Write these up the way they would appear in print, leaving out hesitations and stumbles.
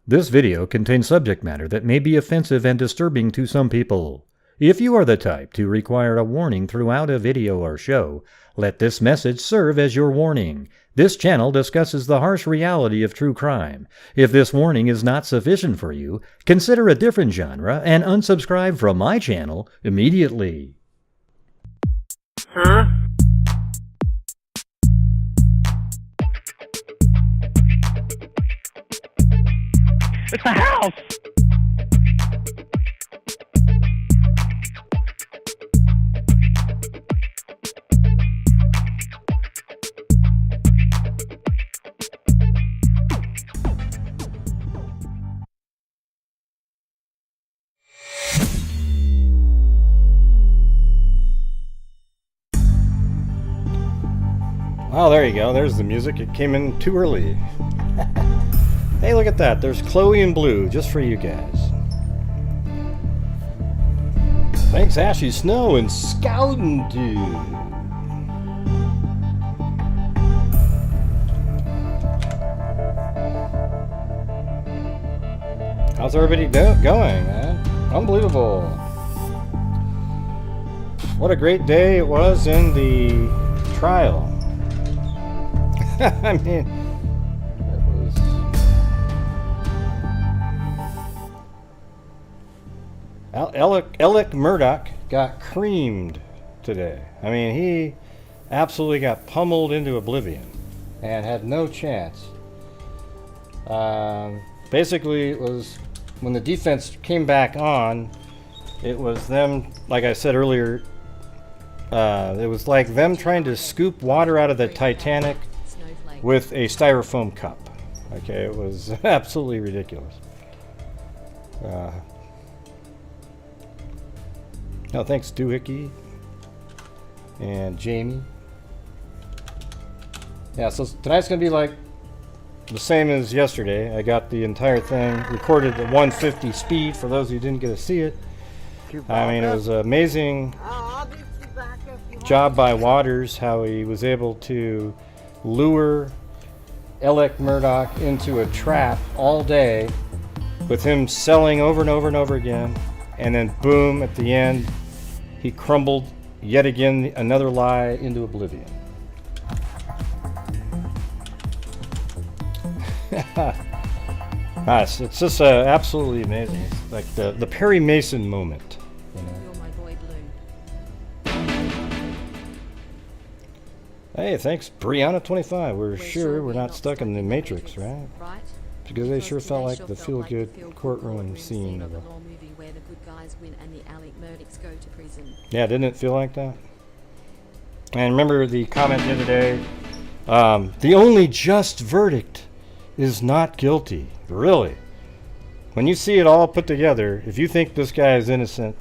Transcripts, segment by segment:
This video contains subject matter that may be offensive and disturbing to some people. If you are the type to require a warning throughout a video or show, let this message serve as your warning. This channel discusses the harsh reality of true crime. If this warning is not sufficient for you, consider a different genre and unsubscribe from my channel immediately. Huh? It's a house! Well, there you go. There's the music. It came in too early. Hey, look at that. There's Chloe in blue, just for you guys. Thanks, Ashy Snow and Scoutin' Dude. How's everybody going, man? Unbelievable. What a great day it was in the trial. I mean, it was... Alec Murdaugh got creamed today. I mean, he absolutely got pummeled into oblivion and had no chance. Basically, it was when the defense came back on, it was them, like I said earlier, it was like them trying to scoop water out of the Titanic with a styrofoam cup. Okay, it was absolutely ridiculous. No, thanks, Doohickey and Jamie. Yeah, so tonight's gonna be like the same as yesterday. I got the entire thing recorded at 150 speed for those who didn't get to see it. I mean, it was an amazing job by Waters, how he was able to lure Alec Murdaugh into a trap all day with him selling over and over and over again, and then boom, at the end he crumbled yet again, another lie into oblivion. Nice. It's just absolutely amazing. It's like the Perry Mason moment, you know? Hey, thanks, Brianna25. We're sure we're not stuck in the Matrix, right? Because they sure felt like the feel-good courtroom scene of the movie where the good guys win and the Alec Murdaughs go to prison. Yeah, didn't it feel like that? And remember the comment the other day, the only just verdict is not guilty. Really? When you see it all put together, if you think this guy is innocent,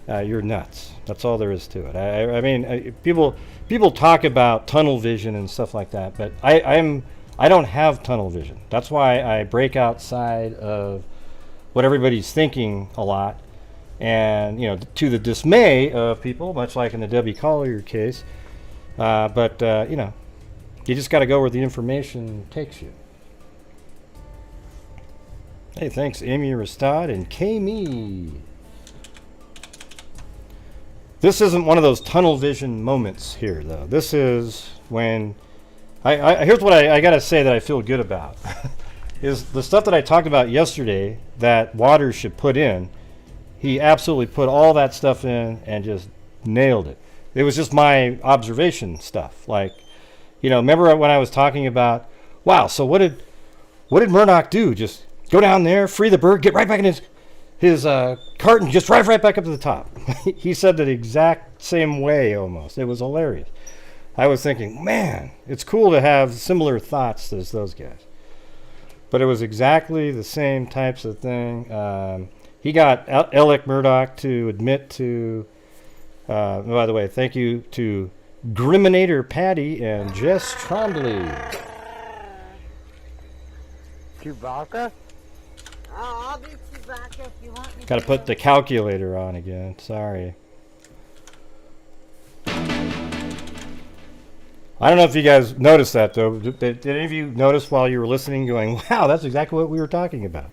you're nuts. That's all there is to it. I mean, people talk about tunnel vision and stuff like that, but I don't have tunnel vision. That's why I break outside of what everybody's thinking a lot, and you know, to the dismay of people, much like in the Debbie Collier case. But you know, you just got to go where the information takes you. Hey, thanks, Amy Ristad and Kami. This isn't one of those tunnel vision moments here, though. This is when here's what I gotta say that I feel good about is the stuff that I talked about yesterday that Waters should put in. He absolutely put all that stuff in and just nailed it. It was just my observation stuff. Like, you know, remember when I was talking about, wow, so what did Murdaugh do? Just go down there, free the bird, get right back in his cart and just drive right back up to the top. He said that exact same way almost. It was hilarious. I was thinking, man, it's cool to have similar thoughts as those guys. But it was exactly the same types of thing. He got Alec Murdaugh to admit to, by the way, thank you to Griminator Patty and Jess Trombley. Chewbacca? Oh, I'll do Chewbacca if you want me. Got to put the calculator on again. Sorry. I don't know if you guys noticed that, though. Did any of you notice while you were listening going, wow, that's exactly what we were talking about?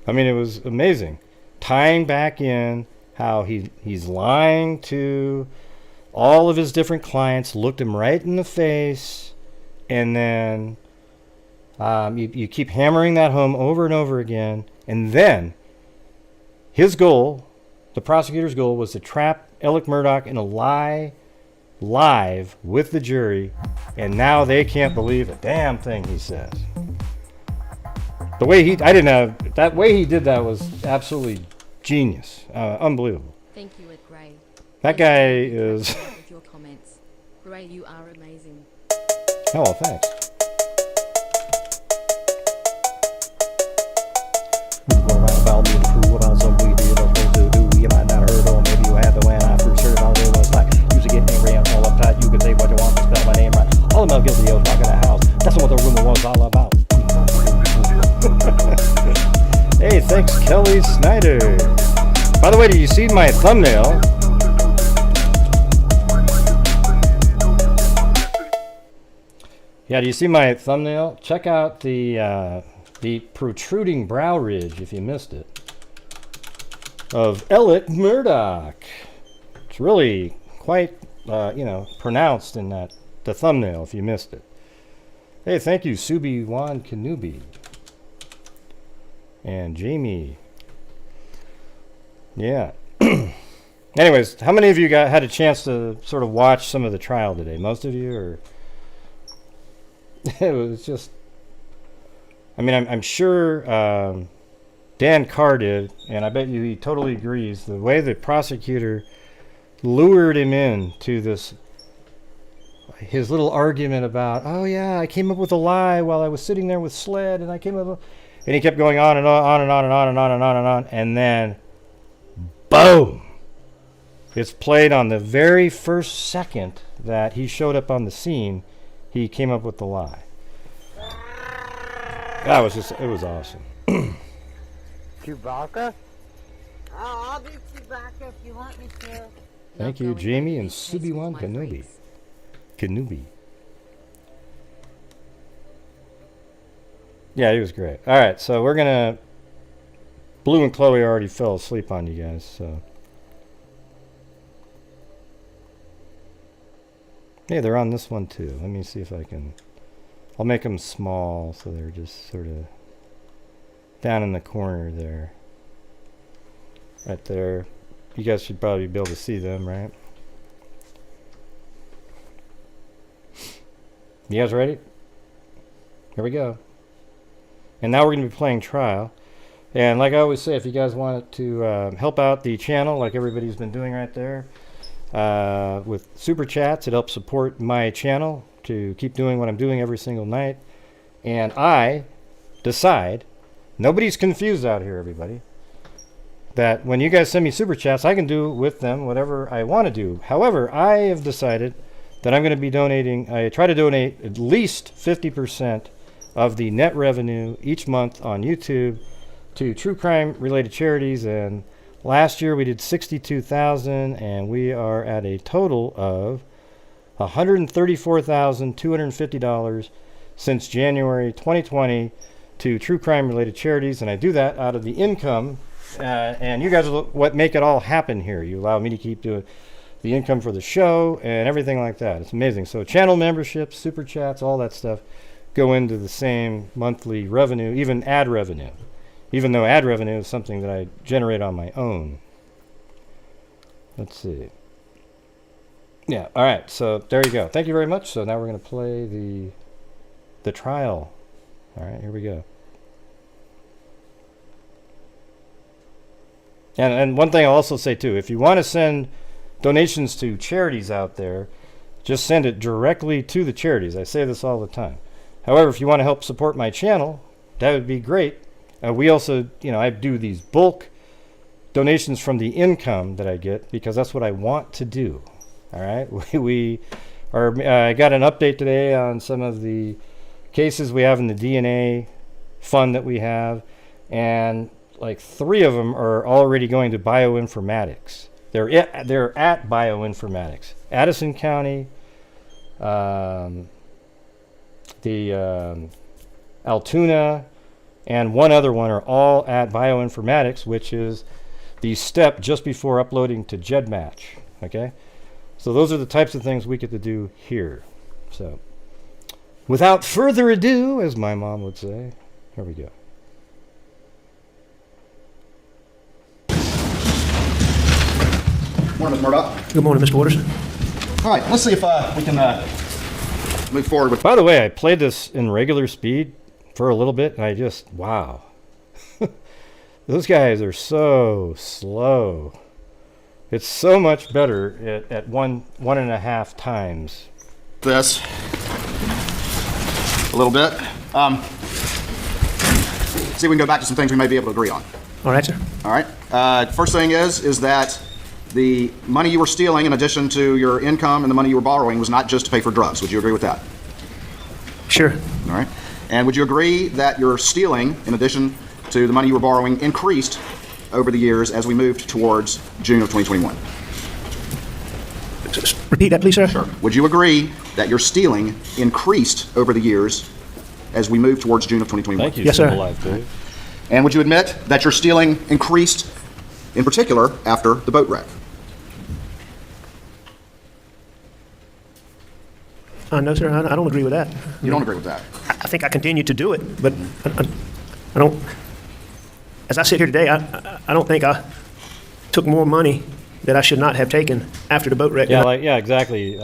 I mean, it was amazing. Tying back in how he's lying to all of his different clients, looked him right in the face, and then you keep hammering that home over and over again. And then his goal, the prosecutor's goal, was to trap Alec Murdaugh in a lie live with the jury, and now they can't believe a damn thing he says. The way he did that was absolutely genius, unbelievable. Thank you, Ed Gray. That guy is. With your comments, Gray, you are amazing. Oh, well, thanks. What about me and the crew? About something we did I was supposed to do? You might not have heard, or maybe you had the when I first heard about it was like used to get angry and all uptight. You could say what you want to spell my name right. All about guilty of rocking the house. That's what the rumor was all about. Hey, thanks, Kelly Snyder. By the way, do you see my thumbnail? Yeah, do you see my thumbnail? Check out the protruding brow ridge, if you missed it, of Alec Murdaugh. It's really quite, pronounced in the thumbnail, if you missed it. Hey, thank you, Subi Wan Kanubi. And Jamie. Yeah. Anyways, how many of you had a chance to sort of watch some of the trial today? Most of you, or it was just. I mean, I'm sure Dan Carr did, and I bet you he totally agrees. The way the prosecutor lured him in to his little argument about, oh yeah, I came up with a lie while I was sitting there with Sled, and I came up with. And he kept going on and on and on and on and on and on and on. And then, boom! It's played on the very first second that he showed up on the scene. He came up with the lie. That was it was awesome. Chewbacca? Oh, I'll be Chewbacca if you want me to. Thank you, Jamie and Subi-Wan Kenobi. Yeah, he was great. All right, so we're gonna. Blue and Chloe already fell asleep on you guys, so. Yeah, they're on this one too. Let me see if I can. I'll make them small so they're just sort of down in the corner there. Right there. You guys should probably be able to see them, right? You guys ready? Here we go. And now we're going to be playing trial. And like I always say, if you guys want to help out the channel, like everybody's been doing right there, with super chats, it helps support my channel to keep doing what I'm doing every single night. And I decide, nobody's confused out here, everybody, that when you guys send me super chats, I can do with them whatever I want to do. However, I have decided that I'm going to be donating, I try to donate at least 50% of the net revenue each month on YouTube to true crime related charities. And last year we did 62,000, and we are at a total of $134,250 since January 2020 to true crime related charities. And I do that out of the income, and you guys are what make it all happen here. You allow me to keep doing the income for the show and everything like that. It's amazing. So channel memberships, super chats, all that stuff go into the same monthly revenue, even ad revenue, even though ad revenue is something that I generate on my own. Let's see. Yeah, all right, so there you go. Thank you very much. So now we're going to play the trial. All right, here we go. And one thing I'll also say too, if you want to send donations to charities out there, just send it directly to the charities. I say this all the time. However, if you want to help support my channel, that would be great. We also, I do these bulk donations from the income that I get because that's what I want to do. All right. We are. I got an update today on some of the cases we have in the DNA fund that we have, and like 3 of them are already going to bioinformatics. They're at bioinformatics. Addison County, the Altoona, and one other one are all at bioinformatics, which is the step just before uploading to GEDmatch. Okay, so those are the types of things we get to do here. So without further ado, as my mom would say, here we go. Morning, Ms. Murdaugh. Good morning, Mr. Waters. All right, let's see if we can move forward with. By the way, I played this in regular speed for a little bit, and I just, wow. Those guys are so slow. It's so much better at one and a half times. This a little bit. See if we can go back to some things we may be able to agree on. All right, sir. All right. First thing is that the money you were stealing, in addition to your income and the money you were borrowing, was not just to pay for drugs. Would you agree with that? Sure. All right. And would you agree that your stealing, in addition to the money you were borrowing, increased over the years as we moved towards June of 2021? Repeat that, please, sir. Sure. Would you agree that your stealing increased over the years as we moved towards June of 2021? Thank you, Yes, sir. Simple Life, Dave. And would you admit that your stealing increased, in particular, after the boat wreck? No, sir, I don't agree with that. You don't agree with that? I think I continue to do it, but I don't, as I sit here today, I don't think I took more money that I should not have taken after the boat wreck. Yeah, exactly,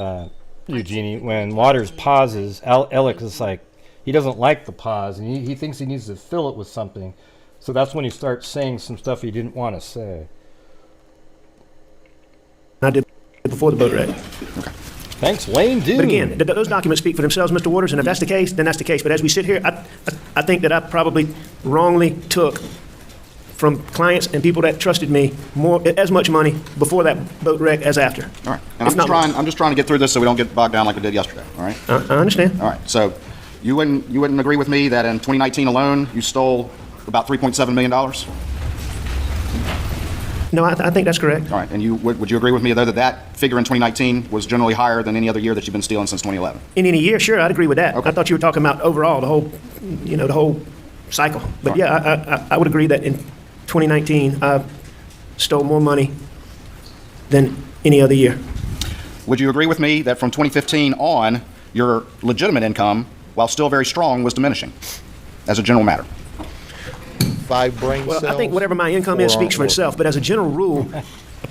Eugenie. When Waters pauses, Alex is like, he doesn't like the pause, and he thinks he needs to fill it with something. So that's when he starts saying some stuff he didn't want to say. I did before the boat wreck. Thanks, Wayne Dune. But again, those documents speak for themselves, Mr. Waters, and if that's the case, then that's the case. But as we sit here, I think that I probably wrongly took from clients and people that trusted me as much money before that boat wreck as after. All right. And I'm just trying to get through this so we don't get bogged down like we did yesterday. All right. I understand. All right. So you wouldn't agree with me that in 2019 alone you stole about $3.7 million? All No, I think that's correct. right. And would you agree with me though that figure in 2019 was generally higher than any other year that you've been stealing since 2011? In any year, sure, I'd agree with that. Okay. I thought you were talking about overall, the whole cycle. But Right. yeah, I would agree that in 2019, I stole more money than any other year. Would you agree with me that from 2015 on, your legitimate income, while still very strong, was diminishing as a general matter? 5 brain cells. Well, I think whatever my income is speaks for itself, but as a general rule,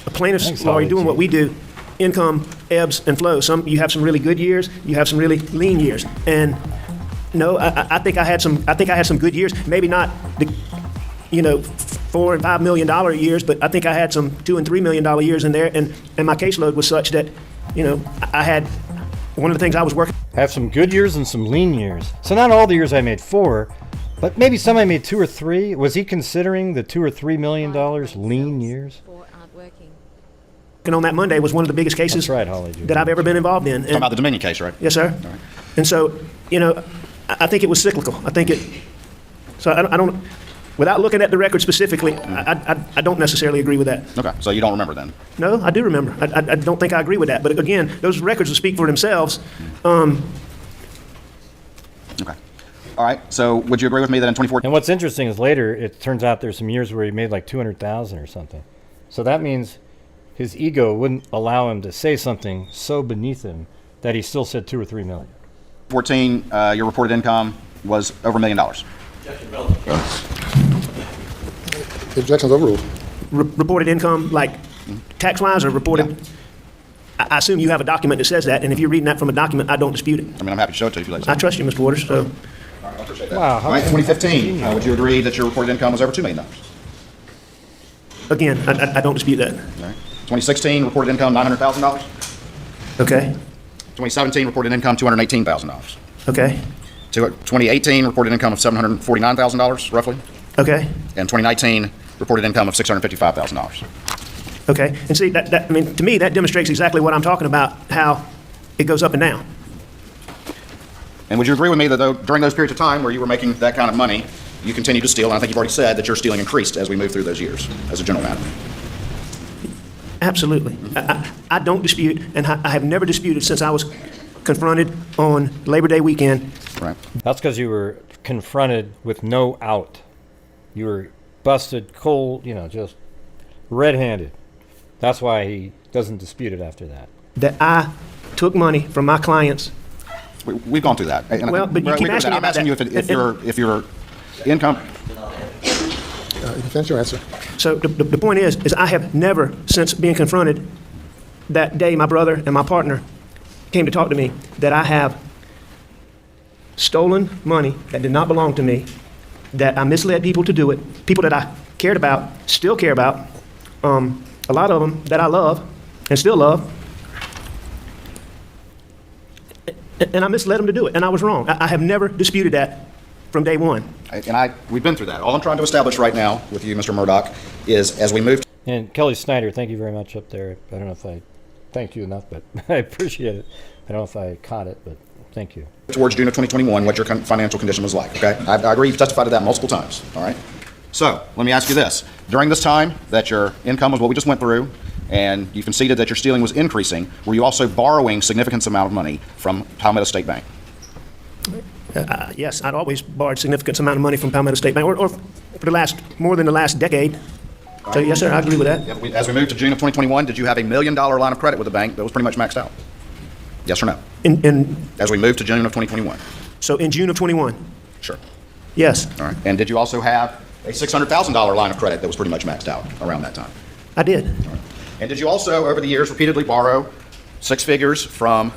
a plaintiff's Thanks, lawyer Ollie doing G. what we do, income ebbs and flows. You have some really good years, you have some really lean years. And no, I think I had some good years, maybe not the, $4 and $5 million years, but I think I had some $2 and $3 million years in there, and my caseload was such that, I had one of the things I was working. I have some good years and some lean years. So not all the years I made 4, but maybe some I made 2 or 3. Was he considering the $2 or $3 million lean years? 4 aren't working. On that Monday was one of the biggest cases That's right, Holly G. that I've ever been involved in. Talking about the Dominion case, right? Yes, sir. right. And so, I think it was cyclical. So I don't, without looking at the record specifically, I don't necessarily agree with that. Okay, so you don't remember then? No, I do remember. I don't think I agree with that. But again, those records will speak for themselves. Okay. All right, so would you agree with me that in 2014? And what's interesting is later, it turns out there's some years where he made like 200,000 or something. So that means his ego wouldn't allow him to say something so beneath him that he still said 2 or 3 million. 14, your reported income was over $1 million. Objections overruled. Reported income, like tax-wise, or reported? Yeah. I assume you have a document that says that, and if you're reading that from a document, I don't dispute it. I mean, I'm happy to show it to you if you'd like to. I trust you, Mr. Waters. So, I appreciate that. Wow, All right, 2015, would you agree that your reported income was over $2 million? All again, I don't dispute that. right. 2016, reported income $900,000. Okay. 2017, reported income $218,000. Okay. 2018, reported income of $749,000, roughly. Okay. And 2019, reported income of $655,000. Okay. And see, to me, that demonstrates exactly what I'm talking about, how it goes up and down. And would you agree with me that though, during those periods of time where you were making that kind of money, you continued to steal, and I think you've already said that your stealing increased as we moved through those years, as a general matter? Absolutely. I don't dispute, and I have never disputed since I was confronted on Labor Day weekend. Right. That's because you were confronted with no out. You were busted cold, just red-handed. That's why he doesn't dispute it after that. That I took money from my clients. We've gone through that. And Well, but you keep asking me I'm about asking you that. if your income. You finish your answer. So the point is I have never, since being confronted that day, my brother and my partner came to talk to me, that I have stolen money that did not belong to me, that I misled people to do it, people that I cared about, still care about, a lot of them that I love and still love, and I misled them to do it, and I was wrong. I have never disputed that from day one. And we've been through that. All I'm trying to establish right now with you, Mr. Murdaugh, is as we move. And Kelly Snyder, thank you very much up there. I don't know if I thanked you enough, but I appreciate it. I don't know if I caught it, but thank you. Towards June of 2021, what your financial condition was like, okay? I agree, you've testified to that multiple times, all right? So, let me ask you this. During this time that your income was what we just went through, and you conceded that your stealing was increasing, were you also borrowing significant amount of money from Palmetto State Bank? Yes, I'd always borrowed significant amount of money from Palmetto State Bank, or for more than the last decade. So yes, sir, I agree with that. As we moved to June of 2021, did you have $1 million line of credit with the bank that was pretty much maxed out? Yes or no? As we moved to June of 2021. So in June of 21? Sure. Yes. All right. And did you also have a $600,000 line of credit that was pretty much maxed out around that time? I did. All right. And did you also, over the years, repeatedly borrow six figures from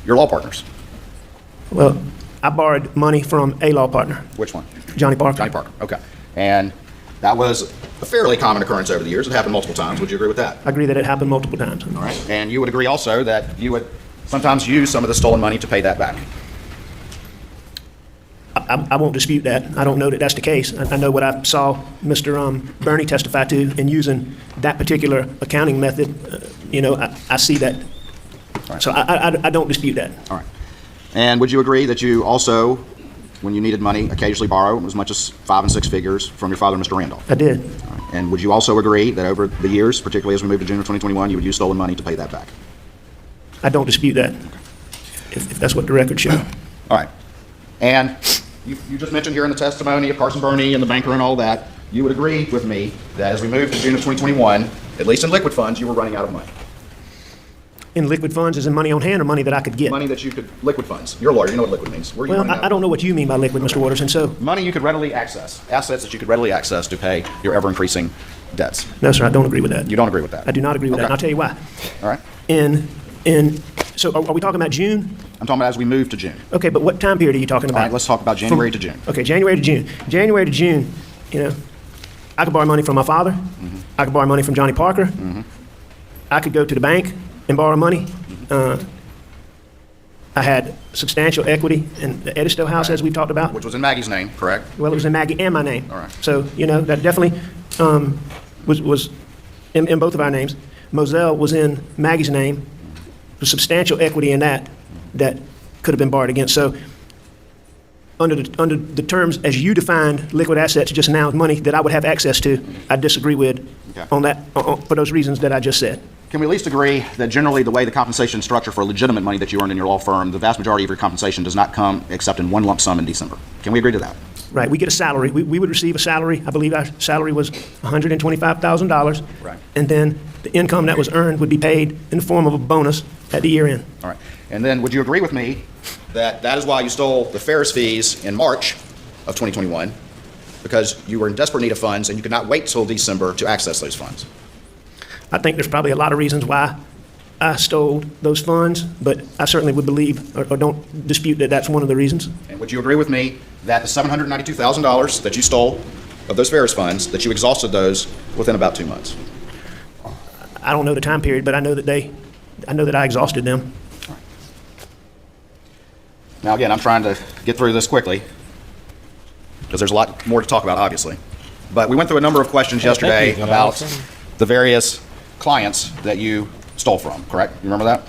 your law partners? Well, I borrowed money from a law partner. Which one? Johnny Parker. Johnny Parker. Okay. And that was a fairly common occurrence over the years. It happened multiple times. Would you agree with that? I agree that it happened multiple times. All right. And you would agree also that you would sometimes use some of the stolen money to pay that back? I won't dispute that. I don't know that that's the case. I know what I saw Mr. Bernie testify to, and using that particular accounting method, I see that. Right. So I don't dispute that. All right. And would you agree that you also, when you needed money, occasionally borrow as much as 5 and 6 figures from your father, Mr. Randolph? I did. All right. And would you also agree that over the years, particularly as we moved to June of 2021, you would use stolen money to pay that back? I don't dispute that, if that's what the record shows. All right. And you just mentioned here in the testimony of Carson Burney and the banker and all that, you would agree with me that as we moved to June of 2021, at least in liquid funds, you were running out of money. In liquid funds, is in money on hand or money that I could get? Money that you could, liquid funds. You're a lawyer, you know what liquid means. Where are you Well, running out I don't know what you mean by liquid, Mr. Waters, and so... Money you could readily access, assets that you could readily access to pay your ever-increasing debts. No, sir, I don't agree with that. You don't agree with that? I do not agree with that, and I'll tell you why. All right. So are we talking about June? I'm talking about as we move to June. Okay, but what time period are you talking about? All right, let's talk about January to June. Okay, January to June. January to June, I could borrow money from my father. Mm-hmm. I could borrow money from Johnny Parker. Mm-hmm. I could go to the bank and borrow money. I had substantial equity in the Edisto house, as we've talked about. Which was in Maggie's name, correct? Well, it was in Maggie and my name. All right. So, that definitely was in both of our names. Moselle was in Maggie's name. There's substantial equity in that could have been borrowed against. So, under the terms as you defined liquid assets just now, money that I would have access to, I disagree with on that for those reasons that I just said. Can we at least agree that generally the way the compensation is structured for legitimate money that you earned in your law firm, the vast majority of your compensation does not come except in one lump sum in December? Can we agree to that? Right. We get a salary. We would receive a salary. I believe our salary was $125,000. Right. And then the income that was earned would be paid in the form of a bonus at the year end. All right. And then would you agree with me that is why you stole the Ferris fees in March of 2021, because you were in desperate need of funds and you could not wait till December to access those funds? I think there's probably a lot of reasons why I stole those funds, but I certainly would believe or don't dispute that that's one of the reasons. And would you agree with me that the $792,000 that you stole of those Ferris funds, that you exhausted those within about 2 months? I don't know the time period, but I know that I exhausted them. Now, again, I'm trying to get through this quickly because there's a lot more to talk about, obviously. But we went through a number of questions yesterday about the various clients that you stole from, correct? You remember that?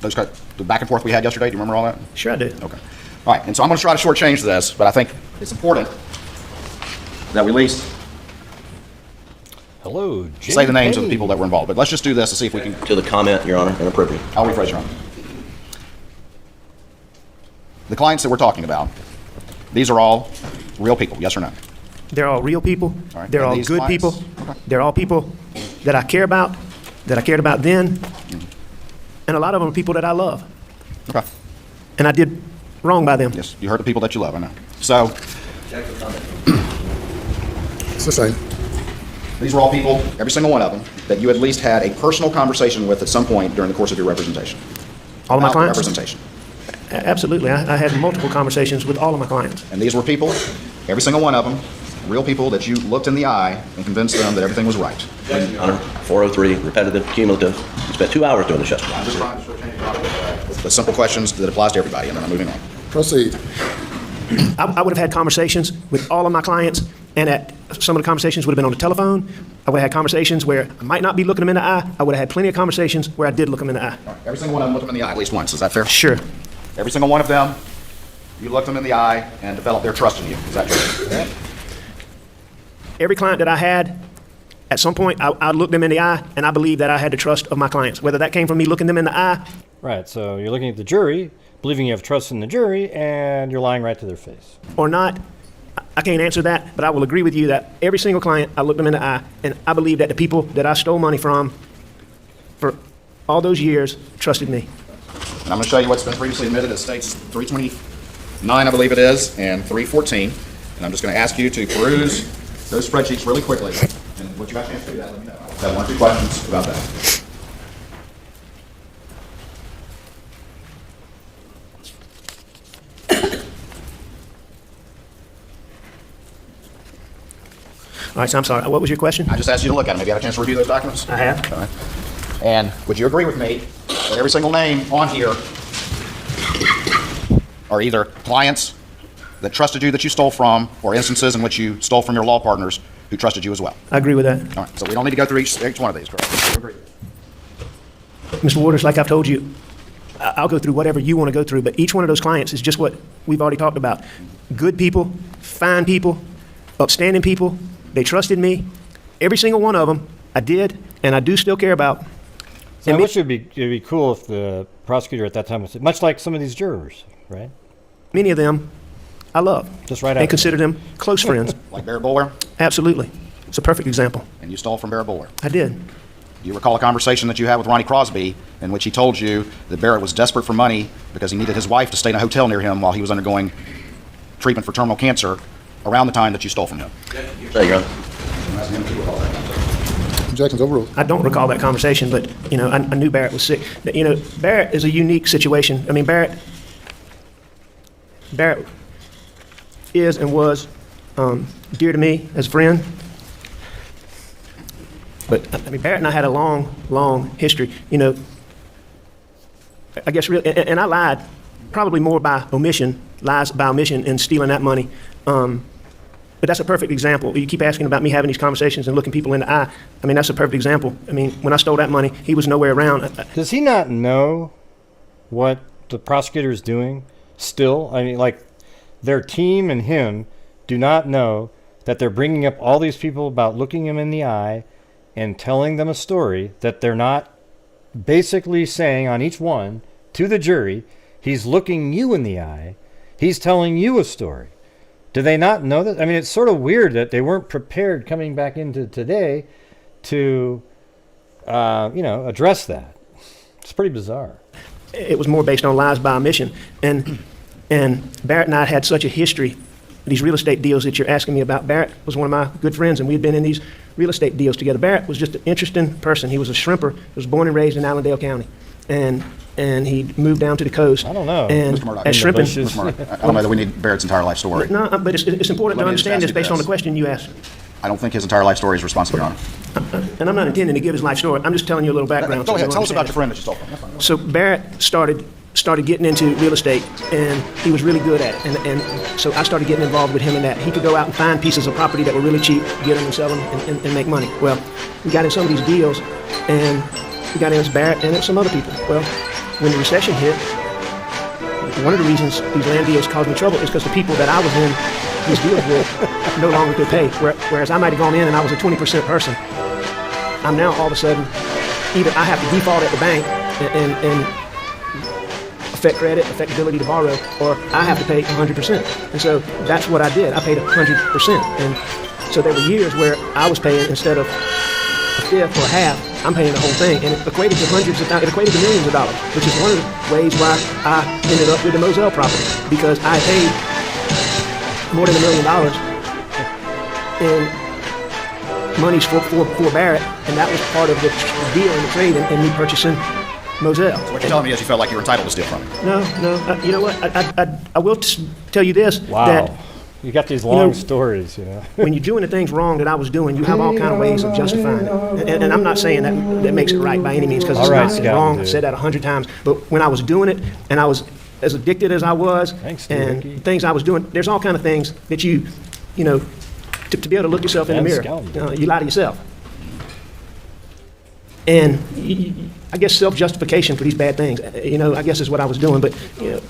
The back and forth we had yesterday, do you remember all that? Sure I do. Okay. All right, and so I'm going to try to shortchange this, but I think it's important that we at least say the names of the people that were involved. But let's just do this to see if we can... To the comment, Your Honor, inappropriate. I'll rephrase, Your Honor. the clients that we're talking about, these are all real people, yes or no? They're all real people. All right. They're And all these good clients? people. Okay. They're all people that I care about, that I cared about then. And a lot of them are people that I love. Okay. And I did wrong by them. Yes, you heard the people that you love, I know. So, It's the same. these were all people, every single one of them, that you at least had a personal conversation with at some point during the course of your representation. All of my About clients? Representation. Absolutely. I had multiple conversations with all of my clients. And these were people, every single one of them, real people that you looked in the eye and convinced them that everything was right. Honor, 403, repetitive, cumulative. You spent 2 hours doing this yesterday. I'm just trying to change the topic with the simple questions that applies to everybody, and then I'm moving on. Proceed. I would have had conversations with all of my clients, and some of the conversations would have been on the telephone. I would have had conversations where I might not be looking them in the eye. I would have had plenty of conversations where I did look them in the eye. All right. Every single one of them looked them in the eye at least once, is that fair? Sure. Every single one of them, you looked them in the eye and developed their trust in you, is that true? Every client that I had, at some point, I looked them in the eye, and I believe that I had the trust of my clients. Whether that came from me looking them in the eye, Right, so you're looking at the jury, believing you have trust in the jury, and you're lying right to their face. or not, I can't answer that, but I will agree with you that every single client, I looked them in the eye, and I believe that the people that I stole money from for all those years trusted me. And I'm going to show you what's been previously admitted. It states 329, I believe it is, and 314. And I'm just going to ask you to peruse those spreadsheets really quickly. And what you got a chance to do that, let me know. I have 1 or 2 questions about that. All right, so I'm sorry, what was your question? I just asked you to look at them. Have you had a chance to review those documents? I have. All right. And would you agree with me that every single name on here are either clients that trusted you that you stole from, or instances in which you stole from your law partners who trusted you as well? I agree with that. All right, so we don't need to go through each one of these, correct? You agree? Mr. Waters, like I've told you, I'll go through whatever you want to go through, but each one of those clients is just what we've already talked about. Good people, fine people, upstanding people. They trusted me. Every single one of them, I did, and I do still care about. So I wish it'd be cool if the prosecutor at that time was much like some of these jurors, right? Many of them, I love. Just right and after. consider them close friends. Like Barrett Bowler, Absolutely. It's a perfect example. and you stole from Barrett Bowler. I did. You recall a conversation that you had with Ronnie Crosby in which he told you that Barrett was desperate for money because he needed his wife to stay in a hotel near him while he was undergoing treatment for terminal cancer around the time that you stole from him. Say, Your Honor. Objections overruled. I don't recall that conversation, but, I knew Barrett was sick. Barrett is a unique situation. I mean, Barrett is and was dear to me as a friend. But, Barrett and I had a long, long history. I guess really, and I lied probably more by omission, lies by omission in stealing that money. But that's a perfect example. You keep asking about me having these conversations and looking people in the eye. That's a perfect example. When I stole that money, he was nowhere around. Does he not know what the prosecutor is doing still? Like their team and him do not know that they're bringing up all these people about looking him in the eye and telling them a story that they're not basically saying on each one to the jury, he's looking you in the eye, he's telling you a story. Do they not know that? It's sort of weird that they weren't prepared coming back into today to, address that. It's pretty bizarre. It was more based on lies by omission. And Barrett and I had such a history. These real estate deals that you're asking me about, Barrett was one of my good friends, and we had been in these real estate deals together. Barrett was just an interesting person. He was a shrimper. He was born and raised in Allendale County. And he moved down to the coast. I don't know. And Mr. Murdaugh, as shrimping. Mr. Murdaugh, I don't know that we need Barrett's entire life story. No, but it's important Let to me just understand ask this you based on the this. question you asked. I don't think his entire life story is responsive, Your Honor. And I'm not intending to give his life story. I'm just telling you a little background. Go so ahead, you tell us about your understand friend that you stole from. That's fine. it. So Barrett started getting into real estate, and he was really good at it. And so I started getting involved with him in that. He could go out and find pieces of property that were really cheap, get them and sell them, and make money. Well, we got in some of these deals, and we got in with Barrett and some other people. Well, when the recession hit, one of the reasons these land deals caused me trouble is because the people that I was in these deals with no longer could pay. Whereas I might have gone in and I was a 20% person. I'm now all of a sudden, either I have to default at the bank and affect credit, affect ability to borrow, or I have to pay 100%. And so that's what I did. I paid 100%. And so there were years where I was paying, instead of a fifth or a half, I'm paying the whole thing. And it equated to it equated to millions of dollars, which is one of the ways why I ended up with the Moselle property, because I paid more than $1 million in monies for Barrett, and that was part of the deal in the trade and me purchasing Moselle. So what you're telling me is you felt like you were entitled to steal from him? No. You know what? I will tell you this. Wow. That, You got these long stories, when you're doing the things wrong that I was doing, you have all kind of ways of justifying it. And I'm not saying that makes it right by any means, because it's All right, not Scott, wrong. dude. I've said that 100 times. But when I was doing it, and I was as addicted as I was, Thanks, and Ricky. things I was doing, there's all kind of things that you know, to be able to look yourself in the Damn mirror, scoundrel. you lie to yourself. And I guess self-justification for these bad things, I guess is what I was doing. But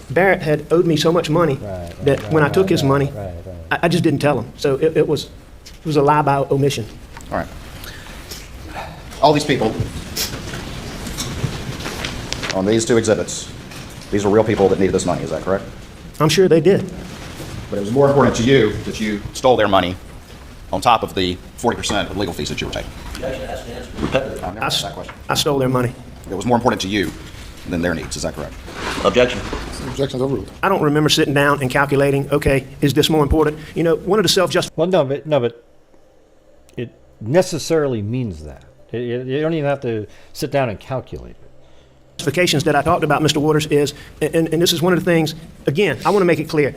Barrett had owed me so much money that when I took his money, I just didn't tell him. So it was a lie by omission. All right. All these people on these two exhibits, these are real people that needed this money, is that correct? I'm sure they did. But it was more important to you that you stole their money on top of the 40% of legal fees that you were taking. Repetitive. I've never asked that question. I stole their money. It was more important to you than their needs, is that correct? Objection. Objections overruled. I don't remember sitting down and calculating, okay, is this more important? One of the self-justifications Well, but it necessarily means that. You don't even have to sit down and calculate it. that I talked about, Mr. Waters, is, and this is one of the things, again, I want to make it clear.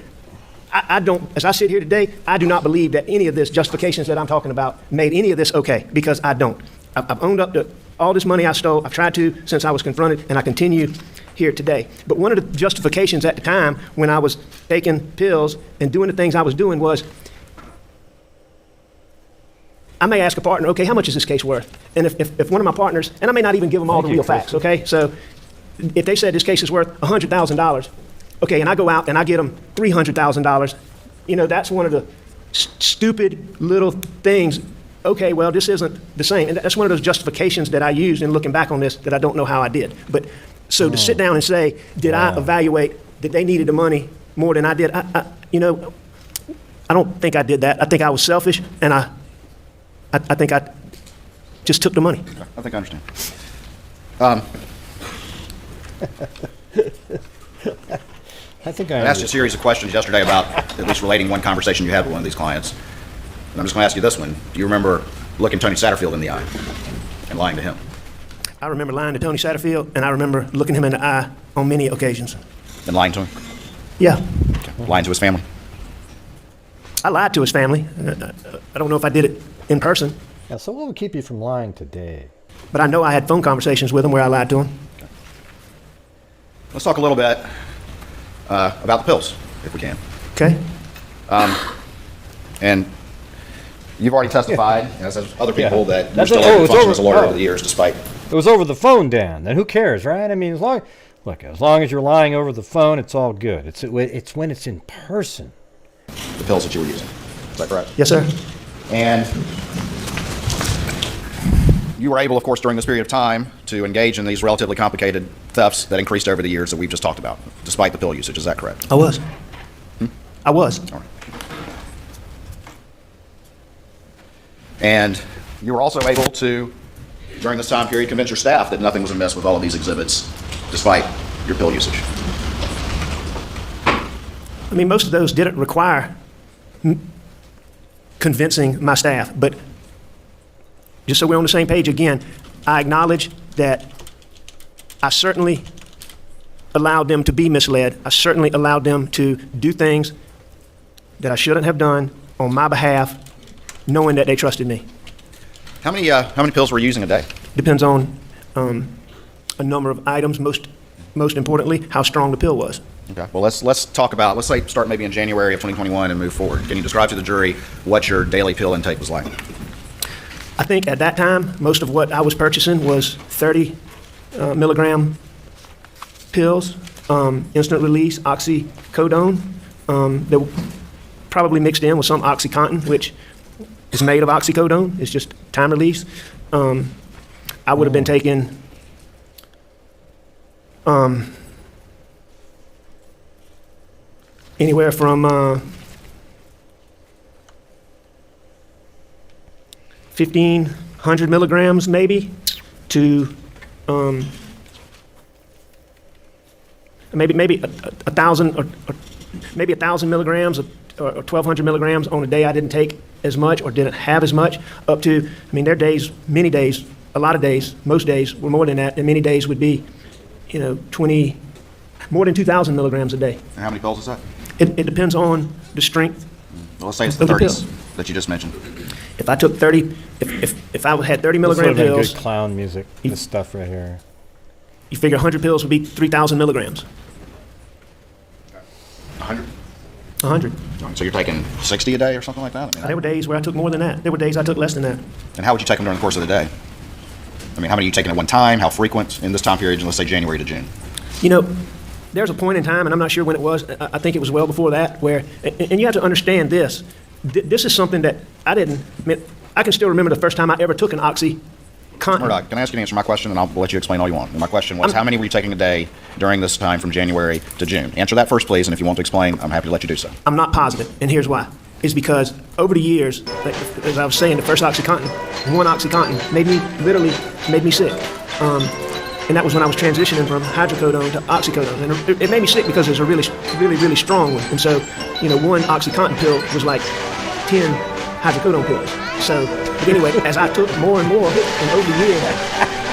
I don't, as I sit here today, I do not believe that any of this justifications that I'm talking about made any of this okay, because I don't. I've owned up to all this money I stole. I've tried to since I was confronted, and I continue here today. But one of the justifications at the time when I was taking pills and doing the things I was doing was, I may ask a partner, okay, how much is this case worth? And if one of my partners, and I may not even give them all the real facts, okay? So if they said this case is worth $100,000, okay, and I go out and I get them $300,000, that's one of the stupid little things. Okay, well, this isn't the same. And that's one of those justifications that I used in looking back on this that I don't know how I did. But so to sit down and say, did I evaluate that they needed the money more than I did? I don't think I did that. I think I was selfish, and I think I just took the money. Okay, I think I understand. I think I asked you a series of questions yesterday about at least relating one conversation you had with one of these clients. And I'm just going to ask you this one. Do you remember looking Tony Satterfield in the eye and lying to him? I remember lying to Tony Satterfield, and I remember looking him in the eye on many occasions. And lying to him? Yeah. Okay. Lying to his family? I lied to his family. I don't know if I did it in person, Yeah, so what would keep you from lying today? but I know I had phone conversations with him where I lied to him. Let's talk a little bit about the pills, if we can. Okay? And you've already testified, as have other people, that you're That's still it. able to It's function over. as a lawyer Oh. over the years, despite It was over the phone, Dan. Then who cares, right? I mean, as long as you're lying over the phone, it's all good. It's when it's in person. the pills that you were using. Is that correct? Yes, sir. And you were able, of course, during this period of time to engage in these relatively complicated thefts that increased over the years that we've just talked about, despite the pill usage. Is that correct? I was. I was. All right. And you were also able to, during this time period, convince your staff that nothing was amiss with all of these exhibits, despite your pill usage. I mean, most of those didn't require convincing my staff, but just so we're on the same page again, I acknowledge that I certainly allowed them to be misled. I certainly allowed them to do things that I shouldn't have done on my behalf, knowing that they trusted me. How many pills were you using a day? Depends on a number of items, most importantly, how strong the pill was. Okay. Well, let's talk about, let's say start maybe in January of 2021 and move forward. Can you describe to the jury what your daily pill intake was like? I think at that time, most of what I was purchasing was 30 milligram pills, instant release, oxycodone. They were probably mixed in with some OxyContin, which is made of oxycodone. It's just time release. I would have been taking anywhere from 1,500 milligrams maybe to maybe 1,000 or maybe 1,000 milligrams or 1,200 milligrams on a day I didn't take as much or didn't have as much, up to, I mean, there are days, many days, a lot of days, most days were more than that, and many days would be, you know, more than 2,000 milligrams a day. And how many pills is that? It depends on the strength. Well, let's say it's the 30s that you just mentioned. If I took 30, if I had 30 This milligram would have been pills, good clown music. This stuff right here. you figure 100 pills would be 3,000 milligrams. 100? 100. So you're taking 60 a day or something like that? I mean, There were days where I took more than that. There were days I took less than that. and how would you take them during the course of the day? I mean, how many are you taking at one time? How frequent in this time period, let's say January to June? You know, there's a point in time, and I'm not sure when it was, I think it was well before that, where, and you have to understand this. This is something that I mean, I can still remember the first time I ever took an OxyContin. Murdaugh, can I ask you to answer my question, and I'll let you explain all you want. And my question was, how many were you taking a day during this time from January to June? Answer that first, please, and if you want to explain, I'm happy to let you do so. I'm not positive, and here's why. It's because over the years, like, as I was saying, the first OxyContin, one OxyContin literally made me sick. And that was when I was transitioning from hydrocodone to oxycodone. And it made me sick because it was a really, really, really strong one. And so, you know, one OxyContin pill was like 10 hydrocodone pills. So, but anyway, as I took more and more of it, and over the years,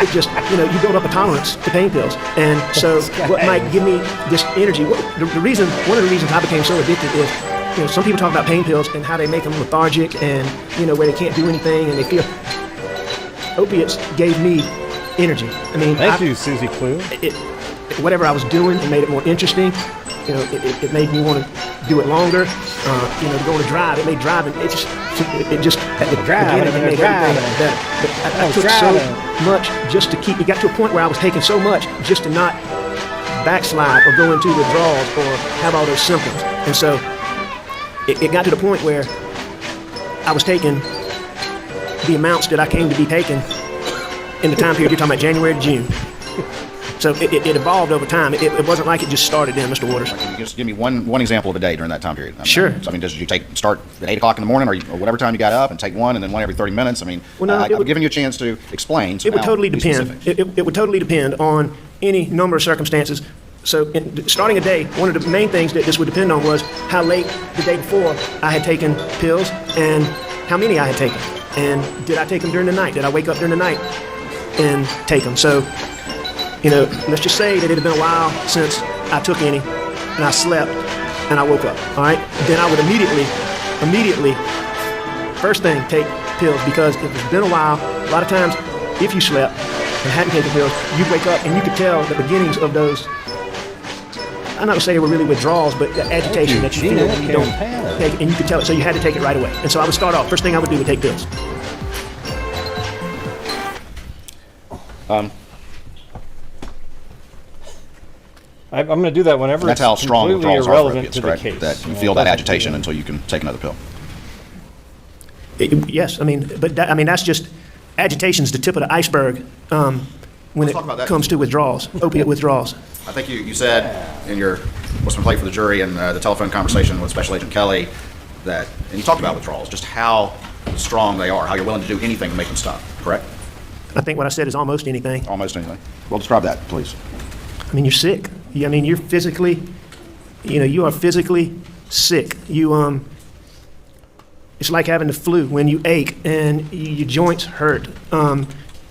it just, you know, you build up a tolerance to pain pills. And so what might give me this energy, one of the reasons I became so addicted is, you know, some people talk about pain pills and how they make them lethargic and, you know, where they can't do anything and they feel. Opiates gave me energy. I mean, Thank you, Susie Clue. Whatever I was doing, it made it more interesting. You know, it made me want to do it longer. You know, to go on a drive, it made driving. It just at the beginning, it made everything better. But I took so much just to keep. It got to a point where I was taking so much just to not backslide or go into withdrawals or have all those symptoms. And so it got to the point where I was taking the amounts that I came to be taking in the time period you're talking about, January to June. So it evolved over time. It wasn't like it just started then, Mr. Waters. Can you just give me one example of a day during that time period? I mean, Sure. I mean, did you start at 8 o'clock in the morning or whatever time you got up and take one and then one every 30 minutes? I mean, Well, no, I'm giving you a chance to explain. So It would now totally be depend. specific. It would totally depend on any number of circumstances. So starting a day, one of the main things that this would depend on was how late the day before I had taken pills and how many I had taken. And did I take them during the night? Did I wake up during the night and take them? So, you know, let's just say that it had been a while since I took any and I slept and I woke up, all right? Then I would immediately, first thing, take pills, because if it's been a while, a lot of times if you slept and hadn't taken pills, you'd wake up and you could tell the beginnings of those, I'm not gonna say they were really withdrawals, but the agitation that you feel when you don't take it, and you could tell it, so you had to take it right away. And so I would start off, first thing I would do would take pills. I'm going to do that whenever That's how it's strong completely withdrawals are for irrelevant opiates, to the correct? case. That you know, feel that doesn't agitation really- until you can take another pill. Yes, I mean, but that's just, agitation's the tip of the iceberg when Let's it talk about that. comes to withdrawals, opiate withdrawals. I think you said in your what's been played for the jury and the telephone conversation with Special Agent Kelly that, and you talked about withdrawals, just how strong they are, how you're willing to do anything to make them stop, correct? I think what I said is almost anything. Almost anything. Well, describe that, please. I mean, you're sick. I mean, you're physically, you are physically sick. It's like having the flu when you ache and your joints hurt.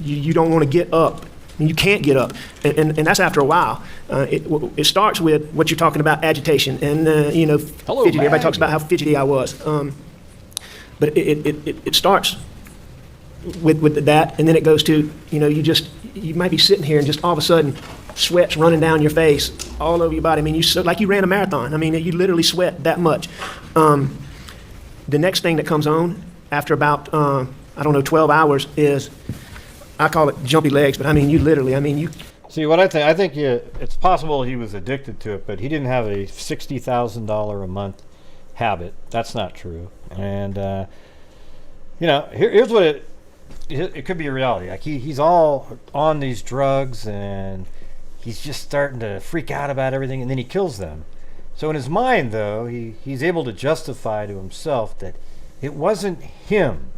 You don't want to get up. I mean, you can't get up, and that's after a while. It starts with what you're talking about, agitation, and Hello, fidgety. Everybody Mag. talks about how fidgety I was, but it starts with that, and then it goes to you might be sitting here and just all of a sudden sweat's running down your face, all over your body. I mean, like you ran a marathon. I mean, you literally sweat that much. The next thing that comes on after about 12 hours is, I call it jumpy legs, but I mean, you See, what I think it's possible he was addicted to it, but he didn't have a $60,000 a month habit. That's not true. And, here's what it could be a reality. Like he's all on these drugs and he's just starting to freak out about everything, and then he kills them. So in his mind, though, he's able to justify to himself that it wasn't him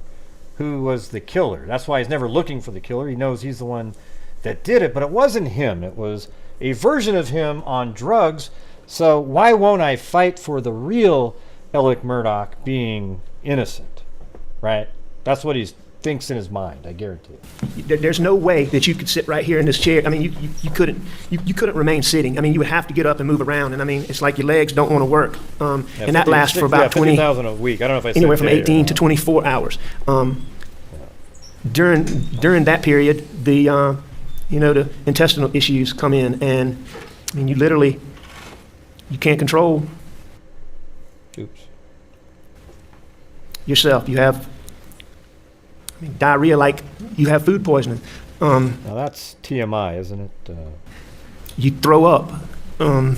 who was the killer. That's why he's never looking for the killer. He knows he's the one that did it, but it wasn't him. It was a version of him on drugs. So why won't I fight for the real Alec Murdaugh being innocent, right? That's what he thinks in his mind, I guarantee it. There's no way that you could sit right here in this chair. I mean, you couldn't remain sitting. I mean, you would have to get up and move around, and I mean, it's like your legs don't want to work. And that lasts for about 50,000 a week. I don't know if I said anywhere from day 18 to 24 hours. During that period, the intestinal issues come in, and I mean, you can't control yourself. You have diarrhea, like you have food poisoning. Now that's TMI, isn't it? You throw up. I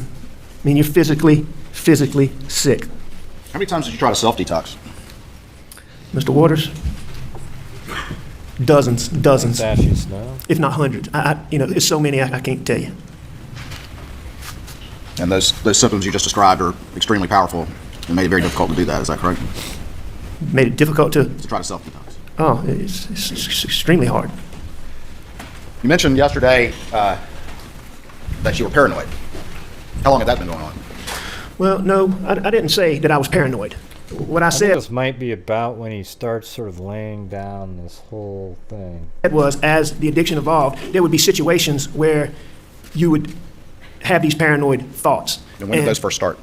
mean, you're physically sick. How many times did you try to self-detox? Mr. Waters, dozens, Ashes, no? if not hundreds. It's so many I can't tell you. And those symptoms you just described are extremely powerful. It made it very difficult to do that. Is that correct? Made it difficult to try to self-detox. Oh, it's extremely hard. You mentioned yesterday that you were paranoid. How long had that been going on? Well, no, I didn't say that I was paranoid. What I think said this might be about when he starts sort of laying down this whole thing. Was, as the addiction evolved, there would be situations where you would have these paranoid thoughts. And when did those first start?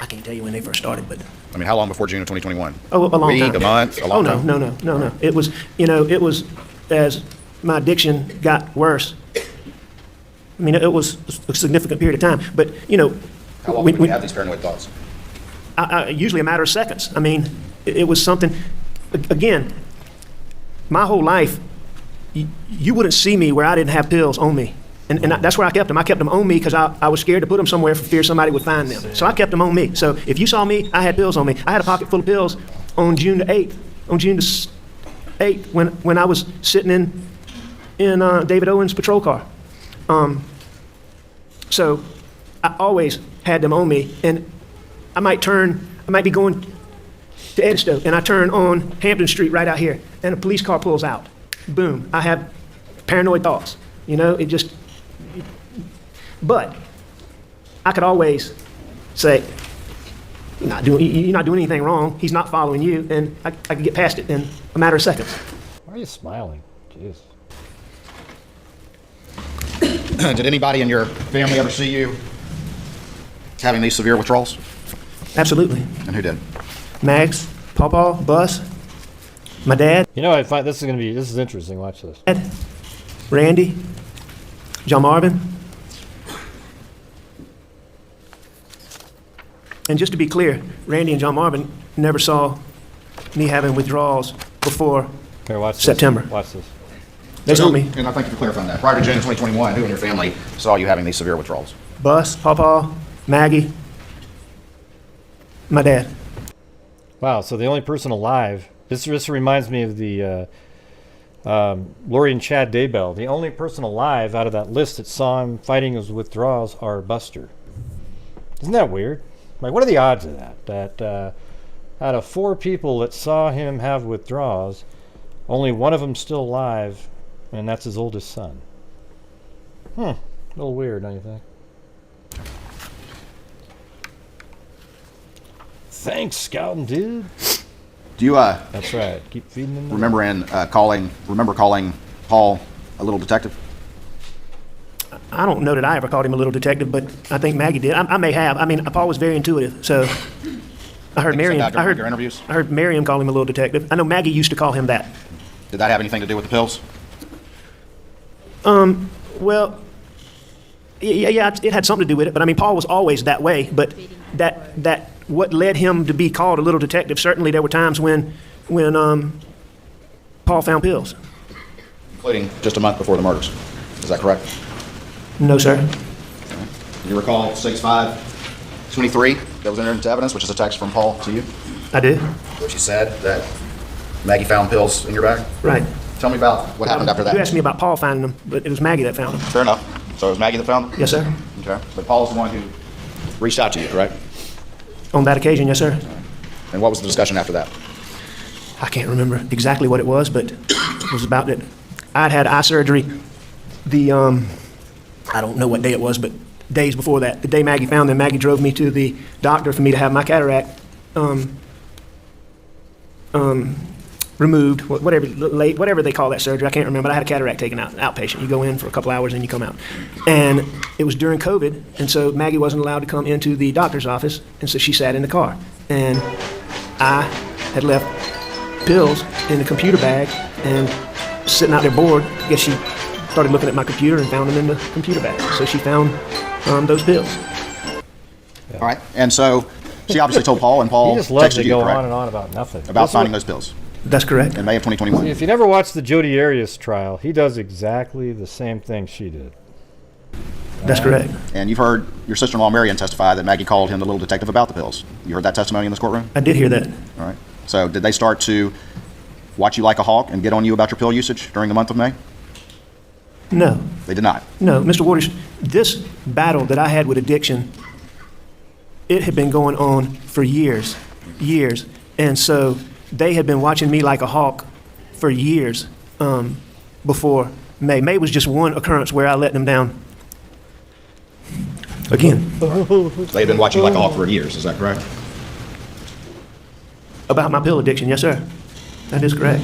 I can't tell you when they first started, but I mean, how long before June of 2021? Oh, a long time. A month? A long time? No. It was, as my addiction got worse. I mean, it was a significant period of time. But, how long would you have these paranoid thoughts? Usually a matter of seconds. I mean, it was something, again, my whole life, you wouldn't see me where I didn't have pills on me. And that's where I kept them. I kept them on me because I was scared to put them somewhere for fear somebody would find them. So I kept them on me. So if you saw me, I had pills on me. I had a pocket full of pills on June the 8th. On June the 8th, when I was sitting in David Owen's patrol car. So I always had them on me. And I might be going to Edisto, and I turn on Hampton Street right out here, and a police car pulls out. Boom. I have paranoid thoughts. It just... But I could always say, you're not doing anything wrong. He's not following you, and I could get past it in a matter of seconds. Why are you smiling? Jeez. Did anybody in your family ever see you having these severe withdrawals? Absolutely. And who did? Mags, Pawpaw, Bus, my dad. I find this is interesting. Watch this. Randy, John Marvin. And just to be clear, Randy and John Marvin never saw me having withdrawals before September. Watch this. They saw me. And I thank you for clarifying that. Prior to June 2021, who in your family saw you having these severe withdrawals? Bus, Pawpaw, Maggie, my dad. Wow, so the only person alive, this reminds me of the Lori and Chad Daybell. The only person alive out of that list that saw him fighting his withdrawals are Buster. Isn't that weird? Like, what are the odds of that? That out of 4 people that saw him have withdrawals, only one of them still alive, and that's his oldest son. A little weird, don't you think? Thanks, scouting dude. Do you That's right. Keep feeding them. remember calling Paul a little detective? I don't know that I ever called him a little detective, but I think Maggie did. I may have. I mean, Paul was very intuitive, so I heard Miriam. I heard your interviews. I heard Miriam call him a little detective. I know Maggie used to call him that. Did that have anything to do with the pills? Well, yeah, it had something to do with it. But I mean, Paul was always that way. But that what led him to be called a little detective. Certainly, there were times when Paul found pills. Including just a month before the murders. Is that correct? No, sir. You recall 6/5/23 that was entered into evidence, which is a text from Paul to you? I did. Which he said that Maggie found pills in your bag? Right. Tell me about what happened after that. You asked me about Paul finding them, but it was Maggie that found them. Fair enough. So it was Maggie that found them? Yes, sir. Okay. But Paul's the one who reached out to you, correct? On that occasion, yes, sir. And what was the discussion after that? I can't remember exactly what it was, but it was about that I'd had eye surgery I don't know what day it was, but days before that, the day Maggie found them, Maggie drove me to the doctor for me to have my cataract removed, whatever they call that surgery. I can't remember. But I had a cataract taken out, outpatient. You go in for a couple hours and you come out. And it was during COVID, and so Maggie wasn't allowed to come into the doctor's office, and so she sat in the car. And I had left pills in the computer bag and sitting out there bored. I guess she started looking at my computer and found them in the computer bag. So she found those pills. All right. And so she obviously told Paul, and Paul he just loves texted to you, go correct? on and on about nothing. About finding those pills. That's correct. In May of 2021. If you never watched the Jodi Arias trial, he does exactly the same thing she did. That's correct. And you've heard your sister-in-law Marion testify that Maggie called him the little detective about the pills. You heard that testimony in this courtroom? I did hear that. All right. So did they start to watch you like a hawk and get on you about your pill usage during the month of May? No. They did not. No, Mr. Waters, this battle that I had with addiction, it had been going on for years. And so they had been watching me like a hawk for years before May. May was just one occurrence where I let them down. Again. They had been watching you like a hawk for years, is that correct? About my pill addiction, yes, sir. That is correct.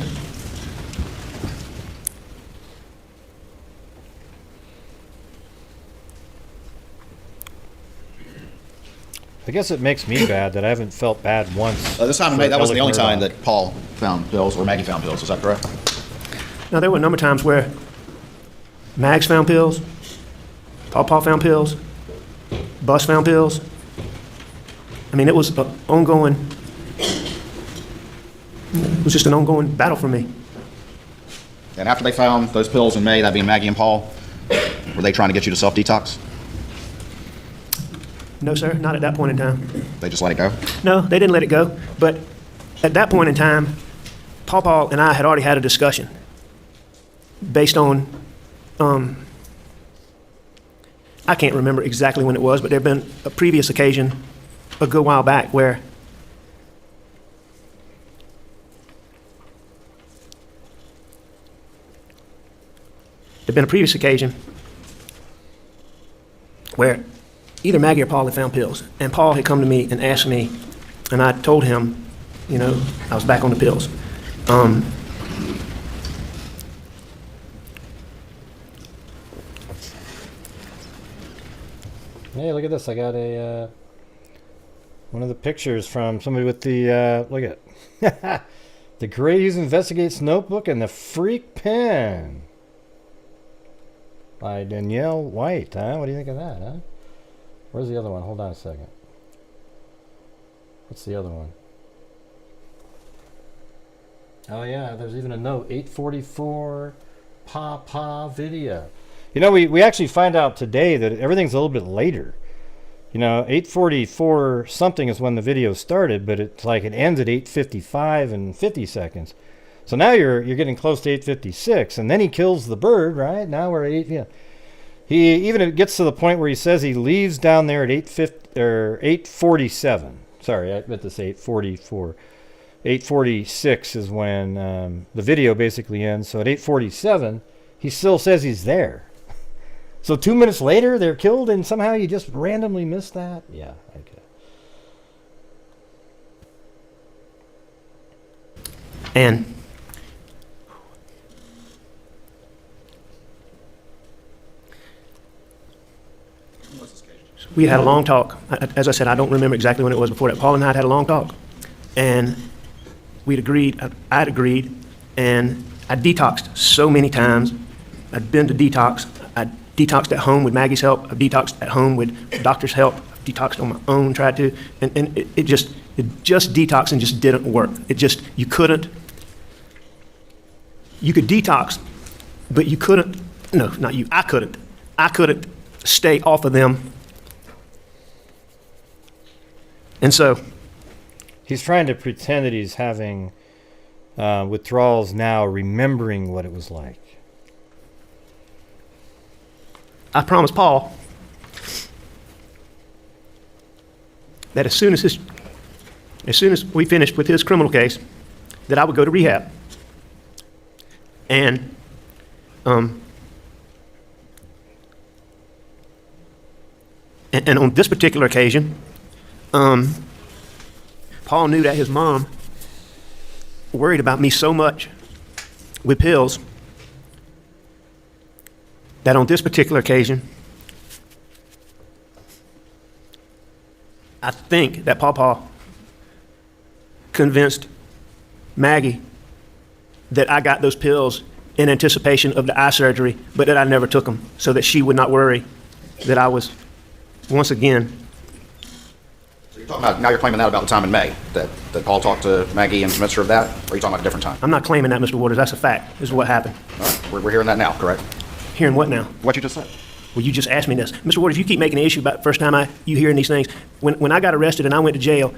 I guess it makes me bad that I haven't felt bad once. This time in May, that wasn't the only time Murdaugh. that Paul found pills or Maggie found pills, is that correct? Now, there were a number of times where Mags found pills, Paul found pills, Bus found pills. I mean, it was an ongoing, it was just an ongoing battle for me. And after they found those pills in May, that being Maggie and Paul, were they trying to get you to self-detox? No, sir, not at that point in time. They just let it go? No, they didn't let it go. But at that point in time, Paul and I had already had a discussion based on, I can't remember exactly when it was, but there had been a previous occasion a good while back where there'd been a previous occasion where either Maggie or Paul had found pills, and Paul had come to me and asked me, and I told him, you know, I was back on the pills. Hey, look at this. I got a one of the pictures from somebody with the look at the Grant Hughes Investigates notebook and the freak pen by Danielle White. Huh? What do you think of that? Huh? Where's the other one? Hold on a second. What's the other one? Oh yeah, there's even a note. 844 Pa video. You know, we actually find out today that everything's a little bit later. You know, 844 something is when the video started, but it's like it ends at 8:55 and 50 seconds. So now you're getting close to 8:56, and then he kills the bird, right? Now we're at 8. Yeah. He even it gets to the point where he says he leaves down there at 8:47. Sorry, I meant to say 8:44. 8:46 is when the video basically ends. So at 8:47, he still says he's there. So 2 minutes later, they're killed, and somehow you just randomly missed that? Yeah, okay. And we had a long talk. As I said, I don't remember exactly when it was before that. Paul and I had a long talk. And we'd agreed, I'd agreed, and I detoxed so many times. I'd been to detox. I detoxed at home with Maggie's help. I detoxed at home with doctor's help. I detoxed on my own, tried to, and it just detoxing just didn't work. It just, you could detox, but you couldn't, no, not you, I couldn't stay off of them. And so, he's trying to pretend that he's having withdrawals now, remembering what it was like. I promised Paul that as soon as we finished with his criminal case, that I would go to rehab. And and on this particular occasion, Paul knew that his mom worried about me so much with pills that on this particular occasion, I think that Pawpaw convinced Maggie that I got those pills in anticipation of the eye surgery, but that I never took them, so that she would not worry that I was, once again. So you're talking about, now you're claiming that about the time in May, that Paul talked to Maggie and convinced her of that, or are you talking about a different time? I'm not claiming that, Mr. Waters. That's a fact. This is what happened. All right, we're hearing that now, correct? Hearing what now? What you just said. Well, you just asked me this. Mr. Waters, you keep making an issue about the first time you hearing these things. When I got arrested and I went to jail,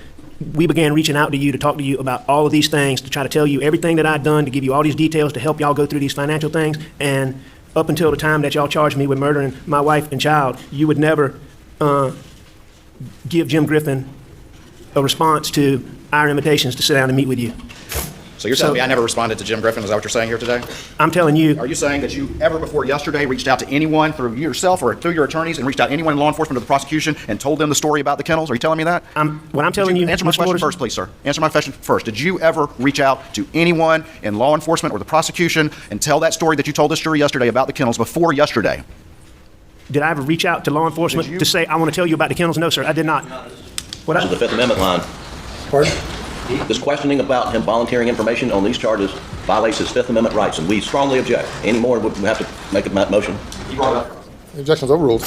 we began reaching out to you to talk to you about all of these things, to try to tell you everything that I'd done, to give you all these details, to help y'all go through these financial things. And up until the time that y'all charged me with murdering my wife and child, you would never give Jim Griffin a response to our invitations to sit down and meet with you. So you're telling me I never responded to Jim Griffin, is that what you're saying here today? I'm telling you. Are you saying that you ever before yesterday reached out to anyone through yourself or through your attorneys and reached out to anyone in law enforcement or the prosecution and told them the story about the kennels? Are you telling me that? What I'm telling you, answer my Mr. question Waters, first, please, sir. Answer my question first. Did you ever reach out to anyone in law enforcement or the prosecution and tell that story that you told this jury yesterday about the kennels before yesterday? Did I ever reach out to law enforcement to say, I want to tell you about the kennels? No, sir, I did not. This is the Fifth Amendment line. Pardon? This questioning about him volunteering information on these charges violates his Fifth Amendment rights, and we strongly object. Any more, we have to make a motion. Objection's overruled.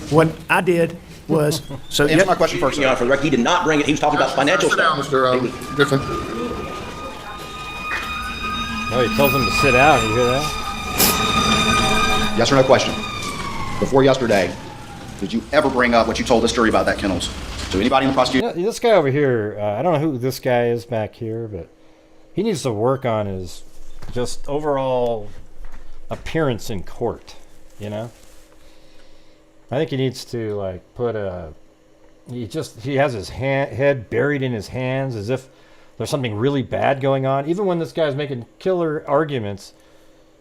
What I did was, so Answer my question first, Your Honor, sir. for the record, he did not bring it. He was talking about financial Sit down, stuff. Mr. Griffin. Oh, he tells him to sit down. You hear that? Yes or no question. Before yesterday, did you ever bring up what you told this jury about that kennels to anybody in the prosecution? You know, this guy over here, I don't know who this guy is back here, but he needs to work on his just overall appearance in court, you know? I think he needs to, like, put a... He has his head buried in his hands as if there's something really bad going on. Even when this guy's making killer arguments,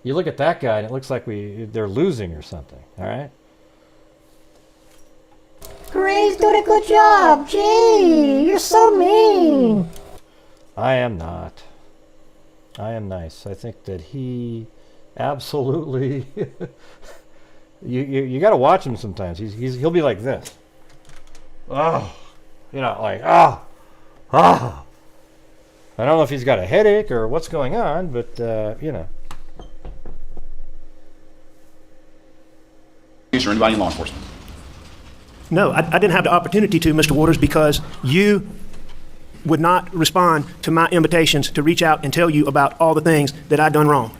you look at that guy and it looks like they're losing or something, all right? Gray's doing a good job. Gee, you're so mean. I am not. I am nice. I think that he absolutely... you got to watch him sometimes. He'll be like this. Oh, you know, like, ah. I don't know if he's got a headache or what's going on, but, you know. Or anybody in law enforcement? no, I didn't have the opportunity to, Mr. Waters, because you would not respond to my invitations to reach out and tell you about all the things that I'd done wrong.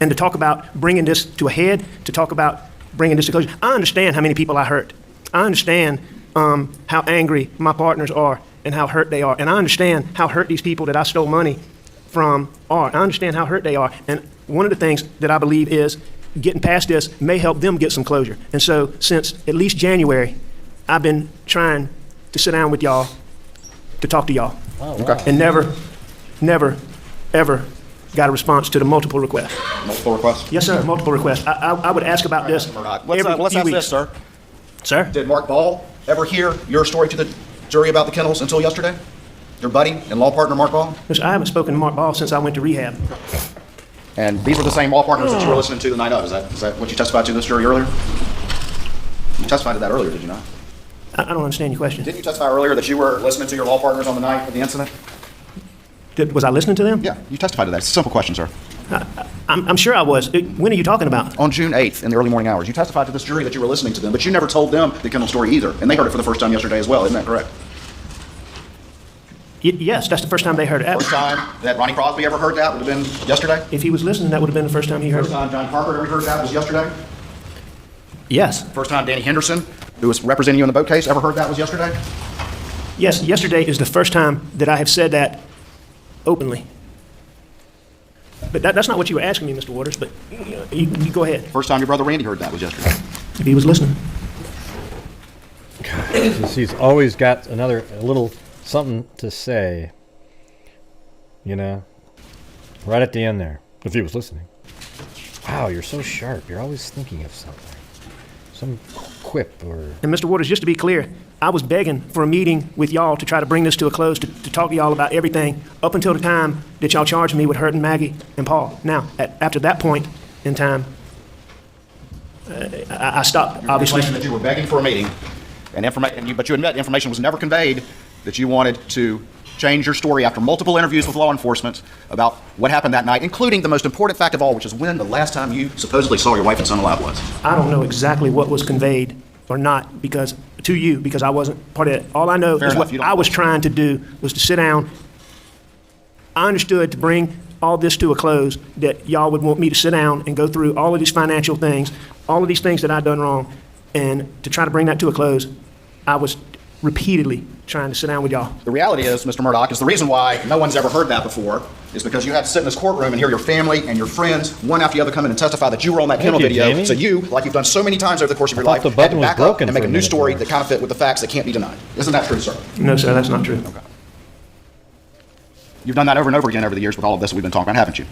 And to talk about bringing this to a head, to talk about bringing this to closure. I understand how many people I hurt. I understand how angry my partners are and how hurt they are. And I understand how hurt these people that I stole money from are. I understand how hurt they are. And one of the things that I believe is getting past this may help them get some closure. And so since at least January, I've been trying to sit down with y'all to talk to y'all. Oh, wow. And never, ever got a response to the multiple requests. Multiple requests? Yes, sir, multiple requests. I would ask about this Murdaugh. every Let's few ask weeks. this, sir. Sir? Did Mark Ball ever hear your story to the jury about the kennels until yesterday? Your buddy and law partner, Mark Ball? Listen, I haven't spoken to Mark Ball since I went to rehab. And these were the same law partners that you were listening to the night of. Is that what you testified to this jury earlier? You testified to that earlier, did you not? I don't understand your question. Didn't you testify earlier that you were listening to your law partners on the night of the incident? Was I listening to them? Yeah, you testified to that. It's a simple question, sir. I'm sure I was. When are you talking about? On June 8th in the early morning hours, you testified to this jury that you were listening to them, but you never told them the kennel story either. And they heard it for the first time yesterday as well. Isn't that correct? Yes, that's the first time they heard it. First time that Ronnie Crosby ever heard that would have been yesterday? If he was listening, that would have been the first time he heard First it. time John Parker ever heard that was yesterday? Yes. First time Danny Henderson, who was representing you in the boat case, ever heard that was yesterday? Yes, yesterday is the first time that I have said that openly. But that's not what you were asking me, Mr. Waters, but you go ahead. First time your brother Randy heard that was yesterday. If he was listening. God. He's always got a little something to say. You know, right at the end there, if he was listening. Wow, you're so sharp. You're always thinking of something. Some quip or... And Mr. Waters, just to be clear, I was begging for a meeting with y'all to try to bring this to a close, to talk to y'all about everything up until the time that y'all charged me with hurting Maggie and Paul. Now, after that point in time, I stopped, obviously. That you were begging for a meeting, but you admit information was never conveyed that you wanted to change your story after multiple interviews with law enforcement about what happened that night, including the most important fact of all, which is when the last time you supposedly saw your wife and son alive was. I don't know exactly what was conveyed or not because I wasn't part of it. All I know is what I was trying to do was to sit down. I understood to bring all this to a close that y'all would want me to sit down and go through all of these financial things, all of these things that I'd done wrong, and to try to bring that to a close, I was repeatedly trying to sit down with y'all. The reality is, Mr. Murdaugh, is the reason why no one's ever heard that before is because you had to sit in this courtroom and hear your family and your friends, one after the other, come in and testify that you were on that kennel video. Jamie. So you, like you've done so many times over the course of your life, the had button to was back up broken and make for a a new minute story there. that kind of fit with the facts that can't be denied. Isn't that true, sir? No, sir, that's not true. Okay. You've done that over and over again over the years with all of this that we've been talking about, haven't you?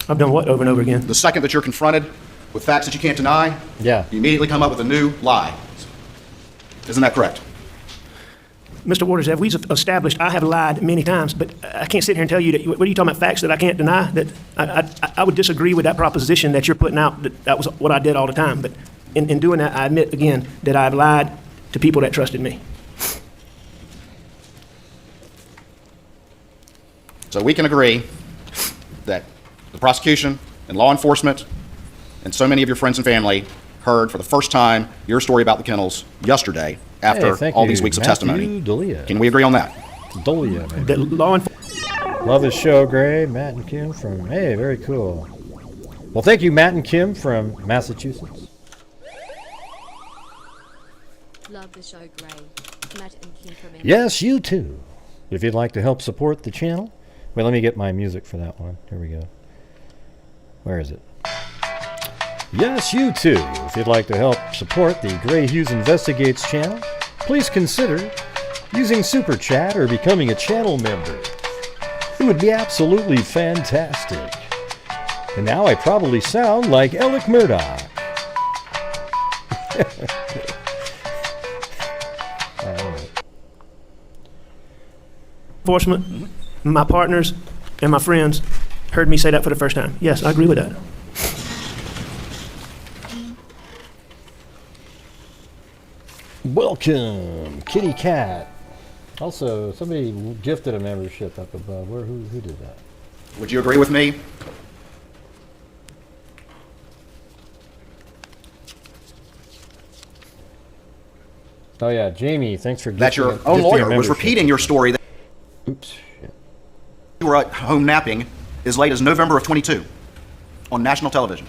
I've done what over and over again? The second that you're confronted with facts that you can't deny, Yeah. you immediately come up with a new lie. Isn't that correct? Mr. Waters, have we established I have lied many times, but I can't sit here and tell you that, what are you talking about, facts that I can't deny? That I would disagree with that proposition that you're putting out, that was what I did all the time. But in doing that, I admit again that I've lied to people that trusted me. So we can agree that the prosecution and law enforcement and so many of your friends and family heard for the first time your story about the kennels yesterday after all these weeks of testimony. Can we agree on that? The law Love his show, Gray. Matt and Kim from... Hey, very cool. Well, thank you, Matt and Kim from Massachusetts. Love the show, Gray. Matt and Kim from Yes, you too. If you'd like to help support the channel... Wait, let me get my music for that one. Here we go. Where is it? Yes, you too. If you'd like to help support the Gray Hughes Investigates channel, please consider using Super Chat or becoming a channel member. It would be absolutely fantastic. And now I probably sound like Alec Murdaugh. enforcement, my partners, and my friends heard me say that for the first time. Yes, I agree with that. Welcome, Kitty Cat. Also, somebody gifted a membership up above. Who did that? Would you agree with me? Oh yeah, Jamie, thanks for that your own lawyer was repeating your story that oops, shit. You were at home napping as late as November of 22 on national television.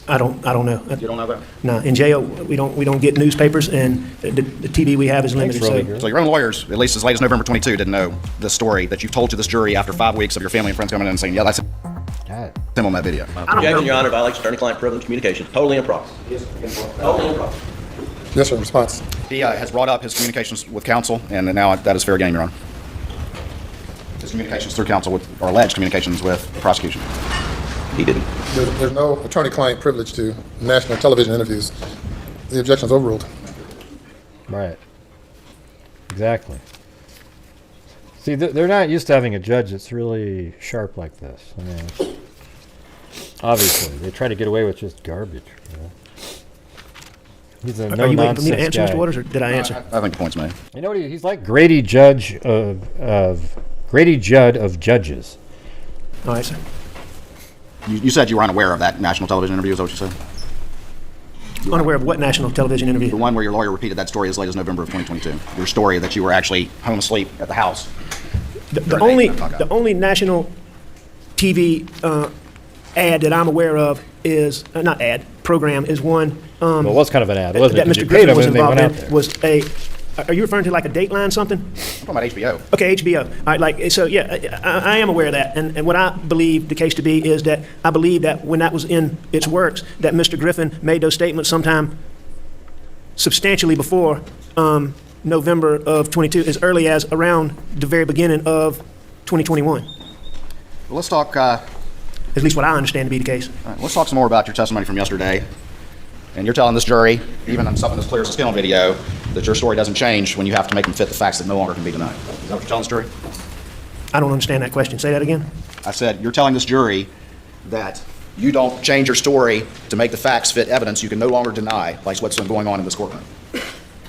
I don't know. You don't know that? No, in jail we don't get newspapers, and the TV we have is limited. So your own lawyers, at least as late as November 22, didn't know the story that you told to this jury after 5 weeks of your family and friends coming in and saying, yeah, that's him on that video. Objection, Your Honor, violates attorney-client privilege communication. Totally improper. Totally improper. Yes, sir. Response. He has brought up his communications with counsel, and now that is fair game, Your Honor. His communications through counsel or alleged communications with the prosecution. He didn't. There's no attorney-client privilege to national television interviews. The objection is overruled. Right. Exactly. See, they're not used to having a judge that's really sharp like this. I mean, obviously, they try to get away with just garbage. You know? He's a no-nonsense guy. Are you waiting for me to answer, Mr. Waters, or did I answer? I think the point's made. You know what? He's like Grady Judd of judges. All right, sir. You said you were unaware of that national television interview, is that what you said? Unaware of what national television interview? The one where your lawyer repeated that story as late as November of 2022. Your story that you were actually home asleep at the house. The only national TV ad that I'm aware of is, not ad, program, is one well, it was kind of an ad, wasn't that it? Mr. Griffin was involved in. Was a, are you referring to like a Dateline something? I'm talking about HBO. Okay, HBO. All right, like, so yeah, I am aware of that. And what I believe the case to be is that I believe that when that was in its works, that Mr. Griffin made those statements sometime substantially before November of 22, as early as around the very beginning of 2021. Well, let's talk. At least what I understand to be the case. All right, let's talk some more about your testimony from yesterday. And you're telling this jury, even on something as clear as a skin on video, that your story doesn't change when you have to make them fit the facts that no longer can be denied. Is that what you're telling this jury? I don't understand that question. Say that again. I said, you're telling this jury that you don't change your story to make the facts fit evidence you can no longer deny, like what's been going on in this courtroom.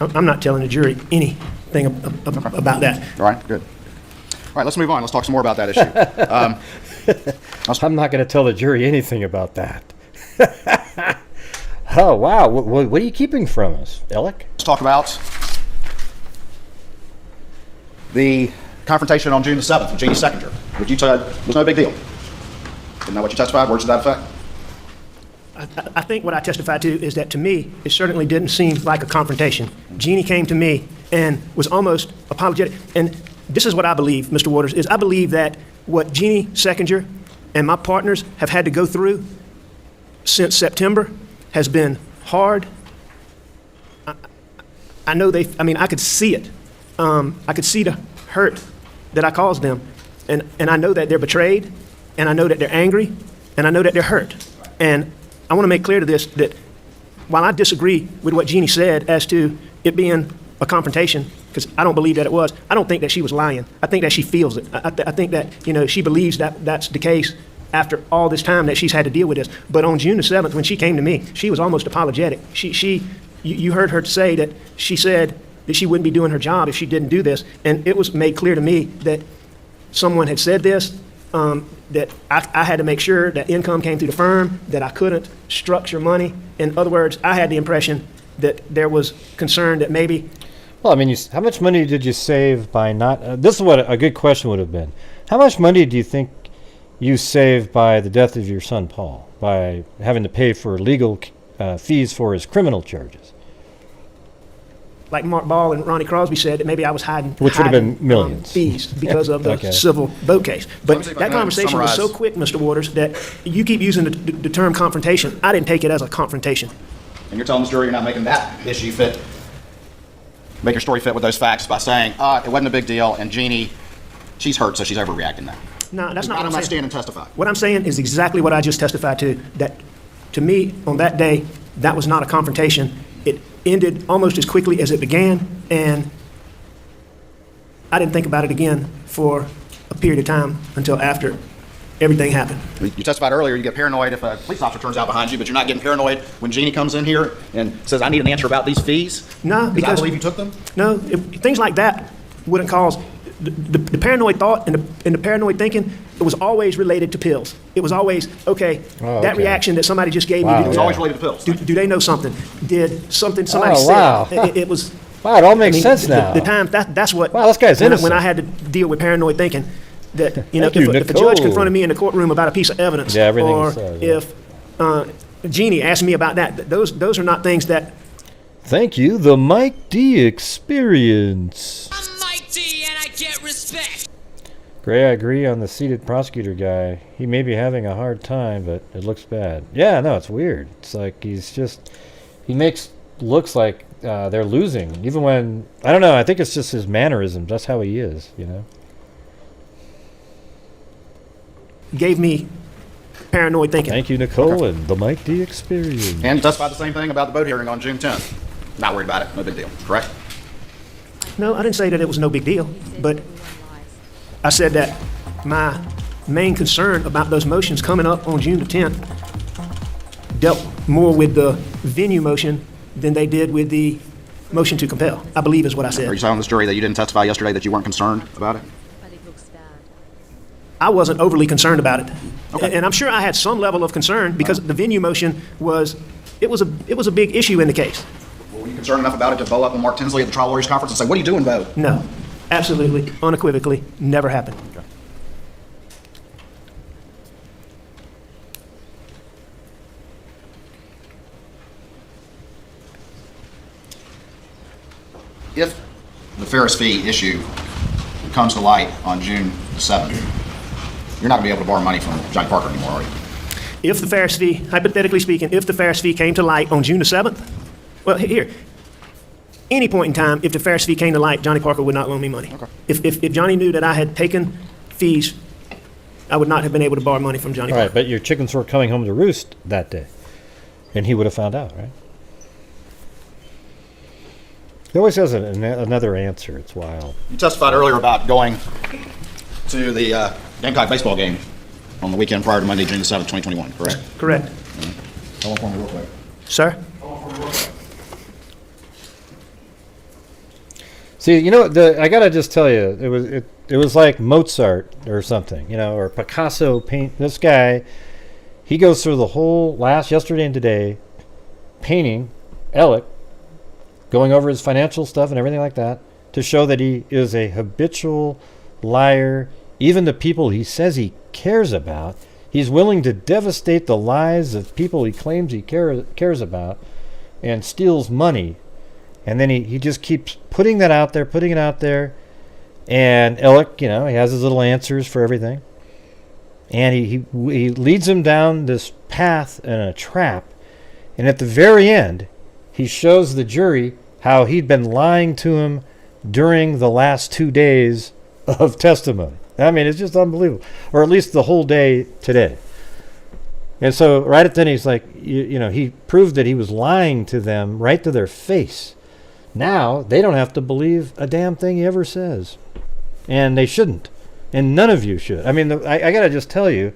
I'm not telling the jury anything about that. All right, good. All right, let's move on. Let's talk some more about that issue. I'm not going to tell the jury anything about that. Oh, wow. What are you keeping from us, Alec? Let's talk about the confrontation on June the 7th with Jeannie Seconder, which you said was no big deal. Isn't that what you testified? Words to that effect? I think what I testified to is that, to me, it certainly didn't seem like a confrontation. Jeannie came to me and was almost apologetic. And this is what I believe, Mr. Waters, is I believe that what Jeannie Seconder and my partners have had to go through since September has been hard. I know I could see it. I could see the hurt that I caused them. And I know that they're betrayed, and I know that they're angry, and I know that they're hurt. And I want to make clear to this that while I disagree with what Jeannie said as to it being a confrontation, because I don't believe that it was, I don't think that she was lying. I think that she feels it. I think that, she believes that that's the case after all this time that she's had to deal with this. But on June the 7th, when she came to me, she was almost apologetic. You heard her say that she said that she wouldn't be doing her job if she didn't do this. And it was made clear to me that someone had said this, that I had to make sure that income came through the firm, that I couldn't structure money. In other words, I had the impression that there was concern that maybe... Well, I mean, how much money did you save by not... this is what a good question would have been. How much money do you think you saved by the death of your son, Paul, by having to pay for legal fees for his criminal charges? Like Mark Ball and Ronnie Crosby said, that maybe I was hiding Which would have been millions. Fees because of the Okay. civil boat case. But Let me that conversation was so summarize. quick, Mr. Waters, that you keep using the term confrontation. I didn't take it as a confrontation. And you're telling this jury you're not making that issue fit, make your story fit with those facts by saying, it wasn't a big deal, and Jeannie, she's hurt, so she's overreacting now. No, that's not Not what on I'm that saying. stand and testify. What I'm saying is exactly what I just testified to, that to me, on that day, that was not a confrontation. It ended almost as quickly as it began, and I didn't think about it again for a period of time until after everything happened. You testified earlier, you get paranoid if a police officer turns out behind you, but you're not getting paranoid when Jeannie comes in here and says, I need an answer about these fees? No, I because... believe you took them? No, things like that wouldn't cause... The paranoid thought and the paranoid thinking, it was always related to pills. It was always, okay, Oh, that okay. reaction that somebody just gave Wow, me... It was yeah. always related to pills. Do they know something? Did something somebody Oh, said? wow. It was... Wow, it all makes sense now. The time, that's what... Wow, this guy's when innocent. I had to deal with paranoid thinking, that, Thank if you, a judge Nicole. confronted me in the courtroom about a piece of evidence, Yeah, everything or was said, yeah. if Jeannie asked me about that, those are not things that... Thank you, the Mike D experience. I'm Mike D and I get respect. Gray, I agree on the seated prosecutor guy. He may be having a hard time, but it looks bad. Yeah, no, it's weird. It's like he looks like they're losing. Even when, I don't know, I think it's just his mannerisms. That's how he is, gave me paranoid thinking. Thank you, Nicole, and the Mike D experience. And you testified the same thing about the boat hearing on June 10th. Not worried about it, no big deal, correct? No, I didn't say that it was no big deal, but I said that my main concern about those motions coming up on June the 10th dealt more with the venue motion than they did with the motion to compel, I believe is what I Are said. you telling this jury that you didn't testify yesterday that you weren't concerned about it? But it looks bad. I wasn't overly concerned about it. And I'm sure I had some level of concern because the venue motion was a big issue in the case. Were you concerned enough about it to bow up on Mark Tinsley at the trial lawyers conference and say, what are you doing, Bo? No, absolutely, unequivocally, never happened. Okay. If the Ferris fee issue comes to light on June the 7th, you're not going to be able to borrow money from Johnny Parker anymore, are you? If the Ferris fee, hypothetically speaking, if the Ferris fee came to light on June the 7th, well, here, any point in time, if the Ferris fee came to light, Johnny Parker would not loan me money. Okay. If Johnny knew that I had taken fees, I would not have been able to borrow money from Johnny All right, Parker. but your chickens were coming home to roost that day, and he would have found out, right? He always has another answer. It's wild. You testified earlier about going to the Gamecock baseball game on the weekend prior to Monday, June the 7th, 2021, correct? Correct. Hold on for me real quick. Sir? See, you know, I gotta just tell you, it was like Mozart or something, you know, or Picasso paint. This guy, he goes through the whole yesterday and today, painting Alec, going over his financial stuff and everything like that, to show that he is a habitual liar. Even the people he says he cares about, he's willing to devastate the lives of people he claims he cares about, and steals money. And then he just keeps putting it out there. And Alec, you know, he has his little answers for everything. And he leads him down this path in a trap. And at the very end, he shows the jury how he'd been lying to him during the last 2 days of testimony. I mean, it's just unbelievable. Or at least the whole day today. And so right at then he's like, you know, he proved that he was lying to them right to their face. Now they don't have to believe a damn thing he ever says. And they shouldn't. And none of you should. I mean, I got to just tell you,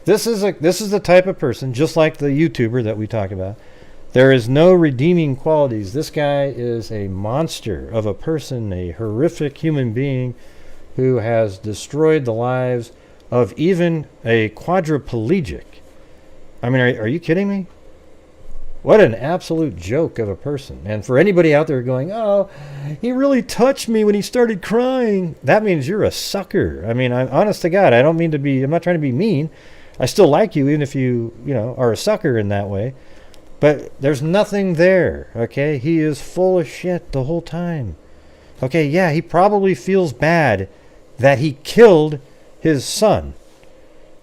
this is the type of person, just like the YouTuber that we talk about. There is no redeeming qualities. This guy is a monster of a person, a horrific human being who has destroyed the lives of even a quadriplegic. I mean, are you kidding me? What an absolute joke of a person. And for anybody out there going, oh, he really touched me when he started crying, that means you're a sucker. I mean, I'm honest to God, I'm not trying to be mean. I still like you, even if you are a sucker in that way. But there's nothing there, okay? He is full of shit the whole time. Okay, yeah, he probably feels bad that he killed his son,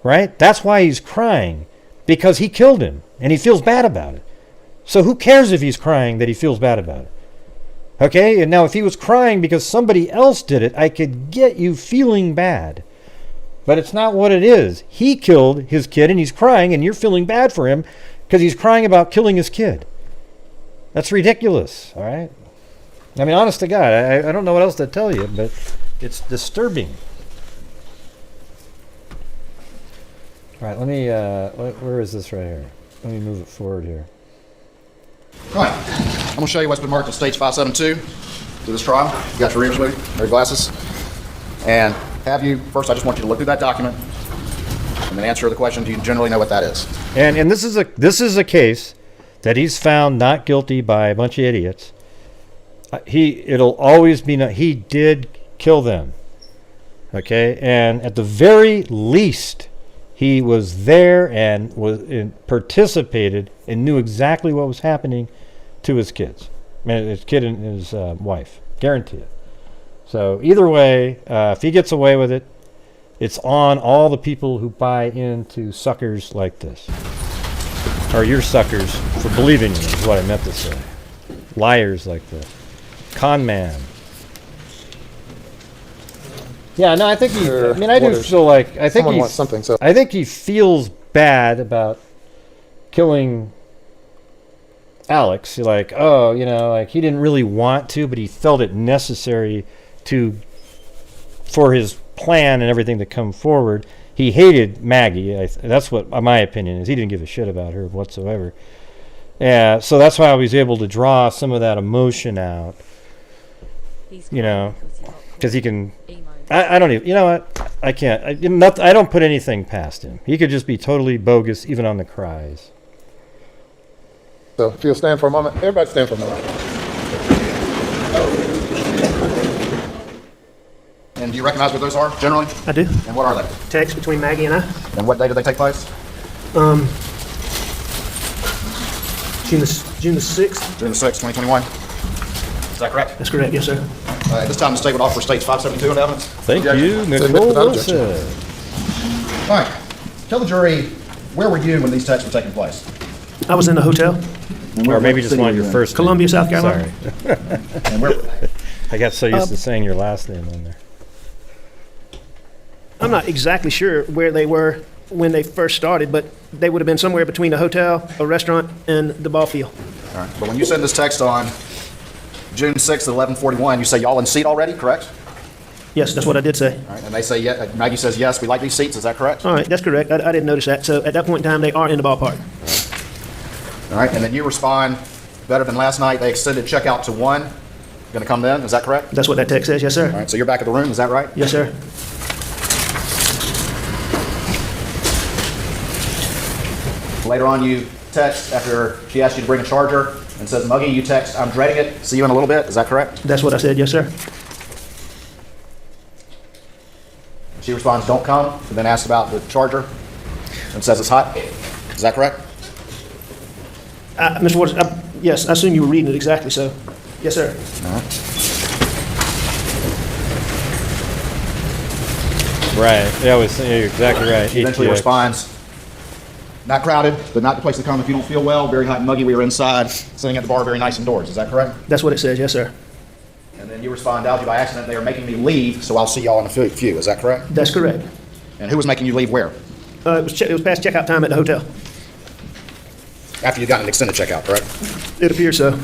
right? That's why he's crying, because he killed him, and he feels bad about it. So who cares if he's crying that he feels bad about it? Okay, and now if he was crying because somebody else did it, I could get you feeling bad. But it's not what it is. He killed his kid, and he's crying, and you're feeling bad for him because he's crying about killing his kid. That's ridiculous, all right? I mean, honest to God, I don't know what else to tell you, but it's disturbing. All right, let me, where is this right here? Let me move it forward here. All right, I'm going to show you what's been marked as stage 572 through this trial. You got your readers with you, your glasses. And first I just want you to look through that document and then answer the question, do you generally know what that is? And this is a case that he's found not guilty by a bunch of idiots. It'll always be he did kill them. Okay, and at the very least, he was there and participated and knew exactly what was happening to his kids. I mean, his kid and his wife. Guarantee it. So either way, if he gets away with it, it's on all the people who buy into suckers like this. Or you're suckers for believing in it, is what I meant to say. Liars like this. Con man. Yeah, no, I think I do feel like I think wants something. So I think he feels bad about killing Alex. Like, oh, like he didn't really want to, but he felt it necessary for his plan and everything to come forward. He hated Maggie. That's what my opinion is. He didn't give a shit about her whatsoever. Yeah, so that's why I was able to draw some of that emotion out. Because he can. I don't even. You know what? I can't. I don't put anything past him. He could just be totally bogus, even on the cries. So if you'll stand for a moment, everybody stand for a moment. And do you recognize what those are, generally? I do. And what are they? Text between Maggie and I. And what day did they take place? June the 6th. June the 6th, 2021. Is that correct? That's correct, yes, sir. At this time, the state would offer stage 572 on evidence. Thank you, Nicole Wilson. All right. Tell the jury, where were you when these texts were taking place? I was in the hotel. Or maybe just wanted your first name. Columbia, South Carolina. Sorry. And where, I got so used to saying your last name on there. I'm not exactly sure where they were when they first started, but they would have been somewhere between a hotel, a restaurant, and the ball field. all right. But when you send this text on June 6th at 11:41, you say y'all in seat already, correct? Yes, that's what I did say. All right. And they say, yeah, Maggie says, yes, we like these seats. Is that correct? All right, that's correct. I didn't notice that. So at that point in time, they are in the ballpark. All right. And then you respond, better than last night. They extended checkout to 1. Going to come then? Is that correct? That's what that text says. Yes, sir. All right. So you're back at the room. Is that right? Yes, sir. Later on, you text after she asked you to bring a charger and says, Muggy, you text, I'm dreading it. See you in a little bit. Is that correct? That's what I said. Yes, sir. She responds, don't come, and then asks about the charger and says it's hot. Is that correct? Mr. Waters, yes, I assume you were reading it exactly, so. Yes, sir. Right. Yeah, you're exactly right. She eventually responds, not crowded, but not the place to come if you don't feel well. Very hot and muggy. We were inside, sitting at the bar, very nice indoors. Is that correct? That's what it says. Yes, sir. And then you respond, Algie, by accident, they are making me leave, so I'll see y'all in a few. Is that correct? That's correct. And who was making you leave where? It was past checkout time at the hotel. After you got an extended checkout, correct? It appears so.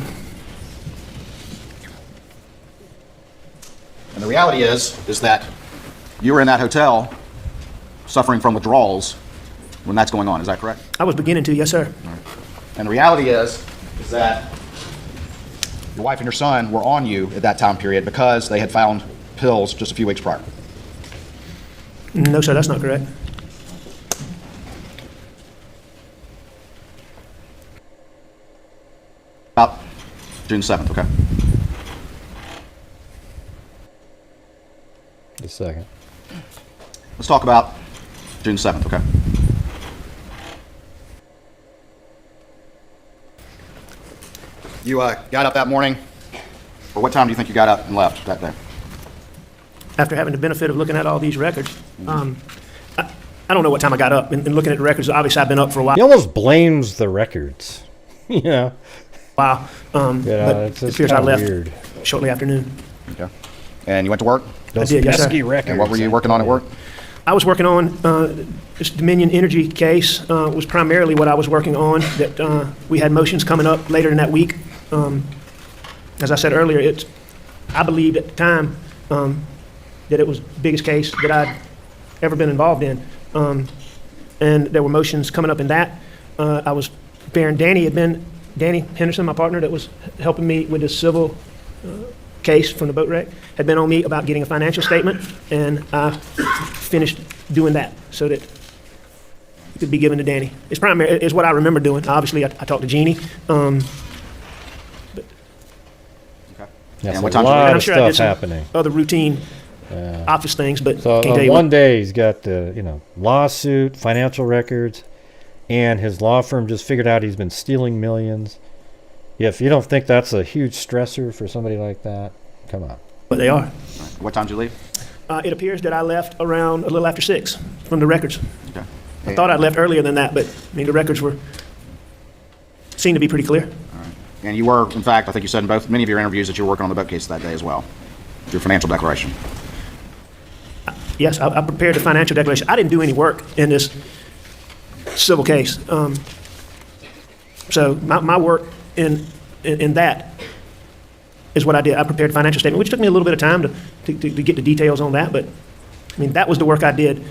And the reality is that you were in that hotel suffering from withdrawals when that's going on. Is that correct? I was beginning to. Yes, sir. And the reality is that your wife and your son were on you at that time period because they had found pills just a few weeks prior. No, sir, that's not correct. About June 7th, okay? Just a second. Let's talk about June 7th, okay? You got up that morning, or what time do you think you got up and left that day? After having the benefit of looking at all these records, I don't know what time I got up and looking at the records. Obviously, I've been up for a while. He almost blames the records. Yeah. Wow. But it appears I left weird. shortly after noon. Okay. And you went to work? Those I did, yes, sir. pesky records. And what were you working on at work? I was working on this Dominion Energy case. Was primarily what I was working on. That we had motions coming up later in that week. As I said earlier, I believed at the time that it was the biggest case that I'd ever been involved in. And there were motions coming up in that. I was preparing. Danny Henderson, my partner that was helping me with the civil case from the boat wreck, had been on me about getting a financial statement, and I finished doing that so that it could be given to Danny. It's what I remember doing. Obviously, I talked to Jeannie. Okay. That's and what a time lot I'm of sure I did stuff some happening. other routine office things, but So can't tell you one what. day he's got the lawsuit, financial records, and his law firm just figured out he's been stealing millions. Yeah, if you don't think that's a huge stressor for somebody like that, come on. But they are. What time did you leave? It appears that I left around a little after 6 from the records. Okay. I thought I'd left earlier than that, but I mean the records seemed to be pretty clear. All right. And you were, in fact, I think you said in many of your interviews that you were working on the boat case that day as well. Your financial declaration. Yes, I prepared the financial declaration. I didn't do any work in this civil case. So my work in that is what I did. I prepared a financial statement, which took me a little bit of time to get the details on that, but I mean, that was the work I did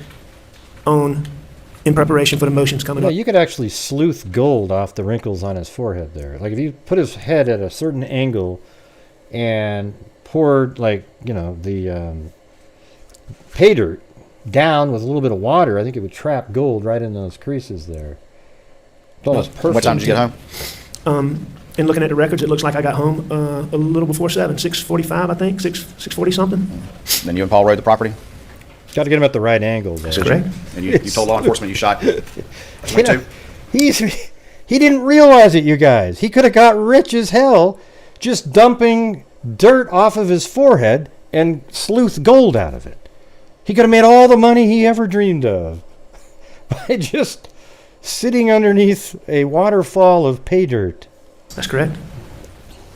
in preparation for the motions coming up. You could actually sleuth gold off the wrinkles on his forehead there. Like if you put his head at a certain angle and poured the pay dirt down with a little bit of water, I think it would trap gold right in those creases there. It's almost perfect. What time did you get home? And looking at the records, it looks like I got home a little before 7, 6:45, I think, 6:40 something. Then you and Paul rode the property? Got to get him at the right angle there. That's correct. And you told law enforcement you shot 22? He didn't realize it, you guys. He could have got rich as hell just dumping dirt off of his forehead and sleuth gold out of it. He could have made all the money he ever dreamed of by just sitting underneath a waterfall of pay dirt. That's correct.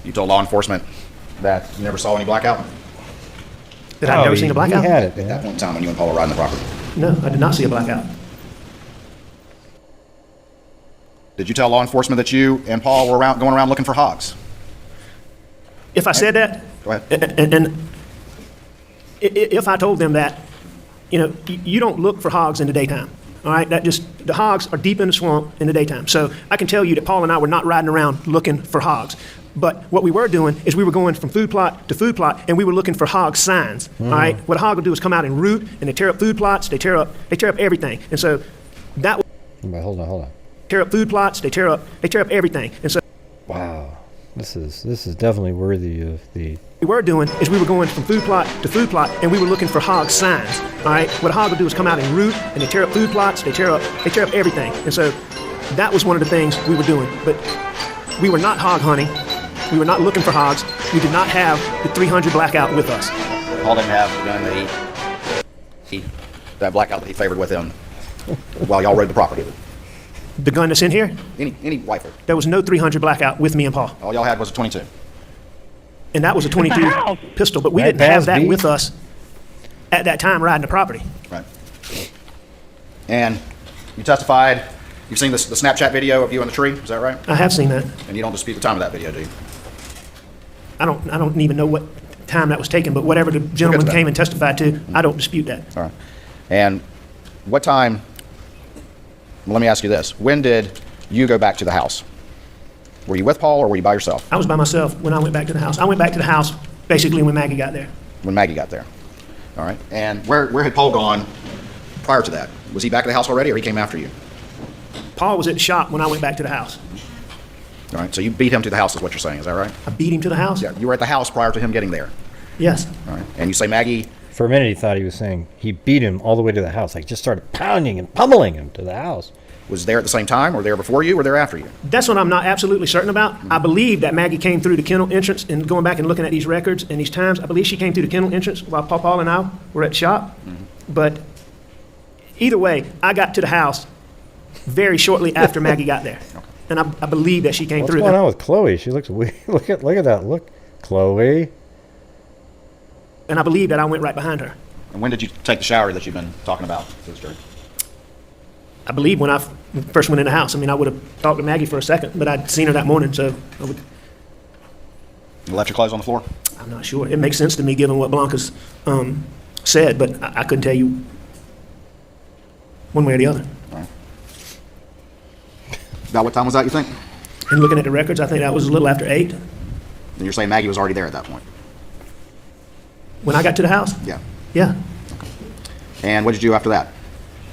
You told law enforcement that you never saw any blackout? That I'd never seen a blackout? He had it, At that point in time when you and Paul were riding the property. No, I did not see a blackout. Did you tell law enforcement that you and Paul were going around looking for hogs? If I said that, Go ahead. and if I told them that, you don't look for hogs in the daytime. All right, the hogs are deep in the swamp in the daytime. So I can tell you that Paul and I were not riding around looking for hogs. But what we were doing is we were going from food plot to food plot, and we were looking for hog signs. All right, what a hog will do is come out and root, and they tear up food plots. They tear up everything. And so that. Hold on. Tear up food plots. They tear up everything. And so. Wow, this is definitely worthy of the. What we were doing is we were going from food plot to food plot, and we were looking for hog signs. All right, what a hog will do is come out and root, and they tear up food plots. They tear up everything. And so that was one of the things we were doing. But we were not hog hunting. We were not looking for hogs. We did not have the 300 blackout with us. Paul didn't have the gun that that blackout that he favored with him while y'all rode the property. The gun that's in here? Any rifle. There was no 300 blackout with me and Paul. All y'all had was a 22. And that was a 22 pistol, but we didn't have that with us at that time riding the property. Right. And you testified, you've seen the Snapchat video of you on the tree, is that right? I have seen that. And you don't dispute the time of that video, do you? I don't even know what time that was taken, but whatever the gentleman came and testified to, I don't dispute that. All right. And what time, well, let me ask you this. When did you go back to the house? Were you with Paul or were you by yourself? I was by myself when I went back to the house. I went back to the house basically when Maggie got there. When Maggie got there. All right. And where had Paul gone prior to that? Was he back at the house already or he came after you? Paul was at the shop when I went back to the house. All right. So you beat him to the house is what you're saying. Is that right? I beat him to the house? Yeah. You were at the house prior to him getting there. Yes. All right. And you say Maggie... For a minute, he thought he was saying he beat him all the way to the house. Like, just started pounding and pummeling him to the house. Was there at the same time, or there before you, or there after you? That's what I'm not absolutely certain about. I believe that Maggie came through the kennel entrance, and going back and looking at these records and these times, I believe she came through the kennel entrance while Paul and I were at the shop. But either way, I got to the house very shortly after Maggie got there. Okay. And I believe that she came through. What's going on with Chloe? She looks weird. Look at that look. Chloe. And I believe that I went right behind her. And when did you take the shower that you've been talking about to this jury? I believe when I first went in the house. I mean, I would have talked to Maggie for a second, but I'd seen her that morning, so I would. You left your clothes on the floor? I'm not sure. It makes sense to me given what Blanca's said, but I couldn't tell you one way or the other. All right. About what time was that, you think? And looking at the records, I think that was a little after 8. And you're saying Maggie was already there at that point? When I got to the house? Yeah. Yeah. Okay. And what did you do after that?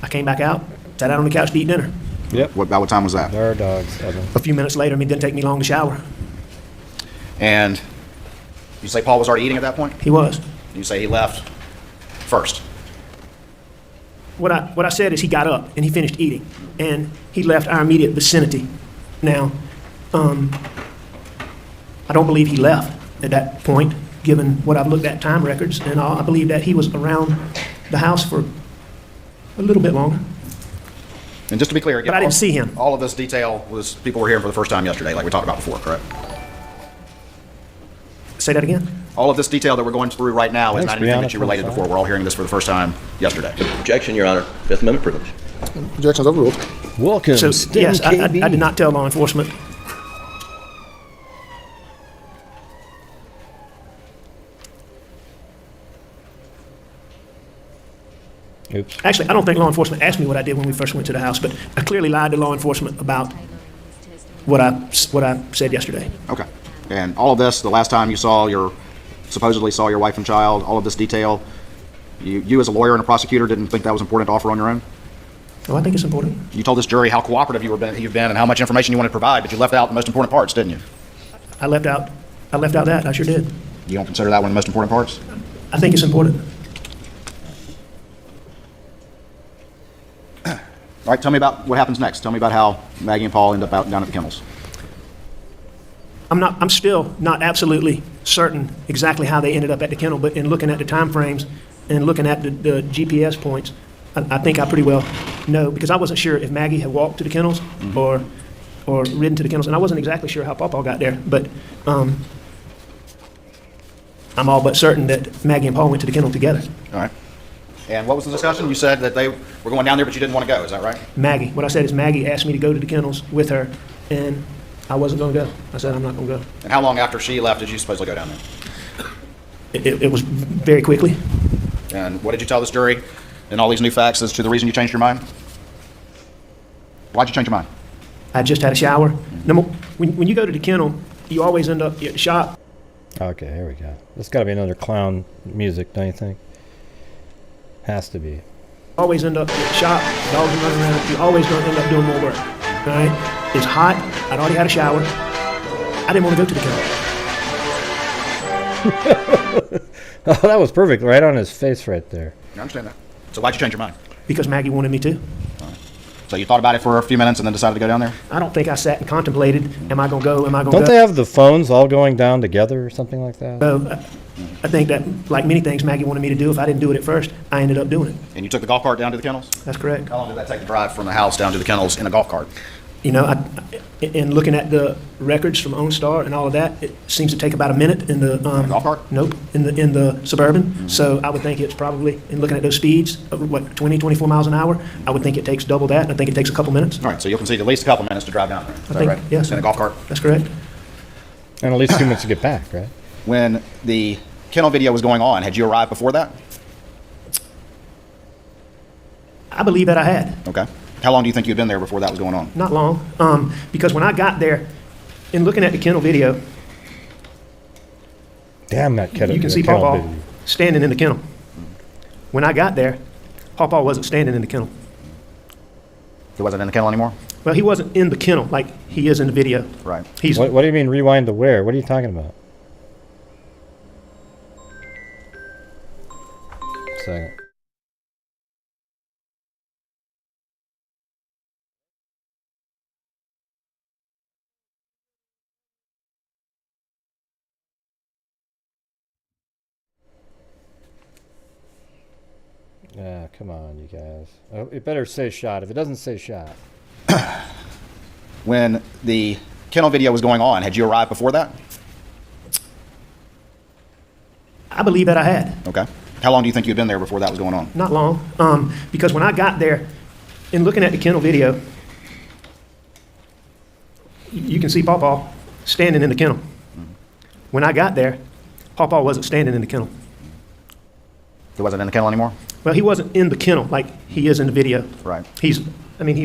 I came back out, sat out on the couch to eat dinner. Yep. About what time was that? There are dogs. A few minutes later, it didn't take me long to shower. And you say Paul was already eating at that point? He was. You say he left first? What I said is he got up and he finished eating, and he left our immediate vicinity. Now, I don't believe he left at that point, given what I've looked at time records, and I believe that he was around the house for a little bit longer. And just to be clear again, but I didn't see him. All of this detail was people were hearing for the first time yesterday, like we talked about before, correct? Say that again? All of this detail that we're going through right now is not anything that you related before. We're all hearing this for the first time yesterday. Objection, Your Honor. Fifth Amendment privilege. Objection's overruled. Welcome. So, yes, I did not tell law enforcement. Oops. Actually, I don't think law enforcement asked me what I did when we first went to the house, but I clearly lied to law enforcement about what I said yesterday. Okay. And all of this, the last time you supposedly saw your wife and child, all of this detail, you as a lawyer and a prosecutor didn't think that was important to offer on your own? Oh, I think it's important. You told this jury how cooperative you've been and how much information you wanted to provide, but you left out the most important parts, didn't you? I left out that. I sure did. You don't consider that one of the most important parts? I think it's important. All right, tell me about what happens next. Tell me about how Maggie and Paul end up out down at the kennels. I'm still not absolutely certain exactly how they ended up at the kennel, but in looking at the time frames and looking at the GPS points, I think I pretty well know, because I wasn't sure if Maggie had walked to the kennels or or ridden to the kennels, and I wasn't exactly sure how Pawpaw got there, but I'm all but certain that Maggie and Paul went to the kennel together. All right. And what was the discussion? You said that they were going down there, but you didn't want to go. Is that right? Maggie. What I said is Maggie asked me to go to the kennels with her, and I wasn't going to go. I said I'm not going to go. And how long after she left did you supposedly go down there? It was very quickly. And what did you tell this jury and all these new facts as to the reason you changed your mind? Why'd you change your mind? I just had a shower. When you go to the kennel, you always end up at the shop. Okay, here we go. There's got to be another clown music, don't you think? Has to be. Always end up at the shop. Dogs are running around. You're always going to end up doing more work. All right? It's hot. I'd already had a shower. I didn't want to go to the kennel. Oh, that was perfect. Right on his face right there. I understand that. So why'd you change your mind? Because Maggie wanted me to. So you thought about it for a few minutes and then decided to go down there? I don't think I sat and contemplated, am I going to go, am I going to go? Don't they have the phones all going down together or something like that? I think that, like many things Maggie wanted me to do, if I didn't do it at first, I ended up doing it. And you took the golf cart down to the kennels? That's correct. How long did that take to drive from the house down to the kennels in a golf cart? You know, in looking at the records from OnStar and all of that, it seems to take about a minute in the golf cart? Nope, in the Suburban. So I would think it's probably, in looking at those speeds of 20, 24 miles an hour, I would think it takes double that. I think it takes a couple minutes. All right, so you'll concede at least a couple minutes to drive down there. Is that right? Yes. In a golf cart? That's correct. And at least 2 minutes to get back, right? When the kennel video was going on, had you arrived before that? I believe that I had. Okay. How long do you think you'd been there before that was going on? Not long, because when I got there, in looking at the kennel video, damn that kennel. You can see Pawpaw standing in the kennel. When I got there, Pawpaw wasn't standing in the kennel. He wasn't in the kennel anymore? Well, he wasn't in the kennel like he is in the video. Right. What do you mean rewind to where? What are you talking about? Second. Yeah, come on, you guys. Oh, it better say shot. If it doesn't say shot. When the kennel video was going on, had you arrived before that? I believe that I had. Okay. How long do you think you'd been there before that was going on? Not long, because when I got there, in looking at the kennel video, you can see Pawpaw standing in the kennel. When I got there, Pawpaw wasn't standing in the kennel. He wasn't in the kennel anymore? Well, he wasn't in the kennel like he is in the video. Right. He's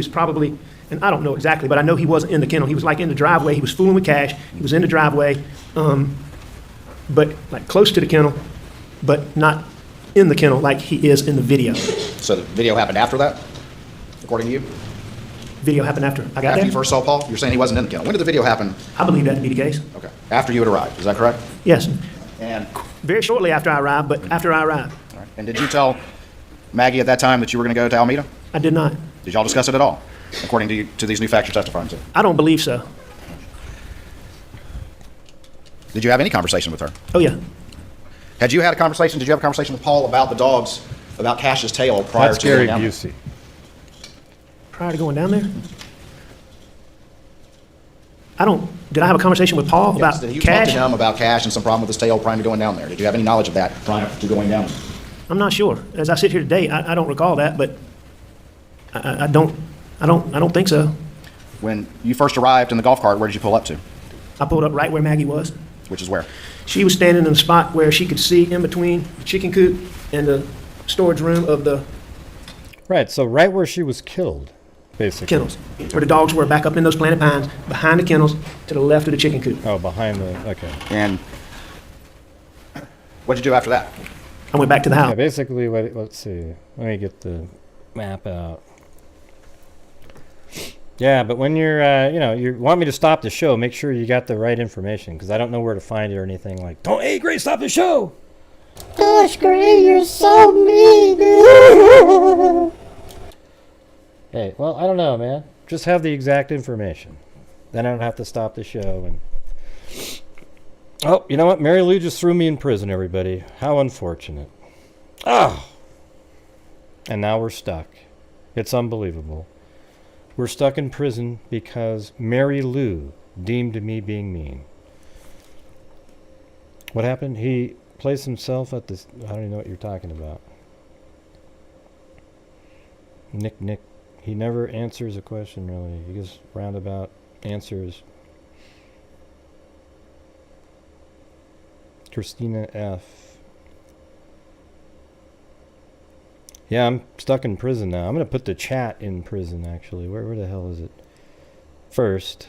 probably, and I don't know exactly, but I know he wasn't in the kennel. He was like in the driveway. He was fooling with Cash. He was in the driveway, but like close to the kennel, but not in the kennel like he is in the video. So the video happened after that, according to you? Video happened after I got there? After you first saw Paul? You're saying he wasn't in the kennel. When did the video happen? I believe that to be the case. Okay. After you had arrived, is that correct? Yes. And very shortly after I arrived, but after I arrived. All right. And did you tell Maggie at that time that you were going to go to Alameda? I did not. Did y'all discuss it at all, according to these new facts you're testifying to? I don't believe so. Did you have any conversation with her? Oh, yeah. Did you have a conversation with Paul about the dogs, about Cash's tail prior to going down there? Prior to going down there? Did I have a conversation with Paul about Did you Cash? talk to him about Cash and some problem with his tail prior to going down there? Did you have any knowledge of that prior to going down there? I'm not sure. As I sit here today, I don't recall that, but I don't think so. When you first arrived in the golf cart, where did you pull up to? I pulled up right where Maggie was. Which is where? She was standing in the spot where she could see in between the chicken coop and the storage room of the Right, so right where she was killed, basically. kennels, where the dogs were back up in those planted pines, behind the kennels, to the left of the chicken coop. Oh, behind the, okay. And what did you do after that? I went back to the house. Yeah, basically, let's see. Let me get the map out. Yeah, but when you're, you want me to stop the show, make sure you got the right information, because I don't know where to find it or anything like, hey, Gray, stop the show! Gosh, Gray, you're so mean. Hey, well, I don't know, man. Just have the exact information. Then I don't have to stop the show. And oh, you know what? Mary Lou just threw me in prison, everybody. How unfortunate. Oh! And now we're stuck. It's unbelievable. We're stuck in prison because Mary Lou deemed me being mean. What happened? He placed himself at this... I don't even know what you're talking about. Nick. He never answers a question, really. He gives roundabout answers. Christina F. Yeah, I'm stuck in prison now. I'm going to put the chat in prison, actually. Where the hell is it? First.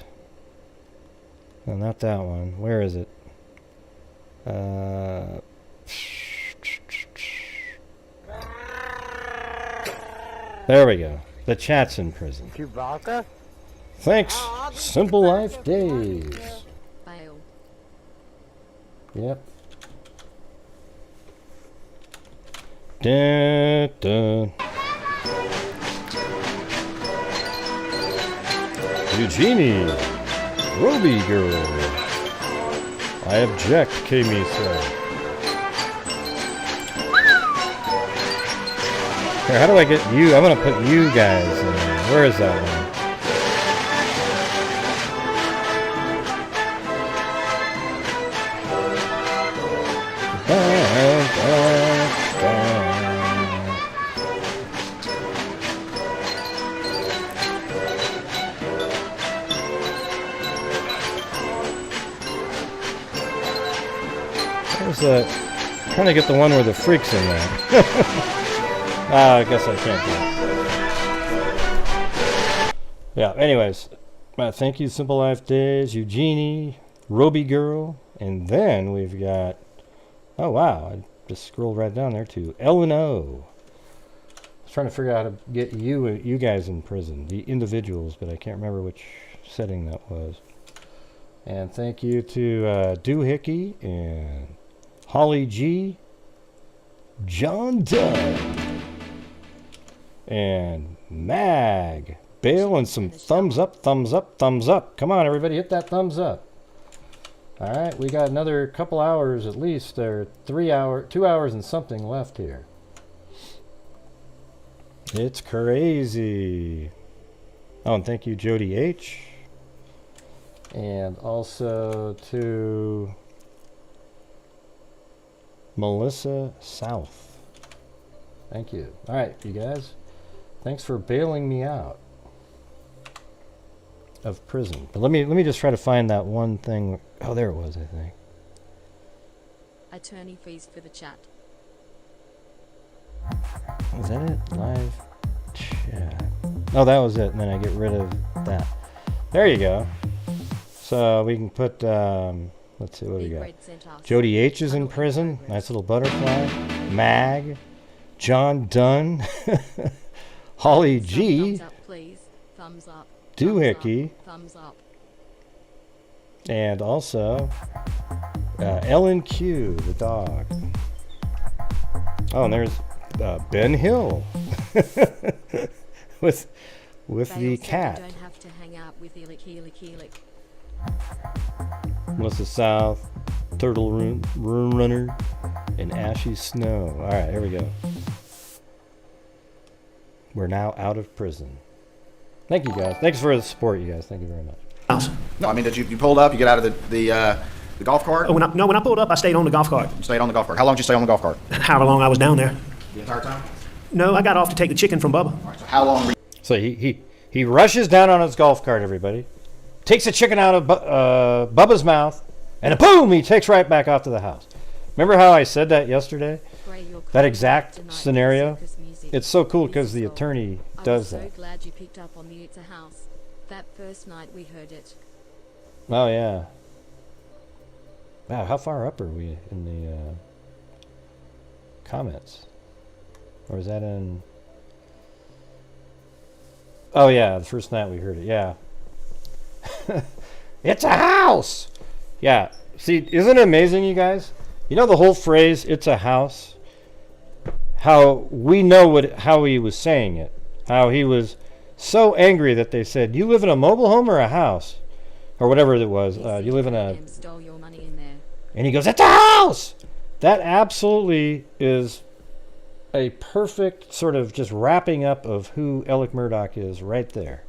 No, not that one. Where is it? There we go. The chat's in prison. Chewbacca? Thanks. Simple Life Days. Bail. Yep. Dun, dun. Eugenie. Roby girl. I object, K-Misa. Here, how do I get you? I'm gonna put you guys in. Where is that one? There's a... trying to get the one where the freak's in there. I guess I can't do it. Yeah, anyways. Thank you, Simple Life Days, Eugenie, Roby Girl, and then we've got... oh, wow. I just scrolled right down there to L&O. I was trying to figure out how to get you guys in prison, the individuals, but I can't remember which setting that was. And thank you to Doohickey and Holly G, John Dunn, and Mag. Bail and some thumbs up, thumbs up, thumbs up. Come on, everybody, hit that thumbs up. All right, we got another couple hours at least, or 2 hours and something left here. It's crazy. Oh, and thank you, Jody H. And also to Melissa South. Thank you. All right, you guys. Thanks for bailing me out of prison. But let me just try to find that one thing. Oh, there it was, I think. Attorney fees for the chat. Was that it? Live chat. Oh, that was it. And then I get rid of that. There you go. So we can put, let's see what we got. Jody H is in prison. Nice little butterfly. Mag. John Dunn. Holly G. Thumbs up, please. Thumbs up. Doohickey. Thumbs up. And also Ellen Q, the dog. Oh, and there's Ben Hill with the cat. Don't have to hang out with Elik. Melissa South, Turtle Room Runner, and Ashy Snow. All right, here we go. We're now out of prison. Thank you, guys. Thanks for the support, you guys. Thank you very much. No, I mean, did you pulled up? You get out of the golf cart? Oh, when I pulled up, I stayed on the golf cart. You stayed on the golf cart. How long did you stay on the golf cart? However long I was down there. The entire time? No, I got off to take the chicken from Bubba. All right, so how long were you... So he rushes down on his golf cart, everybody. Takes the chicken out of Bubba's mouth, and boom, he takes right back off to the house. Remember how I said that yesterday? That exact scenario? It's so cool because the attorney does that. I'm so glad you picked up on the It's a House. That first night we heard it. Oh, yeah. Wow, how far up are we in the comments? Or is that in... oh, yeah, the first night we heard it, yeah. It's a house! Yeah, see, isn't it amazing, you guys? You know the whole phrase, it's a house? How we know how he was saying it. How he was so angry that they said, you live in a mobile home or a house? Or whatever it was. You live in a... Stole your money in there. And he goes, it's a house! That absolutely is a perfect sort of just wrapping up of who Alec Murdaugh is right there.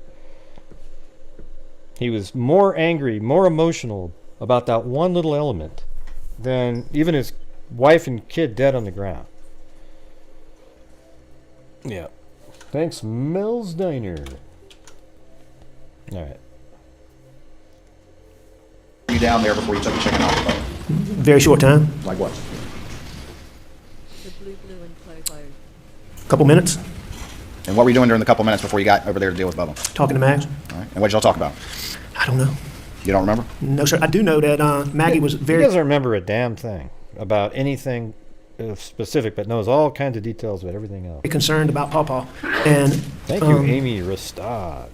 He was more angry, more emotional about that one little element than even his wife and kid dead on the ground. Yeah. Thanks, Mel's Diner. All right. You down there before you took the chicken off the boat? Very short time, Like what? The blue and Clovo. couple minutes, And what were you doing during the couple minutes before you got over there to deal with Bubba? talking to Mags. All right. And what did y'all talk about? I don't know. You don't remember? No, sir. I do know that Maggie was He very. doesn't remember a damn thing about anything specific, but knows all kinds of details about everything else. concerned about Pawpaw, and Thank you, Amy Ristad.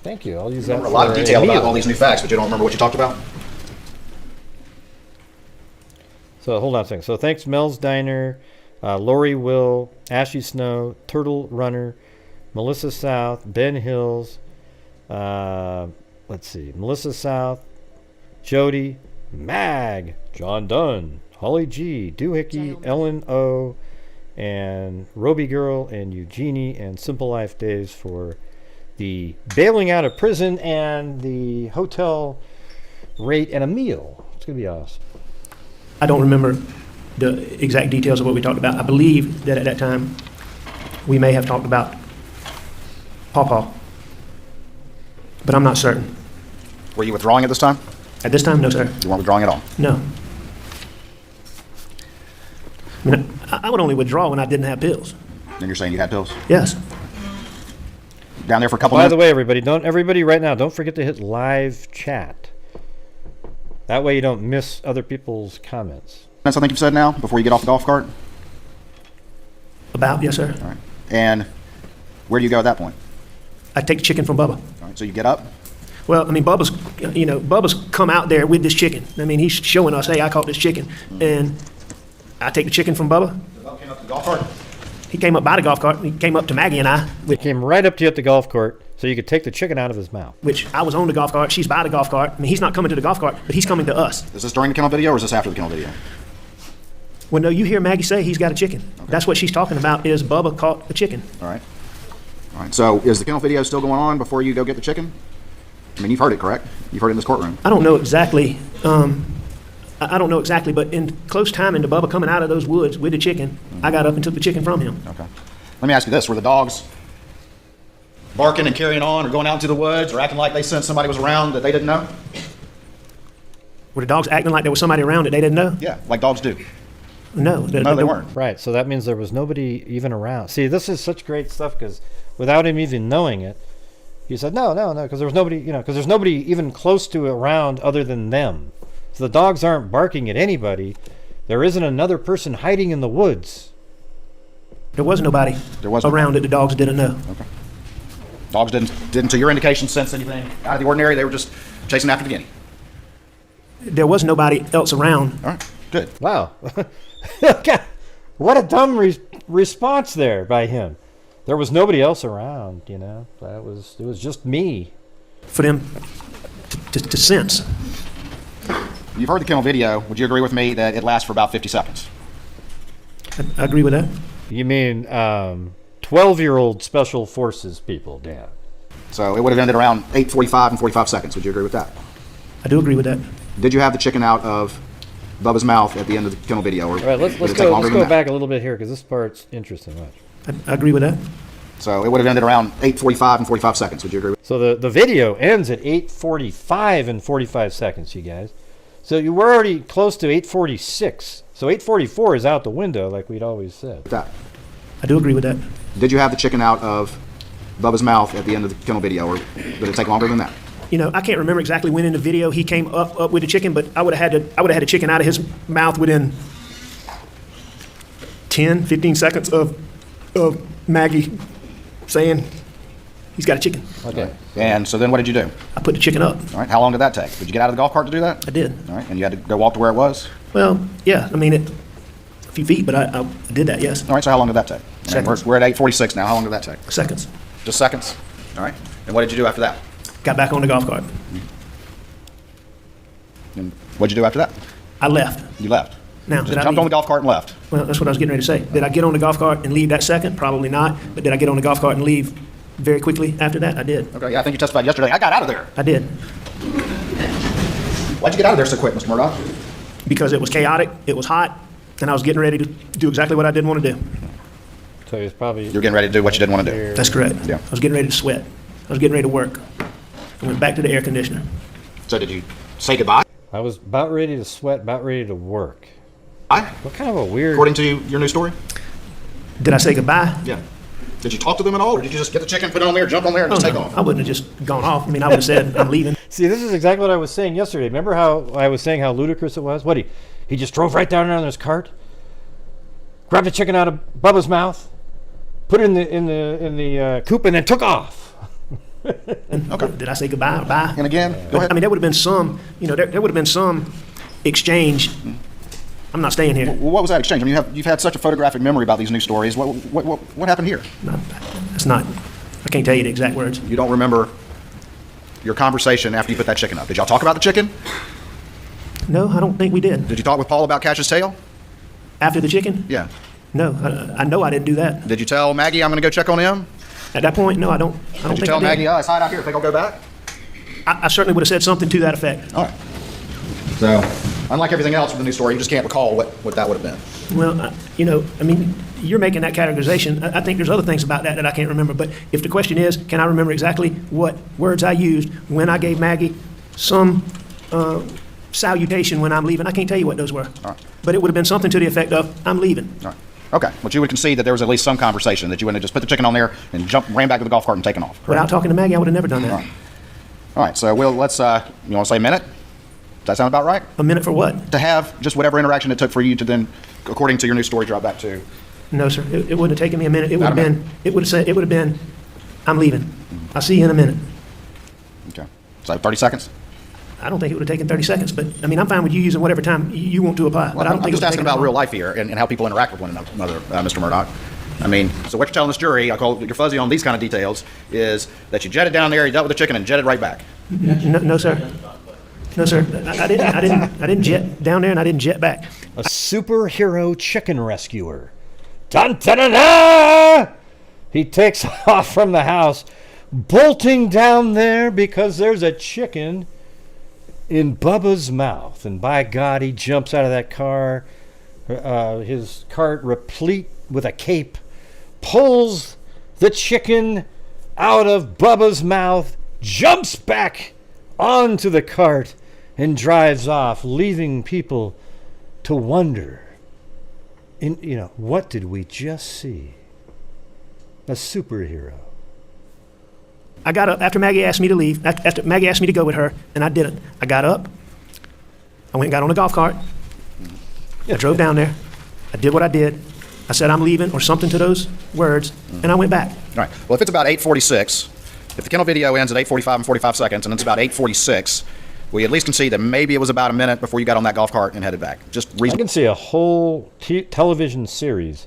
Thank you. I'll use that A lot of for detail about Emil. all these new facts, but you don't remember what you talked about? So hold on a second. So thanks, Mel's Diner, Lori Will, Ashley Snow, Turtle Runner, Melissa South, Ben Hills. Let's see, Melissa South, Jody, Mag, John Dunn, Holly G, Doohickey, Ellen O, and Roby Girl, and Eugenie, and Simple Life Days for the bailing out of prison and the hotel rate and a meal. It's going to be awesome. I don't remember the exact details of what we talked about. I believe that at that time we may have talked about Pawpaw, but I'm not certain. Were you withdrawing at this time? At this time, no, sir. You weren't withdrawing at all? No. I mean, I would only withdraw when I didn't have pills. And you're saying you had pills? Yes. Down there for a couple By minutes? the way, everybody right now, don't forget to hit live chat. That way you don't miss other people's comments. That's something you've said now before you get off the golf cart? About, yes, sir. All right. And where do you go at that point? I take the chicken from Bubba. All right. So you get up? Well, I mean, Bubba's come out there with this chicken. I mean, he's showing us, hey, I caught this chicken. And I take the chicken from Bubba. Bubba came up to the golf cart? He came up by the golf cart. He came up to Maggie and I, He came right up to you at the golf court so you could take the chicken out of his mouth. which I was on the golf cart. She's by the golf cart. I mean, he's not coming to the golf cart, but he's coming to us. Is this during the kennel video or is this after the kennel video? Well, no, you hear Maggie say he's got a chicken. That's what she's talking about is Bubba caught a chicken. All right. All right. So is the kennel video still going on before you go get the chicken? I mean, you've heard it, correct? You've heard it in this courtroom. I don't know exactly. I don't know exactly, but in close time into Bubba coming out of those woods with the chicken, I got up and took the chicken from him. Okay. Let me ask you this. Were the dogs barking and carrying on or going out into the woods or acting like they sensed somebody was around that they didn't know? Were the dogs acting like there was somebody around that they didn't know? Yeah, like dogs do. No. No, they weren't. Right, so that means there was nobody even around. See, this is such great stuff because without him even knowing it, he said, no, because there was nobody, because there's nobody even close to around other than them. So the dogs aren't barking at anybody. There isn't another person hiding in the woods. There was nobody around that the dogs didn't know. Okay. Dogs didn't, to your indication, sense anything out of the ordinary. They were just chasing after the guinea. There was nobody else around. All right, good. Wow. What a dumb response there by him. There was nobody else around, it was just me. For them to sense. You've heard the kennel video. Would you agree with me that it lasts for about 50 seconds? I agree with that. You mean 12-year-old Special Forces people, Dan? So it would have ended around 8:45 and 45 seconds. Would you agree with that? I do agree with that. Did you have the chicken out of Bubba's mouth at the end of the kennel video? Or All right, let's go back a little bit here because this part's interesting. Watch. I agree with that. So it would have ended around 8:45 and 45 seconds. Would you agree? So the video ends at 8:45 and 45 seconds, you guys. So you were already close to 8:46. So 8:44 is out the window, like we'd always said. That. I do agree with that. Did you have the chicken out of Bubba's mouth at the end of the kennel video, or did it take longer than that? I can't remember exactly when in the video he came up with the chicken, but I would have had the chicken out of his mouth within 10, 15 seconds of Maggie saying he's got a chicken. Okay. And so then what did you do? I put the chicken up. All right. How long did that take? Did you get out of the golf cart to do that? I did. All right. And you had to go walk to where it was? Well, yeah. I mean, a few feet, but I did that, yes. All right. So how long did that take? Seconds. We're at 8:46 now. How long did that take? Seconds. Just seconds? All right. And what did you do after that? Got back on the golf cart. And what did you do after that? I left. You left? Now, Just did I jumped leave? on the golf cart and left? Well, that's what I was getting ready to say. Did I get on the golf cart and leave that second? Probably not. But did I get on the golf cart and leave very quickly after that, I did. Okay, yeah, I think you testified yesterday. I got out of there. I did. Why'd you get out of there so quick, Mr. Murdaugh? Because it was chaotic, it was hot, and I was getting ready to do exactly what I didn't want to do. So he was probably. You were getting ready to do what you didn't want to do. That's correct. Yeah. I was getting ready to sweat. I was getting ready to work. I went back to the air conditioner. So did you say goodbye? I was about ready to sweat, about ready to work. What kind of a weird. According to your new story? Did I say goodbye? Yeah. Did you talk to them at all, or did you just get the chicken, put it on there, jump on there, and just take off? I wouldn't have just gone off. I mean, I would have said, I'm leaving. See, this is exactly what I was saying yesterday. Remember how I was saying how ludicrous it was? What, he just drove right down there on his cart, grabbed the chicken out of Bubba's mouth, put it in the coop, and then took off. Okay. Did I say goodbye or bye? And again, go ahead. I mean, there would have been some, there would have been some exchange. I'm not staying here. Well, what was that exchange? I mean, you've had such a photographic memory about these new stories. What happened here? It's not. I can't tell you the exact words. You don't remember your conversation after you put that chicken up. Did y'all talk about the chicken? No, I don't think we did. Did you talk with Paul about Cash's tail? After the chicken? Yeah. No, I know I didn't do that. Did you tell Maggie I'm going to go check on him? At that point, no, I don't Did think you tell I did. Maggie, it's hot out here, think I'll go back? I certainly would have said something to that effect. All right. So, unlike everything else with the new story, you just can't recall what that would have been. Well, I mean, you're making that categorization. I think there's other things about that I can't remember. But if the question is, can I remember exactly what words I used when I gave Maggie some salutation when I'm leaving, I can't tell you what those were. All right. But it would have been something to the effect of, I'm leaving. All right. Okay, but you would concede that there was at least some conversation, that you wouldn't have just put the chicken on there and ran back to the golf cart and taken off. Without talking to Maggie, I would have never done that. All right, so let's, you want to say a minute? Does that sound about right? A minute for what? To have just whatever interaction it took for you to then, according to your new story, drop back to. No, sir. It wouldn't have taken me a minute. It would Not have a been. It would have been. I'm leaving. I'll see you in a minute. Okay. So 30 seconds. I don't think it would have taken 30 seconds, but I mean, I'm fine with you using whatever time you want to apply. But I don't I'm think just asking about real life here and how people interact with one another, Mr. Murdaugh. I mean, so what you're telling this jury, I call you're fuzzy on these kind of details, is that you jetted down there, you dealt with the chicken, and jetted right back. No, sir. No, sir. I didn't jet down there, and I didn't jet back. A superhero chicken rescuer. Dun dun dun dun! He takes off from the house, bolting down there because there's a chicken in Bubba's mouth. And by God, he jumps out of that car, his cart replete with a cape, pulls the chicken out of Bubba's mouth, jumps back onto the cart, and drives off, leaving people to wonder. What did we just see? A superhero. I got up after Maggie asked me to leave, after Maggie asked me to go with her, and I didn't. I got up, I went and got on a golf cart, I drove down there, I did what I did, I said I'm leaving, or something to those words, and I went back. All right. Well, if it's about 8:46, if the kennel video ends at 8:45 and 45 seconds, and it's about 8:46, we at least can see that maybe it was about a minute before you got on that golf cart and headed back. Just I can see a whole television series,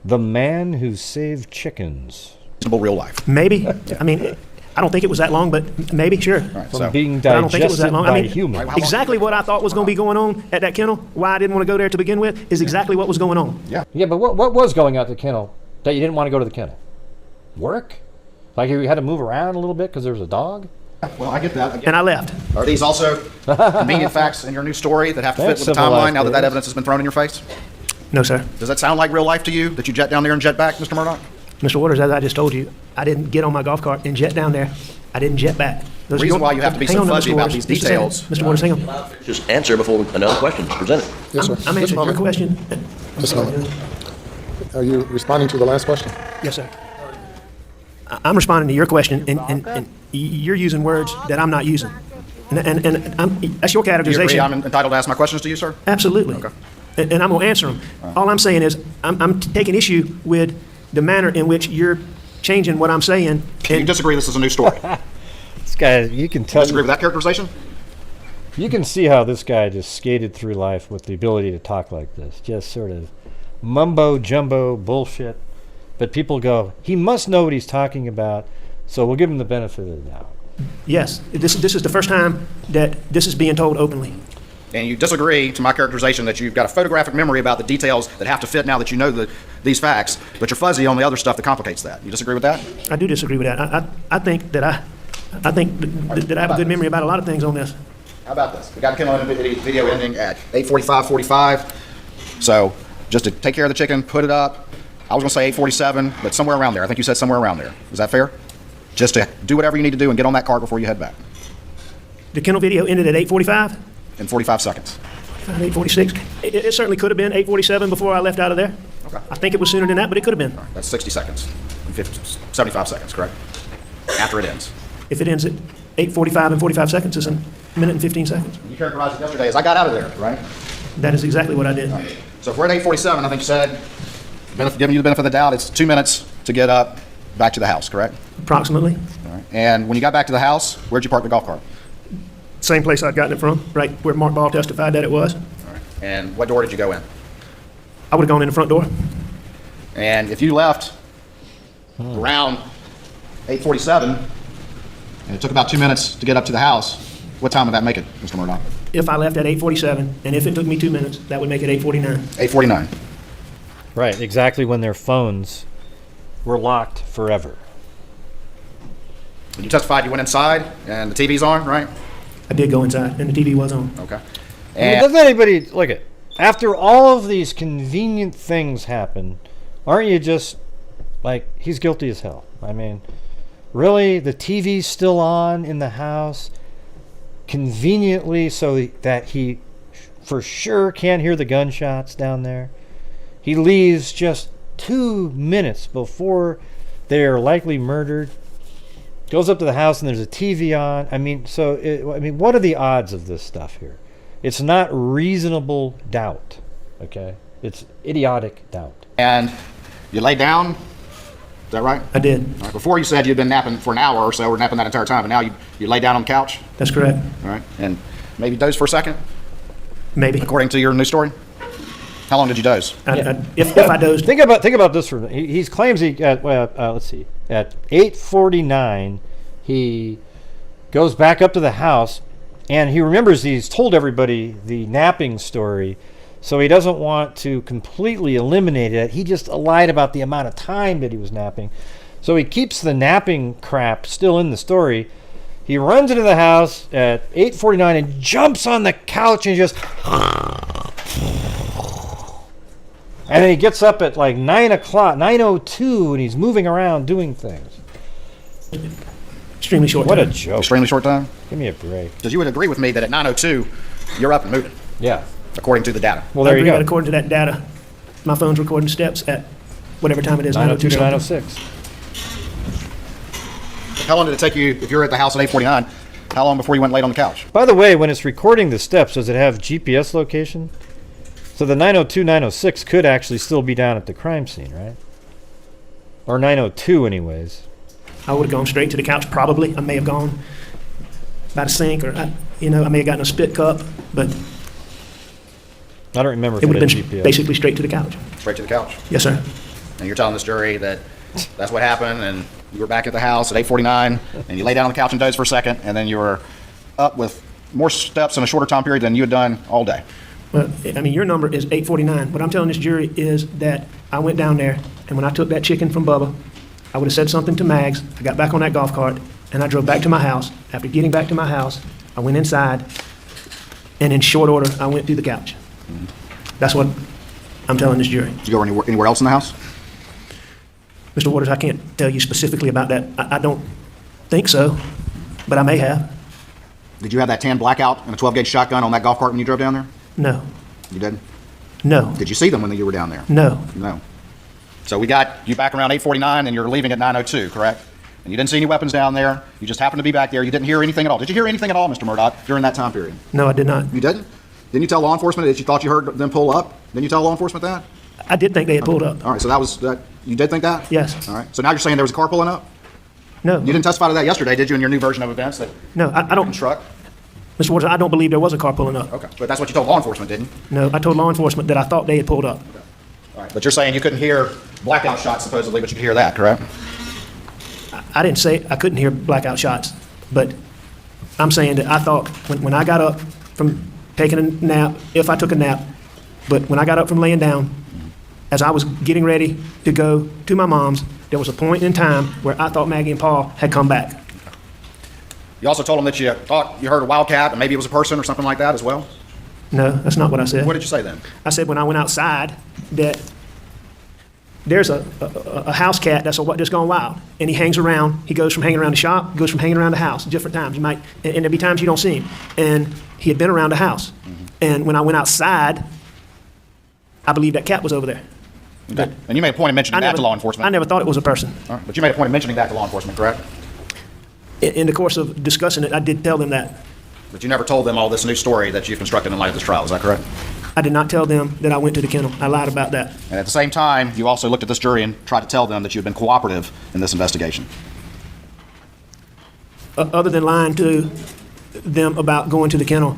The Man Who Saved Chickens. reasonable real life. Maybe. I mean, I don't think it was that long, but maybe, sure. Right, From so, being But I don't think it was that digested long. by I mean, humans. exactly what I thought was going to be going on at that kennel, why I didn't want to go there to begin with, is exactly what was going on. yeah. Yeah, but what was going on at the kennel that you didn't want to go to the kennel? Work? Like you had to move around a little bit because there was a dog? Well, I get that. And I left. Are these also convenient facts in your new story that have to fit That's with the timeline now that civilized, evidence has been thrown in your face? No, sir. Does that sound like real life to you, that you jet down there and jet back, Mr. Murdaugh? Mr. Waters, as I just told you, I didn't get on my golf cart and jet down there. I didn't jet back. The reason why you have to be Hang so on, fuzzy Mr. about Waters. these Just a second. details. Mr. Waters, hang on. Just answer before another question is presented. Yes, sir. I'm Just a answering your moment. question. Just a moment. Are you responding to the last question? Yes, sir. I'm responding to your question, and you're using words that I'm not using. And that's your Do you agree categorization. I'm entitled to ask my questions to you, sir? Absolutely. Okay. And I'm going to answer them. All I'm saying is I'm taking issue with the manner in which you're changing what I'm saying. You disagree this is a new story? This guy, you can tell. Disagree with that characterization? You can see how this guy just skated through life with the ability to talk like this. Just sort of mumbo jumbo bullshit. But people go, he must know what he's talking about, so we'll give him the benefit of the doubt. Yes, this is the first time that this is being told openly. and you disagree to my characterization that you've got a photographic memory about the details that have to fit now that you know these facts, but you're fuzzy on the other stuff that complicates that. You disagree with that? I do disagree with that. I think that I have a good memory about a lot of things on this. How about this? We got the kennel video ending at 8:45:45. So just to take care of the chicken, put it up. I was going to say 8:47, but somewhere around there. I think you said somewhere around there. Is that fair? Just to do whatever you need to do and get on that cart before you head back. The kennel video ended at 8:45? In 45 seconds. 8:46. It certainly could have been 8:47 before I left out of there. Okay. I think it was sooner than that, but it could have been. All right, that's 60 seconds. 75 seconds, correct? After it ends. If it ends at 8:45 and 45 seconds, it's a minute and 15 seconds. You characterized it yesterday as I got out of there, right? That is exactly what I did. Right. So if we're at 8:47, I think you said, giving you the benefit of the doubt, it's 2 minutes to get up back to the house, correct? Approximately. All right. And when you got back to the house, where'd you park the golf cart? Same place I'd gotten it from, right where Murdaugh testified that it was. All right. And what door did you go in? I would have gone in the front door. And if you left around 8:47, and it took about 2 minutes to get up to the house, what time would that make it, Mr. Murdaugh? If I left at 8:47, and if it took me 2 minutes, that would make it 8:49. 8:49. Right, exactly when their phones were locked forever. When you testified, you went inside, and the TV's on, right? I did go inside, and the TV was on. Okay. I mean, And doesn't anybody, look at, after all of these convenient things happen, aren't you just, like, he's guilty as hell. I mean, really, the TV's still on in the house, conveniently so that he for sure can't hear the gunshots down there. He leaves just 2 minutes before they're likely murdered. Goes up to the house and there's a TV on. I mean, what are the odds of this stuff here? It's not reasonable doubt, okay? It's idiotic doubt. And you lay down, is that right? I did. All right. Before you said you'd been napping for an hour or so, or napping that entire time, but now you lay down on the couch? That's correct. All right. And maybe doze for a second, Maybe. according to your news story? How long did you doze? If I dozed. Think about this for a minute. He claims let's see, at 8:49 he goes back up to the house and he remembers he's told everybody the napping story, so he doesn't want to completely eliminate it. He just lied about the amount of time that he was napping, so he keeps the napping crap still in the story. He runs into the house at 8:49 and jumps on the couch and just. And then he gets up at like 9 o'clock, 9:02, and he's moving around doing things. Extremely short What time. a joke. Extremely short time? Give me a break. Because you would agree with me that at 9:02, you're up and moving, Yeah. according to the data. Well, there I you agree that go. according to that data, my phone's recording steps at whatever time it is, 9:02 to 9:02. 9:06. How long did it take you, if you're at the house at 8:49, how long before you went and laid on the couch? By the way, when it's recording the steps, does it have GPS location? So the 9:02, 9:06 could actually still be down at the crime scene, right? Or 9:02 anyways. I would have gone straight to the couch, probably. I may have gone by the sink, or I may have gotten a spit cup, but I don't remember if it would have had been GPS. basically straight to the couch. Straight to the couch. Yes, sir. And you're telling this jury that that's what happened, and you were back at the house at 8:49, and you lay down on the couch and dozed for a second, and then you were up with more steps in a shorter time period than you had done all day. Well, I mean, your number is 8:49. What I'm telling this jury is that I went down there, and when I took that chicken from Bubba, I would have said something to Mags. I got back on that golf cart, and I drove back to my house. After getting back to my house, I went inside, and in short order, I went through the couch. That's what I'm telling this jury. Did you go anywhere else in the house? Mr. Waters, I can't tell you specifically about that. I don't think so, but I may have. Did you have that tan blackout and a 12-gauge shotgun on that golf cart when you drove down there? No. You didn't? No. Did you see them when you were down there? No. No. So we got you back around 8:49, and you're leaving at 9:02, correct? And you didn't see any weapons down there. You just happened to be back there. You didn't hear anything at all. Did you hear anything at all, Mr. Murdaugh, during that time period? No, I did not. You didn't? Didn't you tell law enforcement that you thought you heard them pull up? Didn't you tell law enforcement that? I did think they had pulled up. All right, so that was that. You did think that? Yes. All right. So now you're saying there was a car pulling up? No. You didn't testify to that yesterday, did you, in your new version of events? That No, I don't. truck? Mr. Waters, I don't believe there was a car pulling up. Okay, but that's what you told law enforcement, didn't you? No, I told law enforcement that I thought they had pulled up. All right, but you're saying you couldn't hear blackout shots supposedly, but you could hear that, correct? I didn't say I couldn't hear blackout shots, but I'm saying that I thought when I got up from taking a nap, if I took a nap. But when I got up from laying down, as I was getting ready to go to my mom's, there was a point in time where I thought Maggie and Paul had come back. You also told them that you thought you heard a wildcat, and maybe it was a person or something like that as well? No, that's not what I said. What did you say then? I said when I went outside that there's a house cat that's just gone wild, and he hangs around. He goes from hanging around the shop, goes from hanging around the house, different times. You might, and there'll be times you don't see him. And he had been around the house. And when I went outside, I believe that cat was over there. Okay. And you made a point of mentioning that to law enforcement. I never thought it was a person. All right. But you made a point of mentioning that to law enforcement, correct? In the course of discussing it, I did tell them that. But you never told them all this new story that you've constructed in light of this trial, is that correct? I did not tell them that I went to the kennel. I lied about that. And at the same time, you also looked at this jury and tried to tell them that you had been cooperative in this investigation. Other than lying to them about going to the kennel,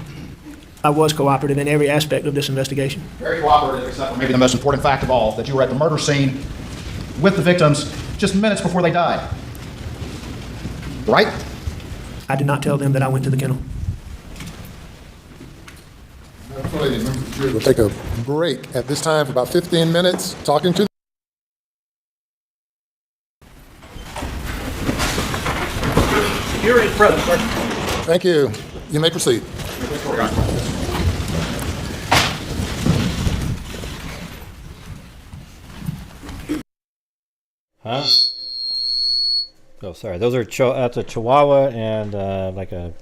I was cooperative in every aspect of this investigation. Very cooperative, except for maybe the most important fact of all, that you were at the murder scene with the victims just minutes before they died. Right? I did not tell them that I went to the kennel. We'll take a break at this time for about 15 minutes, talking to You're in present, sir. Thank you. You may proceed. Huh? Oh, sorry. Those are that's a Chihuahua and like a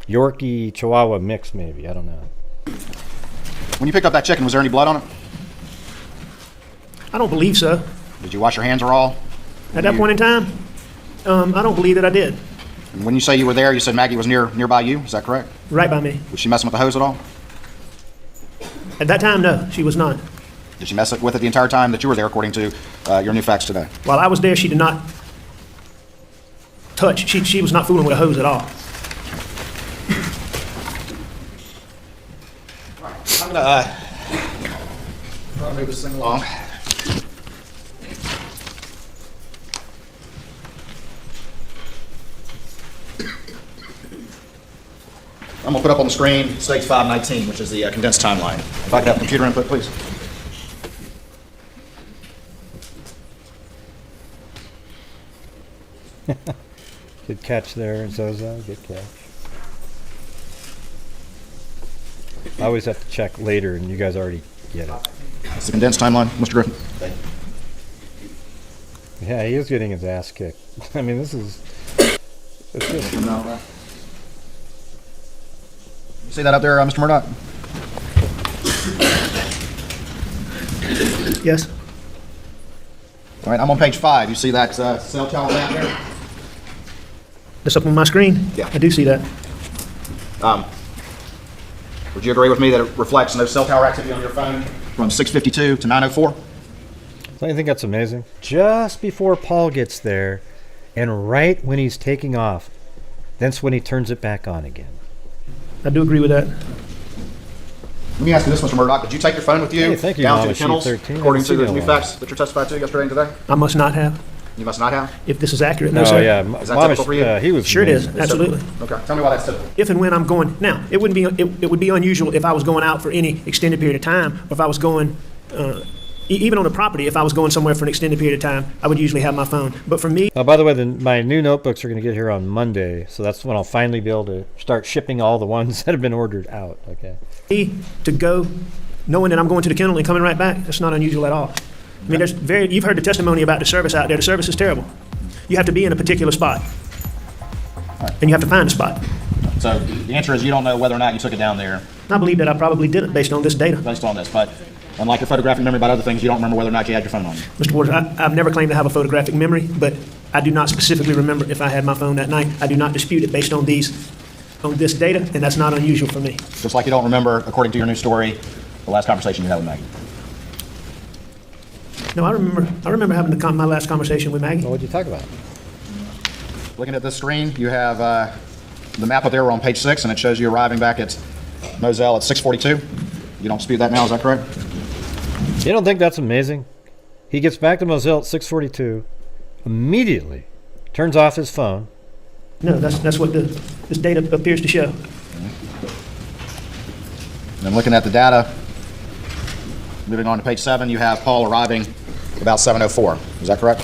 Yorkie Chihuahua mix, maybe. I don't know. When you picked up that chicken, was there any blood on it? I don't believe so. Did you wash your hands or all? At that point in time, I don't believe that I did. And when you say you were there, you said Maggie was nearby you. Is that correct? Right by me. Was she messing with the hose at all? At that time, no, she was not. Did she mess with it the entire time that you were there, according to your new facts today? While I was there, she did not touch. She was not fooling with a hose at all. I'm gonna move this thing along. I'm gonna put up on the screen stage 519, which is the condensed timeline. If I could have computer input, please. Good catch there, Zozo. Good catch. I always have to check later, and you guys already get it. It's the condensed timeline, Mr. Griffin. Yeah, he is getting his ass kicked. I mean, this is... It's just... You see that up there, Mr. Murdaugh? Yes. All right, I'm on page 5. You see that cell tower map there? That's up on my screen? Yeah. I do see that. Would you agree with me that it reflects no cell tower activity on your phone from 6:52 to 9:04? Don't you think that's amazing? Just before Paul gets there, and right when he's taking off, that's when he turns it back on again. I do agree with that. Let me ask you this, Mr. Murdaugh. Did you take your phone with you, thank you, down to Mama the kennels, Sheep 13. according to I the didn't see new that facts that you testified to yesterday and today? I must not have. You must not have? If this is accurate, no, Oh, sir. yeah. Is that Mama typical for you? He was Sure it is. amazing. Absolutely. Okay. Tell me why that's typical. If and when I'm going. Now, it wouldn't be. It would be unusual if I was going out for any extended period of time, or if I was going, even on the property. If I was going somewhere for an extended period of time, I would usually have my phone. But for me, By the way, my new notebooks are going to get here on Monday, so that's when I'll finally be able to start shipping all the ones that have been ordered out. Okay. to go, knowing that I'm going to the kennel and coming right back, that's not unusual at all. I mean, you've heard the testimony about the service out there. The service is terrible. You have to be in a particular spot, and you have to find a spot. So the answer is you don't know whether or not you took it down there I believe that I probably didn't, based on this data. based on this, but unlike your photographic memory about other things, you don't remember whether or not you had your phone on you. Mr. Waters, I've never claimed to have a photographic memory, but I do not specifically remember if I had my phone that night. I do not dispute it based on this data, and that's not unusual for me. Just like you don't remember, according to your new story, the last conversation you had with Maggie. No, I remember having my last conversation with Maggie. Well, what'd you talk about? Looking at this screen, you have the map up there on page 6, and it shows you arriving back at Moselle at 6:42. You don't dispute that now, is that correct? You don't think that's amazing? He gets back to Moselle at 6:42, immediately turns off his phone. No, that's what this data appears to show. then looking at the data, moving on to page 7, you have Paul arriving about 7:04. Is that correct?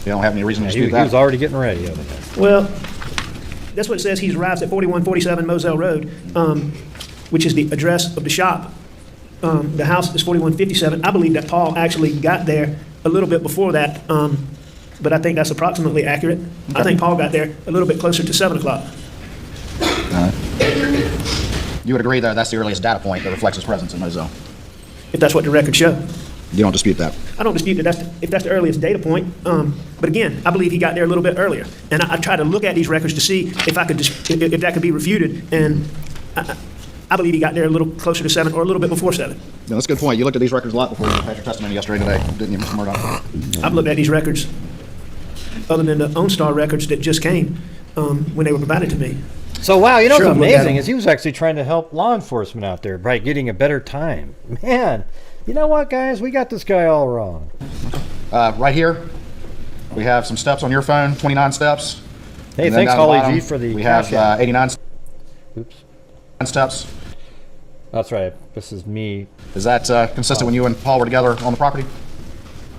You don't have any reason to dispute that? He was already getting ready over there. Well, that's what it says. He arrives at 4147 Moselle Road, which is the address of the shop. The house is 4157. I believe that Paul actually got there a little bit before that, but I think that's approximately accurate. Okay. I think Paul got there a little bit closer to 7 o'clock. You would agree that that's the earliest data point that reflects his presence in Moselle? If that's what the records show. You don't dispute that? I don't dispute that if that's the earliest data point. But again, I believe he got there a little bit earlier. And I try to look at these records to see if if that could be refuted. And I believe he got there a little closer to 7 or a little bit before 7. No, that's a good point. You looked at these records a lot before you had your testimony yesterday and today, didn't you, Mr. Murdaugh? I've looked at these records other than the OnStar records that just came when they were provided to me. So, wow, you know Sure, what's I've looked at amazing them. is he was actually trying to help law enforcement out there by getting a better time. Man, you know what, guys? We got this guy all wrong. Right here, we have some steps on your phone, 29 steps. Hey, And then thanks, down at the Holly bottom, G, for the We have cash app. 89 Oops. steps. That's right. This is me. Is that consistent when you and Paul were together on the property?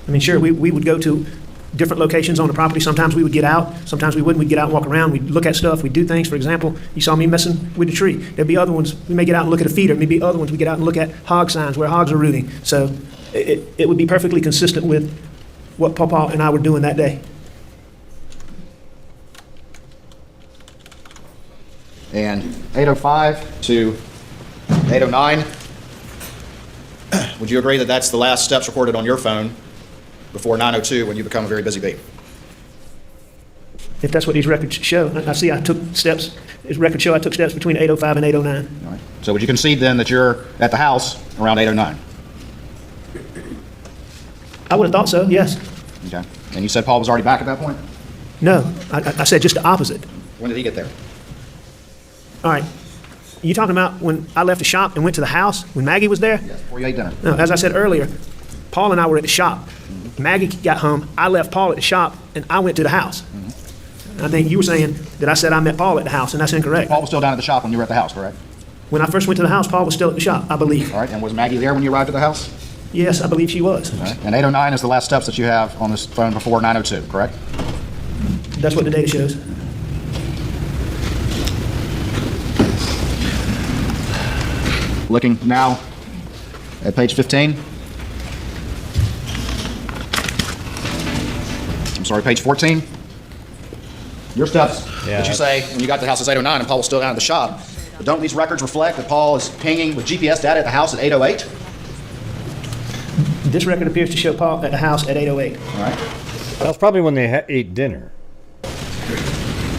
I mean, sure, we would go to different locations on the property. Sometimes we would get out. Sometimes we wouldn't. We'd get out and walk around. We'd look at stuff. We'd do things. For example, you saw me messing with the tree. There'd be other ones. We may get out and look at a feeder. Maybe other ones we get out and look at hog signs where hogs are rooting. So it would be perfectly consistent with what Papa and I were doing that day. And 8:05 to 8:09, would you agree that that's the last steps recorded on your phone before 9:02 when you become a very busy bee? If that's what these records show. I see I took steps. These records show I took steps between 8:05 and 8:09. All right. So would you concede then that you're at the house around 8:09? I would have thought so, yes. Okay. And you said Paul was already back at that point? No, I said just the opposite. When did he get there? All right. You talking about when I left the shop and went to the house when Maggie was there? Yes, before you ate dinner. No, as I said earlier, Paul and I were at the shop. Maggie got home. I left Paul at the shop, and I went to the house. I think you were saying that I said I met Paul at the house, and that's incorrect. Paul was still down at the shop when you were at the house, correct? When I first went to the house, Paul was still at the shop, I believe. All right. And was Maggie there when you arrived at the house? Yes, I believe she was. All right. And 8:09 is the last steps that you have on this phone before 9:02, correct? That's what the data shows. Looking now at page 15. I'm sorry, page 14. Your steps that you say when you got to the house is 8:09 and Paul was still down at the shop. But don't these records reflect that Paul is pinging with GPS data at the house at 8:08? This record appears to show Paul at the house at 8:08. All right. That was probably when they ate dinner.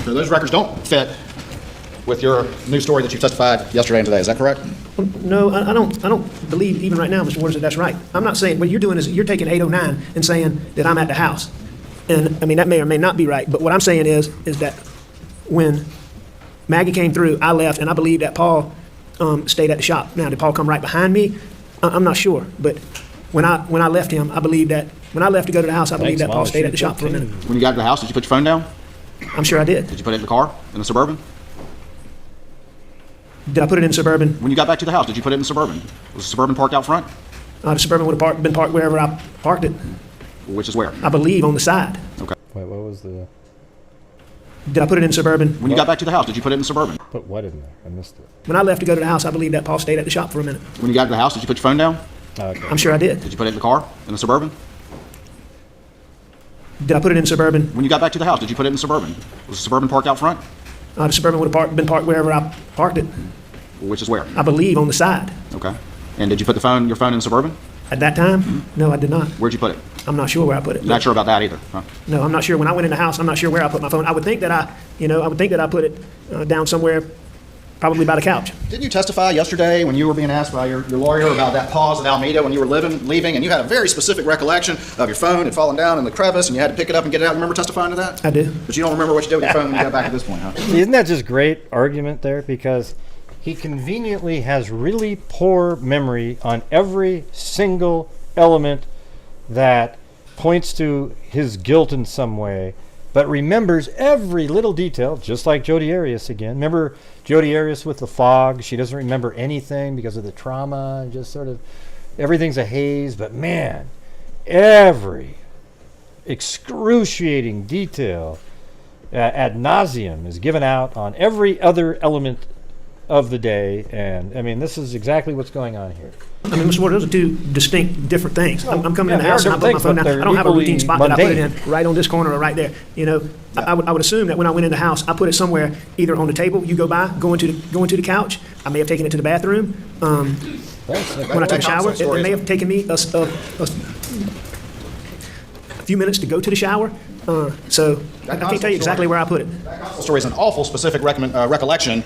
So those records don't fit with your new story that you testified yesterday and today. Is that correct? No, I don't believe even right now, Mr. Waters, that that's right. I'm not saying, what you're doing is you're taking 8:09 and saying that I'm at the house. And, I mean, that may or may not be right, but what I'm saying is that when Maggie came through, I left, and I believe that Paul stayed at the shop. Now, did Paul come right behind me? I'm not sure, but when I left him, I believe that, when I left to go to the house, I believe that Paul stayed at the shop for a minute. When you got to the house, did you put your phone down? I'm sure I did. Did you put it in the car, in the Suburban? Did I put it in Suburban? When you got back to the house, did you put it in the Suburban? Was the Suburban parked out front? The Suburban would have been parked wherever I parked it. Which is where? I believe on the side. Okay. Wait, what was the... Did I put it in Suburban? When you got back to the house, did you put it in the Suburban? Put what in there? I missed it. When I left to go to the house, I believe that Paul stayed at the shop for a minute. When you got to the house, did you put your phone down? Okay. I'm sure I did. Did you put it in the car, in the Suburban? Did I put it in Suburban? When you got back to the house, did you put it in the Suburban? Was the Suburban parked out front? The Suburban would have been parked wherever I parked it. Which is where? I believe on the side. Okay. And did you put your phone in the Suburban? At that time? No, I did not. Where'd you put it? I'm not sure where I put it. You're not sure about that either, huh? No, I'm not sure. When I went in the house, I'm not sure where I put my phone. I would think that I put it down somewhere, probably by the couch. Didn't you testify yesterday when you were being asked by your lawyer about that pause at Alameda when you were leaving, and you had a very specific recollection of your phone had fallen down in the crevice and you had to pick it up and get it out? Remember testifying to that? I do. But you don't remember what you did with your phone when you got back at this point, huh? Isn't that just great argument there? Because he conveniently has really poor memory on every single element that points to his guilt in some way, but remembers every little detail, just like Jodi Arias again. Remember Jodi Arias with the fog? She doesn't remember anything because of the trauma, and just sort of everything's a haze. But man, every excruciating detail ad nauseum is given out on every other element of the day. And I mean, this is exactly what's going on here. I mean, Mr. Ward, those are two distinct, different things. I'm coming in the house and I put my phone down. I don't have a routine spot that I put it in right on this corner or right there. You know, I would assume that when I went in the house, I put it somewhere either on the table. You go by, go into the couch. I may have taken it to the bathroom. When I took a shower, it may have taken me a few minutes to go to the shower. So I can't tell you exactly where I put it. That gospel story is an awful specific recollection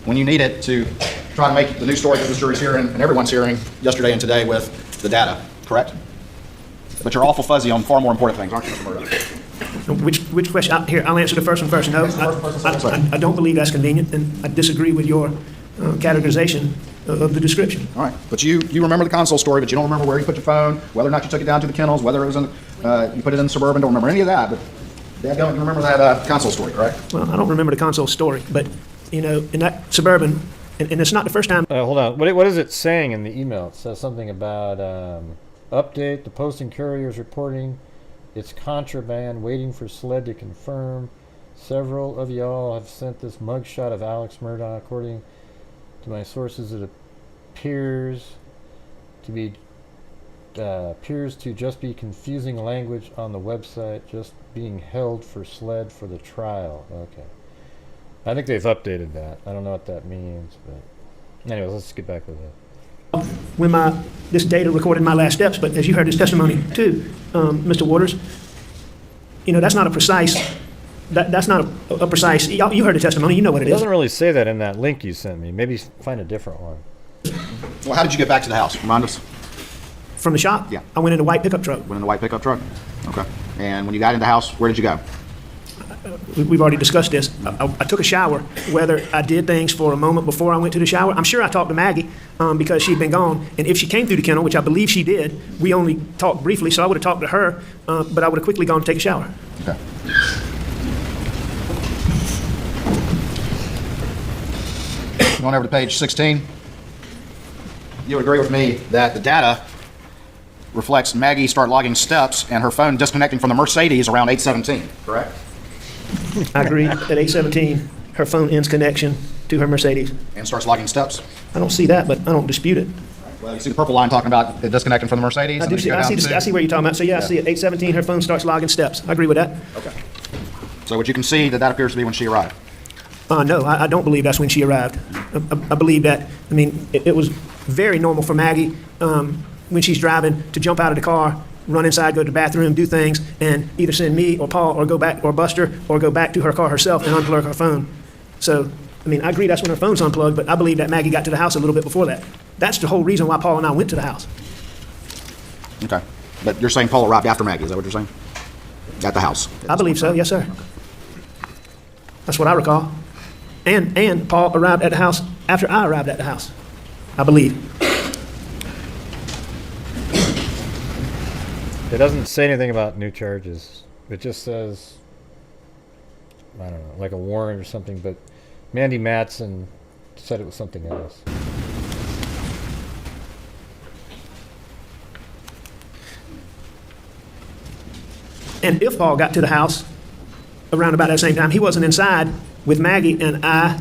when you need it to try to make the news story that the jury's hearing and everyone's hearing yesterday and today with the data, correct? But you're awful fuzzy on far more important things, aren't you, Mr. Murdaugh? Which question? Here, I'll answer the first one first. No, I don't believe that's convenient, and I disagree with your categorization of the description. All right, but you remember the console story, but you don't remember where you put your phone, whether or not you took it down to the kennels, whether it was in, you put it in Suburban, don't remember any of that, but Dad, don't you remember that console story, correct? Well, I don't remember the console story, but, you know, in that Suburban, and it's not the first time. Hold on, what is it saying in the email? It says something about update, the posting courier is reporting it's contraband, waiting for SLED to confirm. Several of y'all have sent this mugshot of Alex Murdaugh. According to my sources, it appears to just be confusing language on the website, just being held for SLED for the trial. Okay. I think they've updated that. I don't know what that means, but anyways, let's get back with it. When this data recorded my last steps, but as you heard his testimony too, Mr. Waters, you know, that's not a precise, that's not a precise, you heard the testimony, you know what it is. It doesn't really say that in that link you sent me. Maybe find a different one. Well, how did you get back to the house? Remind us. From the shop? Yeah. I went in a white pickup truck. Went in the white pickup truck? Okay. And when you got in the house, where did you go? We've already discussed this. I took a shower. Whether I did things for a moment before I went to the shower, I'm sure I talked to Maggie because she'd been gone. And if she came through the kennel, which I believe she did, we only talked briefly, so I would have talked to her, but I would have quickly gone to take a shower. Okay. Going over to page 16. You agree with me that the data reflects Maggie start logging steps and her phone disconnecting from the Mercedes around 8:17, correct? I agree. At 8:17, her phone ends connection to her Mercedes. And starts logging steps? I don't see that, but I don't dispute it. Well, you see the purple line talking about it disconnecting from the Mercedes? I do see. I see where you're talking about. So yeah, I see it. 8:17, her phone starts logging steps. I agree with that. Okay. So what you can see that appears to be when she arrived? No, I don't believe that's when she arrived. I believe that, I mean, it was very normal for Maggie when she's driving to jump out of the car, run inside, go to the bathroom, do things, and either send me or Paul or go back or Buster or go back to her car herself and unplug her phone. So, I mean, I agree that's when her phone's unplugged, but I believe that Maggie got to the house a little bit before that. That's the whole reason why Paul and I went to the house. Okay. But you're saying Paul arrived after Maggie, is that what you're saying? At the house? I believe so, yes, sir. That's what I recall. And Paul arrived at the house after I arrived at the house, I believe. It doesn't say anything about new charges. It just says, I don't know, like a warrant or something, but Mandy Matson said it was something else. And if Paul got to the house around about that same time, he wasn't inside with Maggie and I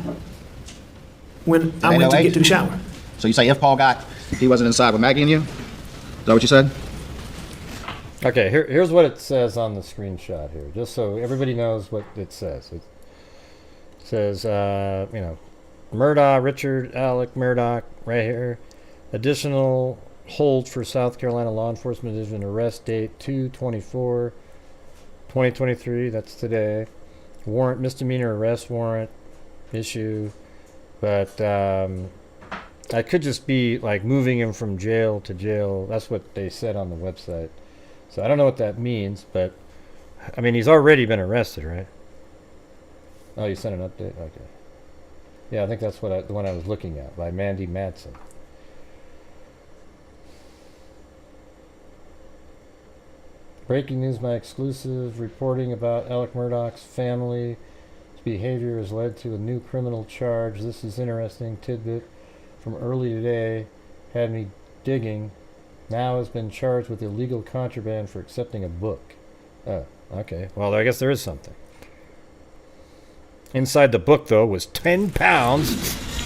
when I went to get to the shower. So you say if Paul got, he wasn't inside with Maggie and you? Is that what you said? Okay, here's what it says on the screenshot here, just so everybody knows what it says. It says, you know, Murdaugh, Richard, Alec Murdaugh, right here. Additional hold for South Carolina Law Enforcement Division, arrest date 2/24/2023, that's today. Warrant, misdemeanor arrest warrant issue, but I could just be like moving him from jail to jail. That's what they said on the website. So I don't know what that means, but I mean, he's already been arrested, right? Oh, you sent an update? Okay. Yeah, I think that's what the one I was looking at, by Mandy Matson. Breaking news, my exclusive reporting about Alec Murdaugh's family. His behavior has led to a new criminal charge. This is interesting tidbit from early today. Had me digging. Now has been charged with illegal contraband for accepting a book. Oh, okay. Well, I guess there is something. Inside the book, though, was 10 pounds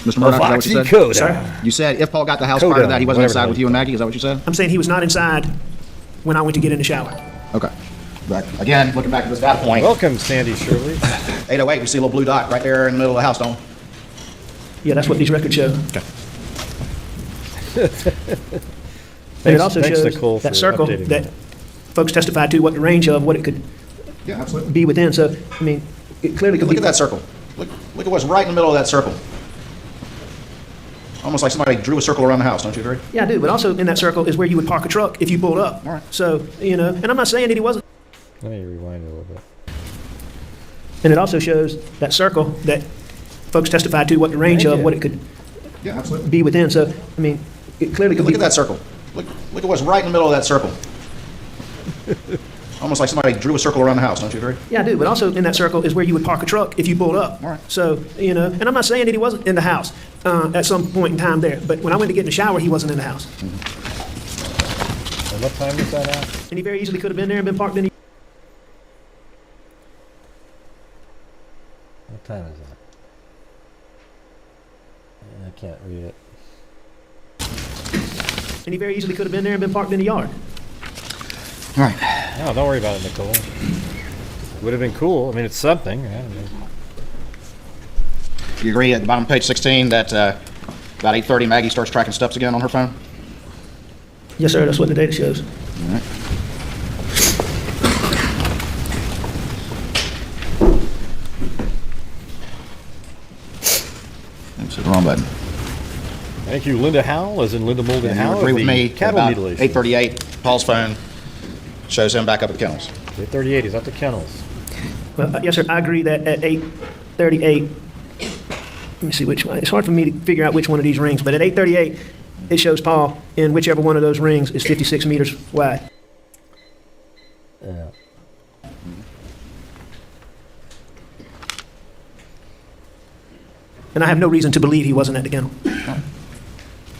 Mr. Murdaugh, of is that what you said? oxycodone. You said if Paul got the house prior to that, he wasn't inside with you and Maggie. Is that what you said? I'm saying he was not inside when I went to get in the shower. Okay. But again, looking back at this data point. Welcome, Sandy Shirley. 808, we see a little blue dot right there in the middle of the house, don't we? Yeah, that's what these records show. Okay. And it also Thanks, shows Nicole, that for circle updating that that. folks testified to, what the range of, what it could Yeah, absolutely. be within. So, I mean, it clearly could Look be. at that circle. Look at what's right in the middle of that circle. Almost like somebody drew a circle around the house, don't you agree? Yeah, I do, but also in that circle is where you would park a truck if you pulled up. All right. So, you know, and I'm not saying that he wasn't. Let me rewind it a little bit. And it also shows that circle that folks testified to, what the range of, what it could Yeah, absolutely. be within. So, I mean, it clearly could Look be. at that circle. Look at what's right in the middle of that circle. Almost like somebody drew a circle around the house, don't you agree? Yeah, I do, but also in that circle is where you would park a truck if you pulled up. All right. So, you know, and I'm not saying that he wasn't in the house at some point in time there, but when I went to get in the shower, he wasn't in the house. And what time was that at? And he very easily could have been there and been parked in the. What time is that? I can't read it. And he very easily could have been there and been parked in the yard. All right. No, don't worry about it, Nicole. Would have been cool. I mean, it's something. I don't know. You agree at the bottom of page 16 that about 8:30 Maggie starts tracking steps again on her phone? Yes, sir, that's what the data shows. All right. Oops, hit the wrong button. Thank you, Linda Howell, as in Linda Moulden And you Howell. agree of with the me Cattle about mutilation. 8:38, Paul's phone shows him back up at the kennels. 8:38, he's at the kennels. Well, yes, sir, I agree that at 8:38, let me see which one. It's hard for me to figure out which one of these rings, but at 8:38, it shows Paul in whichever one of those rings is 56 meters wide. Yeah. And I have no reason to believe he wasn't at the kennel.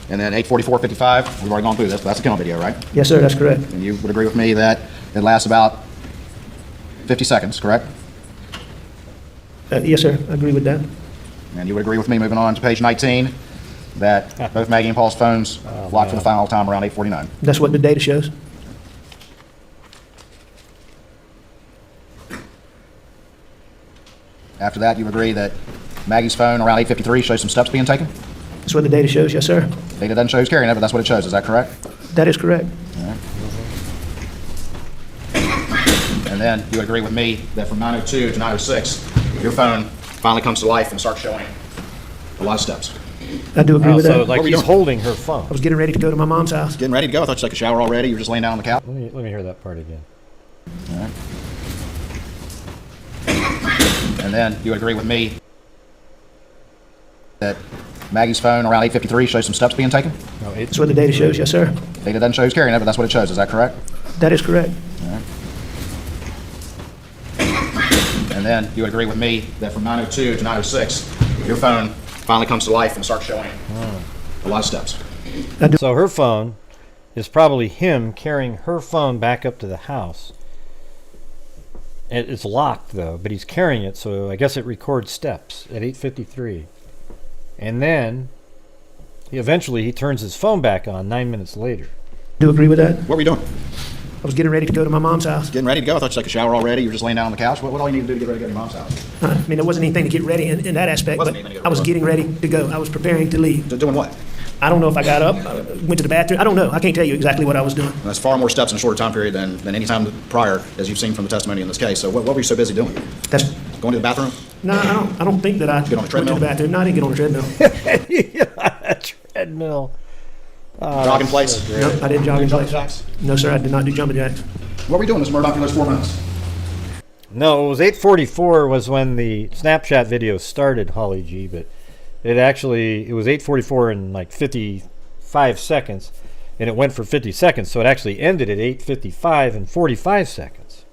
And then 8:44:55, we've already gone through this, but that's the kennel video, right? Yes, sir, that's correct. And you would agree with me that it lasts about 50 seconds, correct? Yes, sir, I agree with that. And you would agree with me, moving on to page 19, that both Maggie and Paul's phones locked for the final time around 8:49. That's what the data shows. After that, you agree that Maggie's phone around 8:53 shows some steps being taken? That's what the data shows, yes, sir. Data doesn't show who's carrying it, but that's what it shows. Is that correct? That is correct. All right. And then you would agree with me that from 9:02 to 9:06, your phone finally comes to life and starts showing a lot of steps. I do agree Oh, with so that. like What were he's you- holding her phone. I was getting ready to go to my mom's house. Getting ready to go? I thought you took a shower already. You were just laying down on the couch. Let me hear that part again. All right. And then you would agree with me that Maggie's phone around 8:53 shows some steps being taken? No, That's what the data shows, yes, sir. Data doesn't show who's carrying it, but that's what it shows. Is that correct? That is correct. All right. And then you would agree with me that from 9:02 to 9:06, your phone finally comes to life and starts showing a lot of steps. So her phone is probably him carrying her phone back up to the house. It's locked though, but he's carrying it, so I guess it records steps at 8:53. And then he turns his phone back on 9 minutes later. Do agree with that? What were you doing? I was getting ready to go to my mom's house. Getting ready to go? I thought you took a shower already. You were just laying down on the couch. What all you need to do to get ready to go to your mom's house? I mean, there wasn't anything to get ready in that aspect, Wasn't but anything to get I was ready. getting ready to go. I was preparing to leave. Doing what? I don't know if I got up, went to the bathroom. I don't know. I can't tell you exactly what I was doing. That's far more steps in a shorter time period than any time prior, as you've seen from the testimony in this case. So what were you so busy doing? That's Going to the bathroom? no, I don't think that I Get on the went to treadmill? the bathroom. No, I didn't get on the treadmill. Treadmill. Jogging plates? No, I didn't jog in Jumping place. jacks? No, sir, I did not do jumping jacks. What were you doing, Mr. Murdaugh, for those 4 minutes? No, it was 8:44 was when the Snapchat video started, Holly G, but it was 8:44 and like 55 seconds. and it went for 50 seconds, so it actually ended at 8:55 and 45 seconds.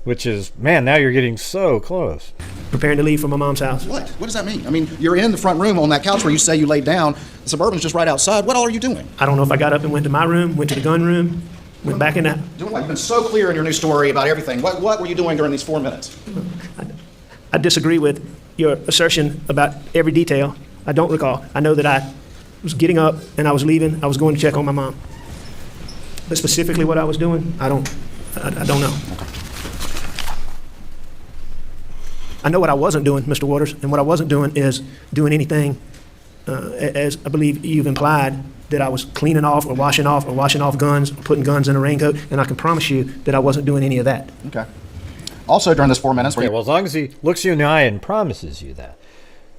Which is, man, now you're getting so close. Preparing to leave for my mom's house. What? What does that mean? I mean, you're in the front room on that couch where you say you laid down. The Suburban's just right outside. What all are you doing? I don't know if I got up and went to my room, went to the gun room, went back in that. You've been so clear in your new story about everything. What were you doing during these 4 minutes? I disagree with your assertion about every detail. I don't recall. I know that I was getting up and I was leaving. I was going to check on my mom. But specifically what I was doing, I don't know. I know what I wasn't doing, Mr. Waters, and what I wasn't doing is doing anything, as I believe you've implied, that I was cleaning off or washing off guns, or putting guns in a raincoat, and I can promise you that I wasn't doing any of that. Okay. Also, during this 4 minutes... Yeah, well, as long as he looks you in the eye and promises you that.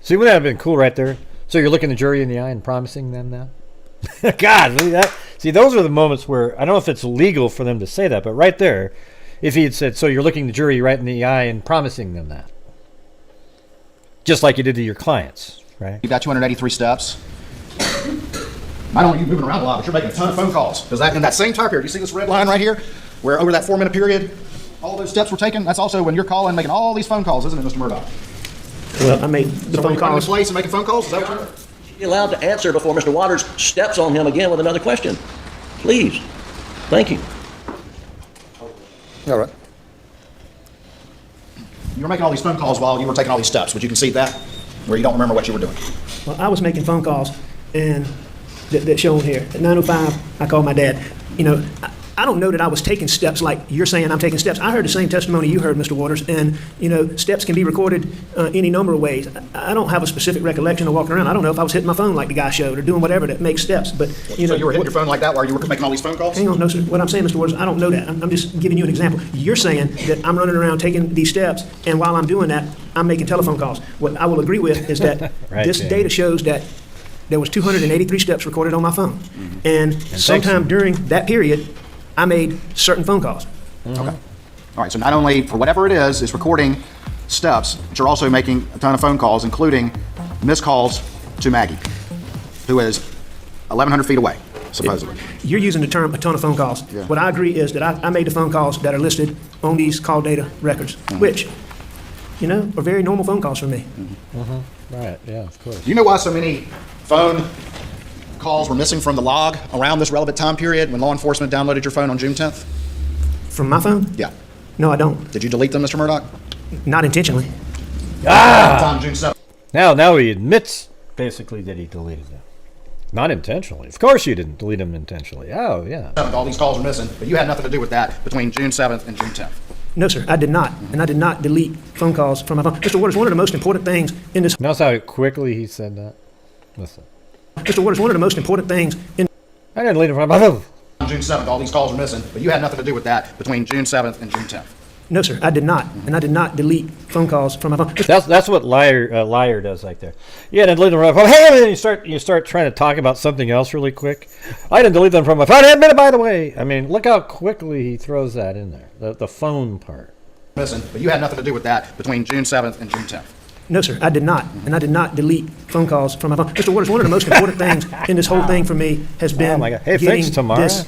See, wouldn't that have been cool right there? So you're looking the jury in the eye and promising them that? God, see, those are the moments where, I don't know if it's legal for them to say that, but right there, if he had said, so you're looking the jury right in the eye and promising them that. Just like you did to your clients, right? You've got 283 steps. I don't want you moving around a lot, but you're making a ton of phone calls. Because in that same time period, you see this red line right here? Where over that 4 minute period, all those steps were taken? That's also when you're calling, making all these phone calls, isn't it, Mr. Murdaugh? Well, I made the phone calls. Place and making phone calls? Is that what you're doing? You're allowed to answer before Mr. Waters steps on him again with another question. Please. Thank you. All right. You were making all these phone calls while you were taking all these steps. Would you concede that? Where you don't remember what you were doing? Well, I was making phone calls, and that shown here. At 9:05, I called my dad. You know, I don't know that I was taking steps like you're saying I'm taking steps. I heard the same testimony you heard, Mr. Waters, and, you know, steps can be recorded any number of ways. I don't have a specific recollection of walking around. I don't know if I was hitting my phone like the guy showed or doing whatever that makes steps, but, you know. So you were hitting your phone like that while you were making all these phone calls? Hang on, no, sir. What I'm saying, Mr. Waters, I don't know that. I'm just giving you an example. You're saying that I'm running around taking these steps, and while I'm doing that, I'm making telephone calls. What I will agree with is that Right, this Jamie. Data shows that there was 283 steps recorded on my phone. And sometime during that period, I made certain phone calls. Okay. All right, so not only, for whatever it is, it's recording steps, but you're also making a ton of phone calls, including missed calls to Maggie, who is 1,100 feet away, supposedly. You're using the term a ton of phone calls. Yeah. What I agree is that I made the phone calls that are listed on these call data records, which, you know, are very normal phone calls for me. Right, yeah, of course. Do you know why so many phone calls were missing from the log around this relevant time period when law enforcement downloaded your phone on June 10th? From my phone? Yeah. No, I don't. Did you delete them, Mr. Murdaugh? Not intentionally. On June 7th. Now he admits, basically, that he deleted them. Not intentionally. Of course you didn't delete them intentionally. Oh, yeah. All these calls were missing, but you had nothing to do with that between June 7th and June 10th. No, sir, I did not. And I did not delete phone calls from my phone. Mr. Waters, one of the most important things in this... Notice how quickly he said that? Listen. Mr. Waters, one of the most important things in... I didn't delete them from my phone. On June 7th, all these calls were missing, but you had nothing to do with that between June 7th and June 10th. No, sir, I did not. And I did not delete phone calls from my phone. That's what liar does right there. Yeah, and delete them from my phone. Hey, and then you start trying to talk about something else really quick. I didn't delete them from my phone. I admit it, by the way. I mean, look how quickly he throws that in there. The phone part. Missing, but you had nothing to do with that between June 7th and June 10th. No, sir, I did not. And I did not delete phone calls from my phone. Mr. Waters, one of the most important things in this whole thing for me has been my God. Hey, getting thanks, Tamara. this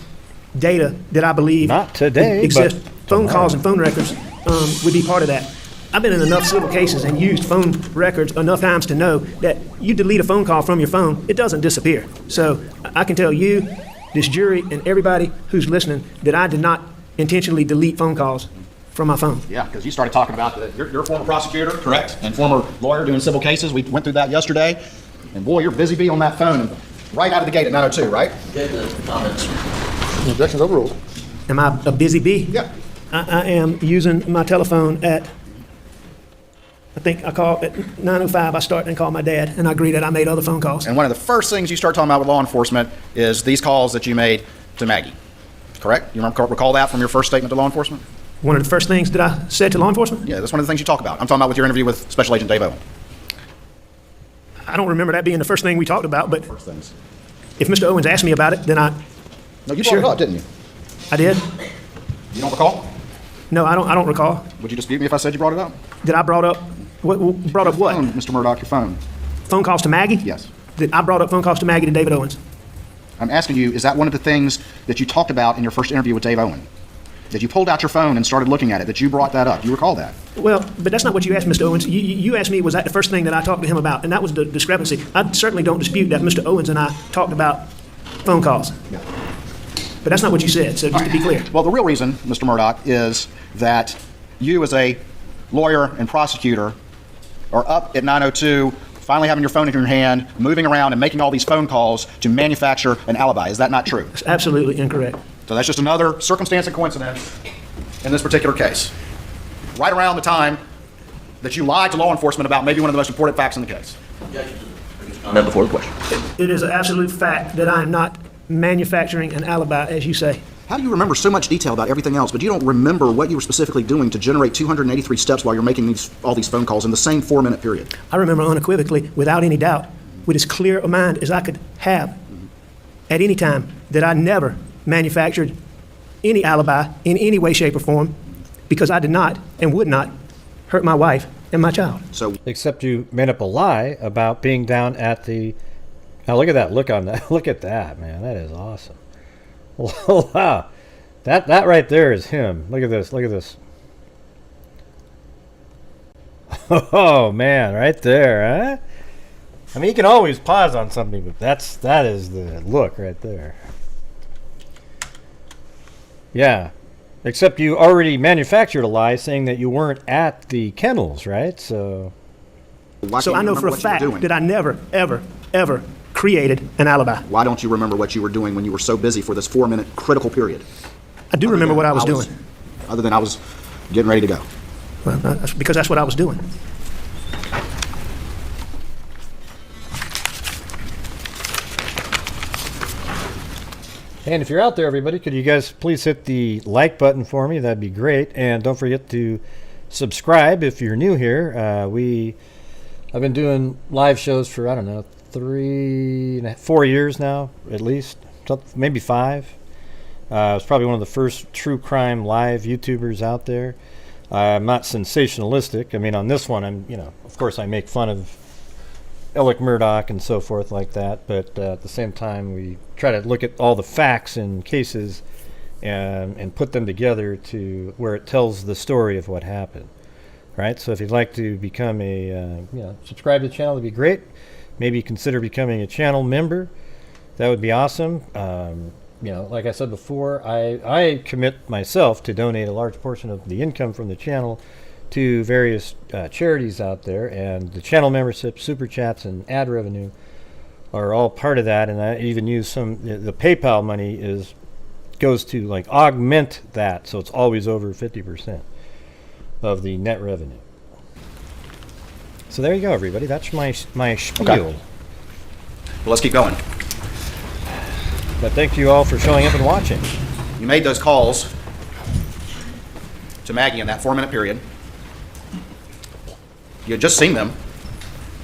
data that I believe Not today, exists. but Phone tomorrow. calls and phone records would be part of that. I've been in enough civil cases and used phone records enough times to know that you delete a phone call from your phone, it doesn't disappear. So I can tell you, this jury, and everybody who's listening that I did not intentionally delete phone calls from my phone. Yeah, because you started talking about you're a former prosecutor, correct? And former lawyer doing civil cases. We went through that yesterday. And boy, you're busy bee on that phone right out of the gate at 9:02, right? The objection's overruled. Am I a busy bee? Yeah. I am using my telephone at, I think I call at 9:05, I start and call my dad, and I agree that I made other phone calls. And one of the first things you start talking about with law enforcement is these calls that you made to Maggie, correct? You recall that from your first statement to law enforcement? One of the first things that I said to law enforcement? Yeah, that's one of the things you talk about. I'm talking about with your interview with Special Agent Dave Owen. I don't remember that being the first thing we talked about, but First things. if Mr. Owens asked me about it, then No, you Sure. brought it up, didn't you? I did. You don't recall? No, I don't recall. Would you dispute me if I said you brought it up? Did I brought up what? Brought up what? Phone, Mr. Murdaugh, your phone. Phone calls to Maggie? Yes. That I brought up phone calls to Maggie to David Owens. I'm asking you, is that one of the things that you talked about in your first interview with Dave Owen? That you pulled out your phone and started looking at it, that you brought that up? You recall that? Well, but that's not what you asked Mr. Owens. You asked me, was that the first thing that I talked to him about? And that was the discrepancy. I certainly don't dispute that Mr. Owens and I talked about phone calls. Yeah. But that's not what you said, so just to be clear. Well, the real reason, Mr. Murdaugh, is that you as a lawyer and prosecutor are up at 9:02, finally having your phone in your hand, moving around and making all these phone calls to manufacture an alibi. Is that not true? It's absolutely incorrect. So that's just another circumstance and coincidence in this particular case. Right around the time that you lied to law enforcement about maybe one of the most important facts in the case. Comment before the question. It is an absolute fact that I am not manufacturing an alibi, as you say. How do you remember so much detail about everything else, but you don't remember what you were specifically doing to generate 283 steps while you're making all these phone calls in the same 4-minute period? I remember unequivocally, without any doubt, with as clear a mind as I could have at any time, that I never manufactured any alibi in any way, shape, or form, because I did not and would not hurt my wife and my child. So, except you made up a lie about being down at the. Now look at that! Look on that! Look at that, man! That is awesome. Wow, that right there is him. Look at this! Look at this! Oh man, right there, huh? I mean, you can always pause on something, but that is the look right there. Yeah, except you already manufactured a lie saying that you weren't at the kennels, right? So I know for a fact that I never, ever, ever created an alibi. Why don't you remember what you were doing when you were so busy for this 4-minute critical period? I do remember what I was doing. Other than I was getting ready to go. Well, that's because that's what I was doing. And if you're out there, everybody, could you guys please hit the like button for me? That'd be great. And don't forget to subscribe if you're new here. I've been doing live shows for, I don't know, 4 years now, at least, maybe 5. I was probably one of the first true crime live YouTubers out there. I'm not sensationalistic. I mean, on this one, of course, I make fun of Murdaugh and so forth like that, but at the same time we try to look at all the facts and cases and put them together to where it tells the story of what happened, right? So if you'd like to become subscribe to the channel, that'd be great. Maybe consider becoming a channel member. That would be awesome. Like I said before, I commit myself to donate a large portion of the income from the channel to various charities out there, and the channel membership, super chats, and ad revenue are all part of that. And I even use the PayPal money goes to like augment that, so it's always over 50% of the net revenue. So there you go, everybody. That's my spiel. Okay. Well, let's keep going. But thank you all for showing up and watching. You made those calls to Maggie in that 4-minute period. You had just seen them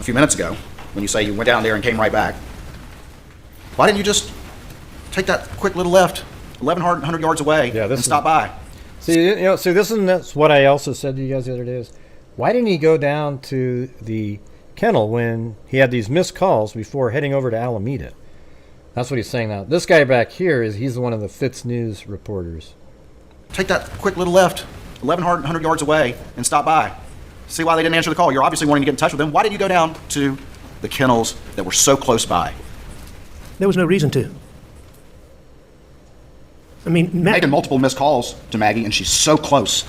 a few minutes ago when you say you went down there and came right back. Why didn't you just take that quick little left 1,100 yards away and stop by? That's what I also said to you guys the other day is, why didn't he go down to the kennel when he had these missed calls before heading over to Alameda? That's what he's saying now. This guy back here he's one of the fitsnews reporters. Take that quick little left 1,100 yards away and stop by. See why they didn't answer the call. You're obviously wanting to get in touch with them. Why did you go down to the kennels that were so close by? There was no reason to. I mean, making multiple missed calls to Maggie, and she's so close.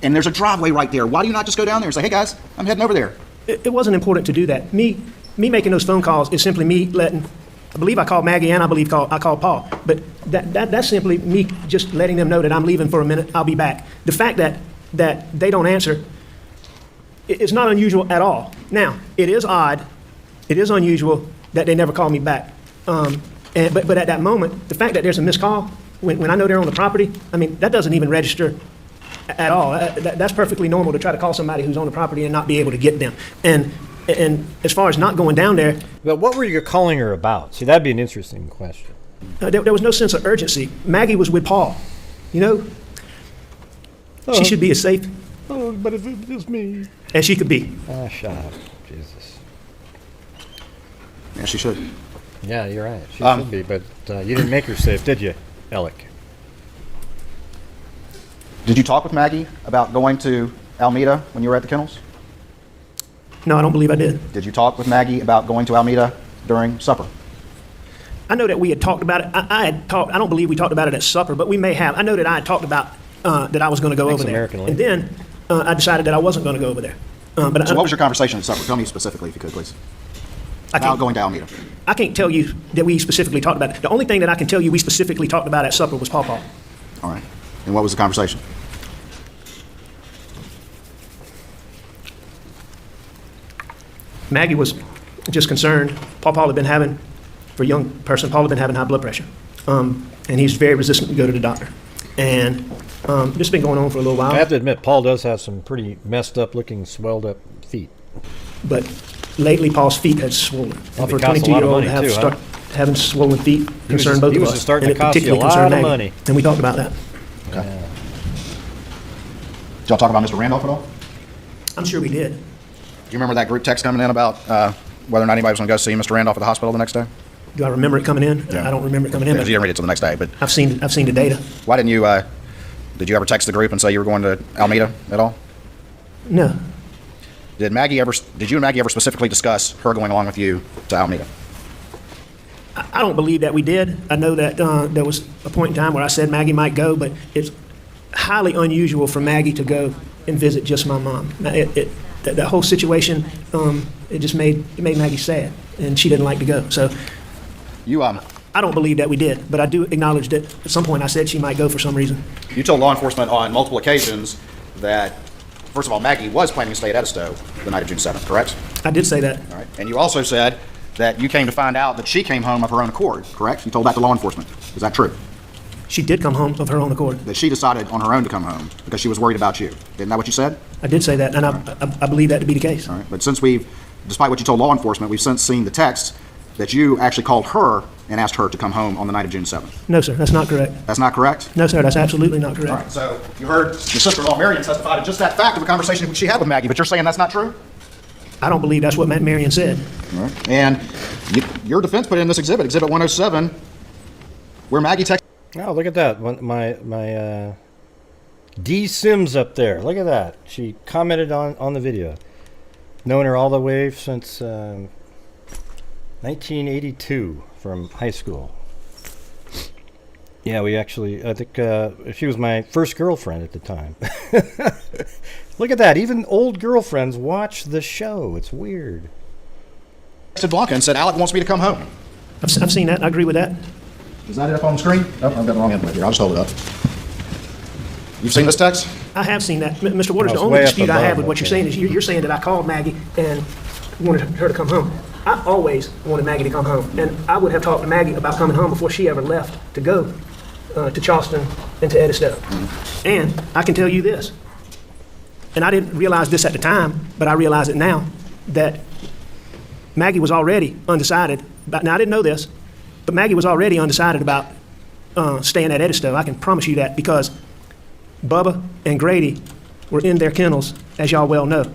And there's a driveway right there. Why do you not just go down there and say, hey guys, I'm heading over there? It wasn't important to do that. Me making those phone calls is simply me letting, I believe I called Maggie and I believe I called Paul. But that's simply me just letting them know that I'm leaving for a minute, I'll be back. The fact that they don't answer, it's not unusual at all. Now, it is odd, it is unusual that they never call me back. But at that moment, the fact that there's a missed call, when I know they're on the property, I mean, that doesn't even register at all. That's perfectly normal to try to call somebody who's on the property and not be able to get them. And as far as not going down there. But what were you calling her about? See, that'd be an interesting question. There was no sense of urgency. Maggie was with Paul. You know, she should be as safe. Oh, but if it was me. As she could be. Shut up. Jesus. Yeah, she should. Yeah, you're right. She should be, but you didn't make her safe, did you, Alec? Did you talk with Maggie about going to Alameda when you were at the kennels? No, I don't believe I did. Did you talk with Maggie about going to Alameda during supper? I know that we had talked about it. I had talked. I don't believe we talked about it at supper, but we may have. I know that I had talked about that I was going to go over there, and then I decided that I wasn't going to go over there. So what was your conversation at supper? Tell me specifically, if you could, please. About going to Alameda. I can't tell you that we specifically talked about it. The only thing that I can tell you we specifically talked about at supper was Paw Paw. All right. And what was the conversation? Maggie was just concerned. Paul had been having, for a young person, Paul had been having high blood pressure. And he's very resistant to go to the doctor. And this has been going on for a little while. I have to admit, Paul does have some pretty messed up looking, swelled up feet. But lately, Paul's feet had swollen. And for a 22-year-old to have start having swollen feet concerned both of us. He was starting and to cost you a lot of money. And we talked about that. Okay. Yeah. Did y'all talk about Mr. Randolph at all? I'm sure we did. Do you remember that group text coming in about whether or not anybody was going to go see Mr. Randolph at the hospital the next day? Do I remember it coming in? Yeah. I don't remember it coming in. Because you didn't read it till the next day, but I've seen the data. Why didn't you? Did you ever text the group and say you were going to Alameda at all? No. Did you and Maggie ever specifically discuss her going along with you to Alameda? I don't believe that we did. I know that there was a point in time where I said Maggie might go, but it's highly unusual for Maggie to go and visit just my mom. Now, that whole situation, it just made Maggie sad, and she didn't like to go. So, I don't believe that we did, but I do acknowledge that at some point I said she might go for some reason. You told law enforcement on multiple occasions that, first of all, Maggie was planning to stay at Edisto the night of June 7th, correct? I did say that. All right. And you also said that you came to find out that she came home of her own accord, correct? You told that to law enforcement. Is that true? She did come home of her own accord. That she decided on her own to come home because she was worried about you. Isn't that what you said? I did say that, and I believe that to be the case. All right. But since despite what you told law enforcement, we've since seen the text that you actually called her and asked her to come home on the night of June 7th. No, sir, that's not correct. That's not correct? No, sir, that's absolutely not correct. All right. So you heard your sister-in-law, Marion, testify to just that fact of a conversation she had with Maggie, but you're saying that's not true? I don't believe that's what Marion said. All right. And your defense put in this exhibit, Exhibit 107, where Maggie texted. Oh, look at that. My D. Sims up there. Look at that. She commented on the video. Known her all the way since 1982 from high school. Yeah, I think she was my first girlfriend at the time. Look at that. Even old girlfriends watch the show. It's weird. Texted Blanca and said, Alec wants me to come home. I've seen that. I agree with that. Is that it up on the screen? Oh, I've got the wrong end right here. I'll just hold it up. You've seen this text? I have seen that. Mr. Waters, the only dispute I have with what you're saying is you're saying that I called Maggie and wanted her to come home. I always wanted Maggie to come home, and I would have talked to Maggie about coming home before she ever left to go to Charleston and to Edisto. And I can tell you this, and I didn't realize this at the time, but I realize it now, that Maggie was already undecided. Now, I didn't know this, but Maggie was already undecided about staying at Edisto. I can promise you that, because Bubba and Grady were in their kennels, as y'all well know,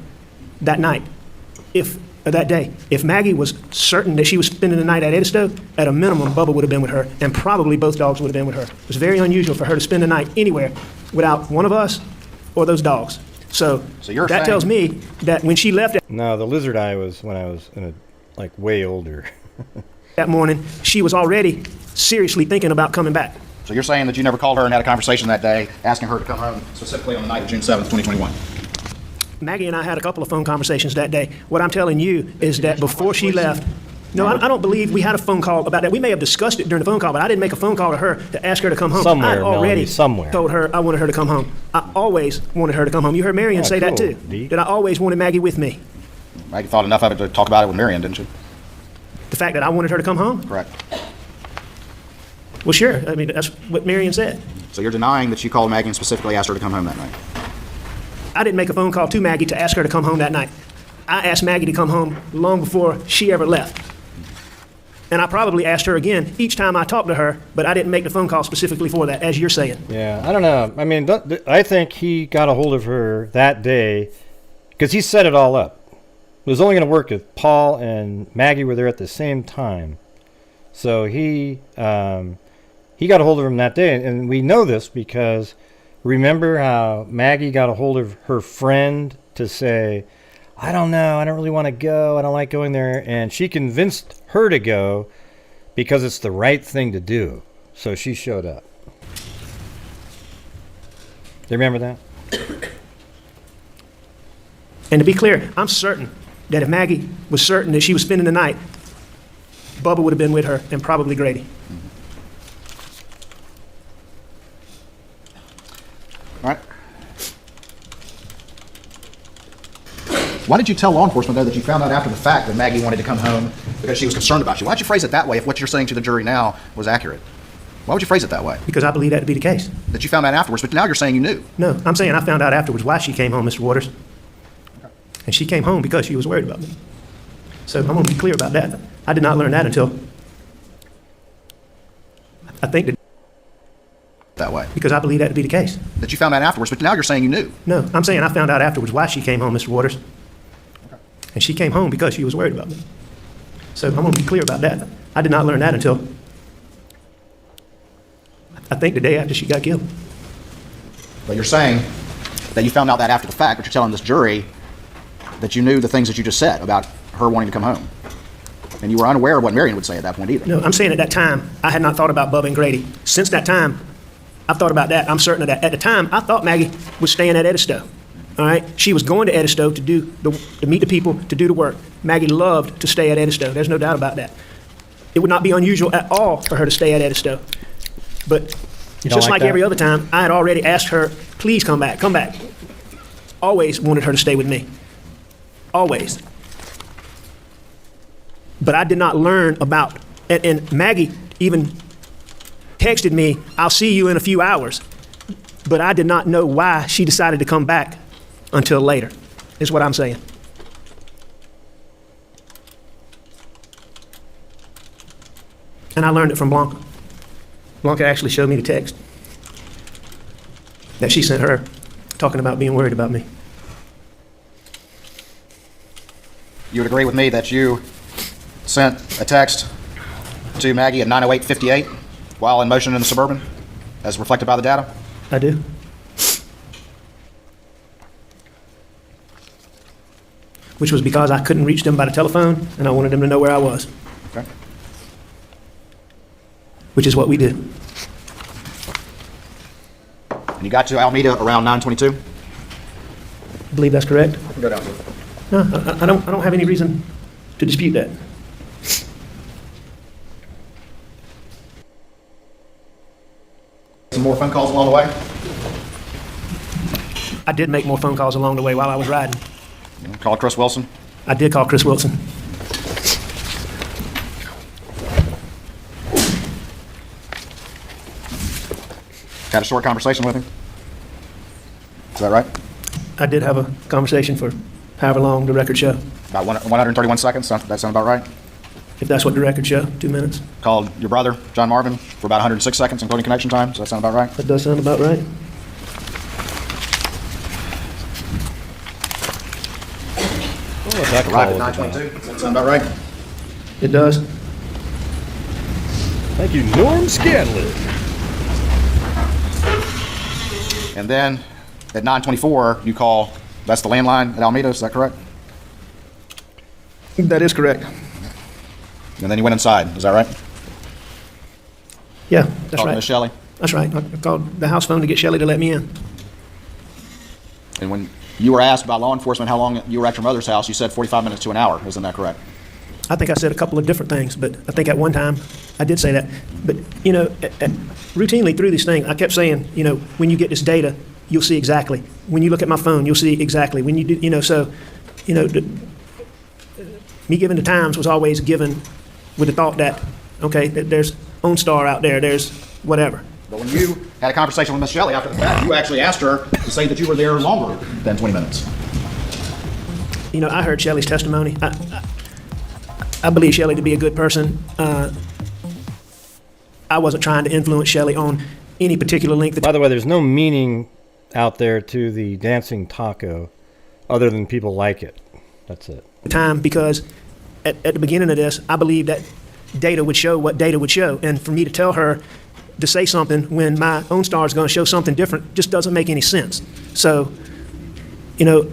that night. That day. If Maggie was certain that she was spending the night at Edisto, at a minimum, Bubba would have been with her, and probably both dogs would have been with her. It was very unusual for her to spend the night anywhere without one of us or those dogs. So that tells me that when she left... No, the lizard eye was when I was way older. that morning, she was already seriously thinking about coming back. So you're saying that you never called her and had a conversation that day asking her to come home specifically on the night of June 7th, 2021? Maggie and I had a couple of phone conversations that day. What I'm telling you is that before she left, no, I don't believe we had a phone call about that. We may have discussed it during the phone call, but I didn't make a phone call to her to ask her to come home. I already told her I wanted her to come home. I always wanted her to come home. You heard Marion say that too. That I always wanted Maggie with me. Maggie thought enough of it to talk about it with Marion, didn't she? The fact that I wanted her to come home? Correct. Well, sure. I mean, that's what Marion said. So you're denying that you called Maggie and specifically asked her to come home that night? I didn't make a phone call to Maggie to ask her to come home that night. I asked Maggie to come home long before she ever left. And I probably asked her again each time I talked to her, but I didn't make the phone call specifically for that, as you're saying. Yeah, I don't know. I mean, I think he got a hold of her that day because he set it all up. It was only going to work if Paul and Maggie were there at the same time. So he got a hold of him that day, and we know this because remember how Maggie got a hold of her friend to say, I don't know, I don't really want to go, I don't like going there, and she convinced her to go because it's the right thing to do. So she showed up. Do you remember that? And to be clear, I'm certain that if Maggie was certain that she was spending the night, Bubba would have been with her, and probably Grady. All right. Why did you tell law enforcement, though, that you found out after the fact that Maggie wanted to come home because she was concerned about you? Why did you phrase it that way if what you're saying to the jury now was accurate? Why would you phrase it that way? Because I believe that to be the case. That you found out afterwards, but now you're saying you knew. No, I'm saying I found out afterwards why she came home, Mr. Waters. And she came home because she was worried about me. So I'm going to be clear about that. I did not learn that until, I think that way. Because I believe that to be the case. That you found out afterwards, but now you're saying you knew. No, I'm saying I found out afterwards why she came home, Mr. Waters. And she came home because she was worried about me. So I'm going to be clear about that. I did not learn that until, I think, the day after she got killed. But you're saying that you found out that after the fact, but you're telling this jury that you knew the things that you just said about her wanting to come home. And you were unaware of what Marion would say at that point either. No, I'm saying at that time, I had not thought about Bubba and Grady. Since that time, I've thought about that. I'm certain of that. At the time, I thought Maggie was staying at Edisto. All right? She was going to Edisto to meet the people, to do the work. Maggie loved to stay at Edisto. There's no doubt about that. It would not be unusual at all for her to stay at Edisto. But just like every other time, I had already asked her, please come back, come back. Always wanted her to stay with me. Always. But I did not learn about, and Maggie even texted me, I'll see you in a few hours. But I did not know why she decided to come back until later, is what I'm saying. And I learned it from Blanca. Blanca actually showed me the text that she sent her, talking about being worried about me. You would agree with me that you sent a text to Maggie at 9:08:58 while in motion in the Suburban, as reflected by the data? I do. Which was because I couldn't reach them by the telephone, and I wanted them to know where I was. Okay. Which is what we did. And you got to Alameda around 9:22? I believe that's correct. I can go down to it. No, I don't have any reason to dispute that. Some more phone calls along the way? I did make more phone calls along the way while I was riding. Call Chris Wilson? I did call Chris Wilson. Had a short conversation with him? Is that right? I did have a conversation for however long the record show. About 131 seconds? That sound about right? If that's what the record show, 2 minutes. Called your brother, John Marvin, for about 106 seconds, including connection time. Does that sound about right? That does sound about right. Arrived at 9:22. Does that sound about right? It does. Thank you, Norm Scanlon. And then at 9:24, you call, that's the landline at Alameda, is that correct? That is correct. And then you went inside, is that right? Yeah, that's Called right. Miss Shelley? That's right. I called the house phone to get Shelley to let me in. And when you were asked by law enforcement how long you were at your mother's house, you said 45 minutes to an hour, isn't that correct? I think I said a couple of different things, but I think at one time I did say that. But, you know, routinely through these things, I kept saying, you know, when you get this data, you'll see exactly. When you look at my phone, you'll see exactly. When you do, you know, so, you know, me giving the times was always given with the thought that, okay, there's OnStar out there, there's whatever. But when you had a conversation with Miss Shelley after the fact, you actually asked her to say that you were there longer than 20 minutes. You know, I heard Shelley's testimony. I believe Shelley to be a good person. I wasn't trying to influence Shelley on any particular length. By the way, there's no meaning out there to the dancing taco other than people like it. That's it. Time, because at the beginning of this, I believe that data would show what data would show. And for me to tell her to say something when my own star is going to show something different just doesn't make any sense. So, you know,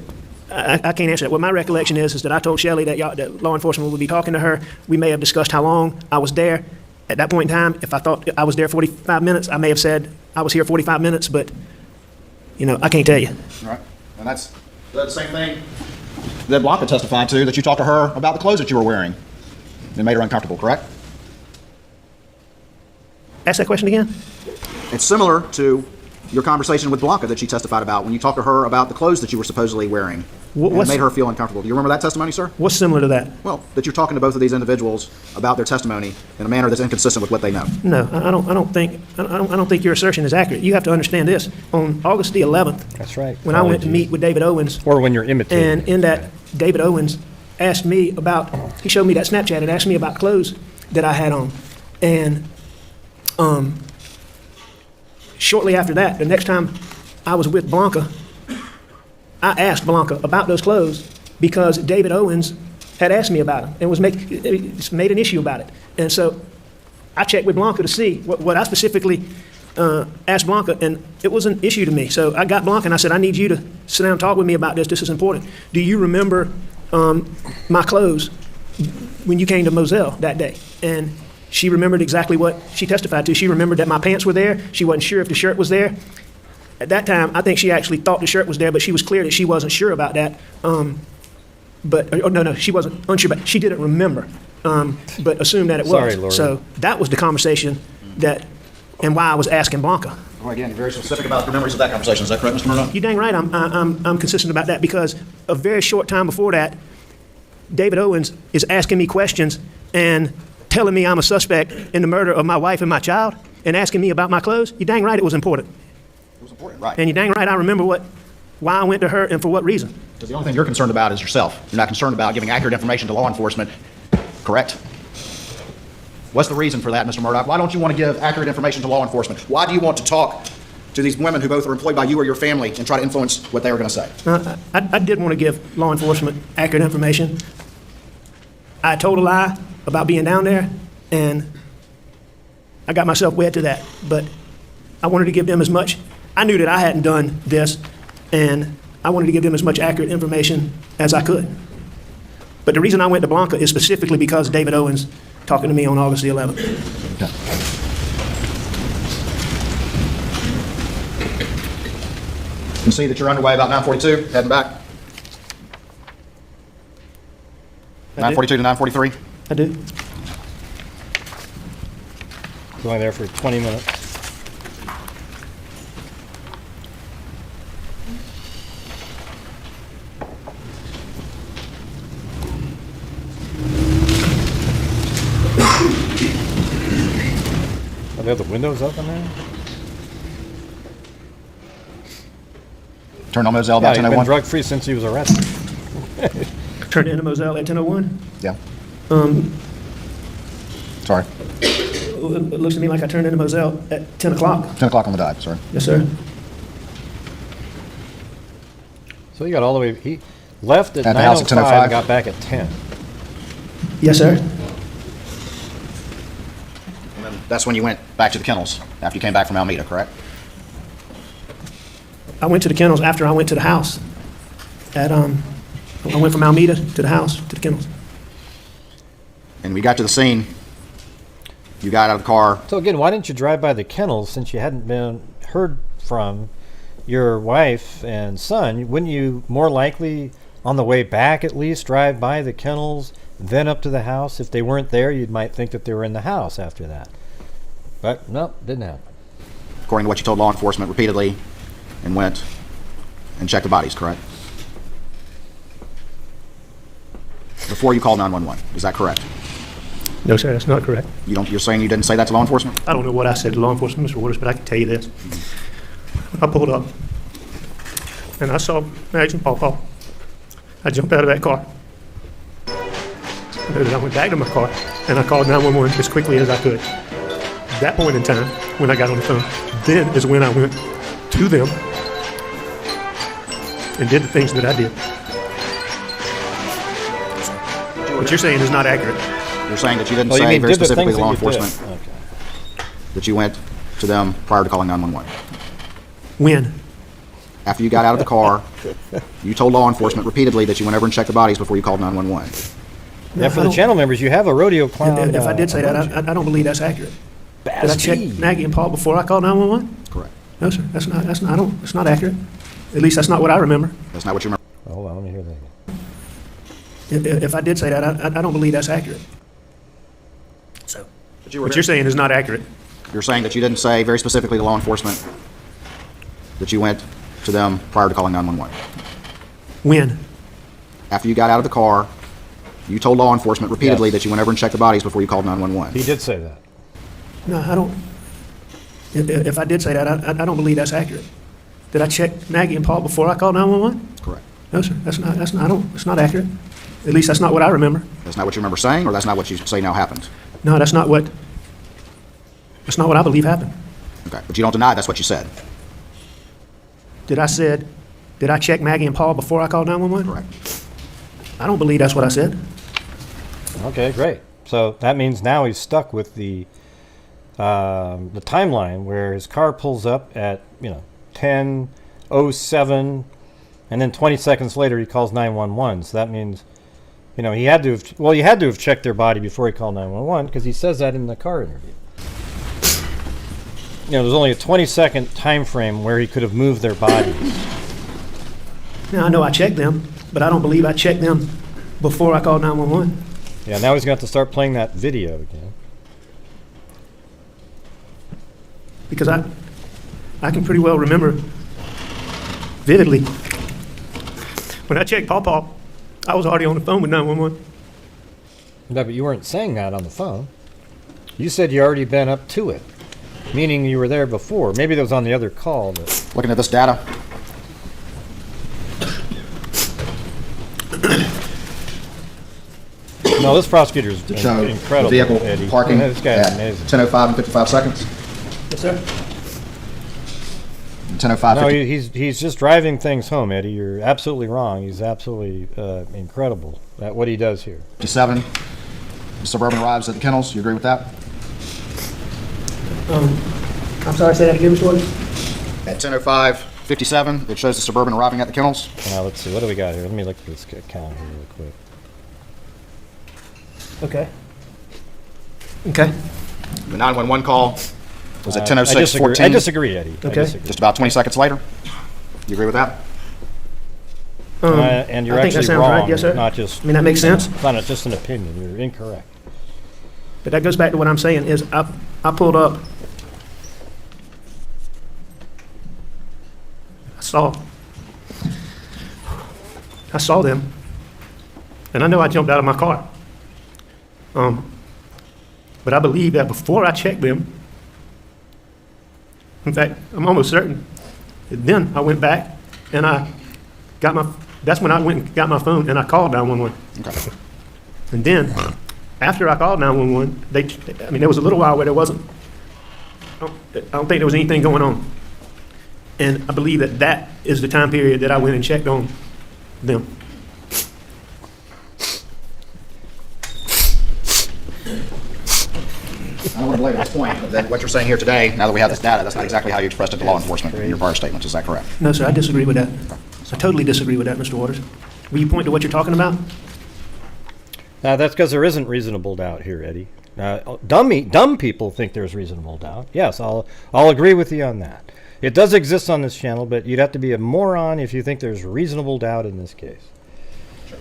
I can't answer that. What my recollection is that I told Shelley that law enforcement would be talking to her. We may have discussed how long I was there. At that point in time, if I thought I was there 45 minutes, I may have said I was here 45 minutes, but, you know, I can't tell you. All right. And that's the same thing that Blanca testified to, that you talked to her about the clothes that you were wearing. It made her uncomfortable, correct? Ask that question again. It's similar to your conversation with Blanca that she testified about when you talked to her about the clothes that you were supposedly wearing. And it made her feel uncomfortable. Do you remember that testimony, sir? What's similar to that? Well, that you're talking to both of these individuals about their testimony in a manner that's inconsistent with what they know. No, I don't think your assertion is accurate. You have to understand this. On August the 11th, That's right. when I went to meet with David Owens, Or when you're imitating. and in that, David Owens asked me about, he showed me that Snapchat and asked me about clothes that I had on. And shortly after that, the next time I was with Blanca, I asked Blanca about those clothes because David Owens had asked me about them and made an issue about it. And so I checked with Blanca to see what I specifically asked Blanca, and it was an issue to me. So I got Blanca and I said, I need you to sit down and talk with me about this. This is important. Do you remember my clothes when you came to Moselle that day? And she remembered exactly what she testified to. She remembered that my pants were there. She wasn't sure if the shirt was there. At that time, I think she actually thought the shirt was there, but she was clear that she wasn't sure about that. No, she wasn't unsure, but she didn't remember, but assumed that it was. Sorry, Lori. So that was the conversation and why I was asking Blanca. Well, again, you're very specific about your memories of that conversation. Is that correct, Mr. Murdaugh? You dang right, I'm consistent about that because a very short time before that, David Owens is asking me questions and telling me I'm a suspect in the murder of my wife and my child and asking me about my clothes. You dang right it was important. It was important, right. And you dang right I remember why I went to her and for what reason. Because the only thing you're concerned about is yourself. You're not concerned about giving accurate information to law enforcement, correct? What's the reason for that, Mr. Murdaugh? Why don't you want to give accurate information to law enforcement? Why do you want to talk to these women who both are employed by you or your family and try to influence what they are going to say? I did want to give law enforcement accurate information. I told a lie about being down there, and I got myself wed to that. But I wanted to give them as much. I knew that I hadn't done this, and I wanted to give them as much accurate information as I could. But the reason I went to Blanca is specifically because of David Owens talking to me on August the 11th. Okay. You can see that you're underway about 9:42, heading back. 9:42 to 9:43. I do. Going there for 20 minutes. Are there the windows open there? Turned on Moselle about Yeah, he's been 10:01. drug-free since he was arrested. Turned into Moselle at 10:01. Yeah. Sorry. It looks to me like I turned into Moselle at 10 o'clock. 10 o'clock on the dot, sorry. Yes, sir. So he got all the way, he left at At the house at 9:05 10:05. and got back at 10. Yes, sir. And then that's when you went back to the kennels after you came back from Alameda, correct? I went to the kennels after I went to the house. I went from Alameda to the house, to the kennels. And we got to the scene. You got out of the car. So again, why didn't you drive by the kennels since you hadn't been heard from your wife and son? Wouldn't you more likely, on the way back at least, drive by the kennels, then up to the house? If they weren't there, you might think that they were in the house after that. But no, didn't happen. According to what you told law enforcement repeatedly, and went and checked the bodies, correct? Before you called 911, is that correct? No, sir, that's not correct. You're saying you didn't say that to law enforcement? I don't know what I said to law enforcement, Mr. Waters, but I can tell you this. I pulled up, and I saw Mags and Paw. I jumped out of that car. And then I went back to my car, and I called 911 as quickly as I could. That point in time, when I got on the phone, then is when I went to them and did the things that I did. What you're saying is not accurate. You're saying that you didn't Oh, you say mean very did the specifically things to law that you did. enforcement Okay. that you went to them prior to calling 911. When? After you got out of the car, you told law enforcement repeatedly that you went over and checked the bodies before you called 911. Yeah, for the channel members, you have a rodeo clown. If I did say that, I don't believe that's accurate. Did I check Maggie and Paul before I called 911? Correct. No, sir. That's not accurate. At least that's not what I remember. That's not what you remember. Hold on, let me hear that again. If I did say that, I don't believe that's accurate. So, what you're saying is not accurate. You're saying that you didn't say very specifically to law enforcement that you went to them prior to calling 911. When? After you got out of the car, you told law enforcement repeatedly that you went over and checked the bodies before you called 911. He did say that. No, I don't. If I did say that, I don't believe that's accurate. Did I check Maggie and Paul before I called 911? Correct. No, sir. It's not accurate. At least that's not what I remember. That's not what you remember saying, or that's not what you say now happened? No, that's not what I believe happened. Okay, but you don't deny that's what you said. Did I check Maggie and Paul before I called 911? Correct. I don't believe that's what I said. Okay, great. So that means now he's stuck with the timeline where his car pulls up at 10:07, and then 20 seconds later he calls 911. So that means he had to have checked their body before he called 911 because he says that in the car interview. There's only a 20-second time frame where he could have moved their bodies. Now I know I checked them, but I don't believe I checked them before I called 911. Yeah, now he's going to have to start playing that video again. Because I can pretty well remember vividly when I checked Paul, I was already on the phone with 911. No, but you weren't saying that on the phone. You said you already been up to it, meaning you were there before. Maybe that was on the other call. But Looking at this data, no, this prosecutor's show incredible. vehicle Eddie. parking This guy's at amazing. 10:05 and 55 seconds. Yes, sir. 10:05. No, he's just driving things home, Eddie. You're absolutely wrong. He's absolutely incredible at what he does here. 57. The Suburban arrives at the kennels. You agree with that? I'm sorry, say that again, Mr. Waters? At 10:05:57, it shows the Suburban arriving at the kennels. Now let's see. What do we got here? Let me look at this account here real quick. Okay. Okay. The 911 call was at I 10:06:14. disagree, Eddie. I Okay. disagree. Just about 20 seconds later. You agree with that? And you're I think that actually sounds wrong. right, yes, sir. Not just. I mean, that makes sense. It's not just an opinion. You're incorrect. But that goes back to what I'm saying is I pulled up. I saw them, and I know I jumped out of my car. But I believe that before I checked them, in fact, I'm almost certain, then I went back and that's when I went and got my phone and I called 911. Okay. And then, after I called 911, there was a little while where there wasn't, I don't think there was anything going on. And I believe that is the time period that I went and checked on them. I don't want to belabor this point, but that what you're saying here today, now that we have this data, that's not exactly how you expressed it to law enforcement in your prior statements. Is that correct? No, sir, I disagree with that. I totally disagree with that, Mr. Waters. Will you point to what you're talking about? That's because there isn't reasonable doubt here, Eddie. Dumb people think there's reasonable doubt. Yes, I'll agree with you on that. It does exist on this channel, but you'd have to be a moron if you think there's reasonable doubt in this case. Sure.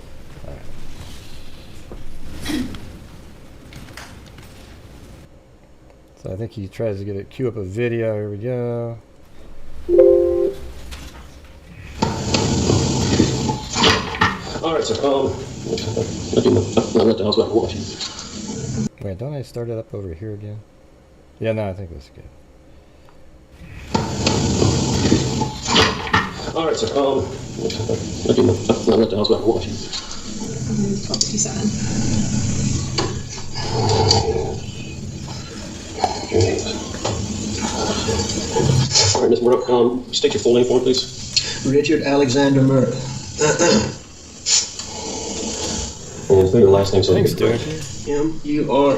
All right. So I think he tries to cue up a video. Here we go. All right, so I left the house about watching. Wait, don't I start it up over here again? Yeah, no, I think that's good. All right, so I left the house about watching. 12:57. All right, Ms. Murdaugh, state your full name for me, please. Richard Alexander Murdaugh. And spell your last name so I Thanks, can get it dude. correct. Murdaugh. All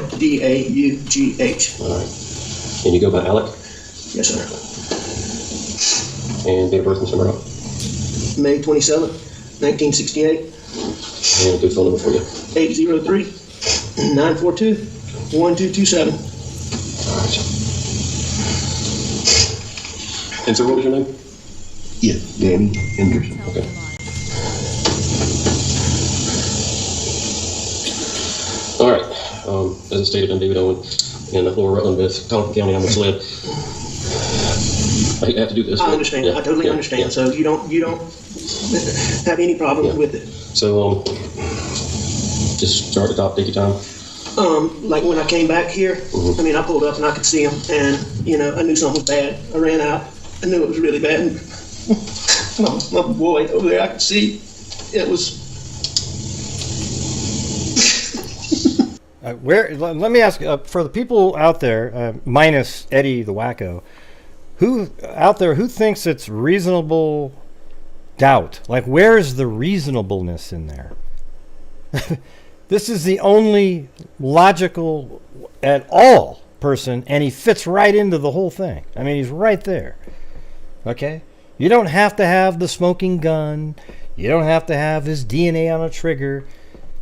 right. And you go by Alec? Yes, sir. And date of birth, Mr. Murdaugh? May 27, 1968. And a good phone number for you? 803-942-1227. All right. And sir, what was your name? Yeah, Danny Henderson. Okay. All right. As I stated, I'm David Owen in Lower Rutland, Colleton County. I'm a sled. I hate to have to do this. I understand. I totally understand. Yeah. So you don't have any problem with it. So just start at the top, take your time. Like when I came back here, I mean, I pulled up and I could see him, and I knew something was bad. I ran out. I knew it was really bad. And my boy over there, I could see it was. Let me ask for the people out there, minus Eddie the Wacko, who out there who thinks it's reasonable doubt? Like, where's the reasonableness in there? This is the only logical at all person, and he fits right into the whole thing. I mean, he's right there. Okay? You don't have to have the smoking gun. You don't have to have his DNA on a trigger.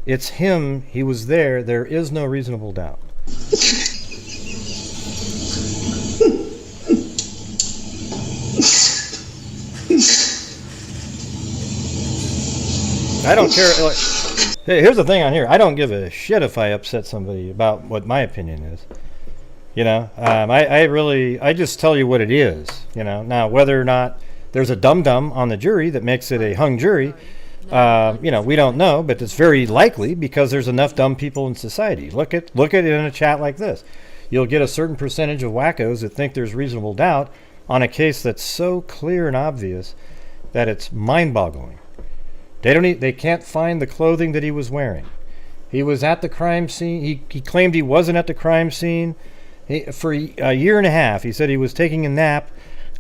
It's him. He was there. There is no reasonable doubt. I don't care. Like, hey, here's the thing on here. I don't give a shit if I upset somebody about what my opinion is. I just tell you what it is. Now whether or not there's a dum-dum on the jury that makes it a hung jury, we don't know, but it's very likely because there's enough dumb people in society. Look at it in a chat like this. You'll get a certain percentage of wackos that think there's reasonable doubt on a case that's so clear and obvious that it's mind-boggling. They can't find the clothing that he was wearing. He was at the crime scene. He claimed he wasn't at the crime scene. For a year and a half, he said he was taking a nap.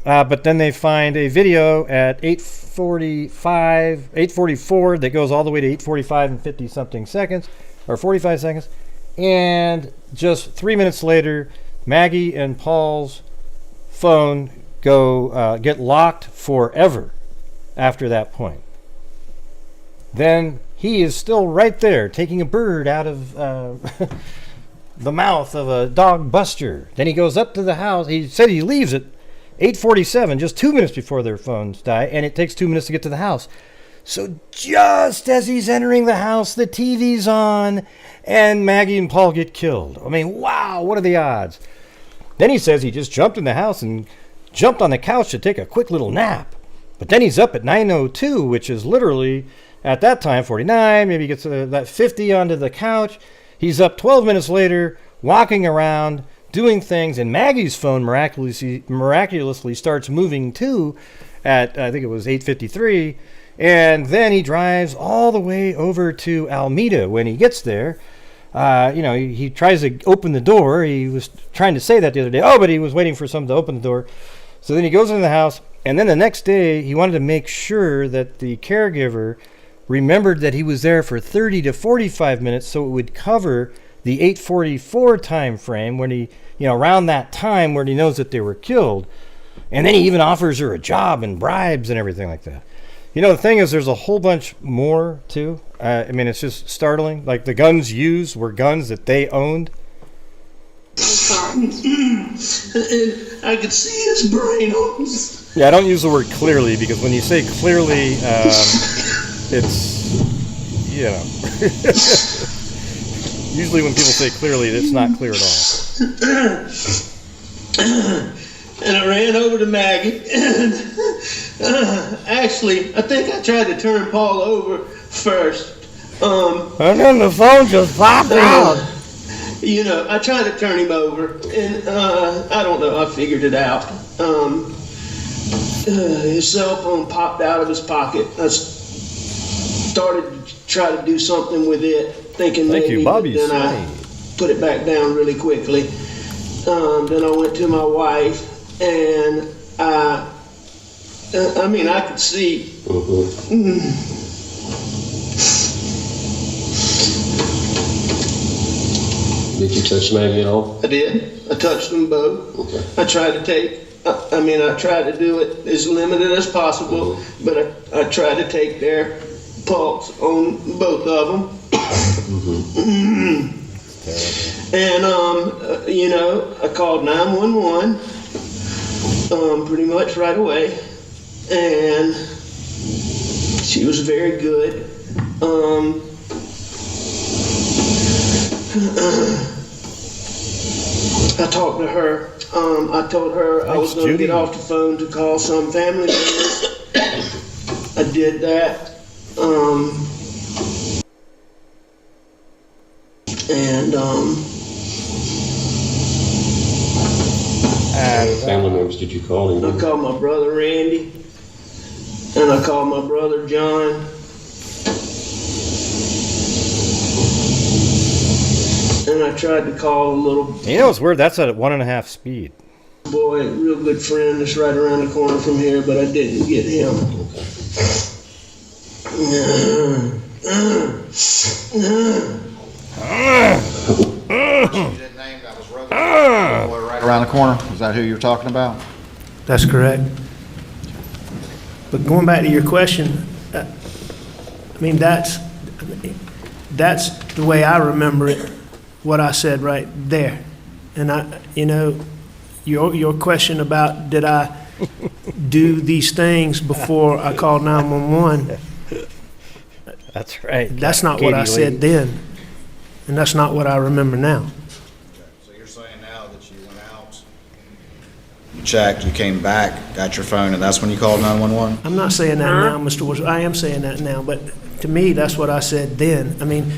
But then they find a video at 8:44 that goes all the way to 8:45 and 50-something seconds, or 45 seconds. And just 3 minutes later, Maggie and Paul's phone get locked forever after that point. Then he is still right there taking a bird out of the mouth of a dog buster. Then he goes up to the house. He said he leaves at 8:47, just 2 minutes before their phones die, and it takes 2 minutes to get to the house. So just as he's entering the house, the TV's on, and Maggie and Paul get killed. I mean, wow, what are the odds? Then he says he just jumped in the house and jumped on the couch to take a quick little nap. But then he's up at 9:02, which is literally, at that time, 49, maybe he gets that 50 onto the couch. He's up 12 minutes later, walking around, doing things, and Maggie's phone miraculously starts moving too at, I think it was 8:53, and then he drives all the way over to Alameda. When he gets there, he tries to open the door. He was trying to say that the other day, but he was waiting for someone to open the door. So then he goes into the house, and then the next day, he wanted to make sure that the caregiver remembered that he was there for 30 to 45 minutes so it would cover the 8:44 time frame when he, around that time where he knows that they were killed. And then he even offers her a job and bribes and everything like that. The thing is, there's a whole bunch more too. It's just startling. Like, the guns used were guns that they owned. I could see his brain. Yeah, I don't use the word clearly, because when you say clearly, it's, usually when people say clearly, it's not clear at all. And I ran over to Maggie, and actually, I think I tried to turn Paul over first. And then the phone just popped out. I tried to turn him over, and I don't know, I figured it out. His cell phone popped out of his pocket. I started to try to do something with it, thinking maybe, then I put it back down really quickly. Then I went to my wife, and I could see. Did you touch Maggie at all? I did. I touched them both. Okay. I tried to take, I tried to do it as limited as possible, but I tried to take their pulse on both of them. And, I called 911 pretty much right away, and she was very good. I talked to her. I told her I was going to get off the phone to call some family members. I did that. And family members did you call him? I called my brother Randy, and I called my brother John. And I tried to call a little... You know, it's weird. That's at 1.5 speed. Boy, a real good friend that's right around the corner from here, but I didn't get him. Right around the corner. Is that who you're talking about? That's correct. But going back to your question, I mean, that's the way I remember it, what I said right there. And your question about did I do these things before I called 911? That's right. That's not what I said then, and that's not what I remember now. So you're saying now that you went out, you checked, you came back, got your phone, and that's when you called 911? I'm not saying that now, Mr. Woods. I am saying that now, but to me, that's what I said then. I mean,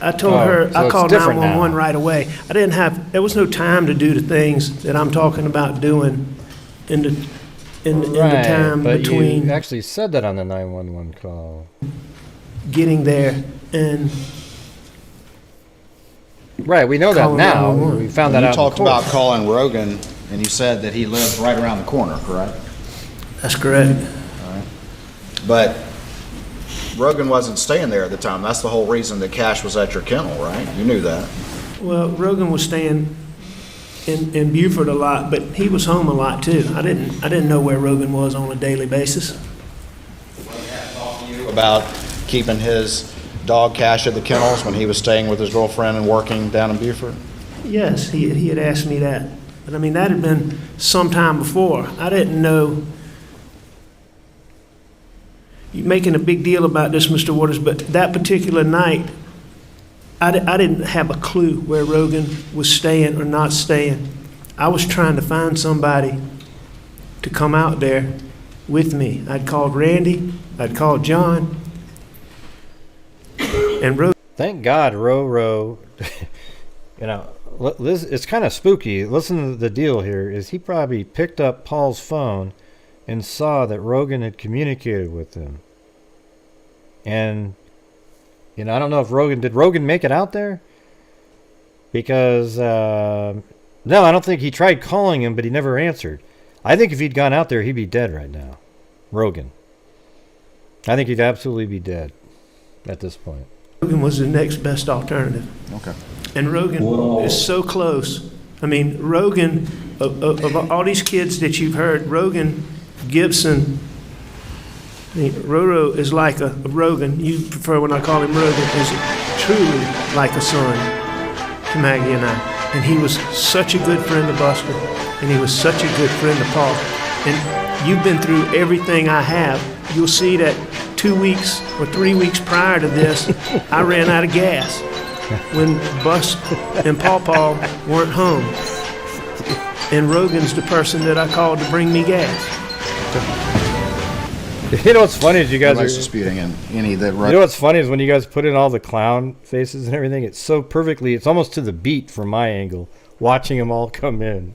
I told her, I called 911 right away. There was no time to do the things that I'm talking about doing in the time but between you actually said that on the 911 call. Getting there and... Right, we know that now. We found that out. You talked about calling Rogan, and you said that he lived right around the corner, correct? That's correct. All right. But Rogan wasn't staying there at the time. That's the whole reason that Cash was at your kennel, right? You knew that. Well, Rogan was staying in Beaufort a lot, but he was home a lot too. I didn't know where Rogan was on a daily basis. Rogan had talked to you about keeping his dog Cash at the kennels when he was staying with his girlfriend and working down in Beaufort? Yes, he had asked me that. But I mean, that had been some time before. I didn't know. You're making a big deal about this, Mr. Waters, but that particular night, I didn't have a clue where Rogan was staying or not staying. I was trying to find somebody to come out there with me. I'd called Randy, I'd called John, and Rogan. Thank God, Ro. It's kind of spooky. Listen to the deal here. Is he probably picked up Paul's phone and saw that Rogan had communicated with him. And, I don't know if did Rogan make it out there? Because, no, I don't think he tried calling him, but he never answered. I think if he'd gone out there, he'd be dead right now. Rogan. I think he'd absolutely be dead at this point. Rogan was the next best alternative. Okay. And Rogan is so close. I mean, Rogan, of all these kids that you've heard, Rogan, Gibson, I mean, Roro is like a Rogan. You prefer when I call him Rogan, is truly like a son to Maggie and I. And he was such a good friend to Buster, and he was such a good friend to Paul. And you've been through everything I have. You'll see that 2 weeks or 3 weeks prior to this, I ran out of gas when Bus and Paul weren't home. And Rogan's the person that I called to bring me gas. You know what's funny is you guys are disputing any that. You know what's funny is when you guys put in all the clown faces and everything, it's so perfectly, it's almost to the beat from my angle, watching them all come in.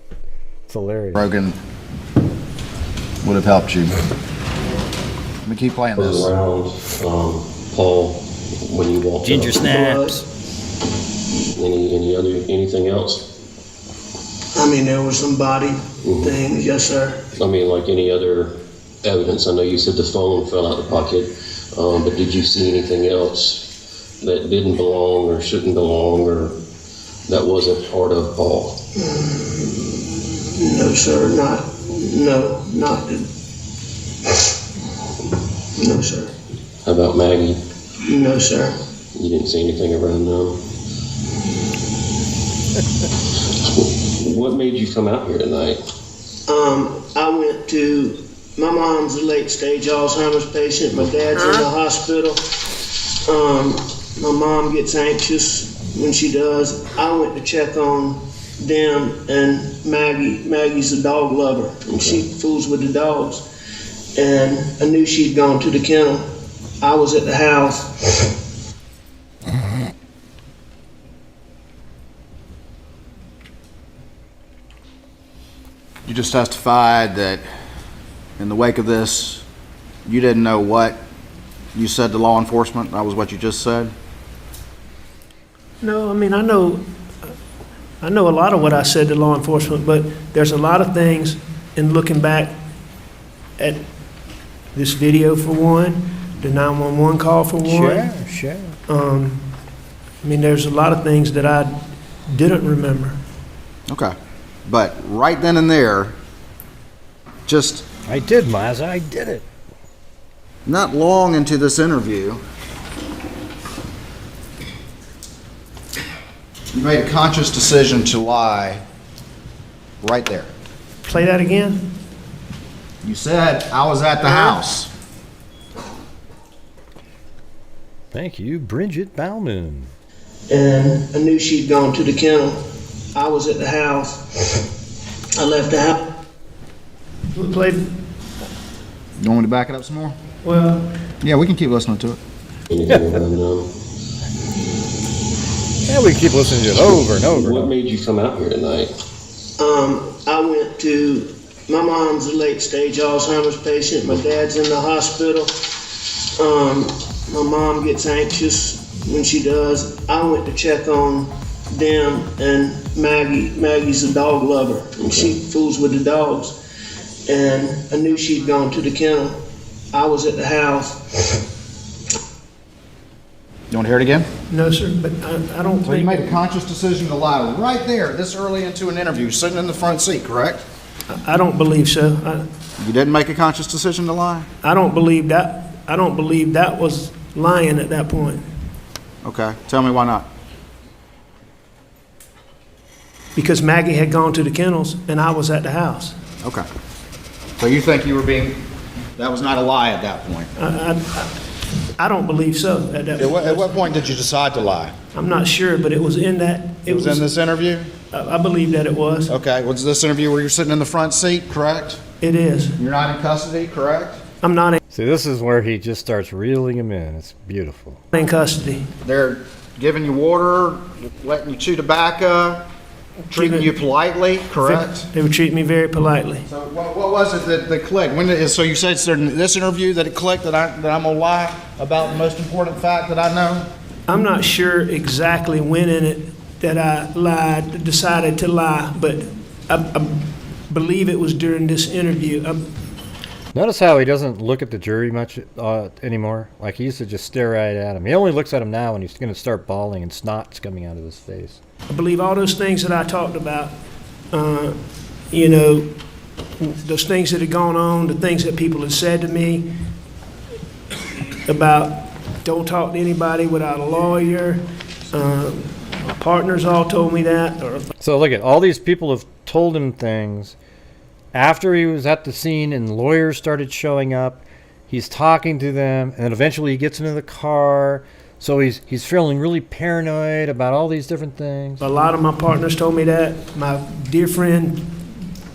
It's hilarious. Rogan would have helped you. Let me keep playing this. Around Paul when you walked Ginger up. snaps. Anything else? I mean, there was some body things, yes, sir. I mean, like any other evidence. I know you said the phone fell out of the pocket, but did you see anything else that didn't belong or shouldn't belong, or that wasn't part of Paul? No, sir, not no, sir. How about Maggie? No, sir. You didn't see anything around them? What made you come out here tonight? I went to, my mom's a late stage Alzheimer's patient. My dad's in the hospital. My mom gets anxious when she does. I went to check on them and Maggie. Maggie's a dog lover, and she fools with the dogs. And I knew she'd gone to the kennel. I was at the house. You just testified that in the wake of this, you didn't know what you said to law enforcement. That was what you just said? No, I mean, I know a lot of what I said to law enforcement, but there's a lot of things in looking back at this video for one, the 911 call for one. Sure. I mean, there's a lot of things that I didn't remember. Okay. But right then and there, just... I did, Mazza, I did it. Not long into this interview, you made a conscious decision to lie right there. Play that again? You said, I was at the house. Thank you, Bridget Bauman. And I knew she'd gone to the kennel. I was at the house. I left the house. Played. You want me to back it up some more? Well. Yeah, we can keep listening to it. Anything around them? Yeah, we can keep listening to it over and over. What made you come out here tonight? I went to, my mom's a late stage Alzheimer's patient. My dad's in the hospital. My mom gets anxious when she does. I went to check on them and Maggie. Maggie's a dog lover, and she fools with the dogs. And I knew she'd gone to the kennel. I was at the house. You want to hear it again? No, sir, but I don't think... So you made a conscious decision to lie right there, this early into an interview, sitting in the front seat, correct? I don't believe so. You didn't make a conscious decision to lie? I don't believe that. I don't believe that was lying at that point. Okay, tell me why not. Because Maggie had gone to the kennels and I was at the house. Okay. So you think you were being, that was not a lie at that point? I don't believe so at that point. At what point did you decide to lie? I'm not sure, but it was in that. It was in this interview? I believe that it was. Okay, was this interview where you're sitting in the front seat, correct? It is. You're not in custody, correct? I'm not See, this is where he just starts reeling him in. It's beautiful. in custody. They're giving you water, letting you chew tobacco, treating you politely, correct? They were treating me very politely. So what was it that clicked? So you said it's in this interview that it clicked that I'm going to lie about the most important fact that I know? I'm not sure exactly when in it that I lied, decided to lie, but I believe it was during this interview. Notice how he doesn't look at the jury much anymore. Like, he used to just stare right at him. He only looks at him now when he's going to start bawling and snot's coming out of his face. I believe all those things that I talked about, you know, those things that had gone on, the things that people had said to me about don't talk to anybody without a lawyer. My partners all told me that. So look at all these people have told him things. After he was at the scene and lawyers started showing up, he's talking to them, and then eventually he gets into the car. So he's feeling really paranoid about all these different things. A lot of my partners told me that. My dear friend,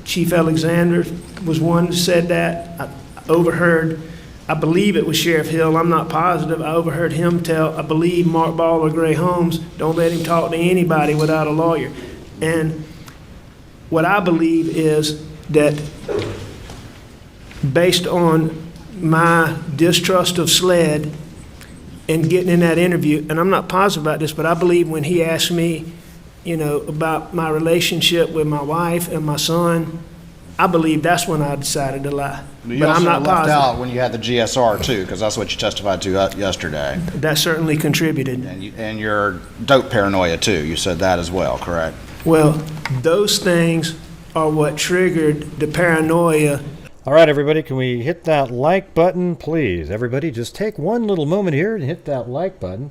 Chief Alexander, was one that said that. I overheard, I believe it was Sheriff Hill, I'm not positive. I overheard him tell, I believe Mark Ball or Gray Holmes, don't let him talk to anybody without a lawyer. And what I believe is that based on my distrust of SLED and getting in that interview, and I'm not positive about this, but I believe when he asked me, you know, about my relationship with my wife and my son, I believe that's when I decided to lie. You But also I'm not left positive. out when you had the GSR too, because that's what you testified to yesterday. That certainly contributed. And your dope paranoia too. You said that as well, correct? Well, those things are what triggered the paranoia. All right, everybody, can we hit that like button, please? Everybody, just take one little moment here and hit that like button.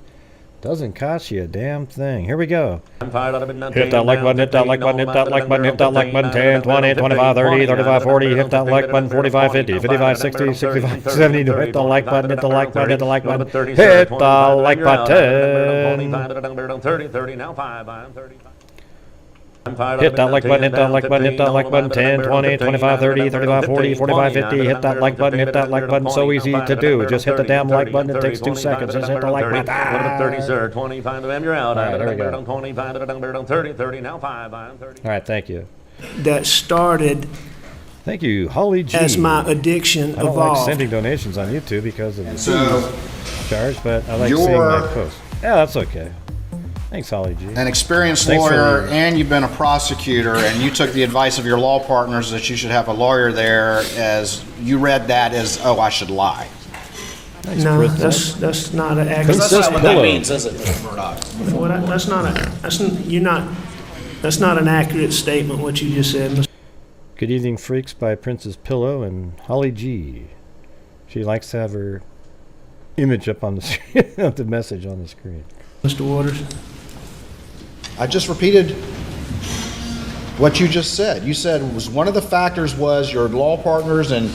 Doesn't cost you a damn thing. Here we go. Hit that like button, hit that like button, hit that like button, hit that like button. 10, 20, 25, 30, 35, 40. Hit that like button. 45, 50, 55, 60, 65, 70. Hit the like button, hit the like button, hit the like button. Hit the like button. Hit that like button, hit that like button, hit that like button. 10, 20, 25, 30, 35, 40, 45, 50. Hit that like button, hit that like button. So easy to do. Just hit the damn like button. It takes 2 seconds. Just hit the like button. All right, there we go. All right, thank you. That started Thank you, Holly G. as my addiction I don't evolved. like sending donations on YouTube because of the So, charge, but I like seeing my posts. Yeah, that's okay. Thanks, Holly G. an experienced Thanks lawyer, for- and you've been a prosecutor, and you took the advice of your law partners that you should have a lawyer there, as you read that as, oh, I should lie. Thanks, No, Chris. that's not an accurate. That's not what that Pillow. means, is it, Mr. Murdaugh? Well, that's not a. That's not an accurate statement. What you just said, Mr. Good Evening Freaks by Princess Pillow and Holly G. She likes to have her image up on the screen, the message on the screen. Mr. Waters. I just repeated what you just said. You said it was one of the factors was your law partners, and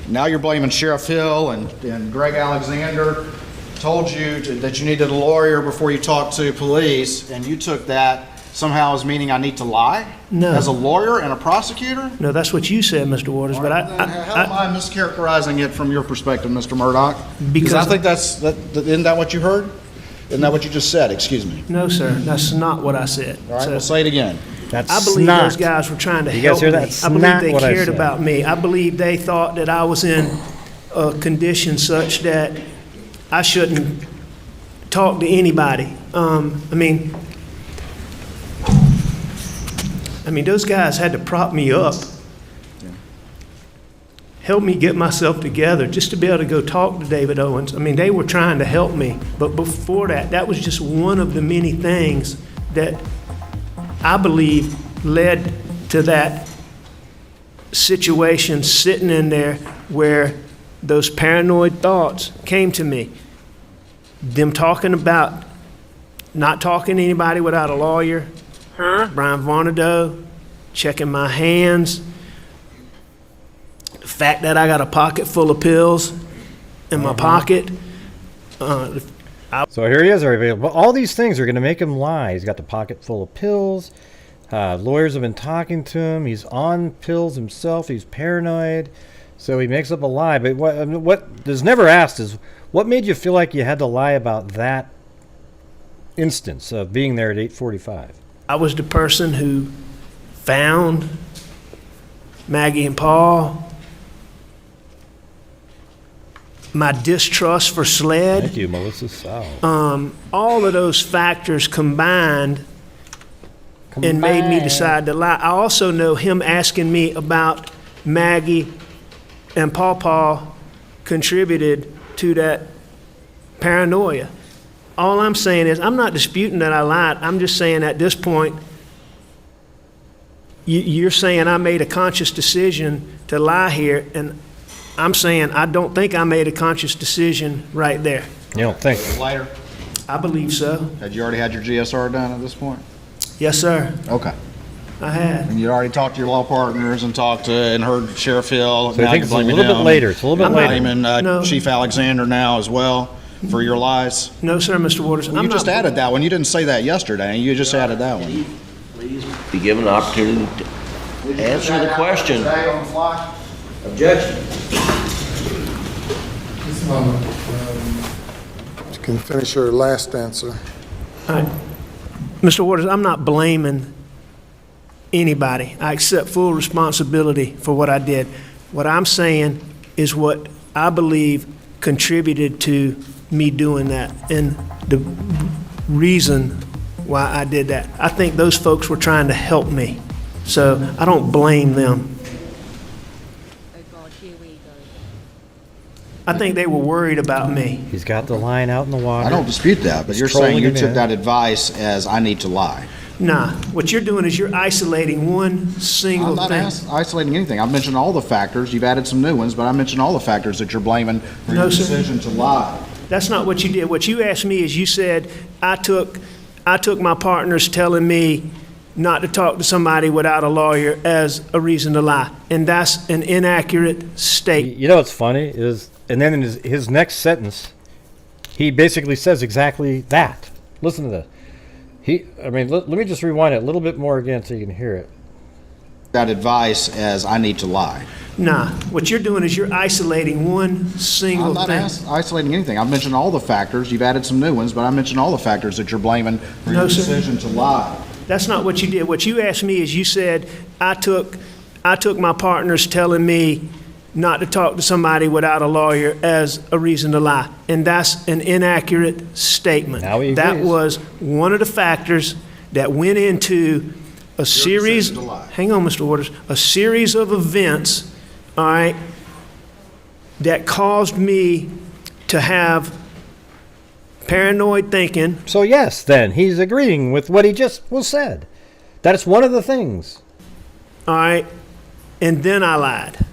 now you're blaming Sheriff Hill and Greg Alexander told you that you needed a lawyer before you talked to police, and you took that somehow as meaning I need to lie? No. As a lawyer and a prosecutor? No, that's what you said, Mr. Waters. But How am I mischaracterizing it from your perspective, Mr. Murdaugh? Because I think isn't that what you heard? Isn't that what you just said? Excuse me. No, sir, that's not what I said. All right, we'll say it again. That's I believe snot. those guys were trying to You help guys hear me. that? I believe Snot they what I cared said. about me. I believe they thought that I was in a condition such that I shouldn't talk to anybody. I mean, those guys had to prop me up, help me get myself together just to be able to go talk to David Owens. I mean, they were trying to help me. But before that, that was just one of the many things that I believe led to that situation sitting in there where those paranoid thoughts came to me. Them talking about not talking to anybody without a lawyer, Brian Murdaugh, checking my hands, the fact that I got a pocket full of pills in my pocket. So here he is, everybody. Well, all these things are going to make him lie. He's got the pocket full of pills. Lawyers have been talking to him. He's on pills himself. He's paranoid. So he makes up a lie. But what is never asked is, what made you feel like you had to lie about that instance of being there at 8:45? I was the person who found Maggie and Paul. My distrust for SLED. Thank you, Melissa Sal. All of those factors combined and made me decide to lie. I also know him asking me about Maggie and Paw contributed to that paranoia. All I'm saying is, I'm not disputing that I lied. I'm just saying at this point, you're saying I made a conscious decision to lie here, and I'm saying I don't think I made a conscious decision right there. You don't think? Lighter. I believe so. Had you already had your GSR done at this point? Yes, sir. Okay. I had. And you already talked to your law partners and and heard Sheriff Hill. So I think it's a little bit later. It's a little bit later. Blaming No. Chief Alexander now as well for your lies. No, sir, Mr. Waters. You just added that one. You didn't say that yesterday. You just added that one. Please be given an opportunity to answer the question. Objection. You can finish your last answer. Mr. Waters, I'm not blaming anybody. I accept full responsibility for what I did. What I'm saying is what I believe contributed to me doing that and the reason why I did that. I think those folks were trying to help me, so I don't blame them. I think they were worried about me. He's got the line out in the water. I don't dispute that, but He's you're saying you trolling took him that advice as I need to lie. Nah, what you're doing is you're isolating one single I'm not thing. isolating anything. I've mentioned all the factors. You've added some new ones, but I mentioned all the factors that you're blaming for your decision to lie. That's not what you did. What you asked me is you said, I took my partners telling me not to talk to somebody without a lawyer as a reason to lie. And that's an inaccurate statement. You know what's funny is, and then in his next sentence, he basically says exactly that. Listen to this. Let me just rewind it a little bit more again so you can hear it. That advice as I need to lie. Nah, what you're doing is you're isolating one single I'm not thing. isolating anything. I've mentioned all the factors. You've added some new ones, but I mentioned all the factors that you're blaming for your decision to lie. That's not what you did. What you asked me is you said, I took my partners telling me not to talk to somebody without a lawyer as a reason to lie. And that's an inaccurate statement. Now he That agrees. was one of the factors that went into a series, hang on, Mr. Waters, a series of events, all right, that caused me to have paranoid thinking. So yes, then, he's agreeing with what he just was said. That's one of the things. All right, and then I lied.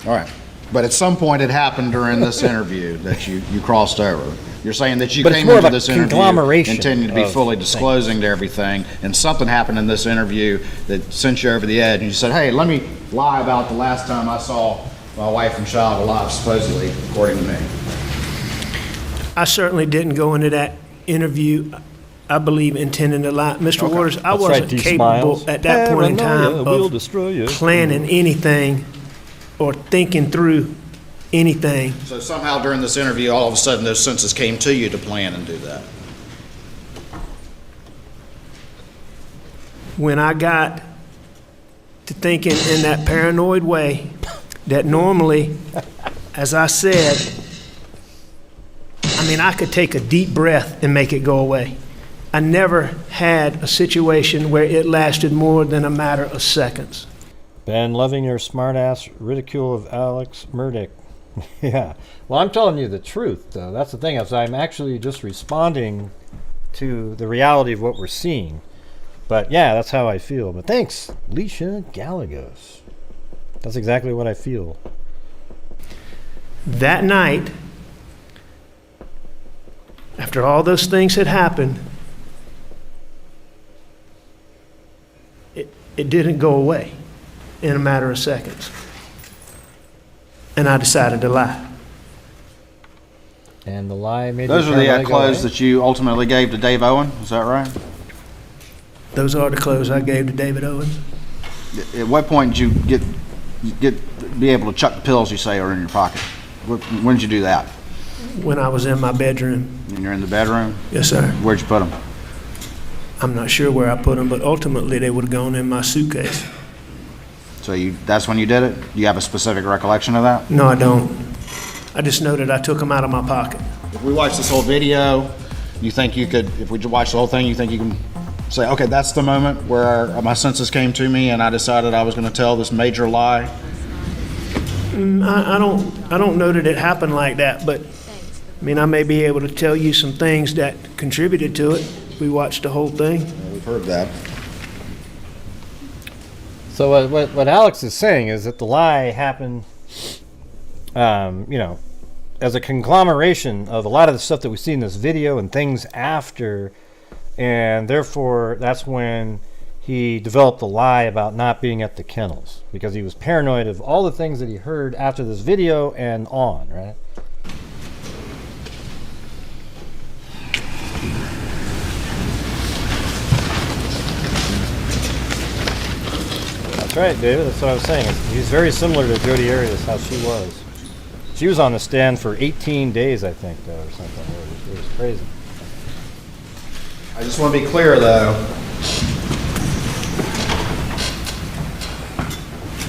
All right. But at some point it happened during this interview that you crossed over. You're saying that you But it's came more into of a this interview conglomeration intending to be of fully disclosing to everything, and something happened in this interview that sent you over the edge, and you said, hey, let me lie about the last time I saw my wife and child alive, supposedly, according to me. I certainly didn't go into that interview, I believe, intending to lie. Mr. Waters, I That's wasn't right, D capable Smiles. at that point in Paranoia time will of destroy you. planning anything or thinking through anything. So somehow during this interview, all of a sudden those senses came to you to plan and do that. When I got to thinking in that paranoid way, that normally, as I said, I could take a deep breath and make it go away. I never had a situation where it lasted more than a matter of seconds. Ben, loving your smartass ridicule of Alex Murdaugh. Yeah. Well, I'm telling you the truth, though. That's the thing, is I'm actually just responding to the reality of what we're seeing. But yeah, that's how I feel. But thanks, Leisha Galagos. That's exactly what I feel. That night, after all those things had happened, it didn't go away in a matter of seconds. And I decided to lie. And the lie made Those are the clothes that you ultimately gave to Dave Owen, is that right? Those are the clothes I gave to David Owens. At what point did you be able to chuck the pills you say are in your pocket? When did you do that? When I was in my bedroom. When you're in the bedroom? Yes, sir. Where'd you put them? I'm not sure where I put them, but ultimately they would have gone in my suitcase. So that's when you did it? Do you have a specific recollection of that? No, I don't. I just know that I took them out of my pocket. If we watch this whole video, you think you could, if we watch the whole thing, you think you can say, okay, that's the moment where my senses came to me and I decided I was going to tell this major lie? I don't know that it happened like that, but I may be able to tell you some things that contributed to it. We watched the whole thing. Yeah, we've heard that. So what Alex is saying is that the lie happened, as a conglomeration of a lot of the stuff that we see in this video and things after, and therefore that's when he developed the lie about not being at the kennels, because he was paranoid of all the things that he heard after this video and on, right? That's right, David. That's what I was saying. He's very similar to Jodi Arias, how she was. She was on the stand for 18 days, I think, though, or something. It was crazy. I just want to be clear, though.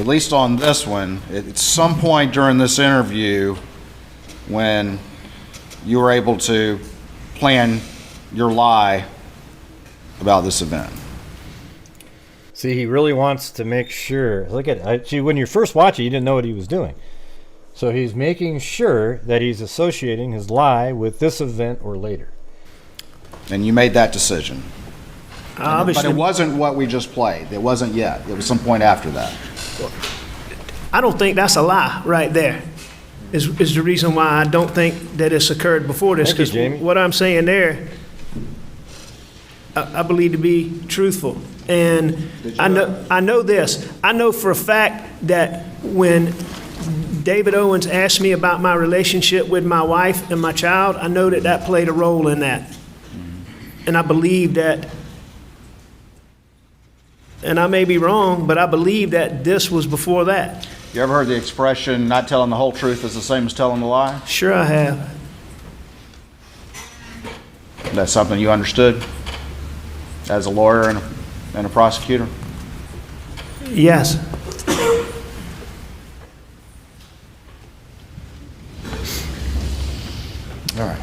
At least on this one, at some point during this interview, when you were able to plan your lie about this event. See, he really wants to make sure. Look at when you first watch it, you didn't know what he was doing. So he's making sure that he's associating his lie with this event or later. And you made that decision. But Obviously, it wasn't what we just played. It wasn't yet. It was some point after that. I don't think that's a lie right there. Is the reason why I don't think that it's occurred before this. Thank you, Because Jamie. what I'm saying there, I believe to be truthful. And I know this. I know for a fact that when David Owens asked me about my relationship with my wife and my child, I know that that played a role in that. And I believe that, and I may be wrong, but I believe that this was before that. You ever heard the expression, not telling the whole truth is the same as telling the lie? Sure I have. That's something you understood as a lawyer and a prosecutor? Yes. All right.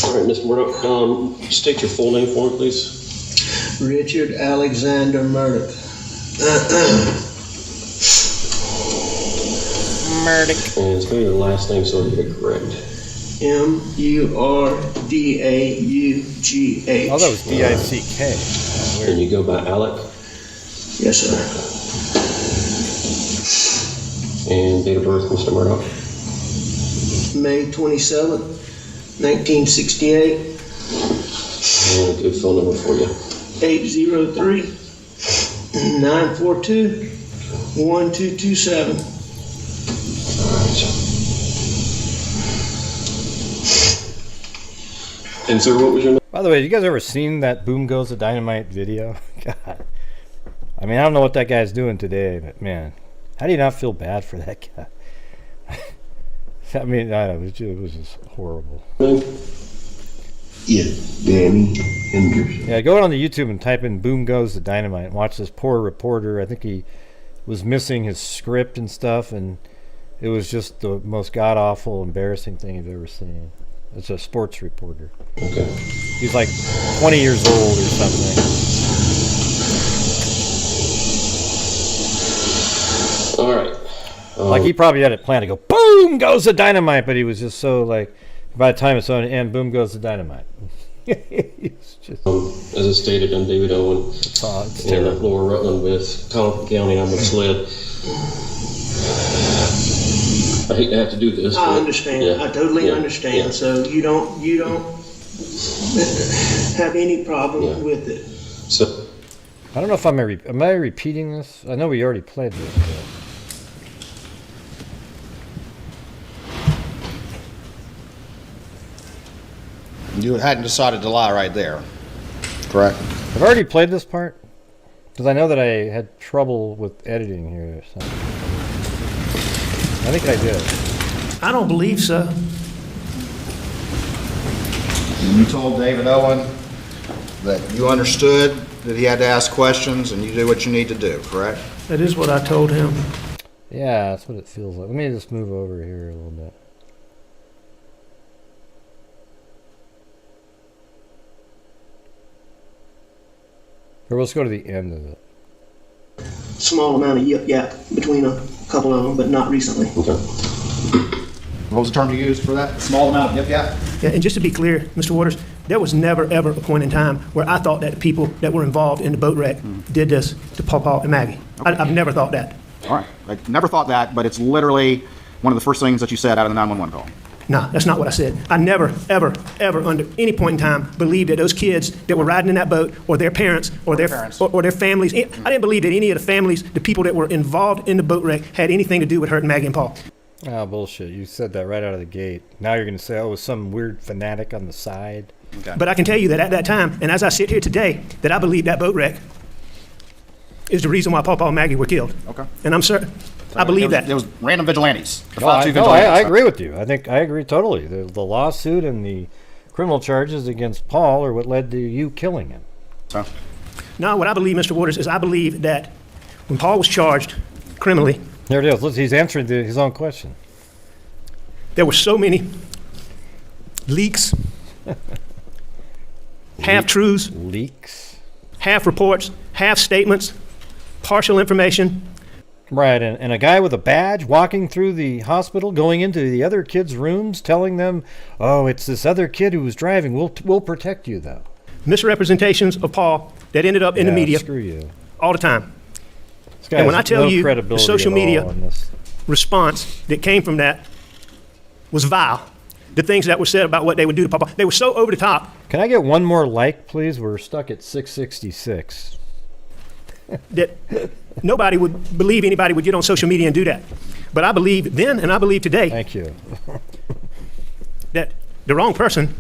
All right, Mr. Murdaugh, state your full name for me, please. Richard Alexander Murdaugh. And spell your last name so I get it correct. Murdaugh. Oh, that was D-I-C-K. And you go by Alec? Yes, sir. And date of birth, Mr. Murdaugh? May 27th, 1968. And a good phone number for you. 803-942-1227. And sir, what was your name? By the way, you guys ever seen that Boom Goes the Dynamite video? God. I mean, I don't know what that guy's doing today, but man, how do you not feel bad for that guy? I mean, I don't know, it was just horrible. Yeah, Danny Henderson. Yeah, go on the YouTube and type in Boom Goes the Dynamite and watch this poor reporter. I think he was missing his script and stuff, and it was just the most god-awful, embarrassing thing you've ever seen. It's a sports reporter. Okay. He's like 20 years old or something. All right. Like he probably had it planned to go, boom goes the dynamite, but he was just so like, by the time it's on the end, boom goes the dynamite. It's just, as I stated, I'm David Owen. It's in terrible. Lower Rutland with Collinsville County. I'm misled. I hate to have to do this. I but, understand. yeah. I totally Yeah. understand. Yeah. So you don't have any problem Yeah. with it. So, I don't know if am I repeating this? I know we already played this. But. You hadn't decided to lie right there, correct? I've already played this part because I know that I had trouble with editing here or something. I think I did. I don't believe so. You told David Owen that you understood that he had to ask questions and you do what you need to do, correct? That is what I told him. Yeah, that's what it feels like. Let me just move over here a little bit. Or let's go to the end of it. Small amount of yip yap between a couple of them, but not recently. okay. What was the term you used for that? Small amount of yip yap? Yeah, and just to be clear, Mr. Waters, there was never, ever a point in time where I thought that the people that were involved in the boat wreck did this to Paul and Maggie. I've never thought that. All right. I never thought that, but it's literally one of the first things that you said out of the 911 call. No, that's not what I said. I never, ever, ever, under any point in time, believed that those kids that were riding in that boat, or their parents, or their families, I didn't believe that any of the families, the people that were involved in the boat wreck, had anything to do with hurting Maggie and Paul. Oh, bullshit. You said that right out of the gate. Now you're going to say, oh, it was some weird fanatic on the side. Okay. But I can tell you that at that time, and as I sit here today, that I believe that boat wreck is the reason why Paul and Maggie were killed. Okay. And I'm certain. I believe that. There was random vigilantes. No, I agree with you. I agree totally. The lawsuit and the criminal charges against Paul are what led to you killing him. So, No, what I believe, Mr. Waters, is I believe that when Paul was charged criminally. There it is. Look, he's answering his own question. There were so many leaks, half-truths, half reports, half statements, partial information. Right, and a guy with a badge walking through the hospital, going into the other kids' rooms, telling them, "Oh, it's this other kid who was driving. We'll protect you, though." Misrepresentations of Paul that ended up in the media screw you. all the time. This guy And when has I tell no you the credibility social at all media on this. response that came from that was vile. The things that were said about what they would do to Papa, they were so over the top. Can I get one more like, please? We're stuck at 666. That nobody would believe anybody would get on social media and do that. But I believe then and I believe today. Thank you. That the wrong person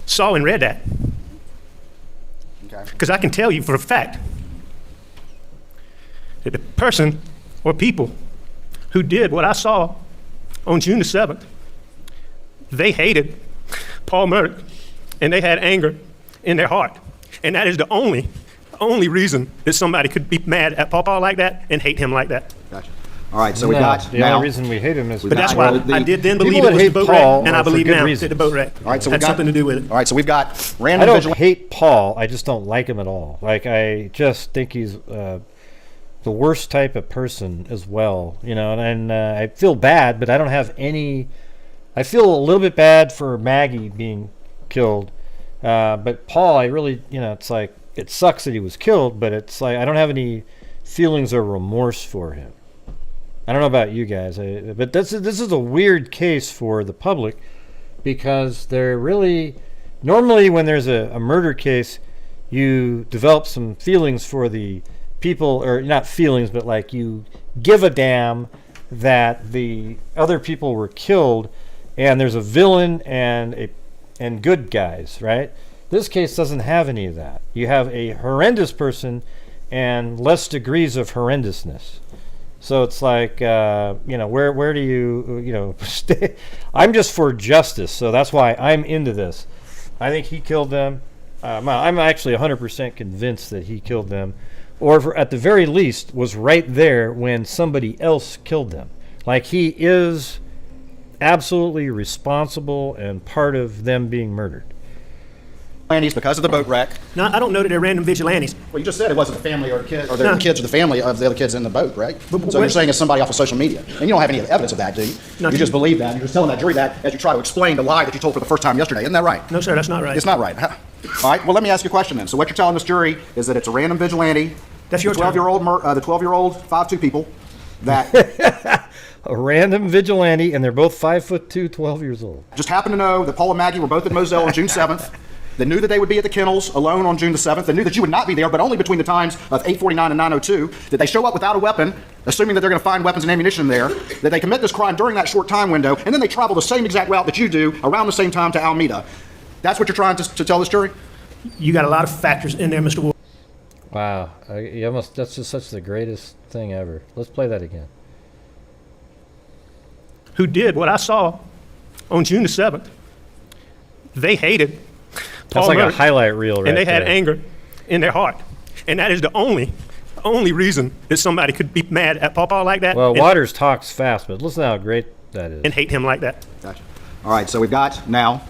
saw and read that. Because I can tell you for a fact that the person or people who did what I saw on June the 7th, they hated Paul Murdaugh and they had anger in their heart. And that is the only reason that somebody could be mad at Paul like that and hate him like that. Gotcha. All right, so we got the only reason we hate him is. But that's why I did then believe it was the boat wreck, and I believe now that the boat wreck had something to do with it. All right, so we've got random. I don't hate Paul. I just don't like him at all. Like, I just think he's the worst type of person as well. You know, and I feel bad, but I don't have any. I feel a little bit bad for Maggie being killed, but Paul, I really, it's like it sucks that he was killed, but it's like I don't have any feelings or remorse for him. I don't know about you guys, but this is a weird case for the public because they're really normally when there's a murder case, you develop some feelings for the people, or not feelings, but like you give a damn that the other people were killed, and there's a villain and good guys, right? This case doesn't have any of that. You have a horrendous person and less degrees of horrendousness. So it's like, where do you stay? I'm just for justice, so that's why I'm into this. I think he killed them. I'm actually 100% convinced that he killed them, or at the very least was right there when somebody else killed them. Like, he is absolutely responsible and part of them being murdered. Vigilantes because of the boat wreck. No, I don't know that they're random vigilantes. Well, you just said it wasn't a family or a kid, or the kids or the family of the other kids in the boat, right? So you're saying it's somebody off of social media, and you don't have any evidence of that, do you? No, you just believe that. You're just telling that jury that as you try to explain the lie that you told for the first time yesterday. Isn't that right? No, sir, that's not right. It's not right. All right. Well, let me ask you a question then. So what you're telling this jury is that it's a random vigilante. That's your 12-year-old, the 12-year-old 5'2" people that. A random vigilante, and they're both 5'2", 12 years old. Just happened to know that Paul and Maggie were both at Moselle on June 7th. They knew that they would be at the kennels alone on June the 7th. They knew that you would not be there, but only between the times of 8:49 and 9:02. That they show up without a weapon, assuming that they're going to find weapons and ammunition there. That they commit this crime during that short time window, and then they travel the same exact route that you do around the same time to Alameda. That's what you're trying to tell this jury? You got a lot of factors in there, Mr. Wolf. Wow, that's just such the greatest thing ever. Let's play that again. Who did what I saw on June the 7th. They hated Paul That's like Murdaugh, a highlight reel right and they had there. anger in their heart. And that is the only reason that somebody could be mad at Paul like that. Well, Waters talks fast, but listen to how great that is. And hate him like that. Gotcha. All right, so we've got now.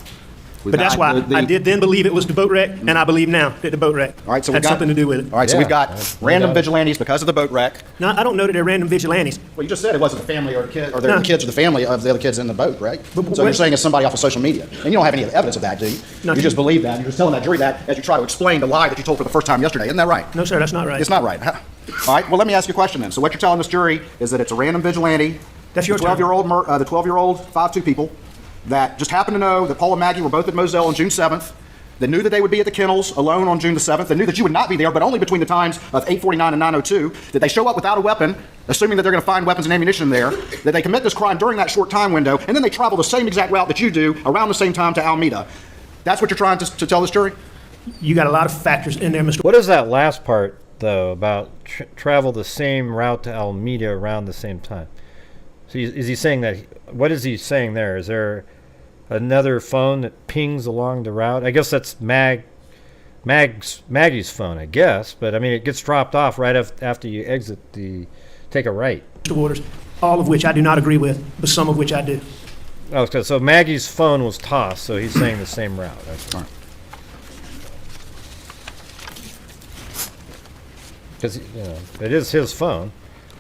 But that's why I did then believe it was the boat wreck, and I believe now that the boat wreck all right, so had something to do with it. All right, so we've got random vigilantes because of the boat wreck. No, I don't know that they're random vigilantes. Well, you just said it wasn't a family or a kid, or the kids or the family of the other kids in the boat, right? So you're saying it's somebody off of social media, and you don't have any evidence of that, do you? No, you just believe that. You're just telling that jury that as you try to explain the lie that you told for the first time yesterday. Isn't that right? No, sir, that's not right. It's not right. All right. Well, let me ask you a question then. So what you're telling this jury is that it's a random vigilante. That's your 12-year-old, the 12-year-old 5'2" people that just happened to know that Paul and Maggie were both at Moselle on June 7th. They knew that they would be at the kennels alone on June the 7th. They knew that you would not be there, but only between the times of 8:49 and 9:02. That they show up without a weapon, assuming that they're going to find weapons and ammunition there. That they commit this crime during that short time window, and then they travel the same exact route that you do around the same time to Alameda. That's what you're trying to tell this jury? You got a lot of factors in there, Mr. What is that last part, though, about travel the same route to Alameda around the same time? So is he saying that? What is he saying there? Is there another phone that pings along the route? I guess that's Maggie's phone, I guess. But I mean, it gets dropped off right after you take a right. Waters, all of which I do not agree with, but some of which I do. Okay, so Maggie's phone was tossed, so he's saying the same route. That's fine. Because it is his phone.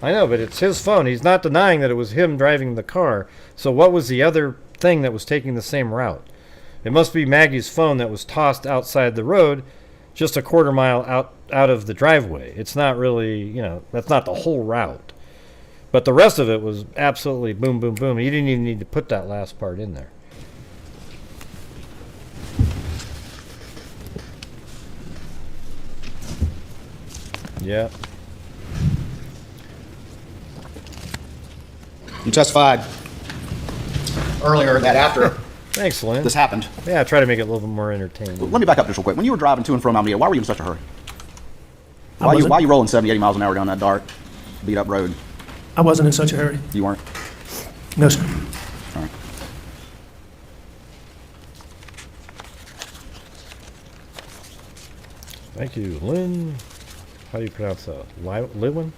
I know, but it's his phone. He's not denying that it was him driving the car. So what was the other thing that was taking the same route? It must be Maggie's phone that was tossed outside the road, just a quarter mile out of the driveway. It's not really, that's not the whole route. But the rest of it was absolutely boom, boom, boom. You didn't even need to put that last part in there. Yeah. You testified earlier that after Thanks, Lynn. this happened. Yeah, I try to make it a little bit more entertaining. Let me back up just real quick. When you were driving to and from Alameda, why were you in such a hurry? Why are you rolling 70, 80 miles an hour down that dark, beat up road? I wasn't in such a hurry. You weren't? No, sir. All right. Thank you, Lynn. How do you pronounce that? Lewin?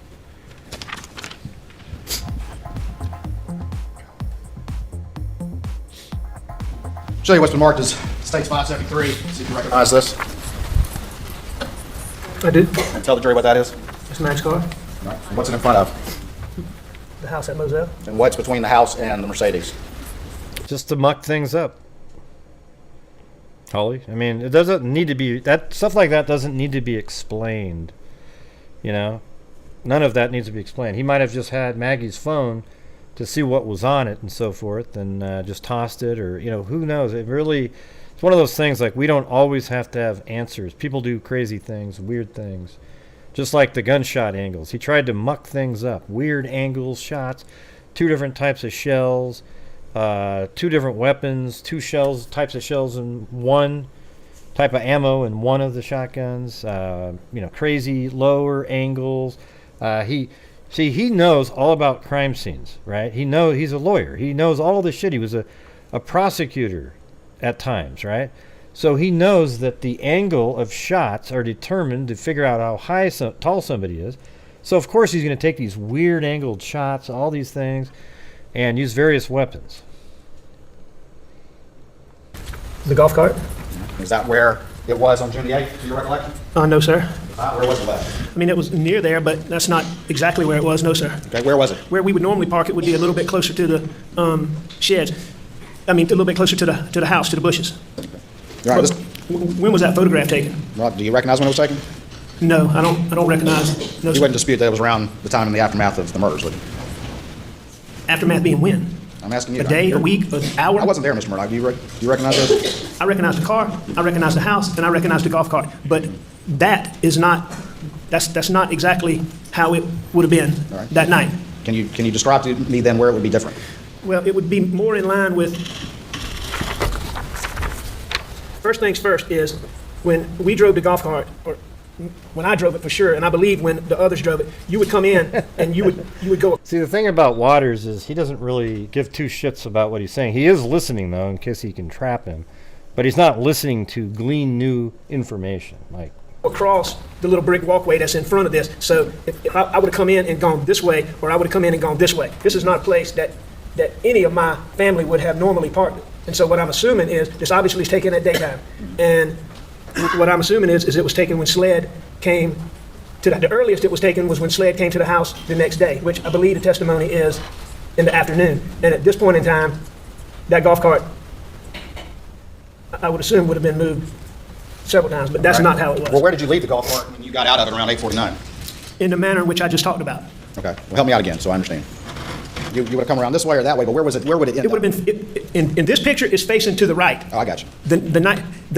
Show you what's been marked as States 573. See if you recognize this. I do. And tell the jury what that is. It's Max car. All right. What's it in front of? The house at Moselle. And what's between the house and the Mercedes? Just to muck things up. Holly? I mean, it doesn't need to be... Stuff like that doesn't need to be explained. None of that needs to be explained. He might have just had Maggie's phone to see what was on it and so forth and just tossed it or, who knows. It's one of those things like we don't always have to have answers. People do crazy things, weird things. Just like the gunshot angles. He tried to muck things up. Weird angles, shots, 2 different types of shells, 2 different weapons, 2 types of shells in one type of ammo in one of the shotguns, crazy lower angles. He knows all about crime scenes, right? He's a lawyer. He knows all this shit. He was a prosecutor at times, right? So he knows that the angle of shots are determined to figure out how tall somebody is. So of course he's going to take these weird angled shots, all these things, and use various weapons. The golf cart? Is that where it was on June the 8th, to your recollection? No, sir. Where was it left? I mean, it was near there, but that's not exactly where it was, no, sir. Okay, where was it? Where we would normally park it would be a little bit closer to the sheds. I mean, a little bit closer to the house, to the bushes. Right, when was that photograph taken? Right, do you recognize when it was taken? No, I don't recognize. No, you wouldn't dispute that it was around the time in the aftermath of the murders, would you? Aftermath being when? I'm asking you. A day, a week, an hour? I wasn't there, Mr. Murdaugh. Do you recognize those? I recognize the car, I recognize the house, and I recognize the golf cart. But that is not, that's not exactly how it would have been that night. Can you describe to me then where it would be different? Well, it would be more in line with, first things first is when we drove the golf cart, or when I drove it for sure, and I believe when the others drove it, you would come in and you would go. See, the thing about Waters is he doesn't really give 2 shits about what he's saying. He is listening, though, in case he can trap him. But he's not listening to glean new information. Like across the little brick walkway that's in front of this. So if I would have come in and gone this way, or I would have come in and gone this way. This is not a place that any of my family would have normally parked. And so what I'm assuming is this obviously is taken at daytime. And what I'm assuming is it was taken when SLED came to the earliest it was taken was when SLED came to the house the next day, which I believe the testimony is in the afternoon. And at this point in time, that golf cart, I would assume, would have been moved several times, but that's not how it was. Well, where did you leave the golf cart when you got out of it around 8:49? In the manner in which I just talked about. Okay, well, help me out again so I understand. You would have come around this way or that way, but where would it end? It would have been, in this picture, it's facing to the right. Oh, I got you. The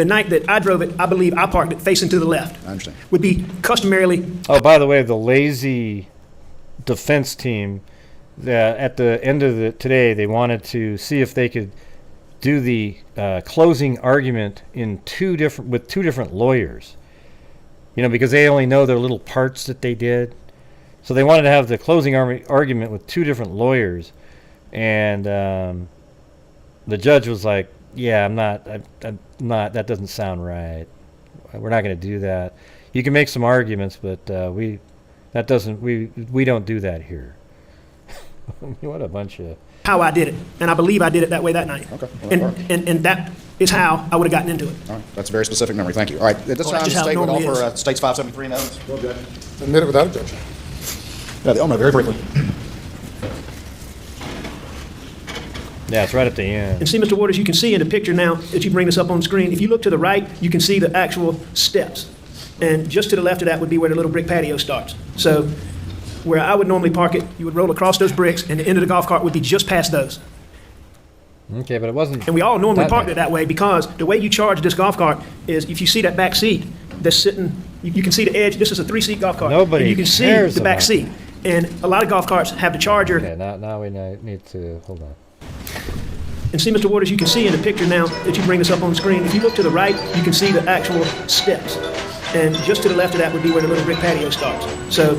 night that I drove it, I believe I parked it facing to the left. I understand. Would be customarily. Oh, by the way, the lazy defense team, at the end of today, they wanted to see if they could do the closing argument with two different lawyers. Because they only know their little parts that they did. So they wanted to have the closing argument with 2 different lawyers, and the judge was like, "Yeah, I'm not. That doesn't sound right." we're not going to do that. You can make some arguments, but we don't do that here. What a bunch of... How I did it, and I believe I did it that way that night. Okay. And that is how I would have gotten into it. All right. That's a very specific memory. Thank you. All right. At this time, the state would offer State's 573 notice. Well, Judge. Admit it without objection. Yeah, no, very briefly. Yeah, it's right at the end. And see, Mr. Waters, you can see in the picture now that you bring this up on screen, if you look to the right, you can see the actual steps. And just to the left of that would be where the little brick patio starts. So where I would normally park it, you would roll across those bricks, and the end of the golf cart would be just past those. Okay, but it wasn't... And we all normally parked it that way because the way you charge this golf cart is if you see that back seat that's sitting, you can see the edge. This is a 3-seat golf cart. Nobody and you can see cares the back about seat. And a lot of golf carts have the charger. Okay, now we need to... Hold on. And see, Mr. Waters, you can see in the picture now that you bring this up on screen, if you look to the right, you can see the actual steps. And just to the left of that would be where the little brick patio starts. So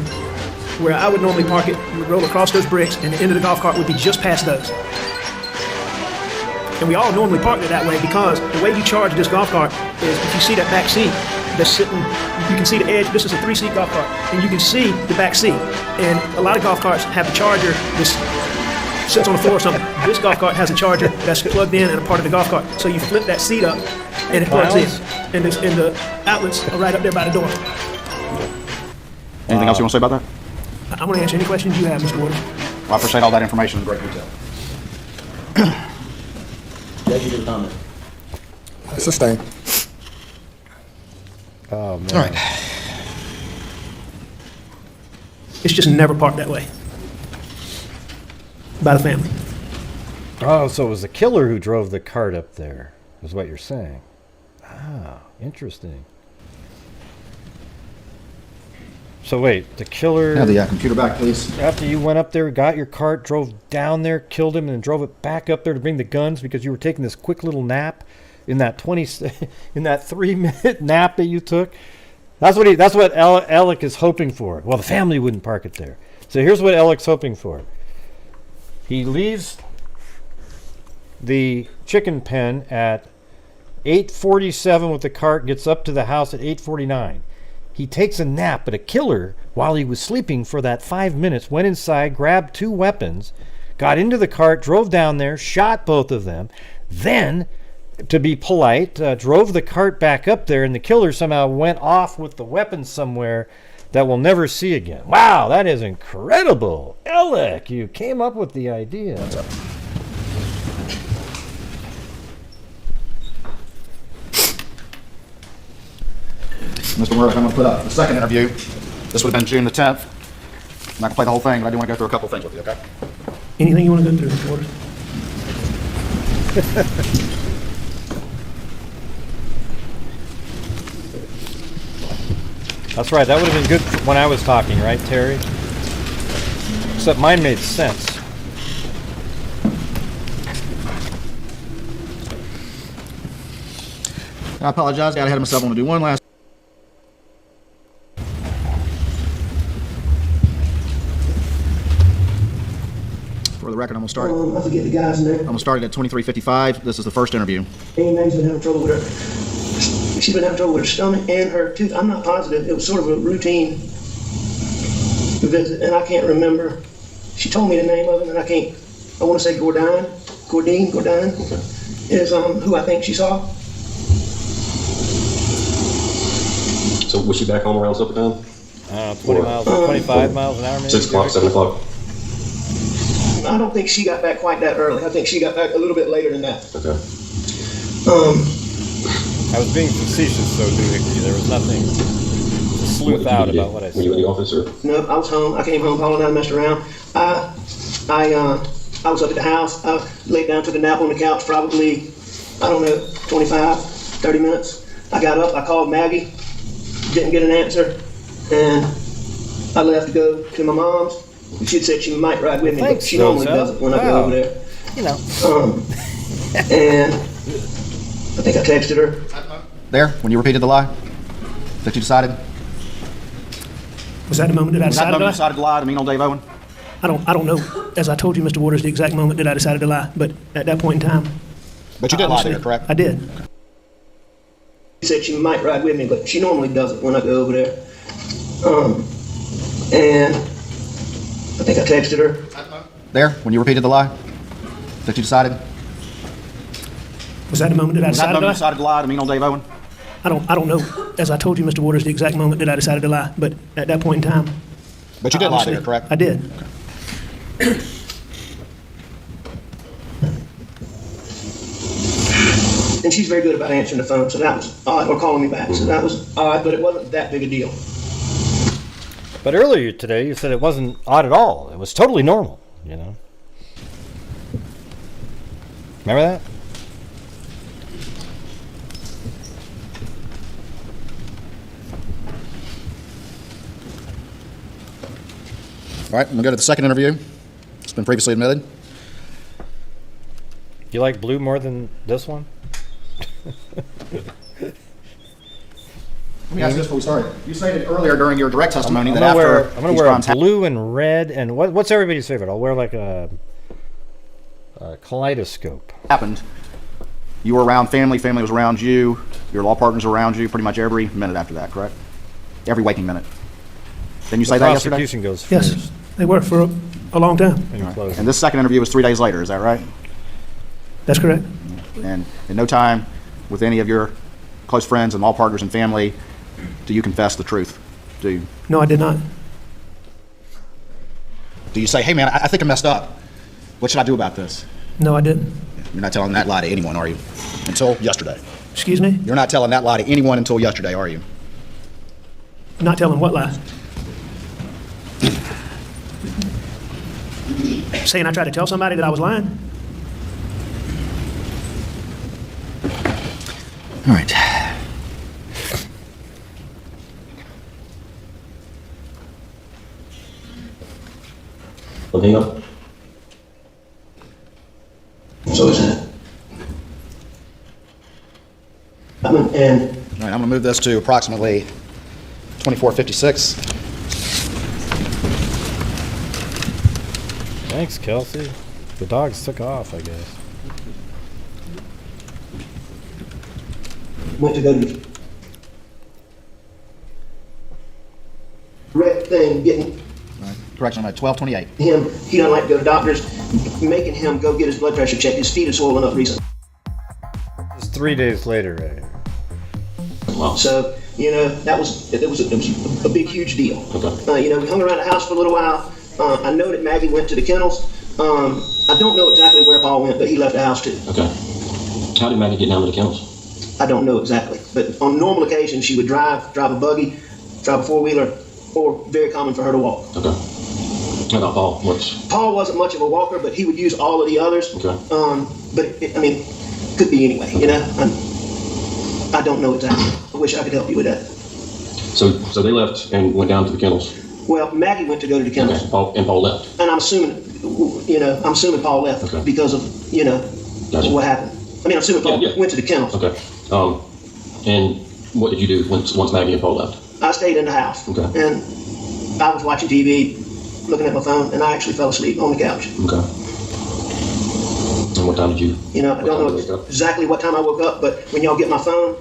where I would normally park it, you would roll across those bricks, and the end of the golf cart would be just past those. And we all normally parked it that way because the way you charge this golf cart is if you see that back seat that's sitting, you can see the edge. This is a 3-seat golf cart, and you can see the back seat. And a lot of golf carts have the charger that sits on the floor or something. This golf cart has a charger that's plugged in and a part of the golf cart. So you flip that seat up, and it plugs in. And the outlets are right up there by the door. Anything else you want to say about that? I'm going to answer any questions you have, Mr. Waters. Well, I appreciate all that information in great detail. Judge, you did a comment. Sustained. Oh, man. All right. It's just never parked that way by the family. Oh, so it was the killer who drove the cart up there, is what you're saying. Ah, interesting. So wait, the killer... Have the computer back, please. After you went up there, got your cart, drove down there, killed him, and then drove it back up there to bring the guns because you were taking this quick little nap in that 3-minute nap that you took. That's what Alec is hoping for. Well, the family wouldn't park it there. So here's what Alec's hoping for. He leaves the chicken pen at 8:47 with the cart, gets up to the house at 8:49. He takes a nap, but a killer, while he was sleeping for that 5 minutes, went inside, grabbed 2 weapons, got into the cart, drove down there, shot both of them, then, to be polite, drove the cart back up there, and the killer somehow went off with the weapons somewhere that we'll never see again. Wow, that is incredible. Alec, you came up with the idea. What's up? Mr. Murdaugh, I'm going to put up the second interview. This would have been June the 10th. I'm not going to play the whole thing, but I do want to go through a couple things with you, okay? Anything you want to go through, Mr. Waters? That's right, that would have been good when I was talking, right, Terry? Except mine made sense. I apologize, got ahead of myself. I want to do one last. For the record, I'm going to start. I forget the guy's name. I'm going to start it at 23:55. This is the first interview. Amy Mae's been having trouble with her. She's been having trouble with her stomach and her tooth. I'm not positive. It was sort of a routine visit, and I can't remember. She told me the name of it, and I want to say Gordine is who I think she saw. So was she back home around supper time? 25 miles an hour, maybe? 6 o'clock, 7 o'clock? I don't think she got back quite that early. I think she got back a little bit later than that. Okay. I was being facetious, so there was nothing to sleuth out about what I said. Were you in the office, or? No, I was home. I came home, Paul and I messed around. I was up at the house. I laid down, took a nap on the couch, probably, 25, 30 minutes. I got up, I called Maggie, didn't get an answer, and I left to go to my mom's. She said she might ride with me, but she normally doesn't when I go over there. You know. And I think I texted her. There, when you repeated the lie that you decided? Was that the moment that I decided to lie? You decided to lie to mean old Dave Owen? I don't know. As I told you, Mr. Waters, the exact moment that I decided to lie. But at that point in time. But you did lie there, correct? I did. said she might ride with me, but she normally doesn't when I go over there. And I think I texted her. There, when you repeated the lie that you decided? Was that the moment that I decided to lie? You decided to lie to mean old Dave Owen? I don't know. As I told you, Mr. Waters, the exact moment that I decided to lie. But at that point in time. But you did lie to her, correct? I did. Okay. And she's very good about answering the phone, so that was odd, or calling me back. So that was odd, but it wasn't that big a deal. But earlier today, you said it wasn't odd at all. It was totally normal, you know? Remember that? All right, I'm going to go to the second interview. It's been previously admitted. You like blue more than this one? Let me ask this before we start. You stated earlier during your direct testimony that I'm after gonna wear blue and red, and what's everybody's favorite? I'll wear like a kaleidoscope. Happened. You were around family was around you, your law partners were around you pretty much every minute after that, correct? Every waking minute. Didn't you say that yesterday? Prosecution goes first. Yes, they were for a long time. Right. And this second interview was 3 days later, is that right? That's correct. And in no time with any of your close friends and law partners and family do you confess the truth? Do you? No, I did not. Do you say, hey man, I think I messed up. What should I do about this? No, I didn't. You're not telling that lie to anyone, are you? Until yesterday. Excuse me? You're not telling that lie to anyone until yesterday, are you? Not telling what lie? Saying I tried to tell somebody that I was lying? All right. Hang up. So is that. And all right, I'm going to move this to approximately 24:56. Thanks, Kelsey. The dogs took off, I guess. went to go to the Reck thing, getting Correction, I'm at 12:28. him, he doesn't like to go to doctors, making him go get his blood pressure checked. His feet are swollen up recently. It's 3 days later, right? Wow. So, you know, it was a big, huge deal. Okay. You know, we hung around the house for a little while. I know that Maggie went to the kennels. I don't know exactly where Paul went, but he left the house too. Okay. How did Maggie get down to the kennels? I don't know exactly, but on normal occasions she would drive a buggy, drive a four-wheeler, or very common for her to walk. Okay. How about Paul? Paul wasn't much of a walker, but he would use all of the others. Okay. But I mean, could be anyway. You know, I don't know exactly. I wish I could help you with that. So they left and went down to the kennels. Well, Maggie went to go to the kennels. Okay. Paul left. And I'm assuming Paul left because of what happened. I mean, I'm assuming Paul went to the kennels. Okay. And what did you do once Maggie and Paul left? I stayed in the house. Okay. And I was watching TV, looking at my phone, and I actually fell asleep on the couch. Okay. And what time did you? I don't know exactly what time I woke up, but when y'all get my phone,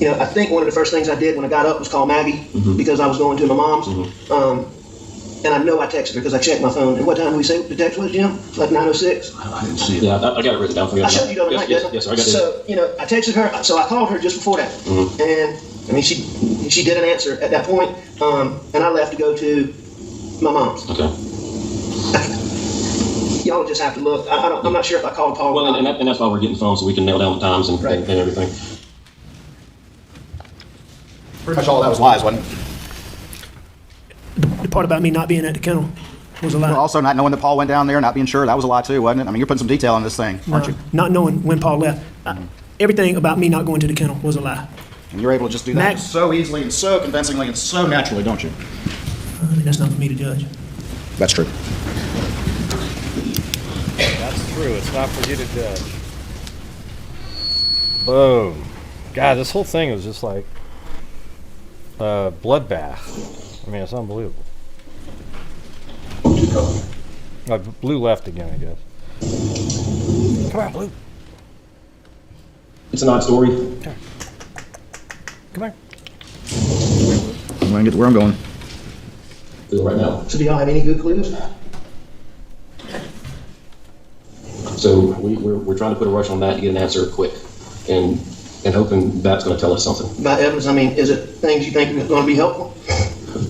I think one of the first things I did when I got up was call Maggie because I was going to my mom's. And I know I texted her because I checked my phone. And what time did we say the text was, Jim? Like 9:06? I didn't see it. Yeah, I got it written down for you. I showed you the other night, didn't I? Yes, I got it. So, I texted her. So I called her just before that. And, I mean, she didn't answer at that point. And I left to go to my mom's. Okay. Y'all just have to look. I'm not sure if I called Paul. Well, and that's why we're getting phones so we can nail down the times and everything. Pretty much all that was lies, wasn't it? The part about me not being at the kennel was a lie. Well, also not knowing that Paul went down there, not being sure, that was a lie too, wasn't it? I mean, you're putting some detail in this thing, aren't you? Not knowing when Paul left. Everything about me not going to the kennel was a lie. And you're able to just do that so easily and so convincingly and so naturally, don't you? I mean, that's not for me to judge. That's true. That's true. It's not for you to judge. Boom. God, this whole thing was just like a bloodbath. I mean, it's unbelievable. Blue left again, I guess. Come on, Blue. It's an odd story. Okay. Come here. I'm going to get to where I'm going. Right now. So do y'all have any good clues? So we're trying to put a rush on that to get an answer quick, and hoping that's going to tell us something. By evidence, I mean, is it things you think are going to be helpful?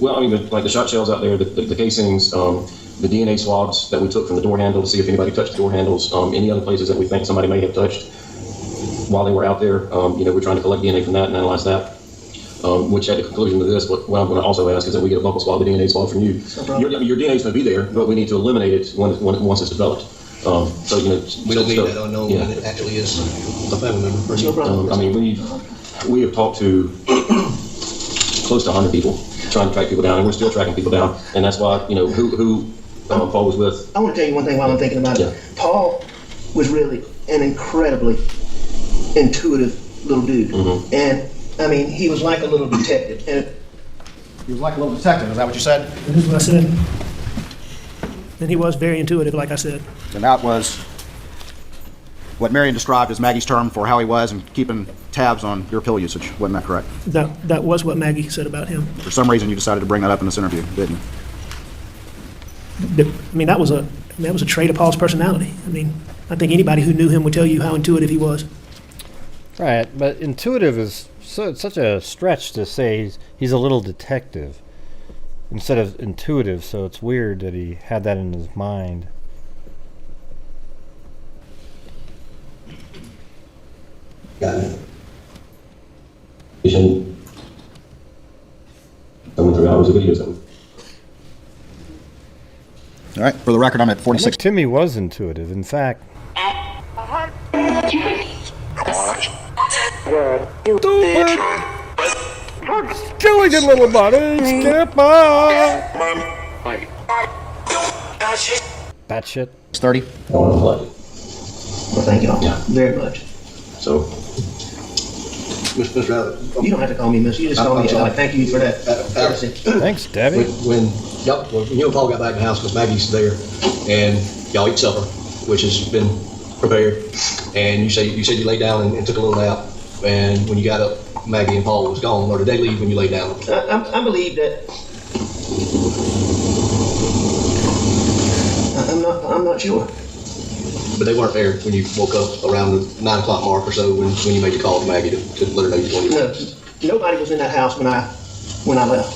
Well, I mean, like the shot shells out there, the casings, the DNA swabs that we took from the door handle to see if anybody touched the door handles, any other places that we think somebody may have touched while they were out there. We're trying to collect DNA from that and analyze that. Which at the conclusion of this, what I'm going to also ask is that we get a buccal swab, a DNA swab from you. Your DNA is going to be there, but we need to eliminate it once it's developed. We don't need that unknown when it actually is a family member. I mean, we have talked to close to 100 people trying to track people down, and we're still tracking people down, and that's why who Paul was with. I want to tell you one thing while I'm thinking about it. Paul was really an incredibly intuitive little dude, and I mean, he was like a little detective. And he was like a little detective. Is that what you said? That is what I said. And he was very intuitive, like I said. And that was what Marion described as Maggie's term for how he was and keeping tabs on your pill usage. Wasn't that correct? That was what Maggie said about him. For some reason, you decided to bring that up in this interview, didn't you? I mean, that was a trait of Paul's personality. I mean, I think anybody who knew him would tell you how intuitive he was. Right, but intuitive is such a stretch to say he's a little detective instead of intuitive, so it's weird that he had that in his mind. Got it. You shouldn't. I went through hours of videos of him. All right, for the record, I'm at 46. Timmy was intuitive. In fact, killing it, little buddy. Skip up. That shit. It's 30. I want to play. Well, thank y'all very much. So, Mr. Rabbit, you don't have to call me Miss. You just call me Shelly. Thank you for that. Thanks, Debbie. When you and Paul got back in the house because Maggie's there, and y'all eat supper, which has been prepared, and you said you laid down and took a little nap, and when you got up, Maggie and Paul was gone, or did they leave when you laid down? I believe that. I'm not sure. But they weren't there when you woke up around the 9 o'clock mark or so when you made the call to Maggie to let her know you wanted to. No, nobody was in that house when I left.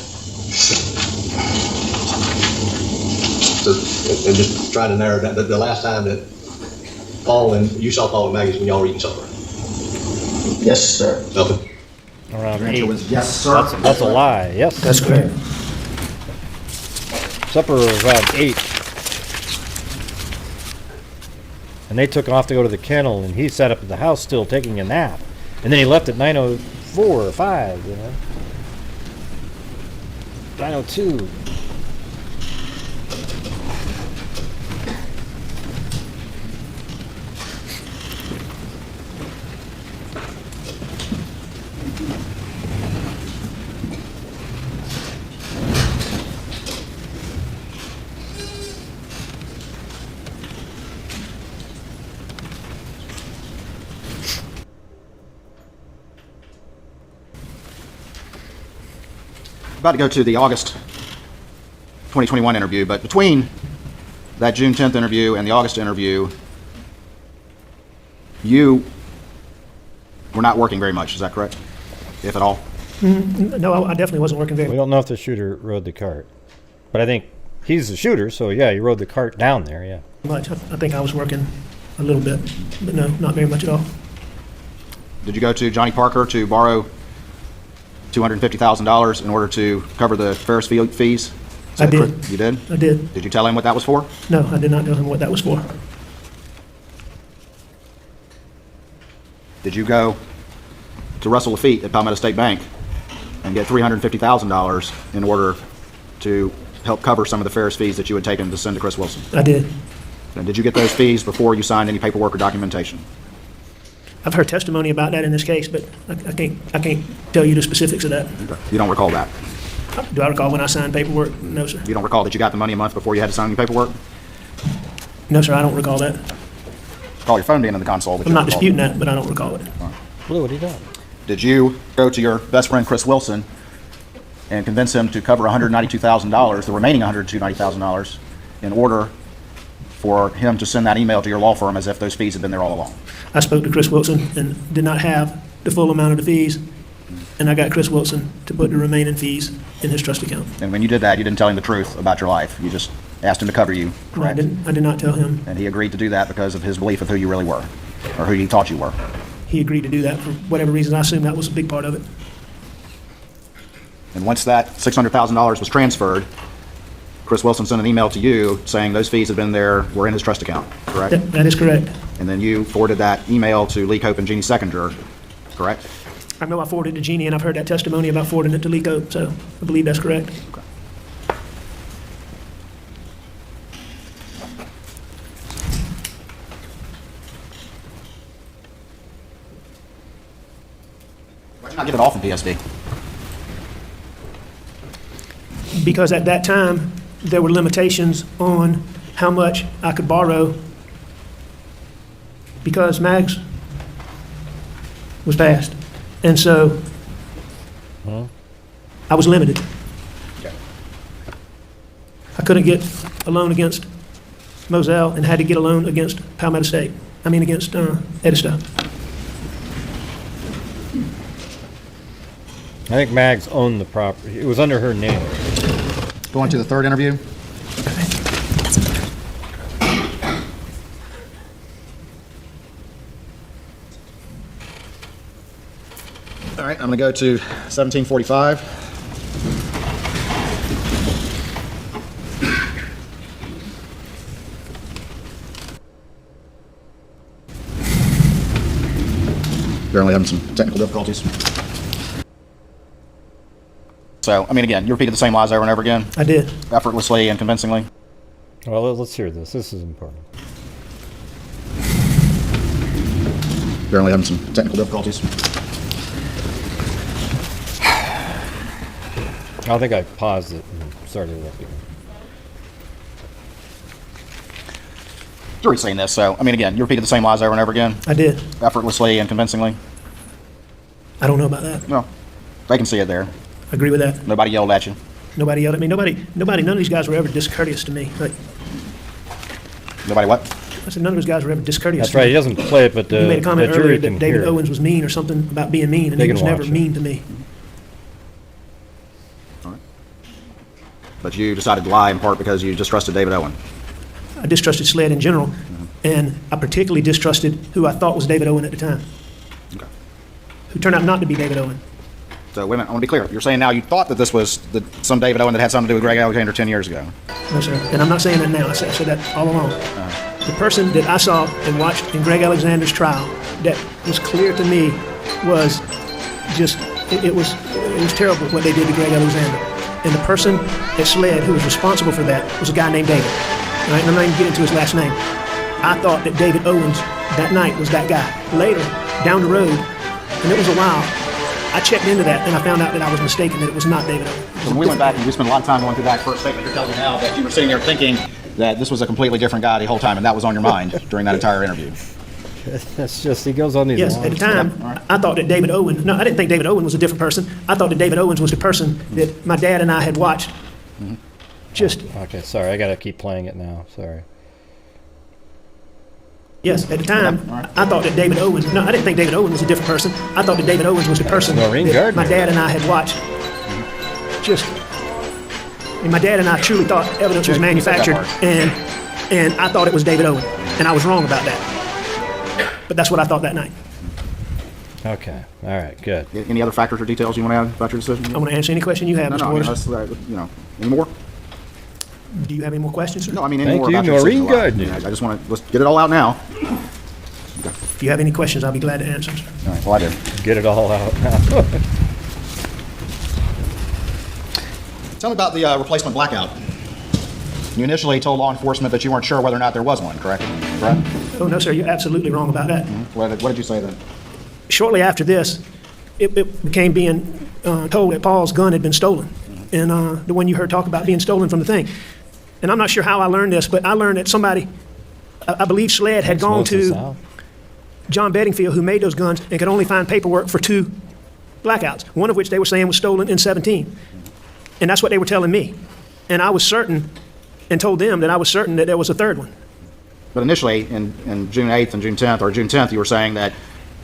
So, and just trying to narrow down, the last time that you saw Paul and Maggie when y'all were eating supper. Yes, sir. Okay. Around Your 8. answer was yes, sir. That's a lie. Yes, That's correct. Supper was around 8. And they took off to go to the kennel, and he sat up at the house still taking a nap. And then he left at 9:04 or 5, 9:02. About to go to the August 2021 interview, but between that June 10th interview and the August interview, you were not working very much. Is that correct? If at all? No, I definitely wasn't working very We don't know if the shooter rode the cart. But I think he's the shooter, so yeah, he rode the cart down there, yeah. much. I think I was working a little bit, but no, not very much at all. Did you go to Johnny Parker to borrow $250,000 in order to cover the Ferris fees? I did. You did? I did. Did you tell him what that was for? No, I did not tell him what that was for. Did you go to Russell Lafitte at Palmetto State Bank and get $350,000 in order to help cover some of the Ferris fees that you had taken to send to Chris Wilson? I did. And did you get those fees before you signed any paperwork or documentation? I've heard testimony about that in this case, but I can't tell you the specifics of that. Okay. You don't recall that? Do I recall when I signed paperwork? No, sir. You don't recall that you got the money a month before you had to sign any paperwork? No, sir, I don't recall that. Call your phone being in the console. But I'm not disputing that, but I don't recall it. Blue, what are you doing? did you go to your best friend Chris Wilson and convince him to cover $192,000, the remaining $192,000, in order for him to send that email to your law firm as if those fees had been there all along? I spoke to Chris Wilson and did not have the full amount of the fees, and I got Chris Wilson to put the remaining fees in his trust account. And when you did that, you didn't tell him the truth about your life. You just asked him to cover you, correct? I did not tell him. And he agreed to do that because of his belief of who you really were, or who he thought you were. He agreed to do that for whatever reason. I assume that was a big part of it. And once that $600,000 was transferred, Chris Wilson sent an email to you saying those fees had been there, were in his trust account, correct? That is correct. And then you forwarded that email to Lee Cope and Jeannie Seconder, correct? I know I forwarded it to Jeannie, and I've heard that testimony about forwarding it to Lee Cope, so I believe that's correct. Okay. Why did you not get it all from PSB? Because at that time, there were limitations on how much I could borrow because Mags was passed. And so I was limited. Okay. I couldn't get a loan against Moselle and had to get a loan against Palmetto State. Against Edisto. I think Mags owned the property. It was under her name. Going to the third interview. All right, I'm going to go to 1745. Apparently having some technical difficulties. So, again, you repeated the same lies over and over again? I did. Effortlessly and convincingly? Well, let's hear this. This is important. Apparently having some technical difficulties. I think I paused it and started it up again. You're saying this, so, again, you repeated the same lies over and over again? I did. Effortlessly and convincingly? I don't know about that. No. They can see it there. I agree with that. Nobody yelled at you? Nobody yelled at me. Nobody, none of these guys were ever discourteous to me. Nobody what? I said none of those guys were ever discourteous That's to right, me. he doesn't play it, but You made a comment the earlier jury can that David hear it. Owens was mean or something about being mean, and They he can was never watch it. mean to me. All right. But you decided to lie in part because you distrusted David Owen? I distrusted SLED in general, and I particularly distrusted who I thought was David Owen at the time. Okay. Who turned out not to be David Owen. So, wait a minute, I want to be clear. You're saying now you thought that this was some David Owen that had something to do with Greg Alexander 10 years ago? No, sir. And I'm not saying that now. I said that all along. The person that I saw and watched in Greg Alexander's trial that was clear to me was just, it was terrible what they did to Greg Alexander. And the person at SLED who was responsible for that was a guy named David. All right, and I'm not even getting to his last name. I thought that David Owens that night was that guy. Later, down the road, and it was a while, I checked into that and I found out that I was mistaken, that it was not David Owens. So when we went back and we spent a lot of time going through that first statement, you're telling me now that you were sitting there thinking that this was a completely different guy the whole time, and that was on your mind during that entire interview. That's just, he goes on these Yes, long at the time, I thought that David Owen, no, I didn't think David Owen was a different person. I thought that David Owens was the person that my dad and I had watched. Just. Okay, sorry, I gotta keep playing it now, sorry. Yes, at the time, I thought that David Owens, no, I didn't think David Owen was a different person. I thought that David Owens was the person that my dad and I had watched. Just, and my dad and I truly thought evidence was manufactured, and I thought it was David Owen, and I was wrong about that. But that's what I thought that night. Okay, all right, good. Any other factors or details you want to add about your decision? I want to answer any question you have, Mr. Waters. Any more? Do you have any more questions, sir? No, any more about your decision? I just want to, let's get it all out now. If you have any questions, I'll be glad to answer them, sir. All right, well, I did. Get it all out now. Tell me about the replacement blackout. You initially told law enforcement that you weren't sure whether or not there was one, correct? Oh, no, sir, you're absolutely wrong about that. What did you say then? Shortly after this, it became being told that Paul's gun had been stolen. And the one you heard talk about being stolen from the thing. And I'm not sure how I learned this, but I learned that somebody, I believe SLED had gone to John Bedingfield, who made those guns, and could only find paperwork for 2 blackouts, one of which they were saying was stolen in 17. And that's what they were telling me. And I was certain and told them that I was certain that there was a third one. But initially, in June 8th and June 10th, or June 10th, you were saying that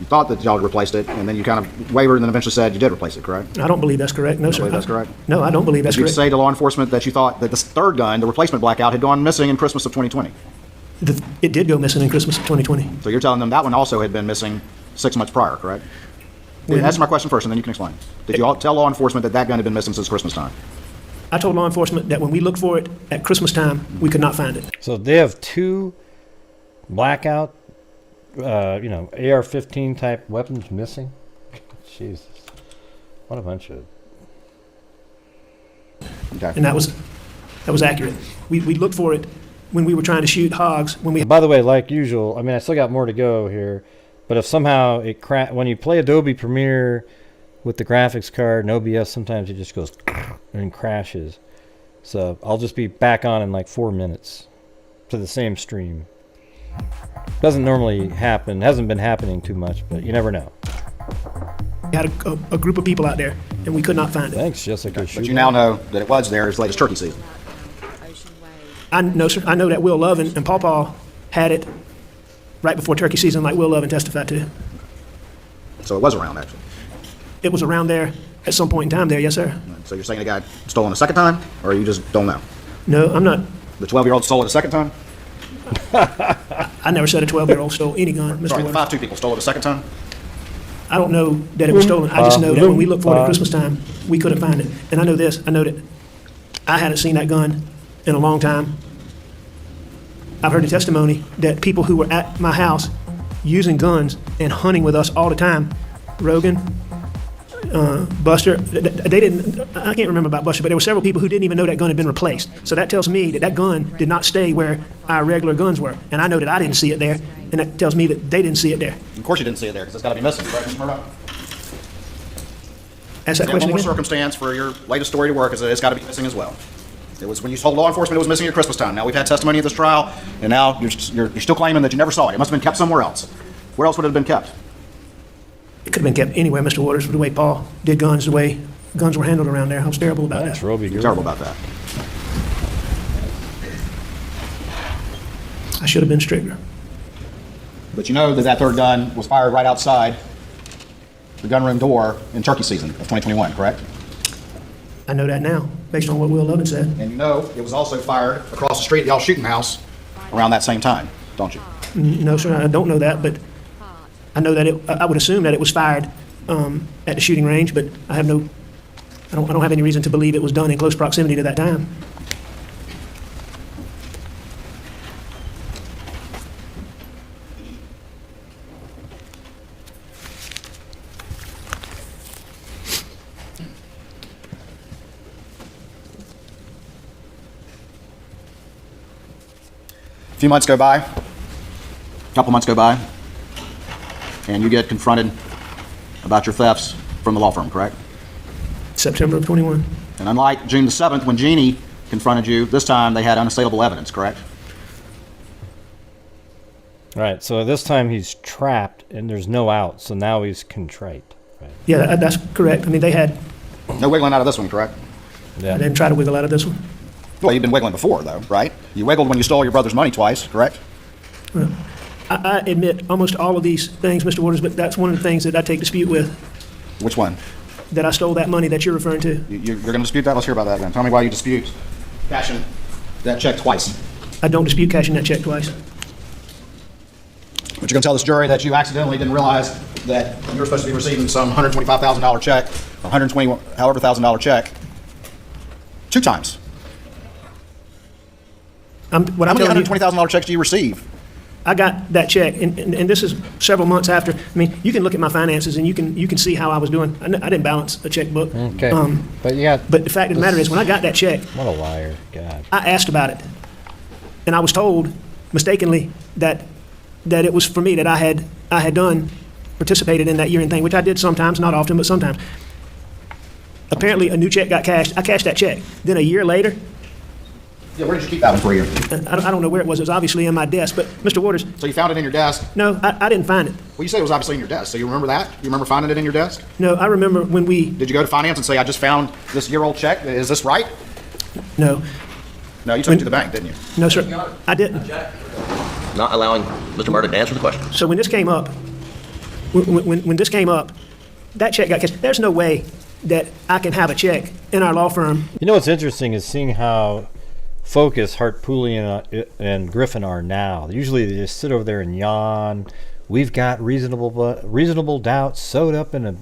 you thought that y'all had replaced it, and then you kind of wavered and then eventually said you did replace it, correct? I don't believe that's correct. No, You sir. believe that's correct? No, I don't believe that's Did you correct. say to law enforcement that you thought that this third gun, the replacement blackout, had gone missing in Christmas of 2020? It did go missing in Christmas of 2020. So you're telling them that one also had been missing 6 months prior, correct? Answer my question first, and then you can explain. Did you all tell law enforcement that that gun had been missing since Christmas time? I told law enforcement that when we looked for it at Christmas time, we could not find it. So they have 2 blackout, AR-15 type weapons missing? Jesus. What a bunch of... Okay. And that was accurate. We looked for it when we were trying to shoot hogs. By the way, like usual, I still got more to go here, but if somehow it when you play Adobe Premiere with the graphics card and OBS, sometimes it just goes and crashes. So I'll just be back on in like 4 minutes to the same stream. Doesn't normally happen, hasn't been happening too much, but you never know. We had a group of people out there, and we could not find it. Thanks, Jessica. But you now know that it was there as late as turkey season. I know, sir. I know that Will Love and Paw Paw had it right before turkey season, like Will Love and testified to. So it was around, actually. It was around there at some point in time there, yes, sir. So you're saying the guy stole it a second time, or you just don't know? No, I'm not. The 12-year-old stole it a second time? I never said a 12-year-old stole any gun, Mr. Sorry, the Waters. 5'2" people stole it a second time? I don't know that it was stolen. I just know that when we looked for it at Christmas time, we couldn't find it. And I know this. I know that I hadn't seen that gun in a long time. I've heard the testimony that people who were at my house using guns and hunting with us all the time, Rogan, Buster, they didn't, I can't remember about Buster, but there were several people who didn't even know that gun had been replaced. So that tells me that that gun did not stay where our regular guns were. And I know that I didn't see it there, and that tells me that they didn't see it there. Of course you didn't see it there, because it's got to be missing, right, Mr. Murdaugh? Ask that question One more again. circumstance for your latest story to work is that it's got to be missing as well. It was when you told law enforcement it was missing at Christmas time. Now we've had testimony at this trial, and now you're still claiming that you never saw it. It must have been kept somewhere else. Where else would it have been kept? It could have been kept anywhere, Mr. Waters, the way Paul did guns, the way guns were handled around there. I was terrible about that. You're terrible about that. I should have been stricter. But you know that that third gun was fired right outside the gunroom door in turkey season of 2021, correct? I know that now, based on what Will Lovin said. And you know it was also fired across the street at y'all's shooting house around that same time, don't you? No, sir, I don't know that, but I know that I would assume that it was fired at the shooting range, but I don't have any reason to believe it was done in close proximity to that time. A few months go by, a couple months go by, and you get confronted about your thefts from the law firm, correct? September of 21. And unlike June the 7th, when Jeannie confronted you, this time they had unassailable evidence, correct? All right, so this time he's trapped and there's no out, so now he's contrite. Right? Yeah, that's correct. I mean, they had... No wiggling out of this one, correct? Yeah. I didn't try to wiggle out of this one. Well, you've been wiggling before, though, right? You wiggled when you stole your brother's money twice, correct? Well, I admit almost all of these things, Mr. Waters, but that's one of the things that I take dispute with, Which one? that I stole that money that you're referring to. You're going to dispute that? Let's hear about that then. Tell me why you dispute cashing that check twice. I don't dispute cashing that check twice. But you're going to tell this jury that you accidentally didn't realize that you were supposed to be receiving some $125,000 check, or $120,000 check, 2 times. How many $120,000 checks do you receive? I got that check, and this is several months after. I mean, you can look at my finances, and you can see how I was doing. I didn't balance a checkbook. Okay. But the fact of the matter is, when I got that check, what a liar, God. I asked about it, and I was told mistakenly that it was for me, that I had participated in that year-end thing, which I did sometimes, not often, but sometimes. Apparently, a new check got cashed. I cashed that check. Then a year later, Yeah, where did you keep that one for you? I don't know where it was. It was obviously in my desk. But Mr. Waters. So you found it in your desk? No, I didn't find it. Well, you said it was obviously in your desk. So you remember that? You remember finding it in your desk? No, I remember when we. Did you go to finance and say, I just found this year-old check? Is this right? No. No, you took it to the bank, didn't you? No, sir. I didn't. Not allowing Mr. Murdaugh to answer the question. So when this came up, when this came up, that check got cashed. There's no way that I can have a check in our law firm. You know what's interesting is seeing how focused Hart Pooley and Griffin are now. Usually they just sit over there and yawn. We've got reasonable doubt sewed up in a.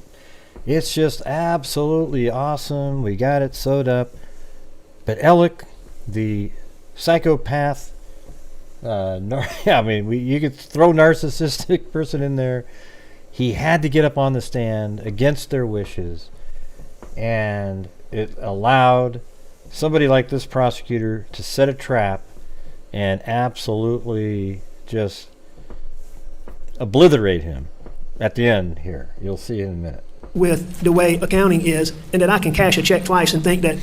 It's just absolutely awesome. We got it sewed up. But Alec, the psychopath, you could throw narcissistic person in there. He had to get up on the stand against their wishes, and it allowed somebody like this prosecutor to set a trap and absolutely just obliterate him at the end here. You'll see in a minute. With the way accounting is, and that I can cash a check twice and think that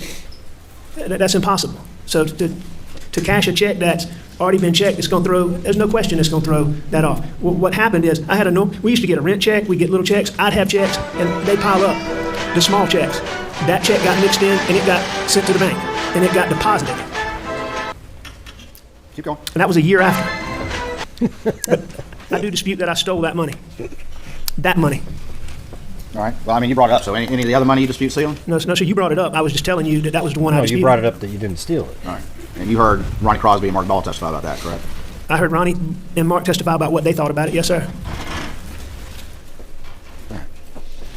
that's impossible. So to cash a check that's already been checked, there's no question it's going to throw that off. What happened is, we used to get a rent check, we get little checks, I'd have checks, and they pile up, the small checks. That check got mixed in, and it got sent to the bank, and it got deposited. Keep going. And that was a year after. But I do dispute that I stole that money. That money. All right. Well, I mean, you brought it up, so any of the other money you dispute stealing? No, sir, you brought it up. I was just telling you that was the one I disputed. You brought it up that you didn't steal it. All right. And you heard Ronnie Crosby and Mark Ball testify about that, correct? I heard Ronnie and Mark testify about what they thought about it. Yes, sir.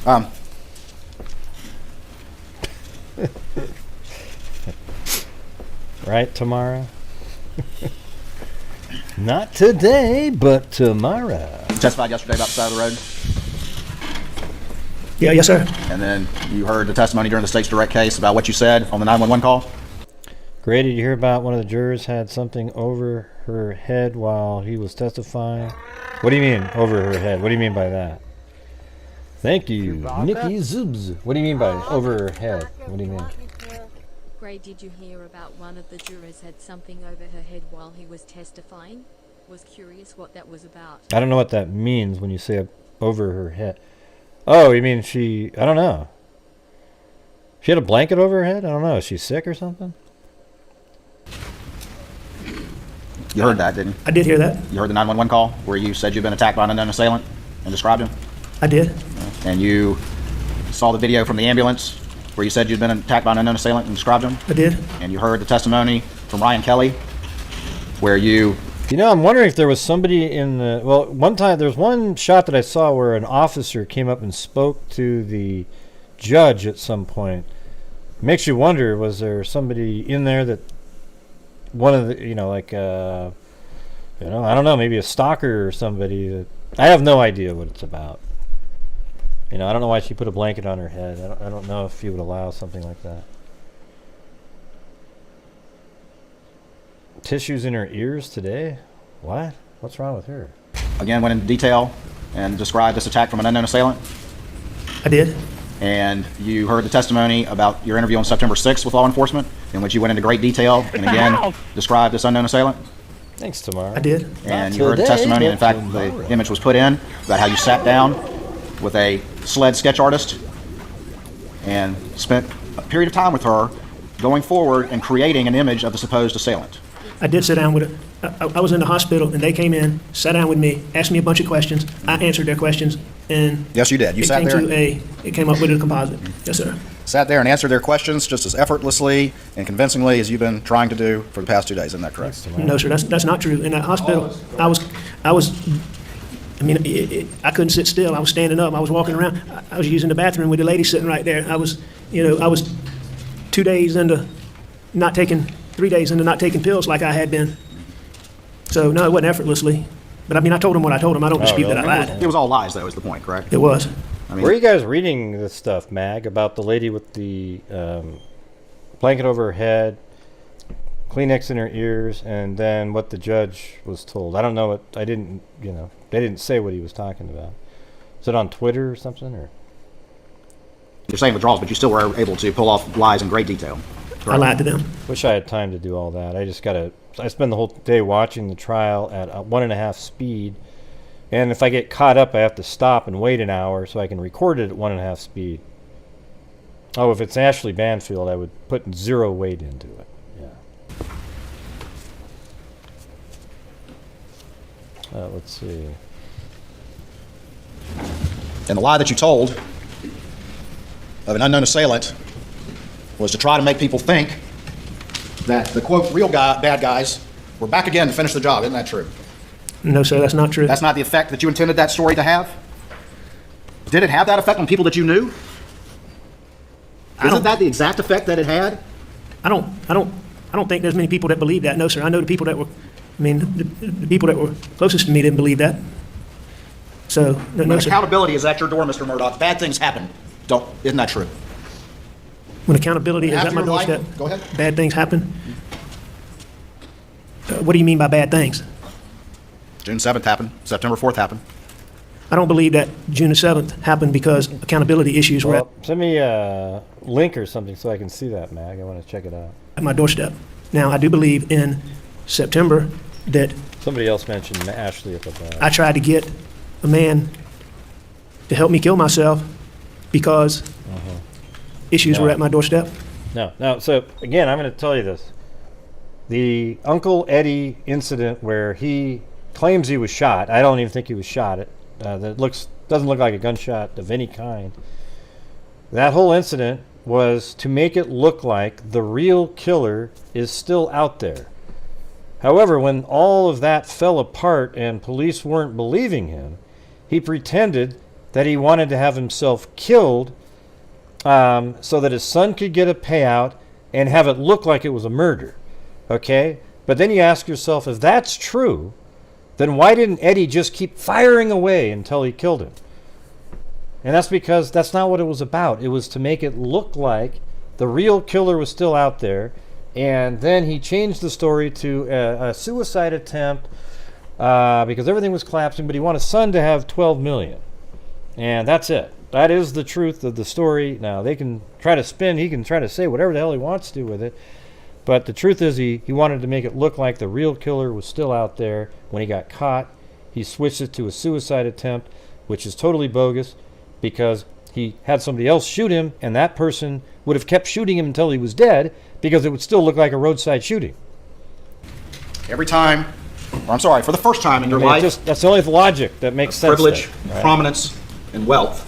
All right. Right, Tamara? Not today, but tomorrow. You testified yesterday about the side of the road? Yeah, yes, sir. And then you heard the testimony during the state's direct case about what you said on the 911 call? Gray, did you hear about one of the jurors had something over her head while he was testifying? What do you mean, over her head? What do you mean by that? Thank you, Nikki Zubs. What do you mean by over her head? What do you mean? Gray, did you hear about one of the jurors had something over her head while he was testifying? Was curious what that was about. I don't know what that means when you say over her head. Oh, you mean I don't know. She had a blanket over her head? I don't know. Is she sick or something? You heard that, didn't you? I did hear that. You heard the 911 call where you said you'd been attacked by an unknown assailant and described him? I did. And you saw the video from the ambulance where you said you'd been attacked by an unknown assailant and described him? I did. And you heard the testimony from Ryan Kelly where you... You know, I'm wondering if there was somebody in the... Well, one time, there's one shot that I saw where an officer came up and spoke to the judge at some point. Makes you wonder, was there somebody in there that one of the, I don't know, maybe a stalker or somebody that... I have no idea what it's about. I don't know why she put a blanket on her head. I don't know if you would allow something like that. Tissues in her ears today? What? What's wrong with her? Again, went into detail and described this attack from an unknown assailant? I did. And you heard the testimony about your interview on September 6th with law enforcement, in which you went into great detail and again described this unknown assailant? Thanks, Tamara. I did. And you heard the testimony, and in fact, the image was put in about how you sat down with a SLED sketch artist and spent a period of time with her going forward and creating an image of the supposed assailant. I did sit down with her. I was in the hospital, and they came in, sat down with me, asked me a bunch of questions. I answered their questions, and yes, you did. You sat there. It came up with a composite. Yes, sir. Sat there and answered their questions just as effortlessly and convincingly as you've been trying to do for the past 2 days. Isn't that correct? No, sir. That's not true. In that hospital, I couldn't sit still. I was standing up. I was walking around. I was using the bathroom with the lady sitting right there. I was 2 days into not taking, 3 days into not taking pills like I had been. So, no, it wasn't effortlessly. But, I told him what I told him. I don't dispute that I lied. It was all lies, though, is the point, correct? It was. Where are you guys reading this stuff, Mag, about the lady with the blanket over her head, Kleenex in her ears, and then what the judge was told? I don't know what, they didn't say what he was talking about. Is it on Twitter or something? Or? You're saying withdrawals, but you still were able to pull off lies in great detail. I lied to them. Wish I had time to do all that. I spend the whole day watching the trial at 1.5 speed. And if I get caught up, I have to stop and wait an hour so I can record it at 1.5 speed. Oh, if it's Ashley Banfield, I would put 0 weight into it. Yeah. Let's see. And the lie that you told of an unknown assailant was to try to make people think that the, quote, real bad guys were back again to finish the job. Isn't that true? No, sir, that's not true. That's not the effect that you intended that story to have? Did it have that effect on people that you knew? Isn't that the exact effect that it had? I don't think there's many people that believe that. No, sir. I know the people that were, the people that were closest to me didn't believe that. So, no, sir. Accountability is at your door, Mr. Murdaugh. Bad things happen. Isn't that true? When accountability is at my doorstep, go ahead. Bad things happen. What do you mean by bad things? June 7th happened. September 4th happened. I don't believe that June 7th happened because accountability issues were Send me a link or something so I can see that, Mag. I want to check it out. at my doorstep. Now, I do believe in September that somebody else mentioned Ashley at the back. I tried to get a man to help me kill myself because issues were at my doorstep. No. So, again, I'm going to tell you this. The Uncle Eddie incident where he claims he was shot, I don't even think he was shot. That doesn't look like a gunshot of any kind. That whole incident was to make it look like the real killer is still out there. However, when all of that fell apart and police weren't believing him, he pretended that he wanted to have himself killed so that his son could get a payout and have it look like it was a murder. Okay? But then you ask yourself, if that's true, then why didn't Eddie just keep firing away until he killed him? And that's because that's not what it was about. It was to make it look like the real killer was still out there. And then he changed the story to a suicide attempt because everything was collapsing, but he wanted his son to have $12 million. And that's it. That is the truth of the story. Now, they can try to spin, he can try to say whatever the hell he wants to with it. But the truth is he wanted to make it look like the real killer was still out there. When he got caught, he switched it to a suicide attempt, which is totally bogus because he had somebody else shoot him, and that person would have kept shooting him until he was dead because it would still look like a roadside shooting. Every time, or I'm sorry, for the first time in your life, that's the only logic that makes sense. Privilege, prominence, and wealth.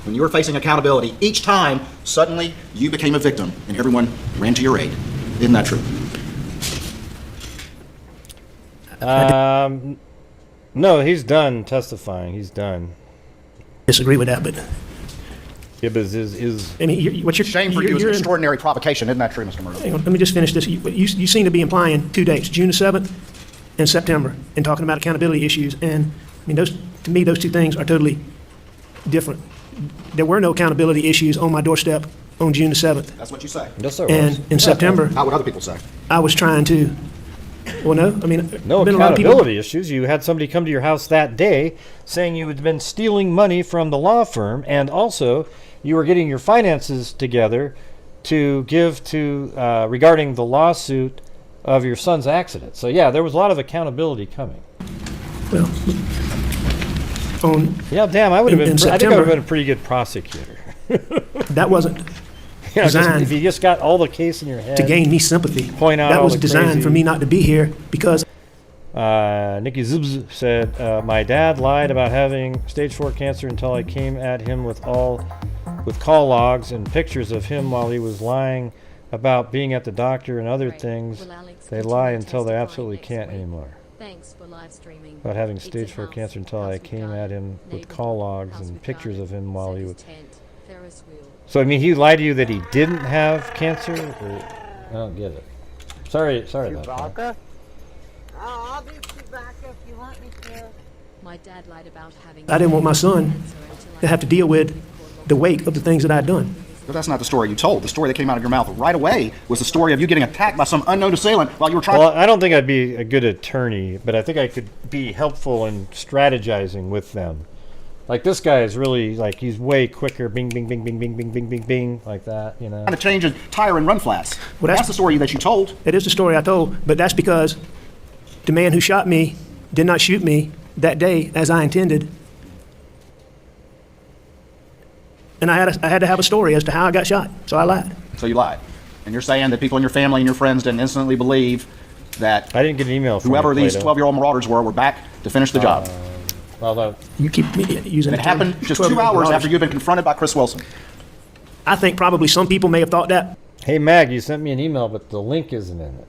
When you were facing accountability, each time, suddenly, you became a victim, and everyone ran to your aid. Isn't that true? No, he's done testifying. He's done. Disagree with that, but... Yeah, but is I mean, what's your... Shame for you is an extraordinary provocation. Isn't that true, Mr. Murdaugh? Hang on, let me just finish this. You seem to be implying 2 dates, June the 7th and September, and talking about accountability issues. And, I mean, to me, those two things are totally different. There were no accountability issues on my doorstep on June the 7th. That's what you say. Yes, sir. And in September... How would other people say? I was trying to... Well, no, I mean... No accountability issues. You had somebody come to your house that day saying you had been stealing money from the law firm, and also you were getting your finances together to give to regarding the lawsuit of your son's accident. So, yeah, there was a lot of accountability coming. Well... Yeah, damn, I would have been... I think I would have been a pretty good prosecutor. That wasn't designed... If you just got all the case in your head... To gain me sympathy. Point out that was all the designed crazy, for me not to be here because... Nikki Zubz said, my dad lied about having stage 4 cancer until I came at him with call logs and pictures of him while he was lying about being at the doctor and other things. They lie until they absolutely can't anymore. Thanks for live streaming. About having stage 4 cancer until I came at him with call logs and pictures of him while he was... So, I mean, he lied to you that he didn't have cancer? Or, I don't get it. Sorry about that. I'll do Chewbacca if you want me to. My dad lied about having... I didn't want my son to have to deal with the wake of the things that I'd done. But that's not the story you told. The story that came out of your mouth right away was the story of you getting attacked by some unknown assailant while you were trying Well, I don't think I'd be a good attorney, but I think I could be helpful in strategizing with them. Like this guy is really like he's way quicker. Bing, bing, bing, bing, bing, bing, bing, bing, bing, like that. You know. Trying to change a tire and run flats. Well, that's the story that you told. It is the story I told, but that's because the man who shot me did not shoot me that day as I intended. And I had to have a story as to how I got shot, so I lied. So you lied. And you're saying that people in your family and your friends didn't instantly believe that I didn't get an email from whoever these Plato. 12-year-old marauders were back to finish the job. Although you keep using it happened just 2 hours after you've been confronted by Chris Wilson. I think probably some people may have thought that. Hey Mag, you sent me an email, but the link isn't in it.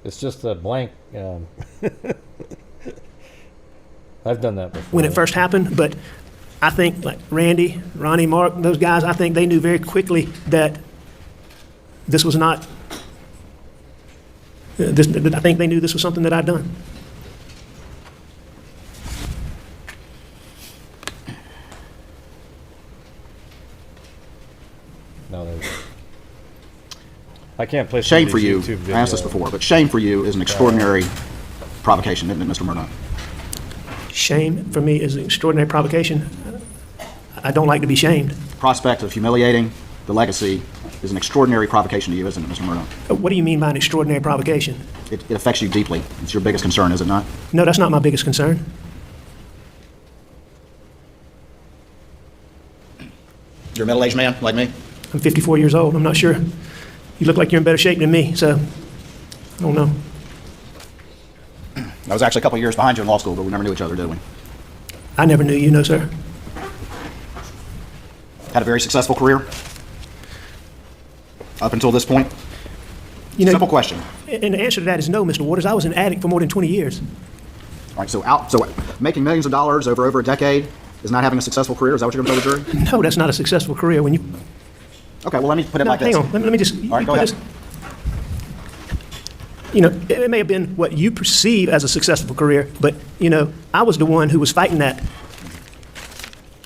It's just a blank. I've done that before. When it first happened, but I think like Randy, Ronnie, Mark, those guys, I think they knew very quickly that this was not. I think they knew this was something that I'd done. No, I can't play. Shame for you. I asked this before, but shame for you is an extraordinary provocation, isn't it, Mr. Murdaugh? Shame for me is an extraordinary provocation. I don't like to be shamed. Prospect of humiliating the legacy is an extraordinary provocation to you, isn't it, Mr. Murdaugh? What do you mean by an extraordinary provocation? It affects you deeply. It's your biggest concern, is it not? No, that's not my biggest concern. You're a middle-aged man like me? I'm 54 years old. I'm not sure. You look like you're in better shape than me, so I don't know. I was actually a couple of years behind you in law school, but we never knew each other, did we? I never knew you, no, sir. Had a very successful career up until this point? Simple question. And the answer to that is no, Mr. Waters. I was an addict for more than 20 years. All right, so making millions of dollars over a decade is not having a successful career? Is that what you're going to tell the jury? No, that's not a successful career. When you Okay, well, let me put it like this. Hang on. Let me just... All right, go ahead. You know, it may have been what you perceive as a successful career, but, you know, I was the one who was fighting that.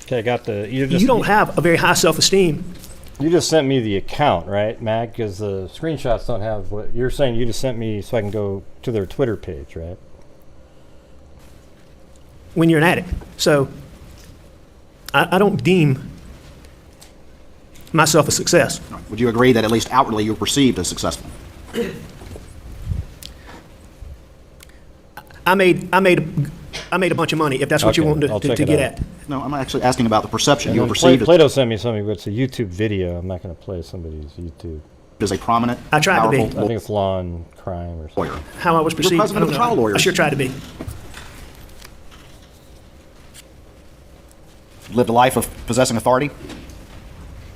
Okay, I got the... You don't have a very high self-esteem. You just sent me the account, right, Mag? Because the screenshots don't have what... You're saying you just sent me so I can go to their Twitter page, right? When you're an addict. So, I don't deem myself a success. Would you agree that at least outwardly you're perceived as successful? I made a bunch of money, if that's what you want to get at. No, I'm actually asking about the perception And you then were perceived Plato sent me something, but it's a YouTube video. I'm not going to play somebody's YouTube. as a prominent, I tried to be. I think it's law and crime or something. lawyer. How I was perceived. You're president of the trial lawyers. I sure tried to be. Lived a life of possessing authority?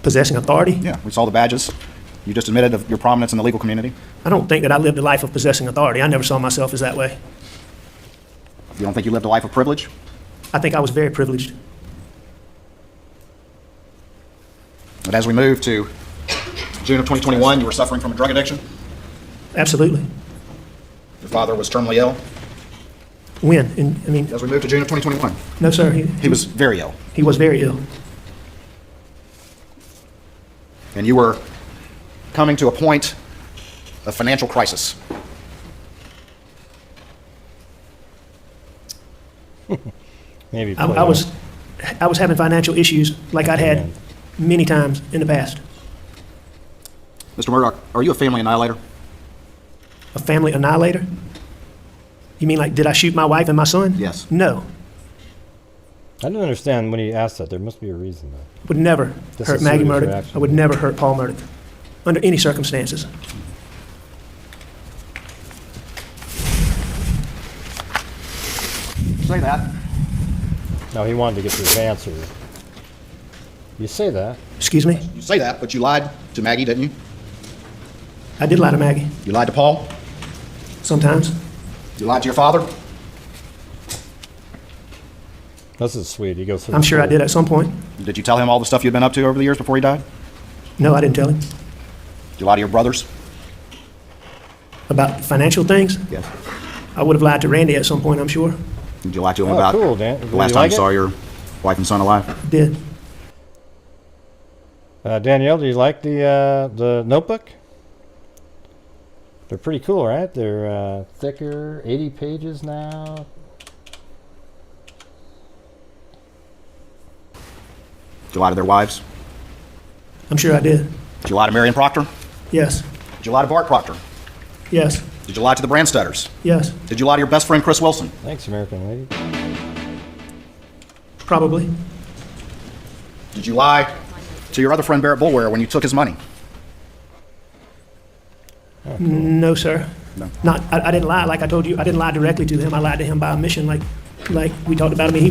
Possessing authority? Yeah, we saw the badges. You just admitted of your prominence in the legal community. I don't think that I lived a life of possessing authority. I never saw myself as that way. You don't think you lived a life of privilege? I think I was very privileged. But as we move to June of 2021, you were suffering from a drug addiction? Absolutely. Your father was terminally ill? When? As we move to June of 2021. No, sir. He was very ill. He was very ill. And you were coming to a point of financial crisis. Maybe I was having financial issues like I'd had many times in the past. Mr. Murdaugh, are you a family annihilator? A family annihilator? You mean like, did I shoot my wife and my son? Yes. No. I don't understand when he asked that. There must be a reason, though. Would never hurt Maggie Murdaugh. I would never hurt Paul Murdaugh under any circumstances. Say that. No, he wanted to get his answer. You say that. Excuse me? You say that, but you lied to Maggie, didn't you? I did lie to Maggie. You lied to Paul? Sometimes. You lied to your father? This is sweet. He goes through. I'm sure I did at some point. Did you tell him all the stuff you'd been up to over the years before he died? No, I didn't tell him. Did you lie to your brothers? About financial things? Yes. I would have lied to Randy at some point, I'm sure. Did you lie to him about cool, Dan. the last time you saw your wife and son alive? I did. Danielle, do you like the notebook? They're pretty cool, right? They're thicker, 80 pages now. Did you lie to their wives? I'm sure I did. Did you lie to Marion Proctor? Yes. Did you lie to Bart Proctor? Yes. Did you lie to the Brandstetters? Yes. Did you lie to your best friend Chris Wilson? Thanks, American lady. Probably. Did you lie to your other friend Barrett Bulware when you took his money? No, sir. No. I didn't lie. Like I told you, I didn't lie directly to him. I lied to him by omission, like we talked about. I mean,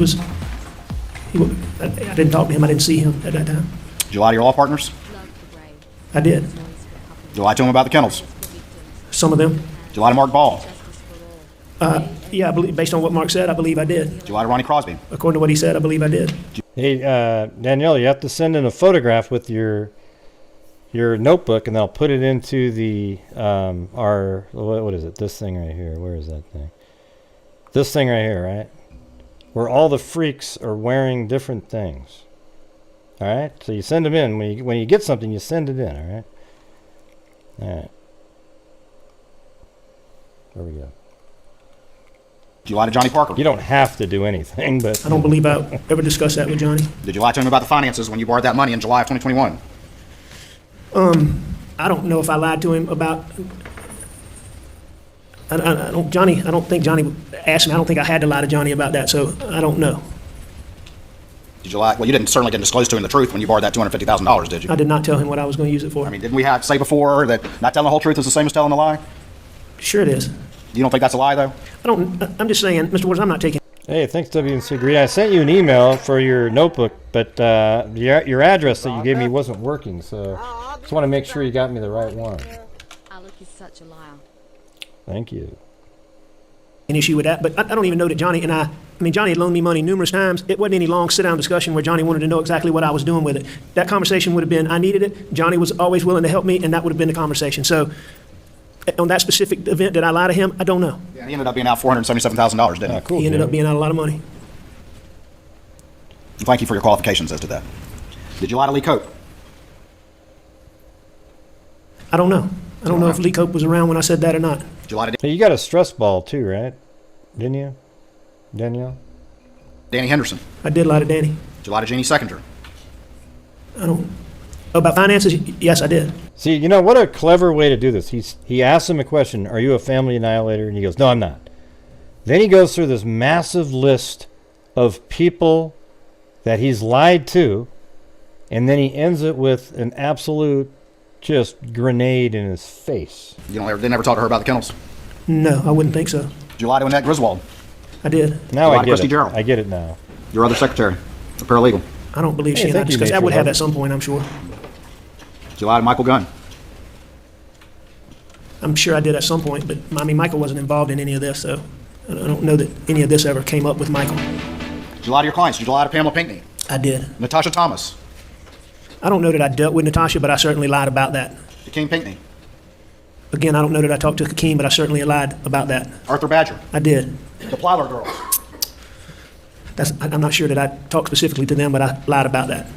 I didn't talk to him. I didn't see him at that time. Did you lie to your law partners? I did. Did you lie to them about the kennels? Some of them. Did you lie to Mark Ball? Yeah, I believe, based on what Mark said, I believe I did. Did you lie to Ronnie Crosby? According to what he said, I believe I did. Hey, Danielle, you have to send in a photograph with your notebook, and then I'll put it into the what is it? This thing right here. Where is that thing? This thing right here, right? Where all the freaks are wearing different things. All right. So you send them in when you get something, you send it in. All right. All right. There we go. Did you lie to Johnny Parker? You don't have to do anything, but I don't believe I ever discussed that with Johnny. Did you lie to him about the finances when you borrowed that money in July of 2021? I don't know if I lied to him about. I don't think Johnny asked me. I don't think I had to lie to Johnny about that, so I don't know. Did you lie? Well, you certainly didn't disclose to him the truth when you borrowed that $250,000, did you? I did not tell him what I was going to use it for. I mean, didn't we say before that not telling the whole truth is the same as telling a lie? Sure it is. You don't think that's a lie, though? I'm just saying, Mr. Waters, I'm not taking. Hey, thanks, WNC Greed. I sent you an email for your notebook, but your address that you gave me wasn't working, so just want to make sure you got me the right one. Alec is such a liar. Thank you. An issue with that, but I don't even know that Johnny and I mean, Johnny had loaned me money numerous times. It wasn't any long sit-down discussion where Johnny wanted to know exactly what I was doing with it. That conversation would have been, I needed it. Johnny was always willing to help me, and that would have been the conversation. So on that specific event, did I lie to him? I don't know. Yeah, he ended up being out $477,000, didn't he? Cool, he ended up being out a lot of money. Thank you for your qualifications as to that. Did you lie to Lee Cope? I don't know. I don't know if Lee Cope was around when I said that or not. Did you lie to Hey, you got a stress ball too, right? Didn't you, Danielle? Danny Henderson? I did lie to Danny. Did you lie to Jeannie Seconder? I don't. Oh, about finances? Yes, I did. See, you know, what a clever way to do this. He asks him a question, are you a family annihilator? And he goes, no, I'm not. Then he goes through this massive list of people that he's lied to, and then he ends it with an absolute just grenade in his face. You didn't ever talk to her about the kennels? No, I wouldn't think so. Did you lie to Annette Griswold? I did. Now I get Christy it. Gerald? I get it now. Your other secretary, the paralegal? I don't believe Hey, she and I thank you, discussed. Major That would have Love. at some point, I'm sure. Did you lie to Michael Gunn? I'm sure I did at some point, but I mean, Michael wasn't involved in any of this, so I don't know that any of this ever came up with Michael. Did you lie to your clients? Did you lie to Pamela Pinckney? I did. Natasha Thomas? I don't know that I dealt with Natasha, but I certainly lied about that. Hakeem Pinckney? Again, I don't know that I talked to Hakeem, but I certainly lied about that. Arthur Badger? I did. The Plyler girls? I'm not sure that I talked specifically to them, but I lied about that.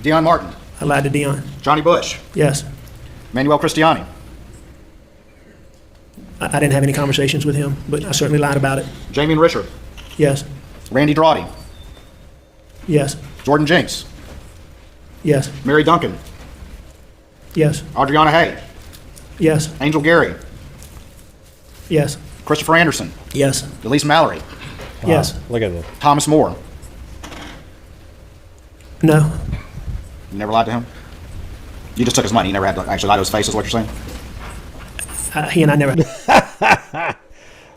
Dion Martin? I lied to Dion. Johnny Bush? Yes. Manuel Cristiani? I didn't have any conversations with him, but I certainly lied about it. Jamie and Richard? Yes. Randy Drawdy? Yes. Jordan Jinks? Yes. Mary Duncan? Yes. Adriana Hay? Yes. Angel Gary? Yes. Christopher Anderson? Yes. Elise Mallory? Yes. Look at this. Thomas Moore? No. You never lied to him? You just took his money. You never had to actually lie to his face, is what you're saying? He and I never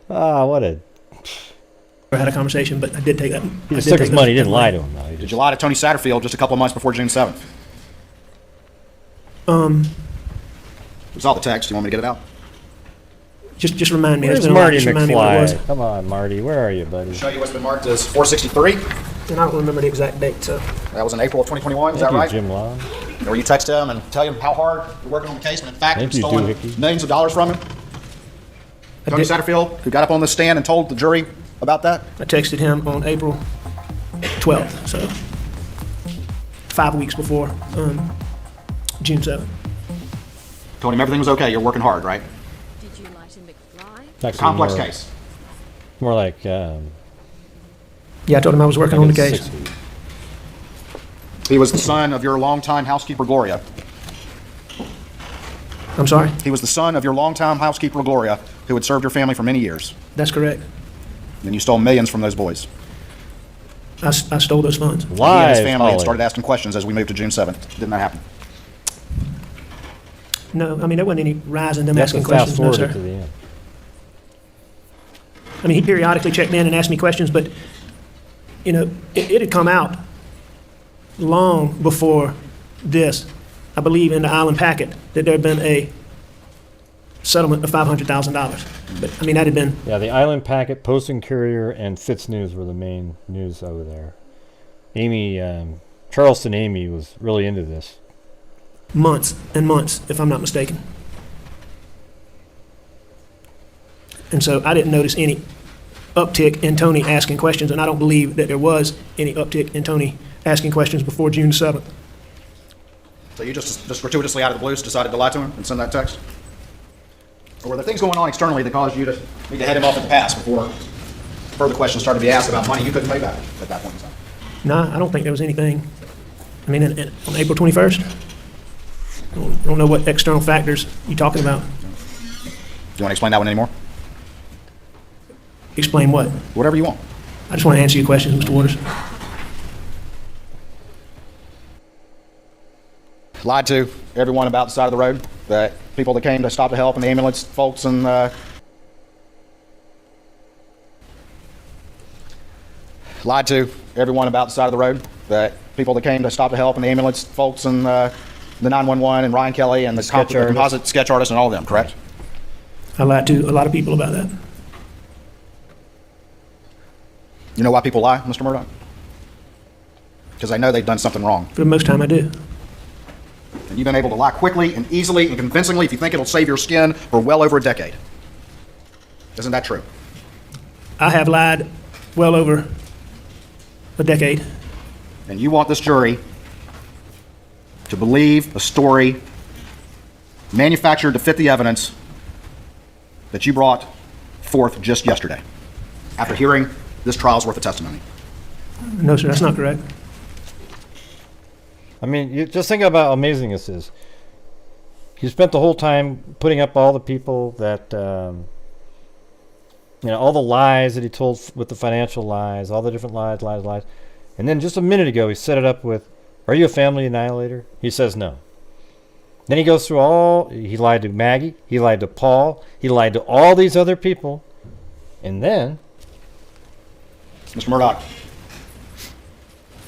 What a... had a conversation, but I did take that. He just took his money. He didn't lie to him, though. Did you lie to Tony Satterfield just a couple of months before June 7th? It was all the text. You want me to get it out? Just remind me. Where's It's been a while. Marty Just remind me what it was. McFly? Come on, Marty. Where are you, buddy? I'll show you what's been marked as 463. And I don't remember the exact date, so. That was in April of 2021. Is Thank that you, right? Jim Long. Where you text him and tell him how hard you're working on the case, and in fact, Thank you've you, stolen Doohickey. millions of dollars from him? Tony Satterfield, who got up on the stand and told the jury about that? I texted him on April 12th, so 5 weeks before June 7th. Told him everything was okay. You're working hard, right? Did you lie to McFly? Actually, Complex more- case. More like... Yeah, I told him I was working on the case. He was the son of your longtime housekeeper, Gloria. I'm sorry? He was the son of your longtime housekeeper, Gloria, who had served your family for many years. That's correct. And you stole millions from those boys. I stole those funds. He and his family had started asking questions as we moved to June 7th. Didn't that happen? No, I mean, there wasn't any rise in them asking questions, no, sir. I mean, he periodically checked in and asked me questions, but, you know, it had come out long before this, I believe in the Island Packet, that there had been a settlement of $500,000. But, I mean, that had been... Yeah, the Island Packet, Post and Courier, and fitsnews were the main news over there. Charleston Amy was really into this. Months and months, if I'm not mistaken. And so I didn't notice any uptick in Tony asking questions, and I don't believe that there was any uptick in Tony asking questions before June 7th. So you just gratuitously out of the blues decided to lie to him and send that text? Or were there things going on externally that caused you to need to head him off at the pass before further questions started to be asked about money you couldn't pay back at that point in time? No, I don't think there was anything. I mean, on April 21st? I don't know what external factors you're talking about. Do you want to explain that one anymore? Explain what? Whatever you want. I just want to answer your questions, Mr. Waters. Lied to everyone about the side of the road, that people that came to stop to help and the ambulance folks and lied to everyone about the side of the road, that people that came to stop to help and the ambulance folks and the 911 and Ryan Kelly and the composite sketch artist and all of them, correct? I lied to a lot of people about that. You know why people lie, Mr. Murdaugh? Because they know they've done something wrong. For the most time, I do. And you've been able to lie quickly and easily and convincingly if you think it'll save your skin for well over a decade. Isn't that true? I have lied well over a decade. And you want this jury to believe a story manufactured to fit the evidence that you brought forth just yesterday, after hearing this trial's worth of testimony. No, sir, that's not correct. I mean, you just think about how amazing this is. He spent the whole time putting up all the people that, all the lies that he told with the financial lies, all the different lies. And then just a minute ago, he set it up with, are you a family annihilator? He says no. Then he goes through he lied to Maggie, he lied to Paul, he lied to all these other people. And then... Mr. Murdaugh,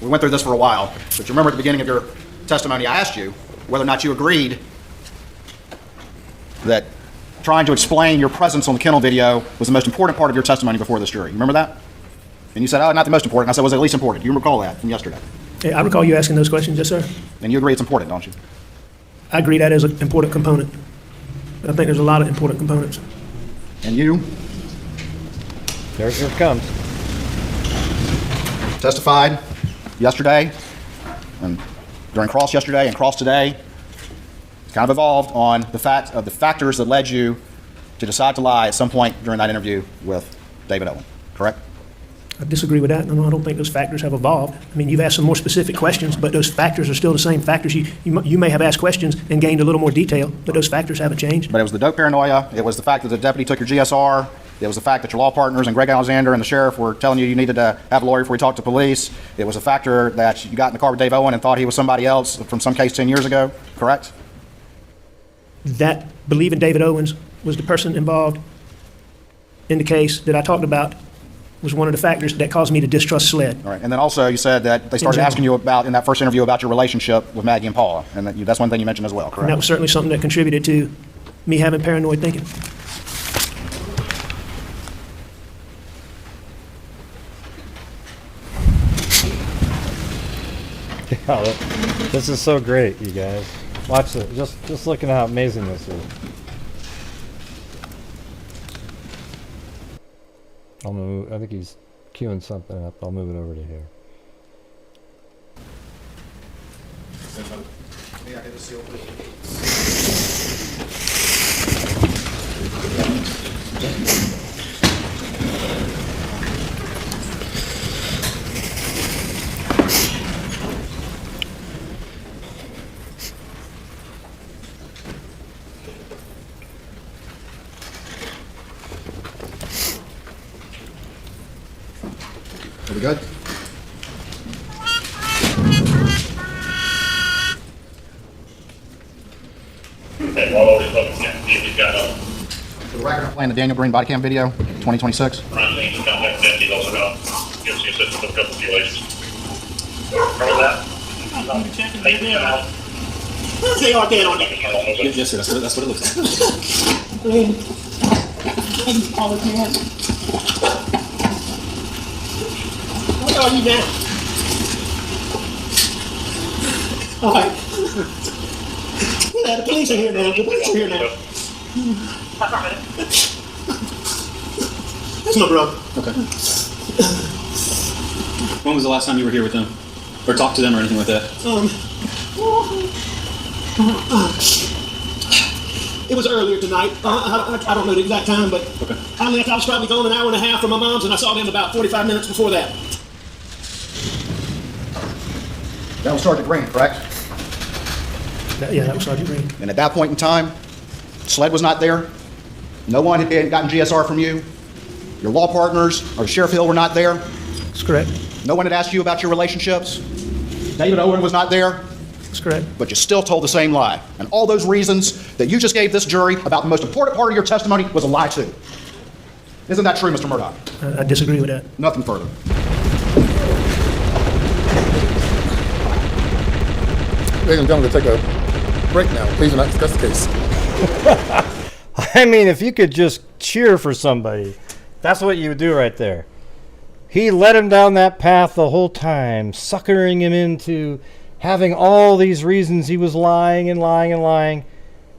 we went through this for a while, but you remember at the beginning of your testimony, I asked you whether or not you agreed that trying to explain your presence on the kennel video was the most important part of your testimony before this jury. You remember that? And you said, oh, not the most important. I said, was it at least important? You recall that from yesterday? Hey, I recall you asking those questions, yes, sir. And you agree it's important, don't you? I agree that is an important component. But I think there's a lot of important components. And you? Here it comes. Testified yesterday, and during cross yesterday and cross today, it's kind of evolved on the factors that led you to decide to lie at some point during that interview with David Owen, correct? I disagree with that. No, I don't think those factors have evolved. I mean, you've asked some more specific questions, but those factors are still the same factors. You may have asked questions and gained a little more detail, but those factors haven't changed. But it was the dope paranoia. It was the fact that the deputy took your GSR. It was the fact that your law partners and Greg Alexander and the sheriff were telling you needed to have a lawyer before you talked to police. It was a factor that you got in the car with Dave Owen and thought he was somebody else from some case 10 years ago, correct? That believing David Owens was the person involved in the case that I talked about was one of the factors that caused me to distrust SLED. All right. And then also you said that they started asking you about, in that first interview, about your relationship with Maggie and Paula, and that's one thing you mentioned as well, correct? And that was certainly something that contributed to me having paranoid thinking. Wow, this is so great, you guys. Watch it. Just looking at how amazing this is. I think he's queuing something up. I'll move it over to here. Should we good? For the record, I'm playing the Daniel Green body cam video, 2026. They are dead on that. Yes, sir. That's what it looks like. Where are you now? All right. Yeah, the police are here now. The police are here now. That's my brother. Okay. When was the last time you were here with them? Or talked to them or anything like that? It was earlier tonight. I don't know the exact time, but okay. I left. I was probably gone an hour and a half from my mom's, and I saw them about 45 minutes before that. That was Sergeant Green, correct? Yeah, that was Sergeant Green. And at that point in time, Sled was not there. No one had gotten GSR from you. Your law partners or Sheriff Hill were not there. That's correct. No one had asked you about your relationships. David Owen was not there. That's correct. But you still told the same lie. And all those reasons that you just gave this jury about the most important part of your testimony was a lie too. Isn't that true, Mr. Murdaugh? I disagree with that. Nothing further. Ladies and gentlemen, we'll take a break now. Please do not discuss the case. I mean, if you could just cheer for somebody, that's what you would do right there. He led him down that path the whole time, suckering him into having all these reasons he was lying and lying and lying,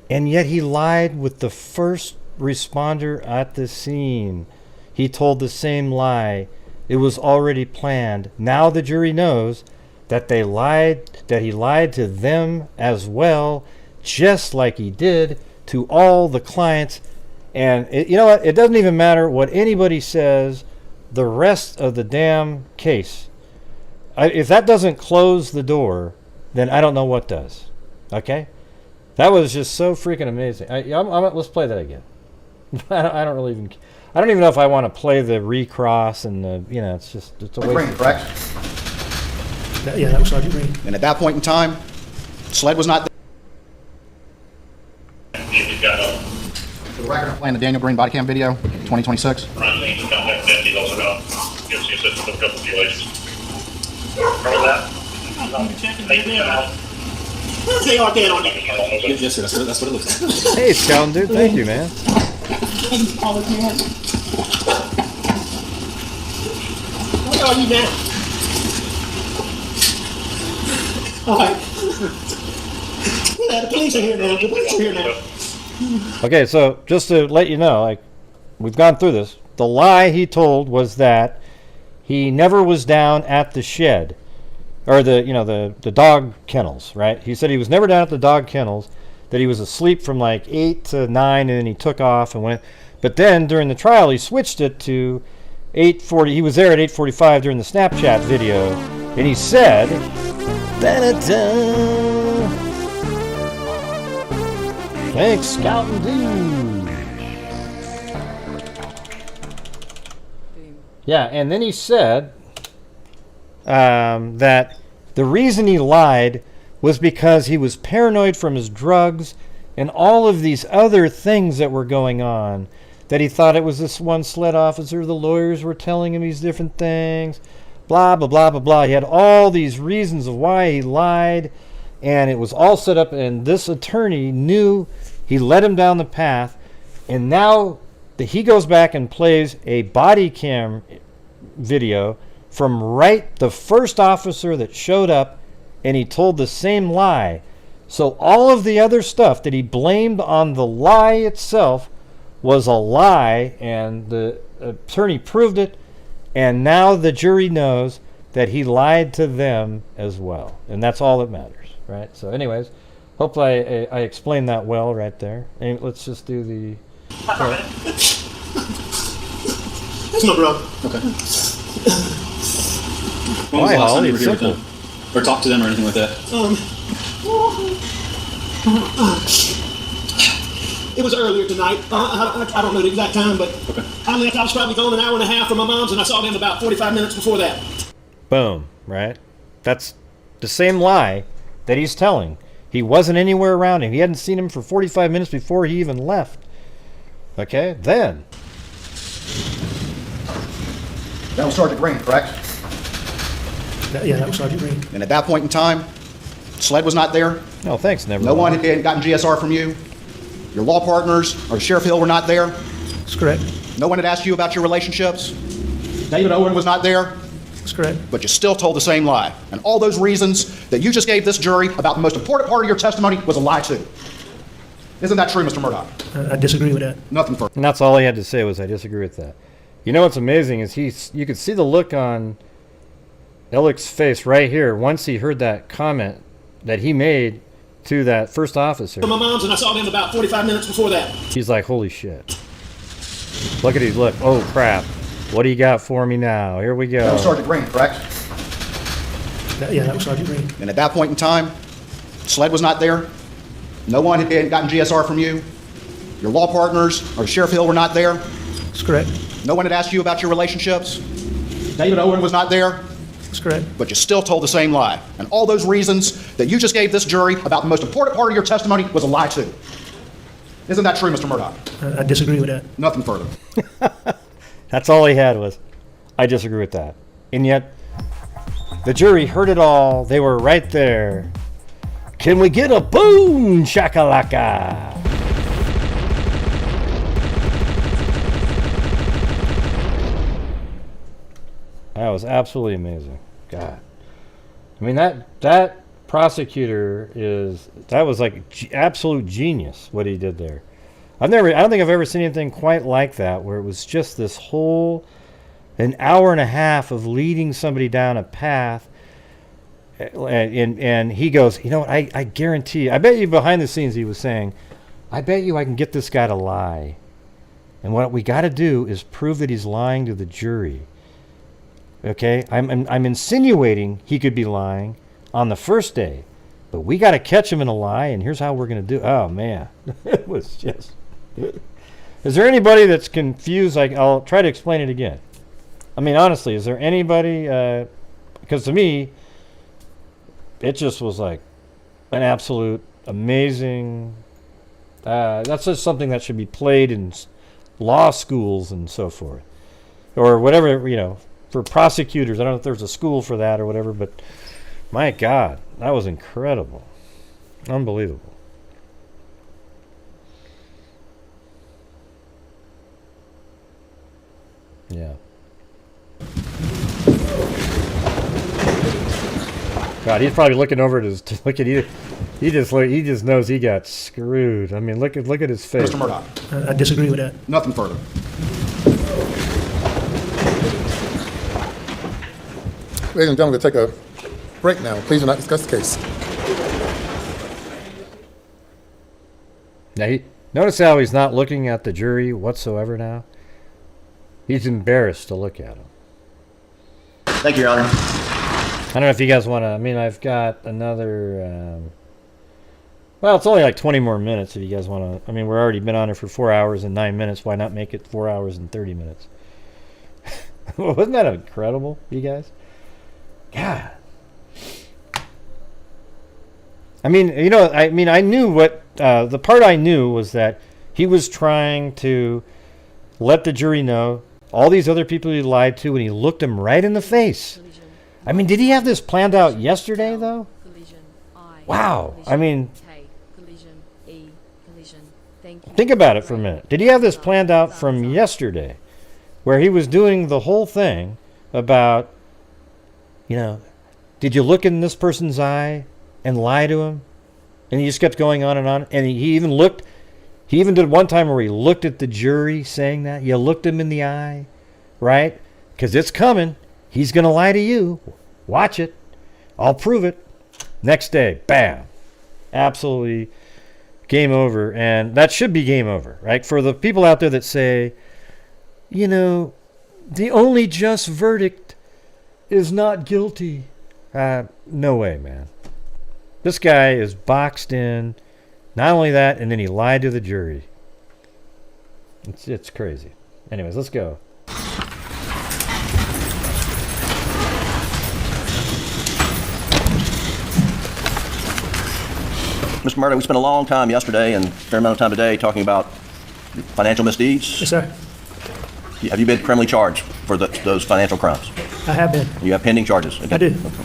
and yet he lied with the first responder at the scene. He told the same lie. It was already planned. Now the jury knows that he lied to them as well, just like he did to all the clients. And you know what? It doesn't even matter what anybody says. The rest of the damn case, if that doesn't close the door, then I don't know what does. Okay, that was just so freaking amazing. Let's play that again. I don't even know if I want to play the recross and the, it's a waste. Green, correct? Yeah, that was Sergeant Green. And at that point in time, Sled was not there. For the record, I'm playing the Daniel Green body cam video, 2026. They are dead on that. Yes, sir. That's what it looks like. Hey, Scout dude, thank you, man. Where are you now? All right. Yeah, the police are here now. The police are here now. Okay, so just to let you know, like, we've gone through this. The lie he told was that he never was down at the shed, or the dog kennels, right? He said he was never down at the dog kennels, that he was asleep from like 8 to 9, and then he took off and went. But then during the trial, he switched it to 8:40. He was there at 8:45 during the Snapchat video, and he said, "Thanks, Scout and Dude." Yeah, and then he said that the reason he lied was because he was paranoid from his drugs and all of these other things that were going on, that he thought it was this one Sled officer, the lawyers were telling him these different things, blah, blah, blah, blah, blah. He had all these reasons of why he lied, and it was all set up, and this attorney knew he led him down the path, and now he goes back and plays a body cam video from the first officer that showed up, and he told the same lie. So all of the other stuff that he blamed on the lie itself was a lie, and the attorney proved it, and now the jury knows that he lied to them as well, and that's all that matters, right? So anyways, hope I explained that well right there. And let's just do the... That's my brother. Okay. When was the last time you were here with them? Or talked to them or anything like that? It was earlier tonight. I don't know the exact time, but I left. I was probably gone an hour and a half from my mom's, and I saw them about 45 minutes before that. Boom, right? That's the same lie that he's telling. He wasn't anywhere around him. He hadn't seen him for 45 minutes before he even left. Okay, then. That was Sergeant Green, correct? Yeah, that was Sergeant Green. And at that point in time, SLED was not there. No, thanks, never. No one had gotten GSR from you. Your law partners or Sheriff Hill were not there. That's correct. No one had asked you about your relationships. David Owen was not there. That's correct. But you still told the same lie. And all those reasons that you just gave this jury about the most important part of your testimony was a lie too. Isn't that true, Mr. Murdaugh? I disagree with that. Nothing further. And that's all he had to say was, I disagree with that. You know what's amazing is you could see the look on Ellick's face right here once he heard that comment that he made to that first officer. My mom's, and I saw them about 45 minutes before that. He's like, holy shit. Look at his look. Oh, crap. What do you got for me now? Here we go. That was Sergeant Green, correct? Yeah, that was Sergeant Green. And at that point in time, SLED was not there. No one had gotten GSR from you. Your law partners or Sheriff Hill were not there. That's correct. No one had asked you about your relationships. David Owen was not there. That's correct. But you still told the same lie. And all those reasons that you just gave this jury about the most important part of your testimony was a lie too. Isn't that true, Mr. Murdaugh? I disagree with that. Nothing further. That's all he had was, I disagree with that. And yet, the jury heard it all. They were right there. Can we get a boom shakalaka? That was absolutely amazing. God. I mean, that prosecutor that was like absolute genius what he did there. I don't think I've ever seen anything quite like that, where it was just this whole an hour and a half of leading somebody down a path. And he goes, you know what, I guarantee you, I bet you behind the scenes he was saying, I bet you I can get this guy to lie. And what we got to do is prove that he's lying to the jury. Okay, I'm insinuating he could be lying on the first day, but we got to catch him in a lie, and here's how we're going to do. Oh man, it was just. Is there anybody that's confused? I'll try to explain it again. I mean, honestly, is there anybody? Because to me, it just was like an absolute amazing. That's just something that should be played in law schools and so forth, or whatever, you know. For prosecutors, I don't know if there's a school for that or whatever, but my God, that was incredible. Unbelievable. Yeah. God, he's probably looking over at his. Look at you. He just knows he got screwed. I mean, look at his face. Mr. Murdaugh. I disagree with that. Nothing further. Ladies and gentlemen, we'll take a break now. Please do not discuss the case. Now, notice how he's not looking at the jury whatsoever now? He's embarrassed to look at him. Thank you, Your Honor. I don't know if you guys want to... I mean, I've got another... well, it's only like 20 more minutes if you guys want to... I mean, we're already been on it for 4 hours and 9 minutes. Why not make it 4 hours and 30 minutes? Wasn't that incredible, you guys? God. I mean, you know, I knew what... the part I knew was that he was trying to let the jury know all these other people he lied to, and he looked them right in the face. I mean, did he have this planned out yesterday, though? Wow. I mean... Think about it for a minute. Did he have this planned out from yesterday, where he was doing the whole thing about... You know, did you look in this person's eye and lie to him? And he just kept going on. And he even did one time where he looked at the jury saying that. You looked him in the eye, right? Because it's coming. He's going to lie to you. Watch it. I'll prove it. Next day, bam. Absolutely game over. And that should be game over, right? For the people out there that say, you know, the only just verdict is not guilty. No way, man. This guy is boxed in. Not only that, and then he lied to the jury. It's crazy. Anyways, let's go. Mr. Murdaugh, we spent a long time yesterday and a fair amount of time today talking about financial misdeeds. Yes, sir. Have you been criminally charged for those financial crimes? I have been. You have pending charges? I do. Okay.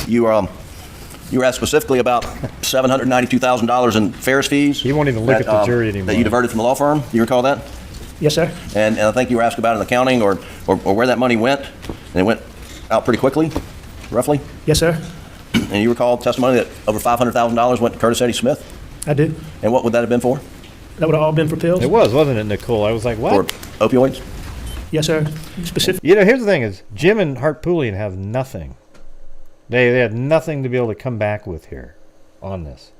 You were asked specifically about $792,000 in Ferris fees. He won't even look at the jury anymore. That you diverted from the law firm. Do you recall that? Yes, sir. And I think you were asked about an accounting or where that money went, and it went out pretty quickly, roughly. Yes, sir. And you recall testimony that over $500,000 went to Curtis Eddie Smith? I do. And what would that have been for? That would have all been for pills? It was, wasn't it, Nicole? I was like, what? For opioids? Yes, sir. Specific. You know, here's the thing is, Jim and Hartpoolian have nothing. They had nothing to be able to come back with here on this.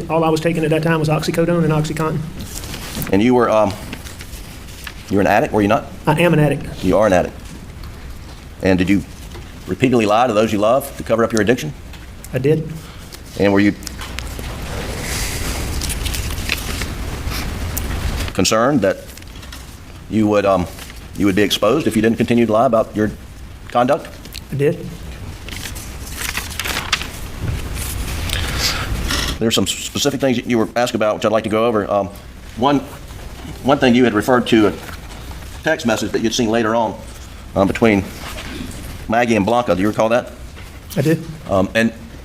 All I was taking at that time was oxycodone and OxyContin. And you were an addict, were you not? I am an addict. You are an addict. And did you repeatedly lie to those you love to cover up your addiction? I did. And were you concerned that you would be exposed if you didn't continue to lie about your conduct? I did. There's some specific things you were asked about, which I'd like to go over. One thing you had referred to a text message that you'd seen later on between Maggie and Blanca. Do you recall that? I did.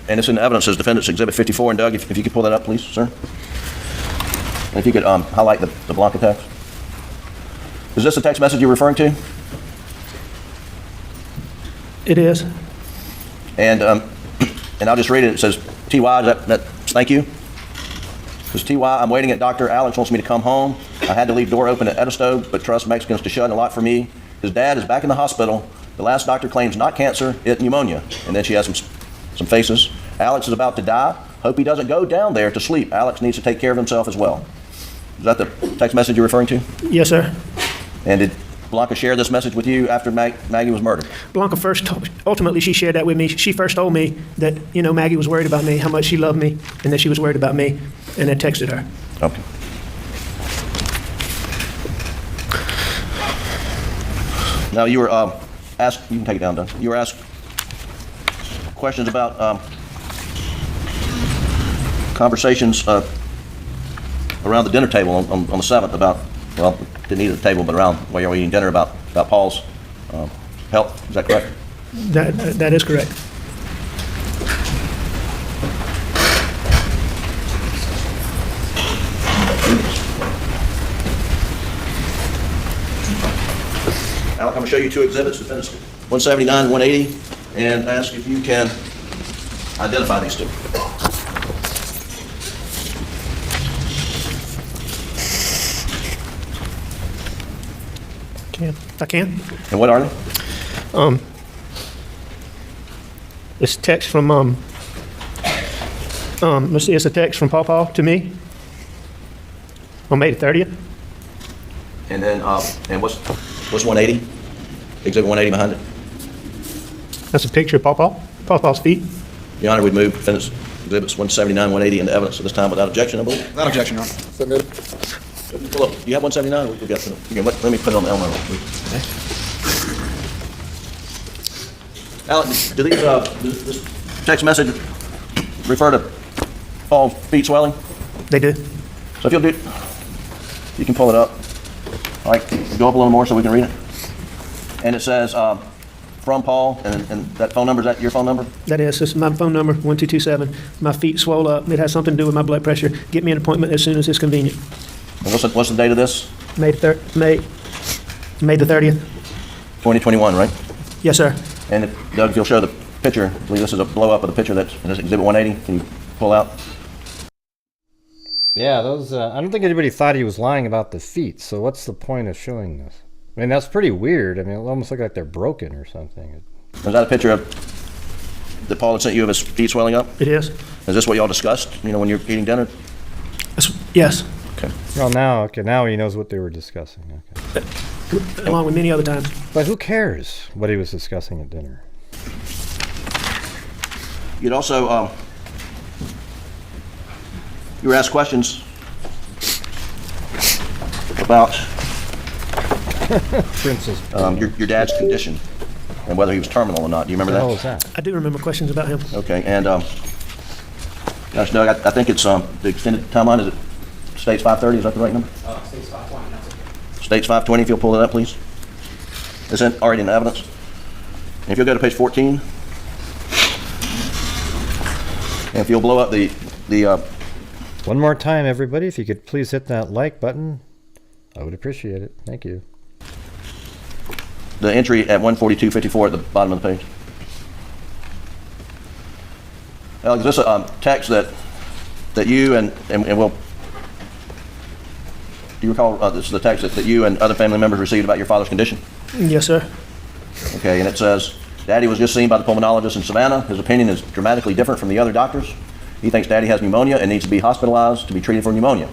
And it's in evidence as Defendant's Exhibit 54. And Doug, if you could pull that up, please, sir. And if you could highlight the Blanca text. Is this the text message you're referring to? It is. And I'll just read it. It says, T.Y., that thank you. It says, T.Y., I'm waiting at Dr. Alex wants me to come home. I had to leave door open at Edisto, but trust Mexicans to shut a lot for me. His dad is back in the hospital. The last doctor claims not cancer, it's pneumonia. And then she has some faces. Alex is about to die. Hope he doesn't go down there to sleep. Alex needs to take care of himself as well. Is that the text message you're referring to? Yes, sir. And did Blanca share this message with you after Maggie was murdered? Blanca ultimately she shared that with me. She first told me that, Maggie was worried about me, how much she loved me, and that she was worried about me, and I texted her. Okay. Now you were asked, you can take it down, Doug. You were asked questions about conversations around the dinner table on the 7th about, well, didn't eat at the table, but around while you were eating dinner about Paul's health. Is that correct? That is correct. Alec, I'm going to show you two exhibits, Defendants 179 and 180, and ask if you can identify these two. I can. And what are they? It's text from let's see, it's a text from Paul to me on May the 30th. And then and what's 180? Exhibit 180 behind it. That's a picture of Paul's feet. Your Honor, we'd move Defendants Exhibits 179, 180 into evidence at this time without objection, I believe. Without objection, Your Honor. Submitted. Well, look, you have 179? We've got some. Let me put it on the Elmo. Alan, do these, this text message refer to Paul's feet swelling? They do. So if you'll do, you can pull it up. All right, go up a little more so we can read it. And it says, from Paul, and that phone number, is that your phone number? That is. This is my phone number, 1227. My feet swole up. It has something to do with my blood pressure. Get me an appointment as soon as it's convenient. And what's the date of this? May the 30th. 2021, right? Yes, sir. And if, Doug, if you'll show the picture, I believe this is a blow up of the picture that's in this Exhibit 180. Can you pull out? Yeah, those. I don't think anybody thought he was lying about the feet. So what's the point of showing this? I mean, that's pretty weird. I mean, it almost look like they're broken or something. Is that a picture of that Paul had sent you of his feet swelling up? It is. Is this what y'all discussed? When you're eating dinner? Yes. Okay. Well, now he knows what they were discussing. Okay. Along with many other times. But who cares what he was discussing at dinner? You'd also, you were asked questions about Princess. your dad's condition and whether he was terminal or not. Do you remember that? What was that? I do remember questions about him. Okay, and gosh, Doug, I think it's the extended timeline. Is it States 530? Is that the right number? States 520, that's okay. States 520, if you'll pull it up, please. Is it already in the evidence? And if you'll go to page 14, and if you'll blow up the One more time, everybody, if you could please hit that like button, I would appreciate it. Thank you. the entry at 142.54 at the bottom of the page. Alex, is this a text that you and we'll, do you recall this is the text that you and other family members received about your father's condition? Yes, sir. Okay, and it says, Daddy was just seen by the pulmonologist in Savannah. His opinion is dramatically different from the other doctors. He thinks Daddy has pneumonia and needs to be hospitalized to be treated for pneumonia.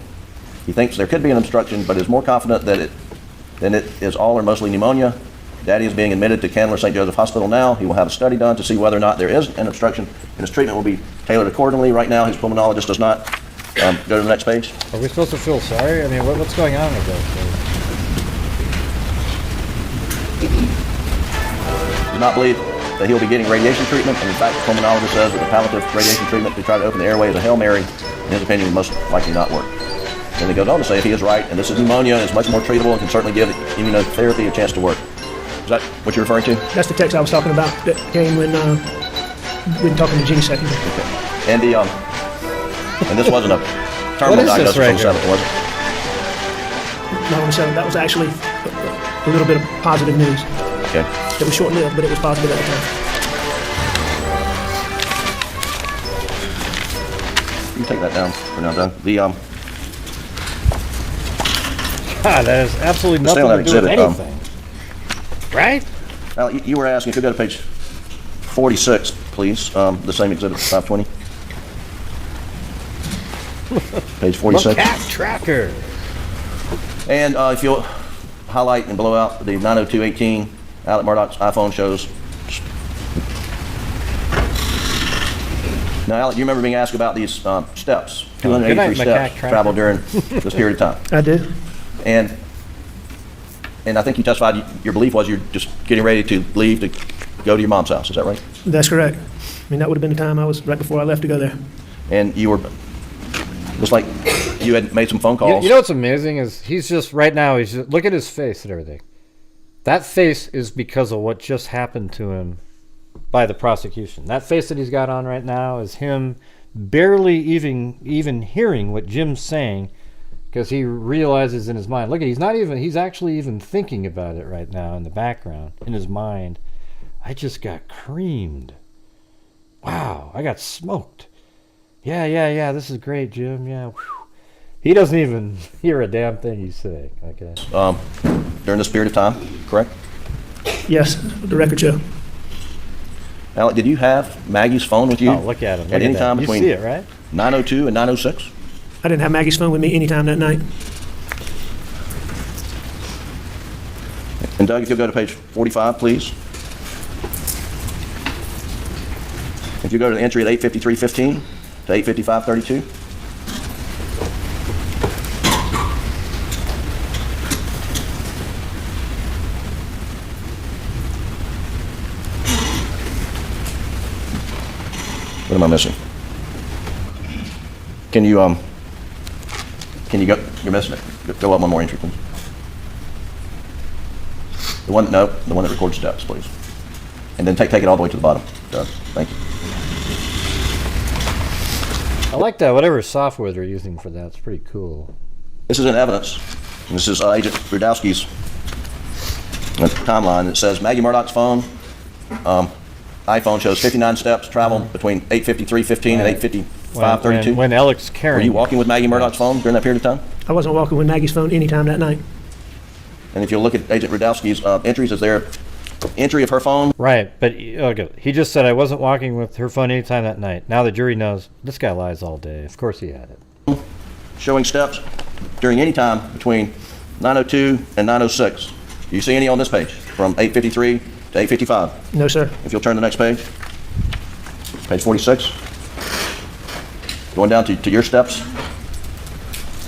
He thinks there could be an obstruction, but is more confident that it is all or mostly pneumonia. Daddy is being admitted to Candler St. Joseph Hospital now. He will have a study done to see whether or not there is an obstruction, and his treatment will be tailored accordingly. Right now, his pulmonologist does not. Go to the next page. Are we supposed to feel sorry? I mean, what's going on with this? Do not believe that he'll be getting radiation treatment, and in fact, the pulmonologist says that the palliative radiation treatment to try to open the airway is a Hail Mary. In his opinion, will most likely not work. Then he goes on to say if he is right, and this is pneumonia, it's much more treatable and can certainly give immunotherapy a chance to work. Is that what you're referring to? That's the text I was talking about that came when talking to G second. Okay. And this wasn't a terminal diagnosis on the 7th, was it? Not on the 7th. That was actually a little bit of positive news. Okay. It was short-lived, but it was positive at the time. You can take that down for now, Doug. God, that has absolutely nothing to do with anything. Right? Now, you were asking, if you go to page 46, please, the same exhibit, 520. Page 46. Cat tracker. And if you'll highlight and blow out the 902.18, Alec Murdaugh's iPhone shows. Now, Alec, you remember being asked about these steps, 283 steps traveled during this period of time. I did. And I think you testified your belief was you're just getting ready to leave to go to your mom's house. Is that right? That's correct. I mean, that would have been the time I was right before I left to go there. And you were, looks like you had made some phone calls. You know what's amazing is he's just, right now, he's just, look at his face and everything. That face is because of what just happened to him by the prosecution. That face that he's got on right now is him barely even hearing what Jim's saying, because he realizes in his mind, look at, he's actually even thinking about it right now in the background, in his mind. I just got creamed. Wow, I got smoked. Yeah, this is great, Jim, yeah. Whew. He doesn't even hear a damn thing he's saying, okay? During this period of time, correct? Yes, the record show. Alec, did you have Maggie's phone with you? Oh, look at him. At any time between you see it, right? 9:02 and 9:06? I didn't have Maggie's phone with me anytime that night. And Doug, if you'll go to page 45, please. If you go to the entry at 8:53:15 to 8:55:32. What am I missing? Can you go, you're missing it. Go up one more entry, please. The one that records steps, please. And then take it all the way to the bottom. Doug, thank you. I like that, whatever software they're using for that. It's pretty cool. This is in evidence. This is Agent Rudowski's timeline. It says Maggie Murdaugh's phone, iPhone shows 59 steps traveled between 8:53:15 and 8:55:32. When Alex carrying. Were you walking with Maggie Murdaugh's phone during that period of time? I wasn't walking with Maggie's phone anytime that night. And if you look at Agent Rudowski's entries, is there entry of her phone? Right, but okay, he just said I wasn't walking with her phone anytime that night. Now the jury knows this guy lies all day. Of course he had it. Showing steps during any time between 9:02 and 9:06. Do you see any on this page from 8:53 to 8:55? No, sir. If you'll turn to the next page, page 46. Going down to your steps.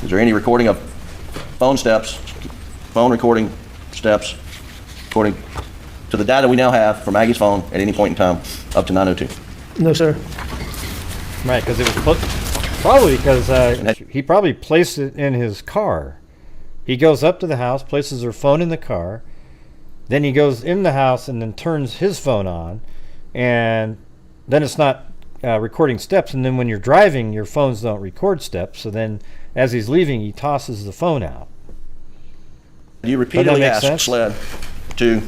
Is there any recording of phone steps phone recording steps according to the data we now have from Maggie's phone at any point in time up to 9:02? No, sir. Right, because it was probably because he probably placed it in his car. He goes up to the house, places her phone in the car, then he goes in the house and then turns his phone on, and then it's not recording steps, and then when you're driving, your phones don't record steps, so then as he's leaving, he tosses the phone out. You repeatedly asked SLED to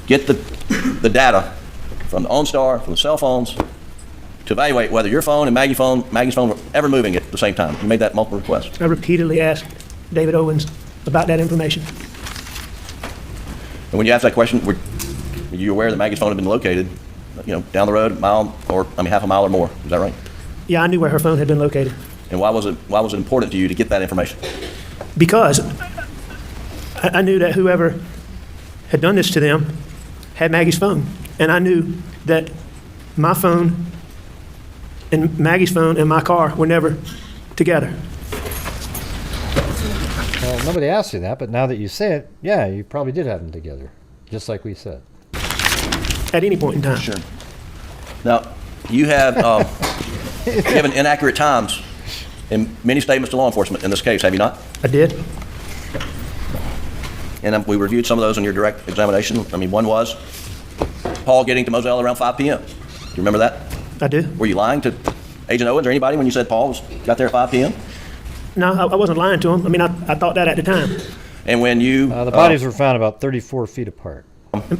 get the data from the OnStar, from the cell phones, to evaluate whether your phone and Maggie's phone were ever moving at the same time. You made that multiple requests. I repeatedly asked David Owens about that information. And when you asked that question, were you aware that Maggie's phone had been located, down the road, half a mile or more? Is that right? Yeah, I knew where her phone had been located. And why was it important to you to get that information? Because I knew that whoever had done this to them had Maggie's phone. And I knew that my phone and Maggie's phone and my car were never together. Well, nobody asked you that, but now that you say it, yeah, you probably did have them together, just like we said. At any point in time. Sure. Now, you have given inaccurate times in many statements to law enforcement in this case, have you not? I did. And we reviewed some of those in your direct examination. One was Paul getting to Moselle around 5 p.m. Do you remember that? I do. Were you lying to Agent Owens or anybody when you said Paul got there at 5 p.m.? No, I wasn't lying to him. I thought that at the time. And when you... the bodies were found about 34 feet apart.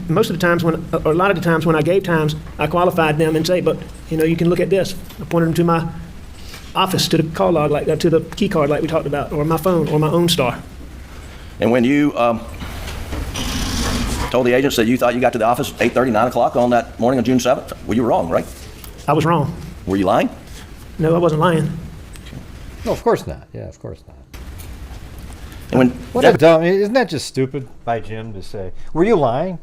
Most of the times, or a lot of the times when I gave times, I qualified them and say, but, you can look at this. I pointed them to my office, to the call log, to the key card like we talked about, or my phone, or my OnStar. And when you told the agents that you thought you got to the office at 8:30, 9 o'clock on that morning of June 7th, well, you were wrong, right? I was wrong. Were you lying? No, I wasn't lying. No, of course not. Yeah, of course not. And isn't that just stupid by Jim to say, were you lying?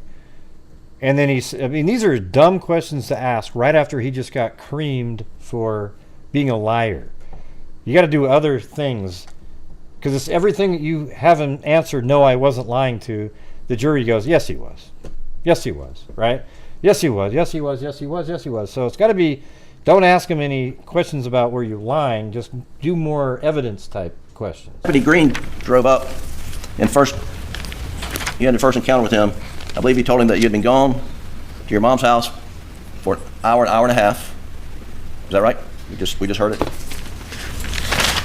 And then these are dumb questions to ask right after he just got creamed for being a liar. You got to do other things, because it's everything that you haven't answered, no, I wasn't lying to. The jury goes, yes, he was. Yes, he was, right? Yes, he was. Yes, he was. Yes, he was. Yes, he was. So it's got to be, don't ask him any questions about where you're lying. Just do more evidence type questions. Deputy Green drove up, and you had the first encounter with him. I believe you told him that you had been gone to your mom's house for an hour and a half. Is that right? We just heard it.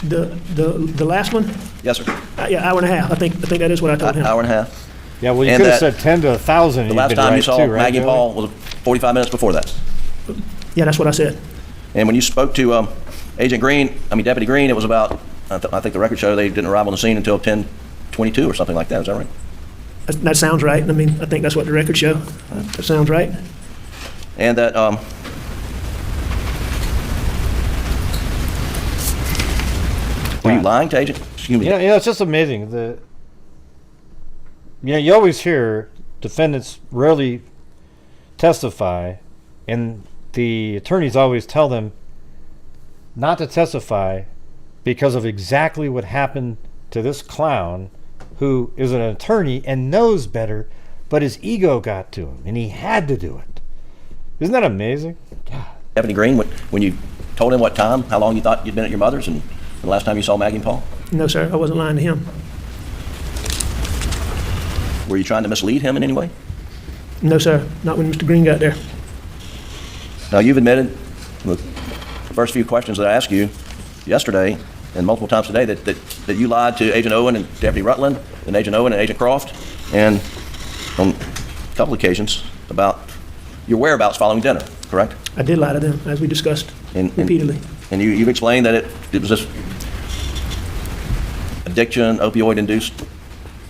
The last one? Yes, sir. Yeah, hour and a half. I think that is what I told him. Hour and a half. Yeah, well, you could have said 10 to 1,000. The last time you saw Maggie and Paul was 45 minutes before that. Yeah, that's what I said. And when you spoke to Deputy Green, it was about, I think the record show they didn't arrive on the scene until 10:22 or something like that. Is that right? That sounds right. I think that's what the records show. That sounds right. And that were you lying to Agent? Excuse me. It's just amazing. You always hear defendants rarely testify, and the attorneys always tell them not to testify because of exactly what happened to this clown, who is an attorney and knows better, but his ego got to him, and he had to do it. Isn't that amazing? God. Deputy Green, when you told him what time, how long you thought you'd been at your mother's, and the last time you saw Maggie and Paul? No, sir, I wasn't lying to him. Were you trying to mislead him in any way? No, sir, not when Mr. Green got there. Now, you've admitted, the first few questions that I asked you yesterday, and multiple times today, that you lied to Agent Owen and Deputy Rutland, and Agent Owen and Agent Croft, and on a couple occasions about your whereabouts following dinner, correct? I did lie to them, as we discussed repeatedly. And you've explained that it was just addiction, opioid-induced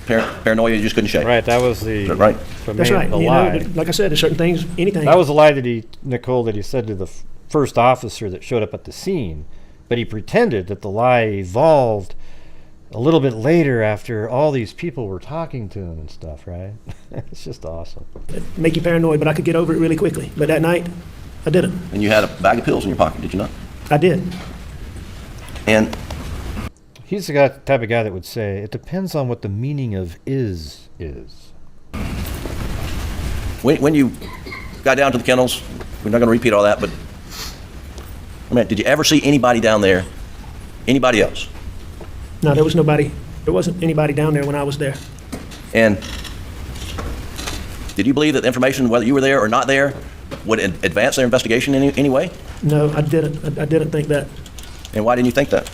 paranoia you just couldn't shake. Right, that was the... Right. That's right. lie. Like I said, there's certain things, anything. That was a lie that he said to the first officer that showed up at the scene, but he pretended that the lie evolved a little bit later after all these people were talking to him and stuff, right? It's just awesome. It'd make you paranoid, but I could get over it really quickly. But that night, I didn't. And you had a bag of pills in your pocket, did you not? I did. And He's the type of guy that would say, it depends on what the meaning of is. When you got down to the kennels, we're not going to repeat all that, but I mean, did you ever see anybody down there? Anybody else? No, there was nobody. There wasn't anybody down there when I was there. And did you believe that the information, whether you were there or not there, would advance their investigation in any way? No, I didn't. I didn't think that. And why didn't you think that?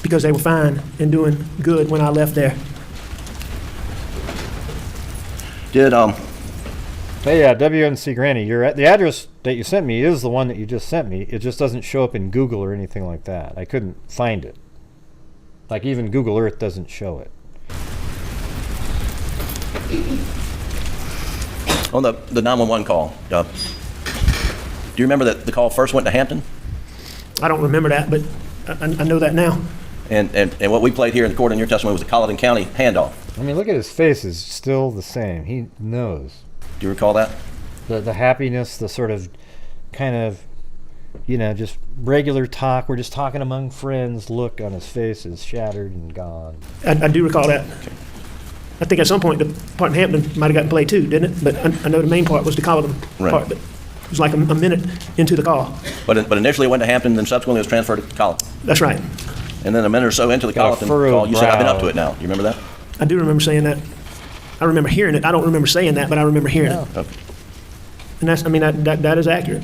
Because they were fine and doing good when I left there. Did Hey, WNC Granny, the address that you sent me is the one that you just sent me. It just doesn't show up in Google or anything like that. I couldn't find it. Like even Google Earth doesn't show it. On the 911 call, do you remember that the call first went to Hampton? I don't remember that, but I know that now. And what we played here in the court in your testimony was the Colleton County handoff. I mean, look at his face is still the same. He knows. Do you recall that? The happiness, the sort of kind of, just regular talk. We're just talking among friends. Look on his face is shattered and gone. I do recall that. Okay. I think at some point the part in Hampton might have gotten played too, didn't it? But I know the main part was the Colleton part. But it was like a minute into the call. But initially it went to Hampton, then subsequently it was transferred to Colleton. That's right. And then a minute or so into the Colleton call, you said, I've been up to it now. Do you remember that? I do remember saying that. I remember hearing it. I don't remember saying that, but I remember hearing it. Okay. And that is accurate.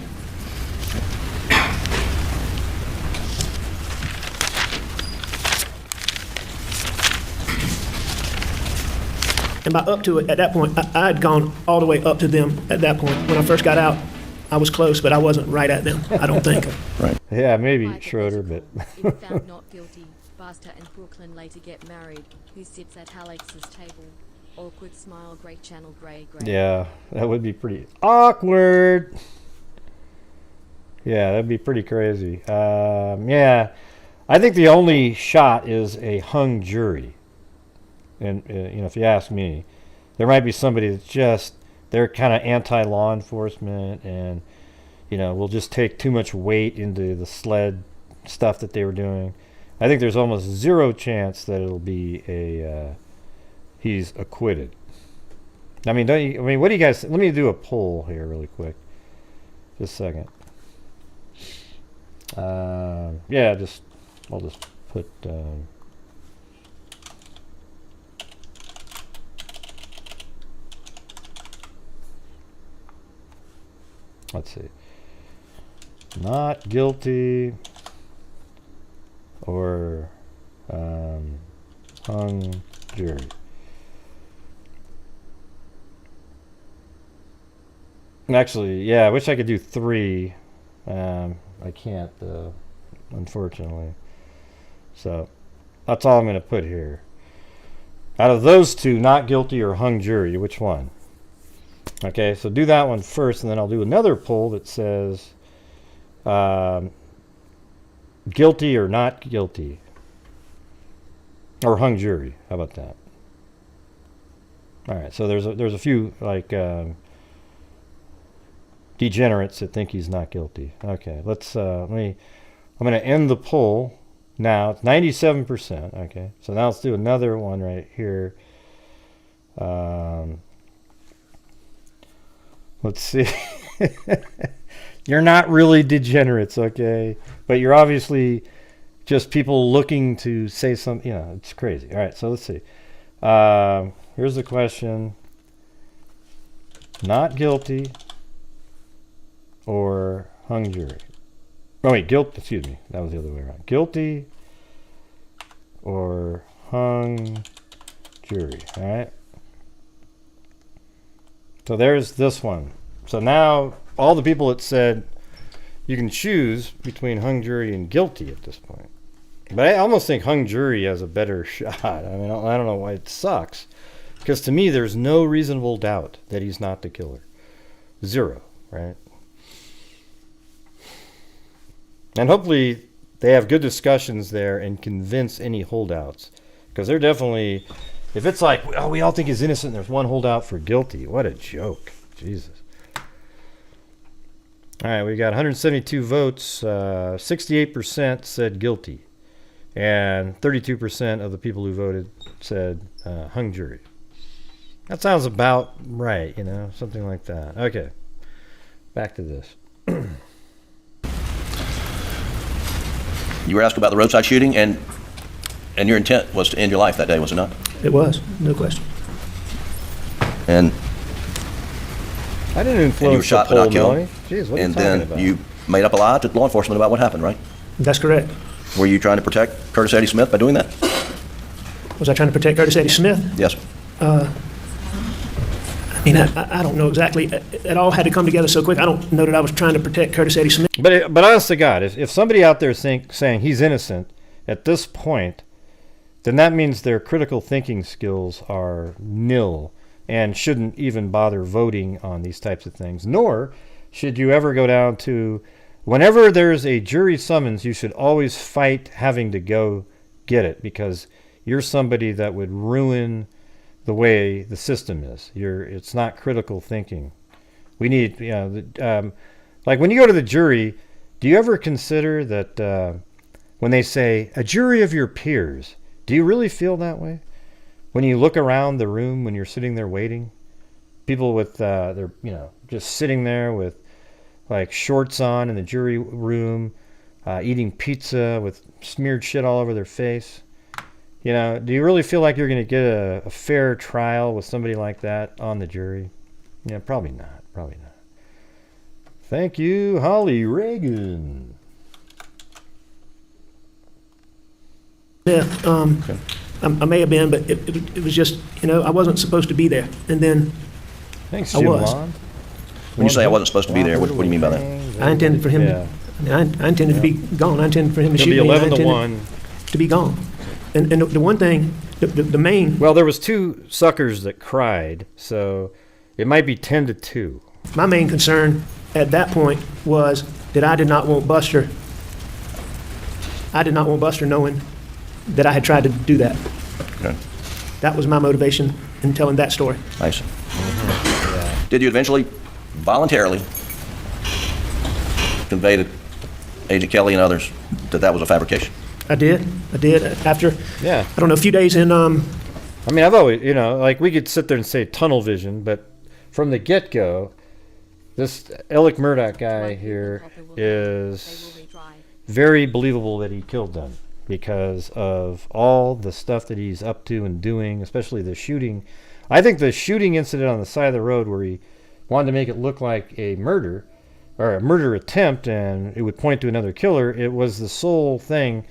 And by up to it, at that point, I had gone all the way up to them at that point. When I first got out, I was close, but I wasn't right at them, I don't think. Right. Yeah, maybe Schroeder, but... If found not guilty, Buster and Brooklyn later get married. Who sits at Alex's table? Awkward smile, great channel, gray. Yeah, that would be pretty awkward. Yeah, that'd be pretty crazy. Yeah, I think the only shot is a hung jury. And, if you ask me, there might be somebody that's just, they're kind of anti-law enforcement and, will just take too much weight into the SLED stuff that they were doing. I think there's almost zero chance that it'll be he's acquitted. I mean, what do you guys, let me do a poll here really quick. Just a second. Yeah, I'll just put, let's see. Not guilty or hung jury. Actually, yeah, I wish I could do 3. I can't, unfortunately. So that's all I'm going to put here. Out of those 2, not guilty or hung jury, which one? Okay, so do that one first, and then I'll do another poll that says guilty or not guilty, or hung jury. How about that? All right, so there's a few like degenerates that think he's not guilty. Okay, I'm going to end the poll now. It's 97%. Okay, so now let's do another one right here. Let's see. You're not really degenerates, okay? But you're obviously just people looking to say something. It's crazy. All right, so let's see. Here's the question. Not guilty or hung jury. Oh, wait, excuse me. That was the other way around. Guilty or hung jury, all right? So there's this one. So now all the people that said you can choose between hung jury and guilty at this point. But I almost think hung jury has a better shot. I mean, I don't know why it sucks. Because to me, there's no reasonable doubt that he's not the killer. 0, right? And hopefully they have good discussions there and convince any holdouts. Because they're definitely... If it's like, oh, we all think he's innocent, and there's one holdout for guilty. What a joke. Jesus. All right, we got 172 votes. 68% said guilty. And 32% of the people who voted said hung jury. That sounds about right, something like that. Okay, back to this. You were asked about the roadside shooting, and your intent was to end your life that day, was it not? It was, no question. And I didn't influence you were shot the but not poll, killed. Melanie. Jeez, what are you And talking then about? you made up a lie to law enforcement about what happened, right? That's correct. Were you trying to protect Curtis Eddie Smith by doing that? Was I trying to protect Curtis Eddie Smith? Yes. I don't know exactly. It all had to come together so quick. I don't know that I was trying to protect Curtis Eddie Smith. But honest to God, if somebody out there saying he's innocent at this point, then that means their critical thinking skills are nil and shouldn't even bother voting on these types of things. Nor should you ever go down to, whenever there's a jury summons, you should always fight having to go get it, because you're somebody that would ruin the way the system is. It's not critical thinking. We need, like when you go to the jury, do you ever consider that when they say a jury of your peers, do you really feel that way? When you look around the room, when you're sitting there waiting, people with they're just sitting there with like shorts on in the jury room, eating pizza with smeared shit all over their face. Do you really feel like you're going to get a fair trial with somebody like that on the jury? Yeah, probably not. Probably not. Thank you, Holly Reagan. Yeah, I may have been, but it was just, I wasn't supposed to be there. And then Thanks, I Jim was. Bond. When you say I wasn't supposed to be there, what do you mean by that? I intended for him Yeah. I intended to be gone. I intended for him to It'll be shoot me. 11 I to intended 1. to be gone. And the one thing, the main, Well, there was 2 suckers that cried, so it might be 10 to 2. my main concern at that point was that I did not want Buster. I did not want Buster knowing that I had tried to do that. Okay. That was my motivation in telling that story. Nice. Did you eventually, voluntarily, convey to Agent Kelly and others that that was a fabrication? I did. After, Yeah. I don't know, a few days in, I mean, I've always, like we could sit there and say tunnel vision, but from the get-go, this Alec Murdaugh guy here is very believable that he killed them because of all the stuff that he's up to and doing, especially the shooting. I think the shooting incident on the side of the road where he wanted to make it look like a murder or a murder attempt and it would point to another killer, it was the sole thing.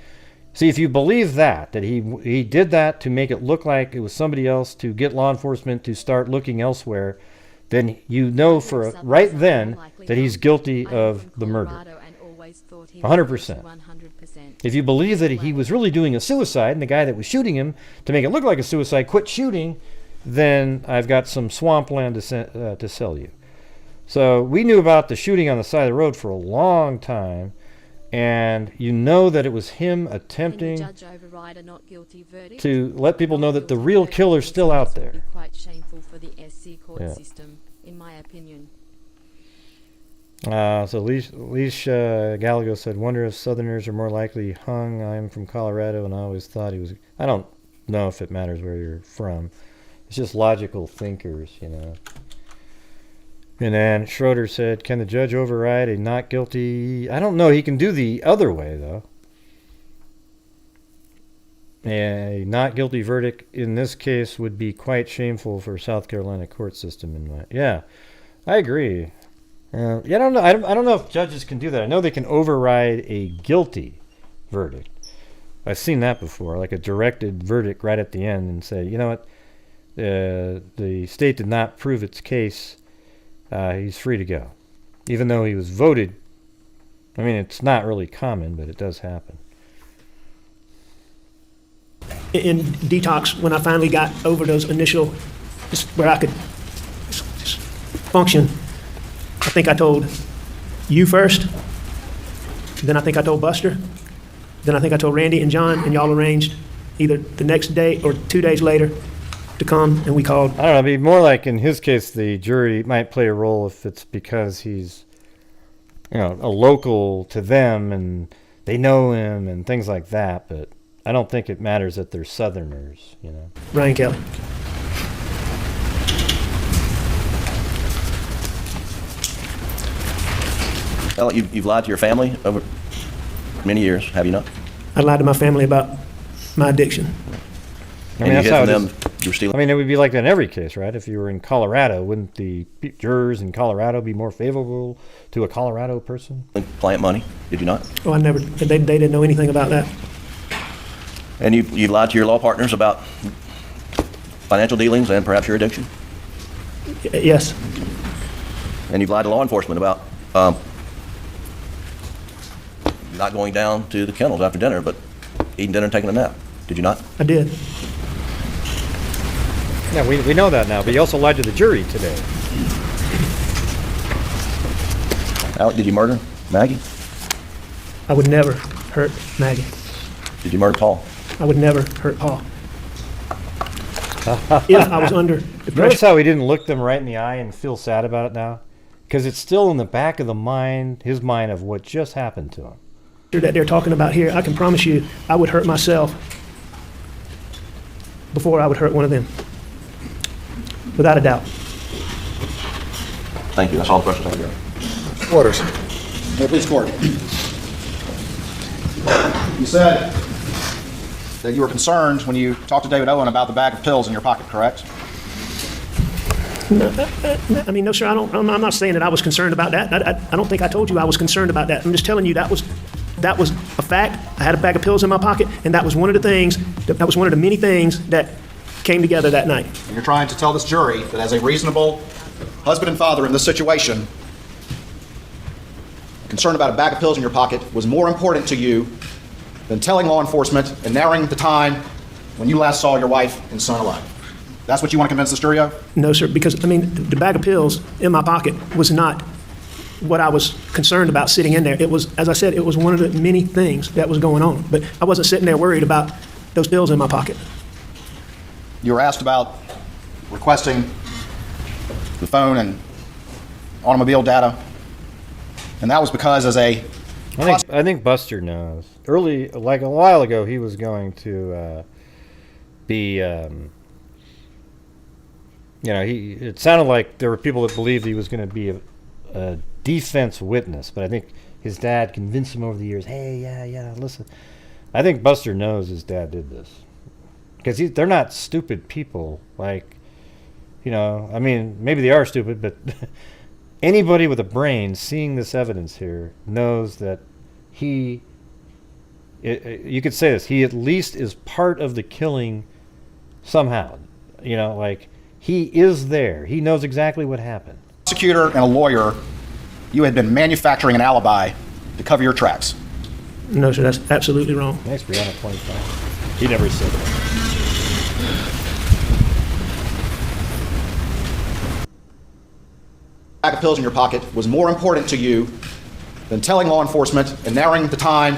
See, if you believe that he did that to make it look like it was somebody else to get law enforcement to start looking elsewhere, then you know for right then that he's guilty of the murder. 100%. If you believe that he was really doing a suicide and the guy that was shooting him to make it look like a suicide quit shooting, then I've got some swampland to sell you. So we knew about the shooting on the side of the road for a long time, and you know that it was him attempting to let people know that the real killer's still out there. Quite shameful for the SC court system, in my opinion. So Leash Gallagher said, wonder if Southerners are more likely hung. I'm from Colorado, and I always thought he was... I don't know if it matters where you're from. It's just logical thinkers, And then Schroeder said, can the judge override a not guilty... I don't know. He can do the other way, though. A not guilty verdict in this case would be quite shameful for South Carolina court system. Yeah, I agree. I don't know. I don't know if judges can do that. I know they can override a guilty verdict. I've seen that before, like a directed verdict right at the end and say, you know what, the state did not prove its case. He's free to go, even though he was voted. I mean, it's not really common, but it does happen. in detox, when I finally got over those initial, just where I could just function, I think I told you first, then I think I told Buster, then I think I told Randy and John, and y'all arranged either the next day or 2 days later to come, and we called. I don't know, it'd be more like in his case, the jury might play a role if it's because he's, you know, a local to them and they know him and things like that. But I don't think it matters that they're Southerners, you know. Ryan Kelly. Well, you've lied to your family over many years, have you not? I lied to my family about my addiction. I mean, that's how it is. You were stealing. I mean, it would be like that in every case, right? If you were in Colorado, wouldn't the jurors in Colorado be more favorable to a Colorado person? Plant money, did you not? Oh, I never. They didn't know anything about that. And you lied to your law partners about financial dealings and perhaps your addiction? Yes. And you've lied to law enforcement about not going down to the kennels after dinner, but eating dinner and taking a nap. Did you not? I did. Yeah, we know that now, but you also lied to the jury today. Alec, did you murder Maggie? I would never hurt Maggie. Did you murder Paul? I would never hurt Paul. If I was under depression. Notice how he didn't look them right in the eye and feel sad about it now? Because it's still in the back of the mind, his mind, of what just happened to him. That they're talking about here, I can promise you I would hurt myself before I would hurt one of them. Without a doubt. Thank you. That's all the questions I have. Waters. May it please court. You said that you were concerned when you talked to David Owen about the bag of pills in your pocket, correct? I mean, no, sir, I'm not saying that I was concerned about that. I don't think I told you I was concerned about that. I'm just telling you that was a fact. I had a bag of pills in my pocket, and that was one of the things, that was one of the many things that came together that night. And you're trying to tell this jury that as a reasonable husband and father in this situation, concern about a bag of pills in your pocket was more important to you than telling law enforcement and narrowing the time when you last saw your wife and son alive. That's what you want to convince this jury of? No, sir, because, I mean, the bag of pills in my pocket was not what I was concerned about sitting in there. It was, as I said, it was one of the many things that was going on. But I wasn't sitting there worried about those pills in my pocket. You were asked about requesting the phone and automobile data, and that was because as a... I think Buster knows. Early, like a while ago, he was going to be... it sounded like there were people that believed he was going to be a defense witness, but I think his dad convinced him over the years, hey, yeah, listen. I think Buster knows his dad did this. Because they're not stupid people. Like, I mean, maybe they are stupid, but anybody with a brain seeing this evidence here knows that you could say this, he at least is part of the killing somehow. Like, he is there. He knows exactly what happened. Prosecutor and a lawyer, you had been manufacturing an alibi to cover your tracks. No, sir, that's absolutely wrong. Thanks, Brianna, 25. He never said that. Bag of pills in your pocket was more important to you than telling law enforcement and narrowing the time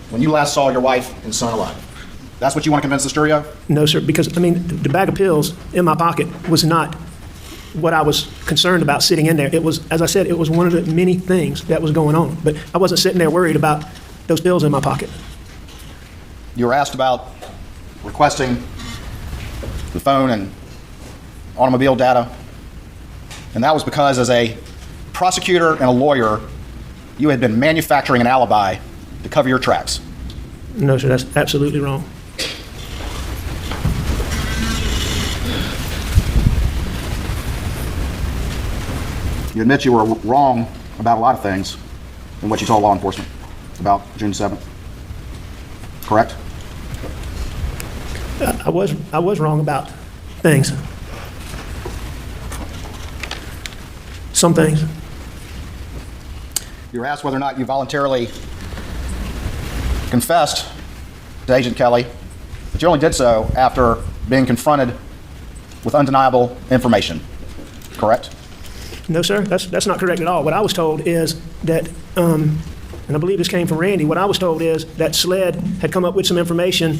when you last saw your wife and son alive. That's what you want to convince this jury of? No, sir, because, I mean, the bag of pills in my pocket was not what I was concerned about sitting in there. It was, as I said, it was one of the many things that was going on. But I wasn't sitting there worried about those pills in my pocket. You were asked about requesting the phone and automobile data, and that was because as a prosecutor and a lawyer, you had been manufacturing an alibi to cover your tracks. No, sir, that's absolutely wrong. You admit you were wrong about a lot of things in what you told law enforcement about June 7th, correct? I was wrong about things. Some things. You were asked whether or not you voluntarily confessed to Agent Kelly, but you only did so after being confronted with undeniable information, correct? No, sir, that's not correct at all. What I was told is that, and I believe this came from Randy, what I was told is that SLED had come up with some information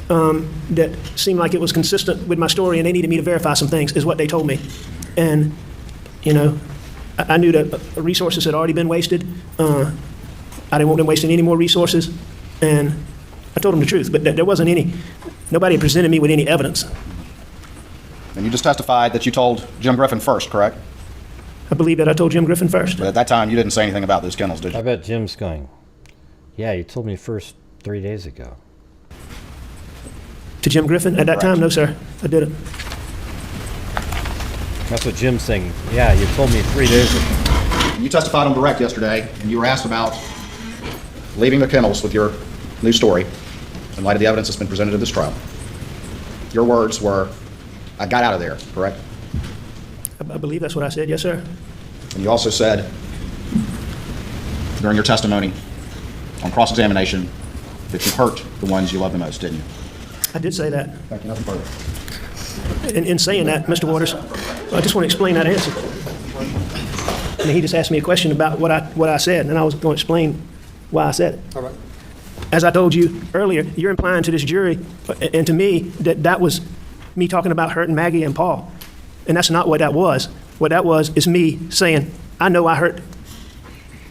that seemed like it was consistent with my story, and they needed me to verify some things, is what they told me. And, I knew that resources had already been wasted. I didn't want them wasting any more resources, and I told him the truth, but there wasn't any, nobody presented me with any evidence. And you just testified that you told Jim Griffin first, correct? I believe that I told Jim Griffin first. But at that time, you didn't say anything about those kennels, did you? I bet Jim's going, yeah, you told me first 3 days ago. To Jim Griffin at that time? No, sir, I didn't. That's what Jim's saying. Yeah, you told me 3 days ago. You testified on direct yesterday, and you were asked about leaving the kennels with your new story in light of the evidence that's been presented at this trial. Your words were, I got out of there, correct? I believe that's what I said, yes, sir. And you also said during your testimony on cross-examination that you hurt the ones you love the most, didn't you? I did say that. Thank you. Nothing further. In saying that, Mr. Waters, I just want to explain that answer. And he just asked me a question about what I said, and I was going to explain why I said it. All right. As I told you earlier, you're implying to this jury and to me that was me talking about hurting Maggie and Paul. And that's not what that was. What that was is me saying, I know I hurt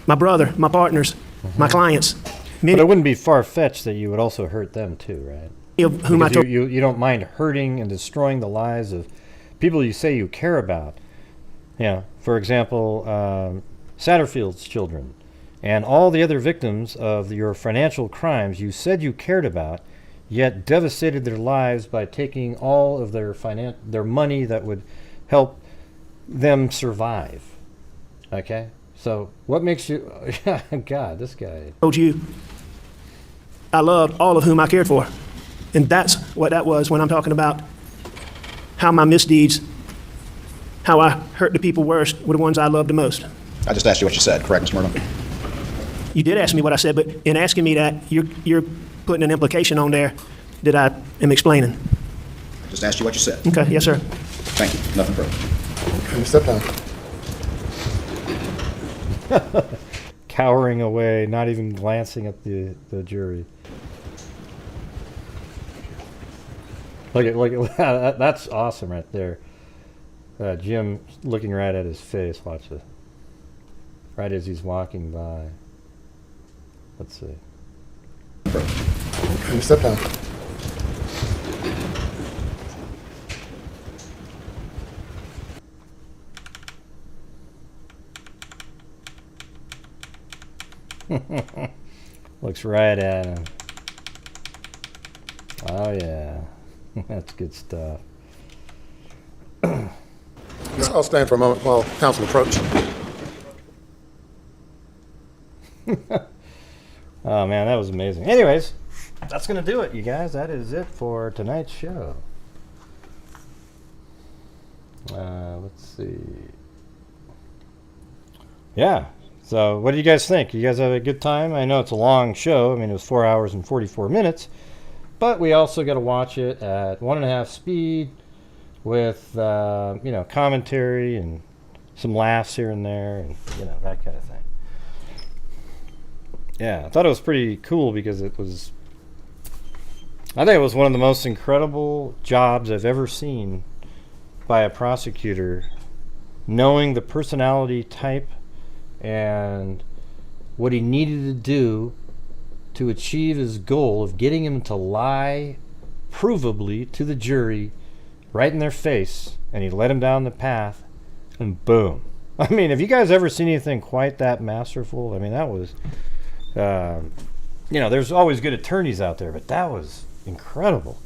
my brother, my partners, my clients. But it wouldn't be far-fetched that you would also hurt them too, right? Whom I told you don't mind hurting and destroying the lives of people you say you care about. Yeah, for example, Satterfield's children and all the other victims of your financial crimes you said you cared about, yet devastated their lives by taking all of their money that would help them survive. Okay? So what makes you... God, this guy... told you I loved all of whom I cared for. And that's what that was when I'm talking about how my misdeeds, how I hurt the people worst were the ones I loved the most. I just asked you what you said, correct, Mr. Murdaugh? You did ask me what I said, but in asking me that, you're putting an implication on there that I am explaining. I just asked you what you said. Okay, yes, sir. Thank you. Nothing further. Can you step down? Cowering away, not even glancing at the jury. Look at that's awesome right there. Jim looking right at his face. Watch this. Right as he's walking by. Let's see. Can you step down? Looks right at him. Oh yeah. That's good stuff. I'll stand for a moment while counsel approach. Oh man, that was amazing. Anyways, that's gonna do it, you guys. That is it for tonight's show. Let's see. Yeah. So, what do you guys think? You guys have a good time? I know it's a long show. I mean, it was 4 hours and 44 minutes. But we also got to watch it at 1.5 speed with, commentary and some laughs here and there and, that kind of thing. Yeah, I thought it was pretty cool because I think it was one of the most incredible jobs I've ever seen by a prosecutor, knowing the personality type and what he needed to do to achieve his goal of getting him to lie provably to the jury right in their face, and he led him down the path, and boom. I mean, have you guys ever seen anything quite that masterful? I mean, that was, there's always good attorneys out there, but that was incredible.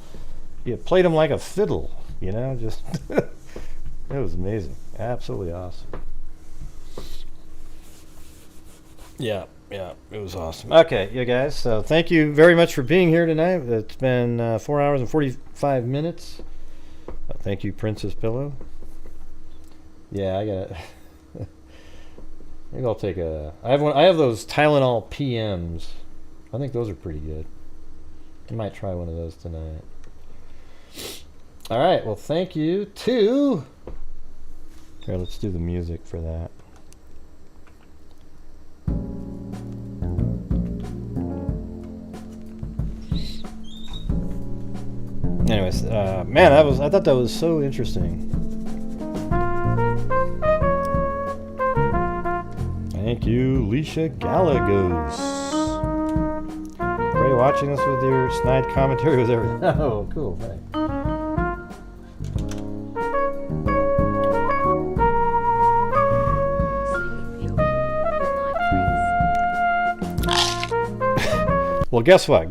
You played him like a fiddle, just, it was amazing. Absolutely awesome. Yeah, it was awesome. Okay, you guys, so thank you very much for being here tonight. It's been 4 hours and 45 minutes. Thank you, Princess Pillow. Yeah, I got it. Maybe I'll take I have those Tylenol PMs. I think those are pretty good. I might try one of those tonight. All right, well, thank you to... Here, let's do the music for that. Anyways, man, I thought that was so interesting. Thank you, Leisha Galagos. Bray watching this with your snide commentary with everything. Oh, cool, thanks. Well, guess what?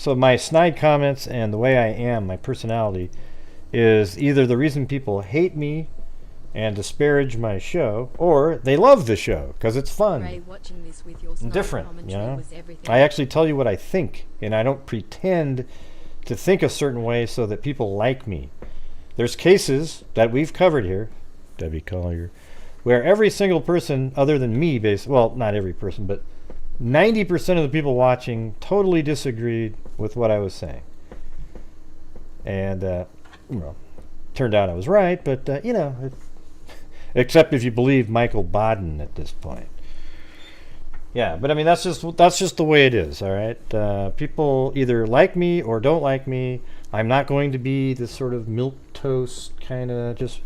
So my snide comments and the way I am, my personality, is either the reason people hate me and disparage my show, or they love the show because it's fun. Ray, watching this with your snide Different, commentary was everything. I actually tell you what I think, and I don't pretend to think a certain way so that people like me. There's cases that we've covered here, Debbie Collier, where every single person other than me, well, not every person, but 90% of the people watching totally disagreed with what I was saying. And, turned out I was right, but, except if you believe Michael Baden at this point. Yeah, but I mean, that's just the way it is, all right? People either like me or don't like me. I'm not going to be this sort of milquetoast kind of just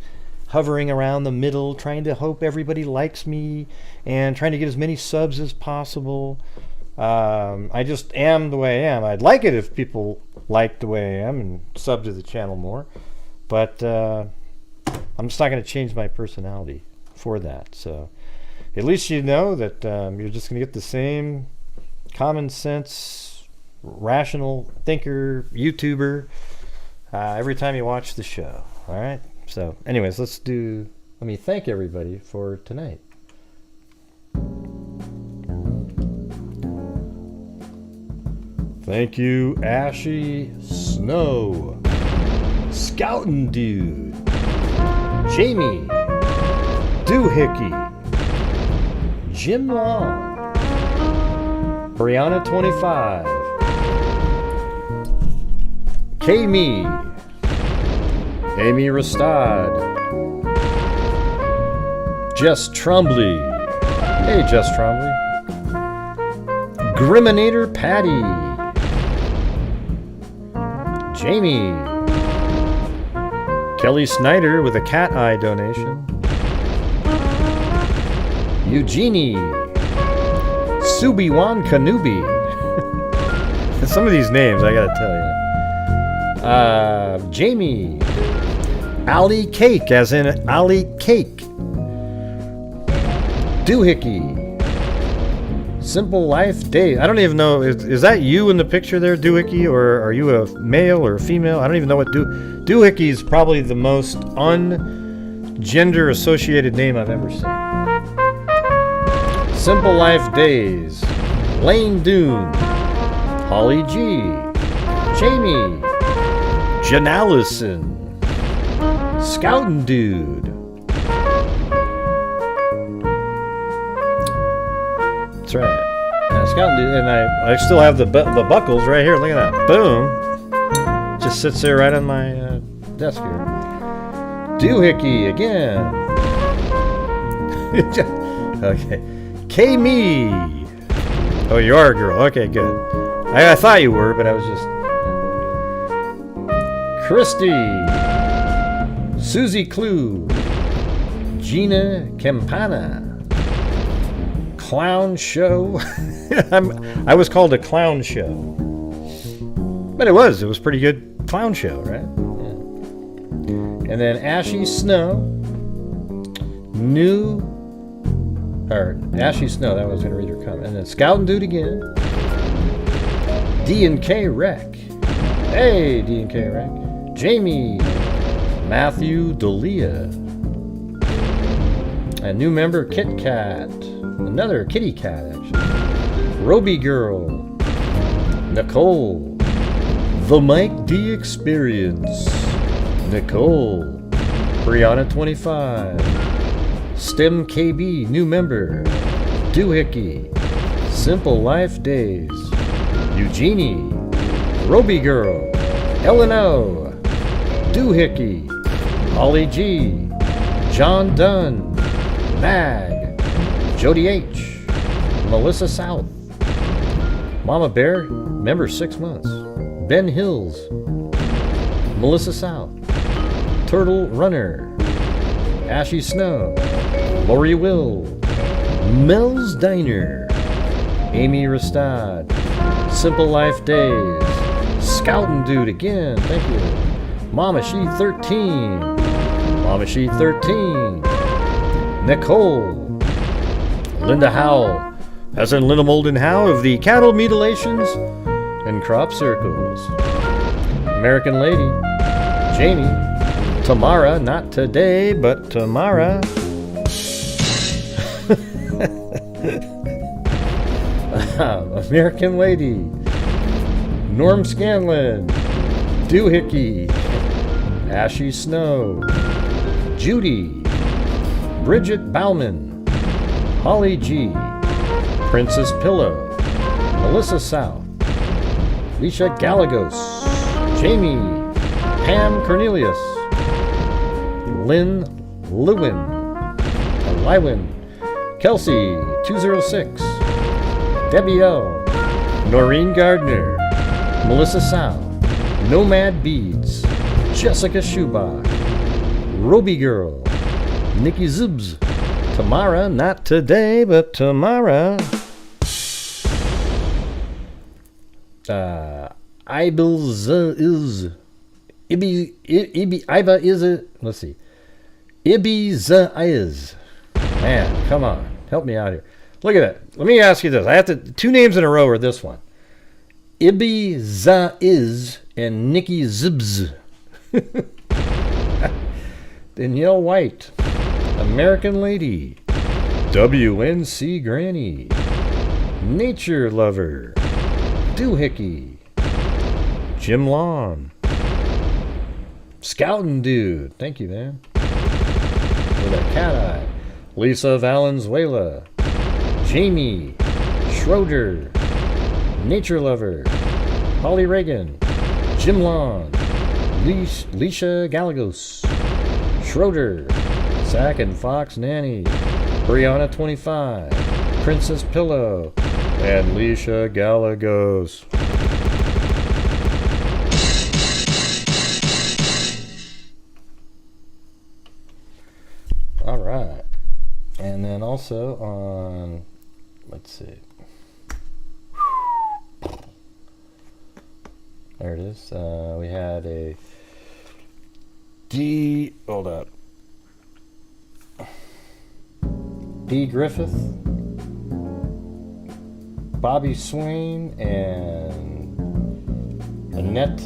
hovering around the middle, trying to hope everybody likes me and trying to get as many subs as possible. I just am the way I am. I'd like it if people liked the way I am and sub to the channel more, but I'm just not going to change my personality for that. So at least you know that you're just going to get the same common sense, rational thinker, YouTuber every time you watch the show. All right? So anyways, let me thank everybody for tonight. Thank you, Ashy Snow, Scoutin' Dude, Jamie, Doohickey, Jim Long, Brianna 25, K-Me, Amy Rastad, Jess Trombley, hey Jess Trombley, Griminator Patty, Jamie, Kelly Snyder with a cat eye donation, Eugenie, Subiwan Kanubi. Some of these names I gotta tell you. Jamie, Ali Cake, as in Ali Cake, Doohickey, Simple Life Dave. I don't even know, is that you in the picture there, Doohickey, or are you a male or a female? I don't even know what Doohickey is probably the most ungender associated name I've ever seen. Simple Life Days, Lane Dune, Holly G, Jamie, Janallison, Scoutin' Dude. That's right. Scoutin' Dude, and I still have the buckles right here. Look at that. Boom. Just sits there right on my desk here. Doohickey again. Okay. K-Me. Oh, you are a girl. Okay, good. I thought you were, but I was just... Christy. Susie Clue. Gina Campana. Clown Show. I was called a clown show. But it was pretty good clown show, right? Yeah. And then Ashy Snow. Ashy Snow, that was going to read her comment. And then Scoutin' Dude again. D&K Reck. Hey, D&K Reck. Jamie. Matthew Dalia. A new member, Kit Kat. Another kitty cat, actually. Roby Girl. Nicole. The Mike D Experience. Nicole. Brianna 25. Stem KB, new member. Doohickey. Simple Life Days. Eugenie. Roby Girl. L&O. Doohickey. Holly G. John Dunn. Mag. Jody H. Melissa South. Mama Bear, member 6 months. Ben Hills. Melissa South. Turtle Runner. Ashy Snow. Lori Will. Mel's Diner. Amy Rastad. Simple Life Days. Scouting Dude again, thank you. Mama She 13. Mama She 13. Nicole. Linda Howell, as in Linda Molden Howe of the Cattle Mutilations and Crop Circles. American Lady. Janie. Tamara, not today, but Tamara. American Lady. Norm Scanlon. Doohickey. Ashy Snow. Judy. Bridget Bauman. Holly G. Princess Pillow. Melissa South. Leisha Galagos. Jamie. Pam Cornelius. Lynn Lewin. Lywin. Kelsey 206. Debbie L. Noreen Gardner. Melissa South. Nomad Beads. Jessica Schubach. Roby Girl. Nikki Zubs. Tamara, not today, but Tamara. Ibels is. Iba is a. Let's see. Ibiza is. Man, come on. Help me out here. Look at that. Let me ask you this. I have to. 2 names in a row are this one. Ibiza is and Nikki Zibs. Danielle White. American Lady. WNC Granny. Nature Lover. Doohickey. Jim Long. Scouting Dude. Thank you, man. With a cat eye. Lisa Valenzuela. Jamie. Schroeder. Nature Lover. Holly Reagan. Jim Long. Leisha Galagos. Schroeder. Sack and Fox Nanny. Brianna 25. Princess Pillow. And Leisha Galagos. All right. And then also on, let's see. There it is. We had a hold up. D. Griffith, Bobby Swain, and Annette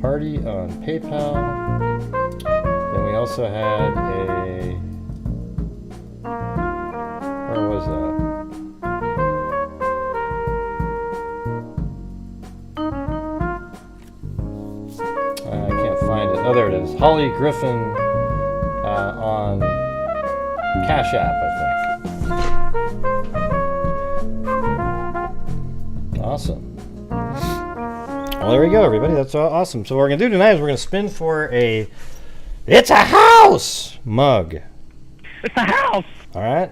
Hardy on PayPal. Then we also had a, where was that? I can't find it. Oh, there it is. Holly Griffin on Cash App, I think. Awesome. Well, there we go, everybody. That's awesome. So what we're going to do tonight is we're going to spin for a It's a House mug. It's a house. All right.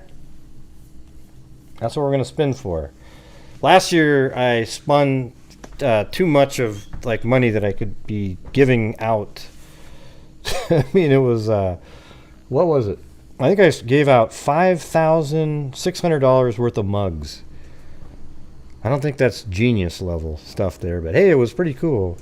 That's what we're going to spin for. Last year, I spun too much of like money that I could be giving out. I mean, it was, what was it? I think I gave out $5,600 worth of mugs. I don't think that's genius level stuff there, but hey, it was pretty cool.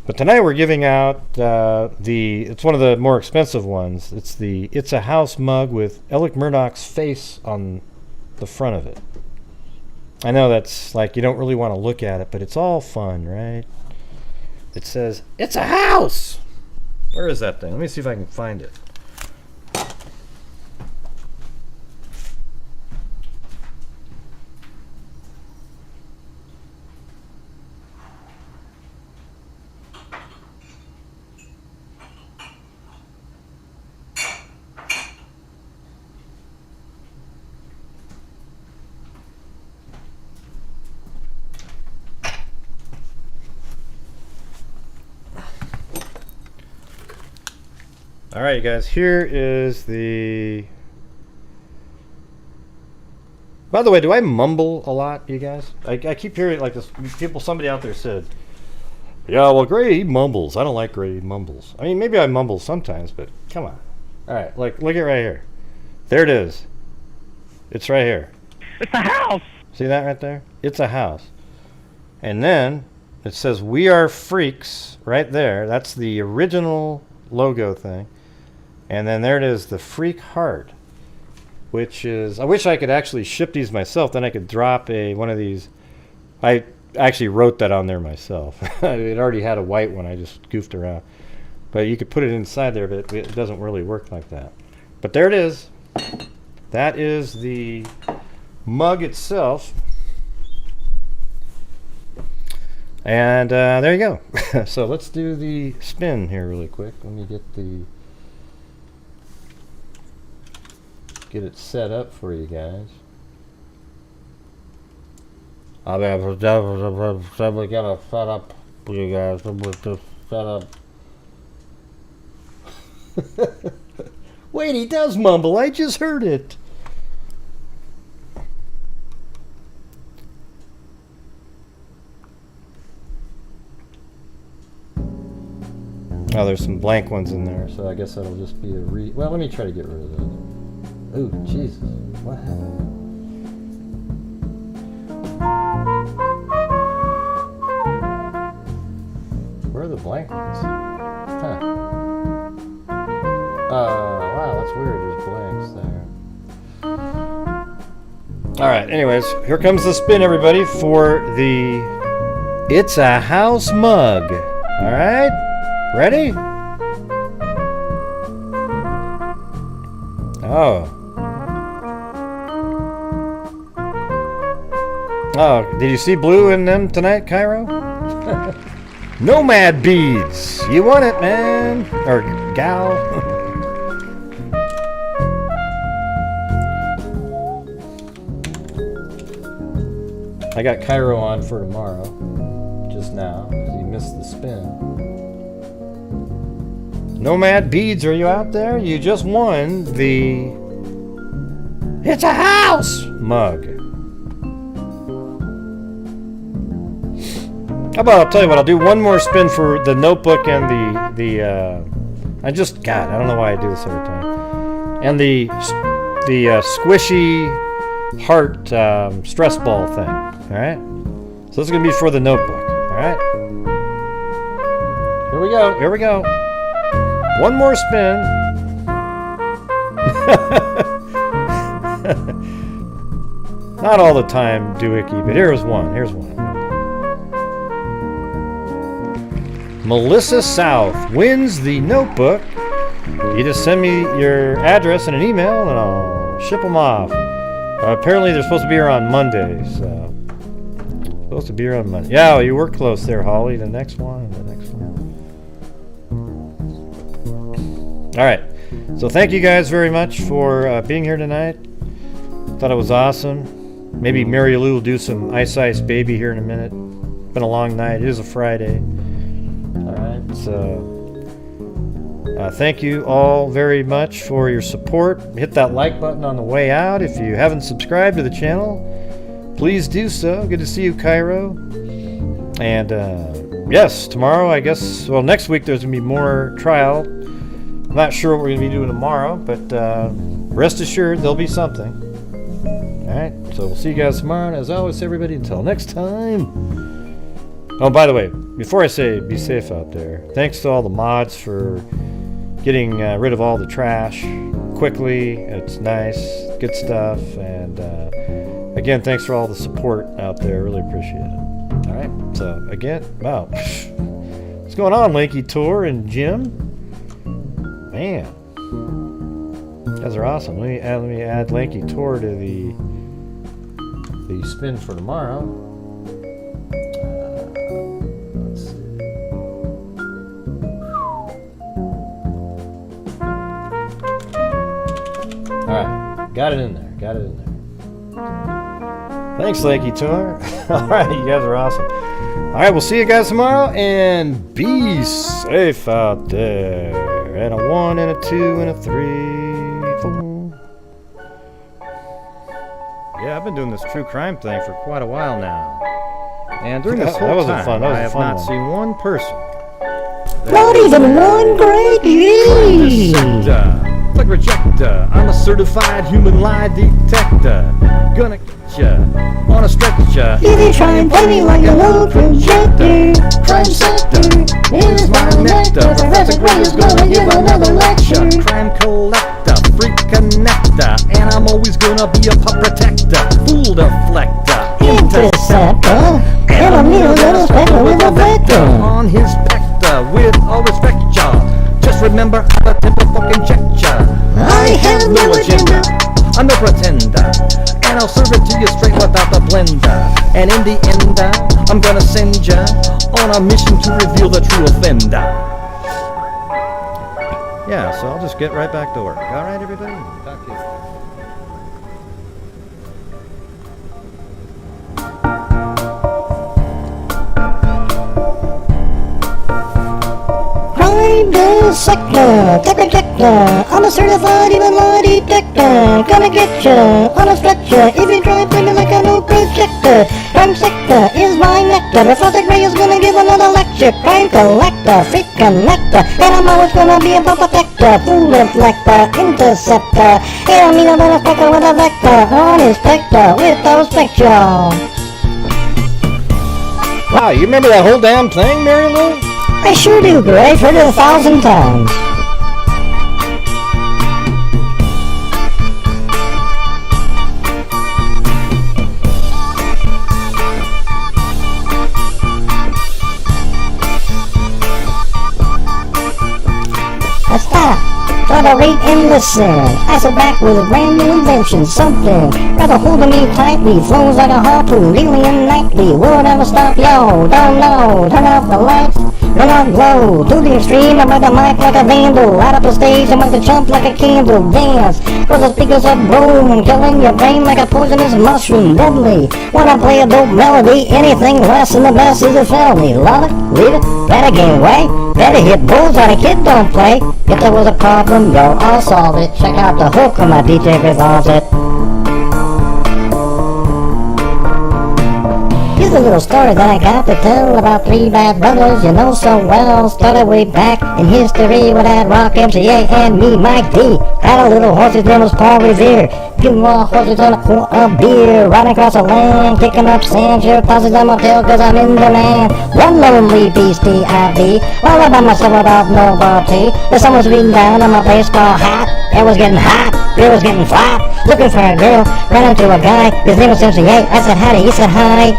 But tonight we're giving out it's one of the more expensive ones. It's the It's a House mug with Alec Murdaugh's face on the front of it. I know that's like you don't really want to look at it, but it's all fun, right? It says, It's a House! Where is that thing? Let me see if I can find it. All right, you guys, here is the... By the way, do I mumble a lot, you guys? I keep hearing like this. Somebody out there said, yeah, well, Gray, he mumbles. I don't like Gray, he mumbles. I mean, maybe I mumble sometimes, but come on. All right, like, look at it right here. There it is. It's right here. It's a house. See that right there? It's a house. And then it says "We Are Freaks" right there. That's the original logo thing. And then there it is, the Freak Heart, which is, I wish I could actually ship these myself. Then I could drop one of these. I actually wrote that on there myself. It already had a white one. I just goofed around. But you could put it inside there, but it doesn't really work like that. But there it is. That is the mug itself. And there you go. So let's do the spin here really quick. Let me get it set up for you guys. I'll be able to get it set up for you guys with this setup. Wait, he does mumble. I just heard it. Oh, there's some blank ones in there, so I guess that'll just be a well, let me try to get rid of those. Oh, Jesus. What happened? Where are the blank ones? Huh. Wow, that's weird. There's blanks there. Alright, anyways, here comes the spin, everybody, for the It's a House mug. Alright? Ready? Oh. Oh, did you see blue in them tonight, Cairo? Nomad beads. You want it, man. Or gal. I got Cairo on for tomorrow. Just now, because he missed the spin. Nomad beads, are you out there? You just won the It's a House mug. How about, I'll tell you what, I'll do one more spin for the notebook and the I don't know why I do this every time. And the squishy heart stress ball thing. Alright? So this is going to be for the notebook. Alright? Here we go. One more spin. Not all the time, Doohickey, but here's one. Melissa South wins the notebook. You just send me your address and an email, and I'll ship them off. Apparently, they're supposed to be here on Monday, so Yeah, you were close there, Holly. The next one. All right. So thank you guys very much for being here tonight. Thought it was awesome. Maybe Mary Lou will do some Ice Ice Baby here in a minute. Been a long night. It is a Friday. All right. So thank you all very much for your support. Hit that like button on the way out. If you haven't subscribed to the channel, please do so. Good to see you, Cairo. And yes, tomorrow, I guess, well, next week there's going to be more trial. I'm not sure what we're going to be doing tomorrow, but rest assured there'll be something. Alright, so we'll see you guys tomorrow, and as always, everybody, until next time. Oh, by the way, before I say be safe out there, thanks to all the mods for getting rid of all the trash quickly. It's nice, good stuff, and again, thanks for all the support out there. Really appreciate it. Alright, so again, wow. What's going on, Lanky Tour and Jim? Man, you guys are awesome. Let me add Lanky Tour to the spin for tomorrow. Let's see. All right, got it in there. Thanks, Lanky Tour. All right, you guys are awesome. All right, we'll see you guys tomorrow, and be safe out there. And a 1 and a 2 and a 3, 4. Yeah, I've been doing this true crime thing for quite a while now. And during this whole time, I have not seen one person. Not even one great G! Look projector. I'm a certified human lie detector. Gonna get ya on a stretcher. If you try and play me like a little projector, crime sector, here's my nectar. Professor Gray is gonna give another lecture. Crime collector, freak connector, and I'm always gonna be a pup protector, fool deflector, interceptor, and I'm a little spectre with a vector on his pector. With all respect, ya, just remember I'm a temper fucking check ya. I have no agenda. I'm no pretender, and I'll serve it to you straight without the blender. And in the end, I'm gonna send ya on a mission to reveal the true offender. Yeah, so I'll just get right back to work. All right, everybody? Talk to you. Crime dissector, detector, I'm a certified human lie detector. Gonna get ya on a stretcher if you try and play me like a no projector. Crime sector is my nectar. Professor Gray is gonna give another lecture. Crime collector, freak connector, and I'm always gonna be a protector, fool deflector, interceptor. And I mean a little spectre with a vector on his spectre with those spectral. Wow, you remember that whole damn thing, Mary Lou? I sure do, Gray. I've heard it 1,000 times. Stop. Try to read and listen. I sit back with a brand new invention, something. Rather holding me tightly, flows like a harpoon, alien nightly. Will it ever stop, yo? Don't know. Turn off the lights, run on glow. To the extreme, I ride the mic like a vandal. Out up the stage, I make the jump like a candle. Dance, cause the speakers are boom, killing your brain like a poisonous mushroom. Deadly, when I play a dope melody, anything less than the best is a felony. Love it, leave it, better gain weight. Better hit bullseye, the kid don't play. If there was a problem, yo, I'll solve it. Check out the hook when my DJ resolves it. Here's a little story that I got to tell about three bad brothers you know so well. Started way back in history with that Rock MCA and me, Mike D. Had a little horse, his name was Paul Revere. Few more horses on a quart of beer. Riding across the land, kicking up sand. Sure tosses on my tail cause I'm in demand. One lonely beastie I be, all by myself without nobody. The sun was beating down on my baseball hat. It was getting hot, beer was getting flat. Looking for a girl, ran into a guy. His name was MCA. I said howdy, he said hi.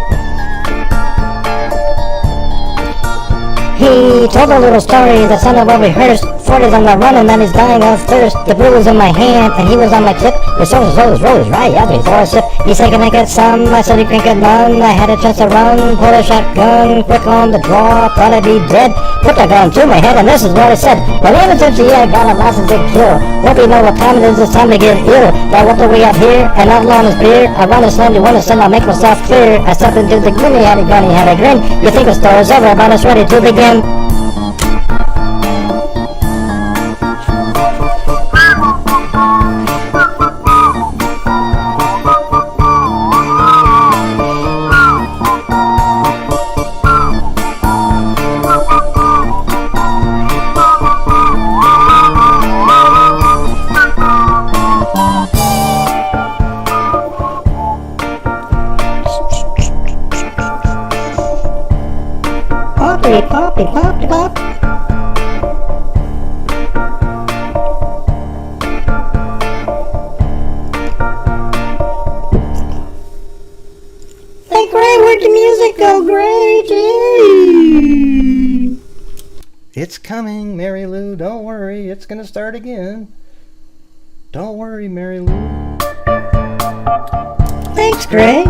He told a little story that sounded well rehearsed. 40's on the run and then he's dying of thirst. The brew was in my hand and he was on my tip. The sodas rose right after he for a sip. He said, can I get some? I said, you can't get none. I had a chance to run, pull a shotgun, quick on the draw, thought I'd be dead. Put the gun to my head and this is what I said. My name is MCA, I got a license to kill. Hope you know what time it is, it's time to get ill. Now what do we have here? An outlaw and his beer. I run a slam, you want to send, I'll make myself clear. I stepped into the gloomy, had a gun, he had a grin. You think the story's over, but it's ready to begin. Poppy, poppy, pop. Hey, Gray, where'd the music go, Gray? Gee. It's coming, Mary Lou. Don't worry. It's going to start again. Don't worry, Mary Lou. Thanks, Gray.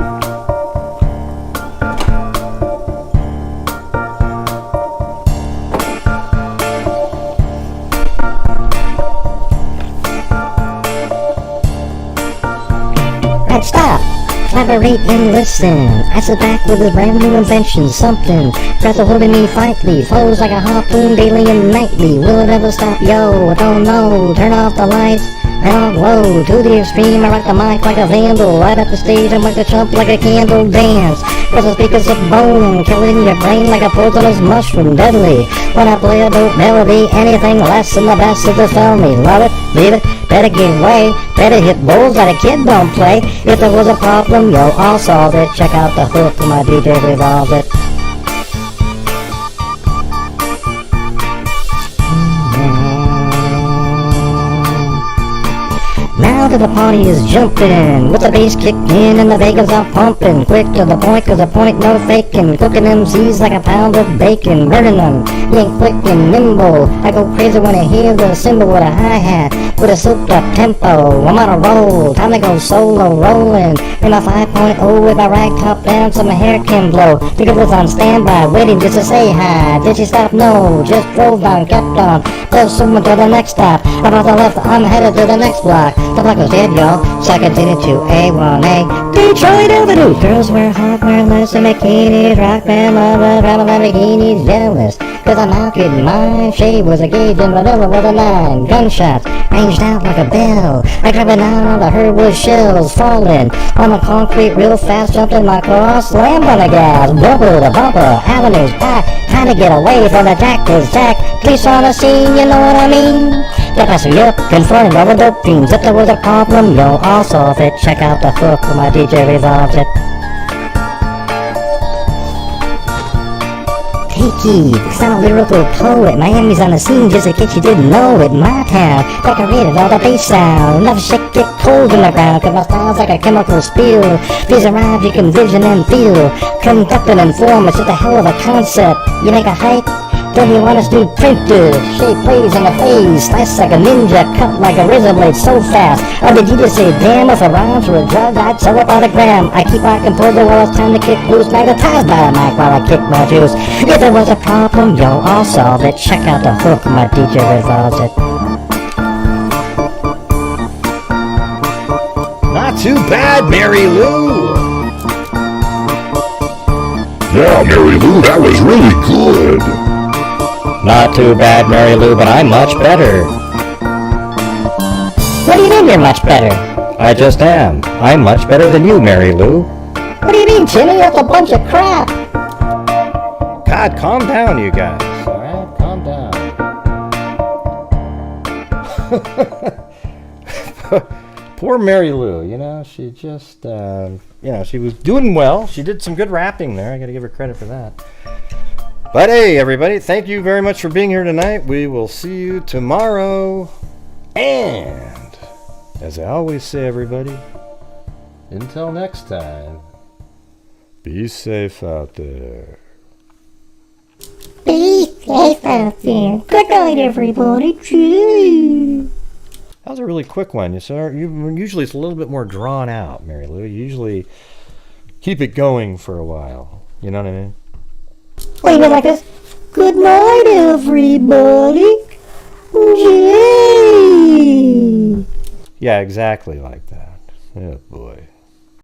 Right, stop. Collaborate and listen. I sit back with a brand new invention, something. Tries to holding me tightly, flows like a harpoon daily and nightly. Will it ever stop? Yo, I don't know. Turn off the lights and I'll glow. To the extreme, I rock the mic like a vandal. Right up the stage, I make the chump like a candle dance. Cause the speakers of bone, killing your brain like a poisonous mushroom, deadly. When I play a dope melody, anything less than the best is a felony. Love it, leave it, better give way, better hit bulls that a kid don't play. If there was a problem, yo, I'll solve it. Check out the hook, my DJ resolves it. Now that the party is jumping, with the bass kicked in and the Vegas are pumping. Quick to the point, cause the point no faking. Cooking MCs like a pound of bacon. Burning them, being quick and nimble. I go crazy when I hear the cymbal with a hi-hat, with a souped up tempo. I'm on a roll, time to go solo rolling. In a 5.0 with my rag top down so my hair can blow. The girl was on standby, waiting just to say hi. Did she stop? No, just drove on, kept on. Plus someone to the next stop. About the left, I'm headed to the next block. The block was dead, y'all, so I continued to A1A. Detroit Avenue. Girls wear hot, wear less than bikinis. Rock band lover, driving Lamborghinis. Jealous, cause I'm out getting mine. Shade was a gauge and vanilla was a 9. Gunshots ranged out like a bell. I grabbed it out, all I heard was shells falling on the concrete real fast. Jumped in my car, slammed on the gas. Bumper to bumper, avenues packed. Trying to get away from the jack was jack. Police on the scene, you know what I mean? They pass me up, confronted all the dope fiends. If there was a problem, yo, I'll solve it. Check out the hook when my DJ resolves it. Tiki, sound lyrical poet. Miami's on the scene just in case you didn't know it. My town, decorated all the bass sound. Never shake get cold in the ground, cause my style's like a chemical spill. These arrive, you can vision and feel. Conduct and inform, it's just a hell of a concept. You make a hype, then you want us to print it. Shape plays in the face, slice like a ninja, cut like a razor blade so fast. Or did you just say, damn, if a rhymes were a drug, I'd sell it by the gram. I keep my composure while it's time to kick loose, magnetized by a mic while I kick my juice. If there was a problem, yo, I'll solve it. Check out the hook, my DJ resolves it. Not too bad, Mary Lou. Yeah, Mary Lou, that was really good. Not too bad, Mary Lou, but I'm much better. What do you mean you're much better? I just am. I'm much better than you, Mary Lou. What do you mean, Jimmy? That's a bunch of crap. God, calm down, you guys. Alright, calm down. Poor Mary Lou, you know, she just, she was doing well. She did some good rapping there. I gotta give her credit for that. But hey, everybody, thank you very much for being here tonight. We will see you tomorrow. And, as I always say, everybody, until next time, be safe out there. Be safe out there. Good night, everybody. That was a really quick one. Usually it's a little bit more drawn out, Mary Lou. You usually keep it going for a while. You know what I mean? What do you mean like this? Good night, everybody. Jay. Yeah, exactly like that. Oh, boy.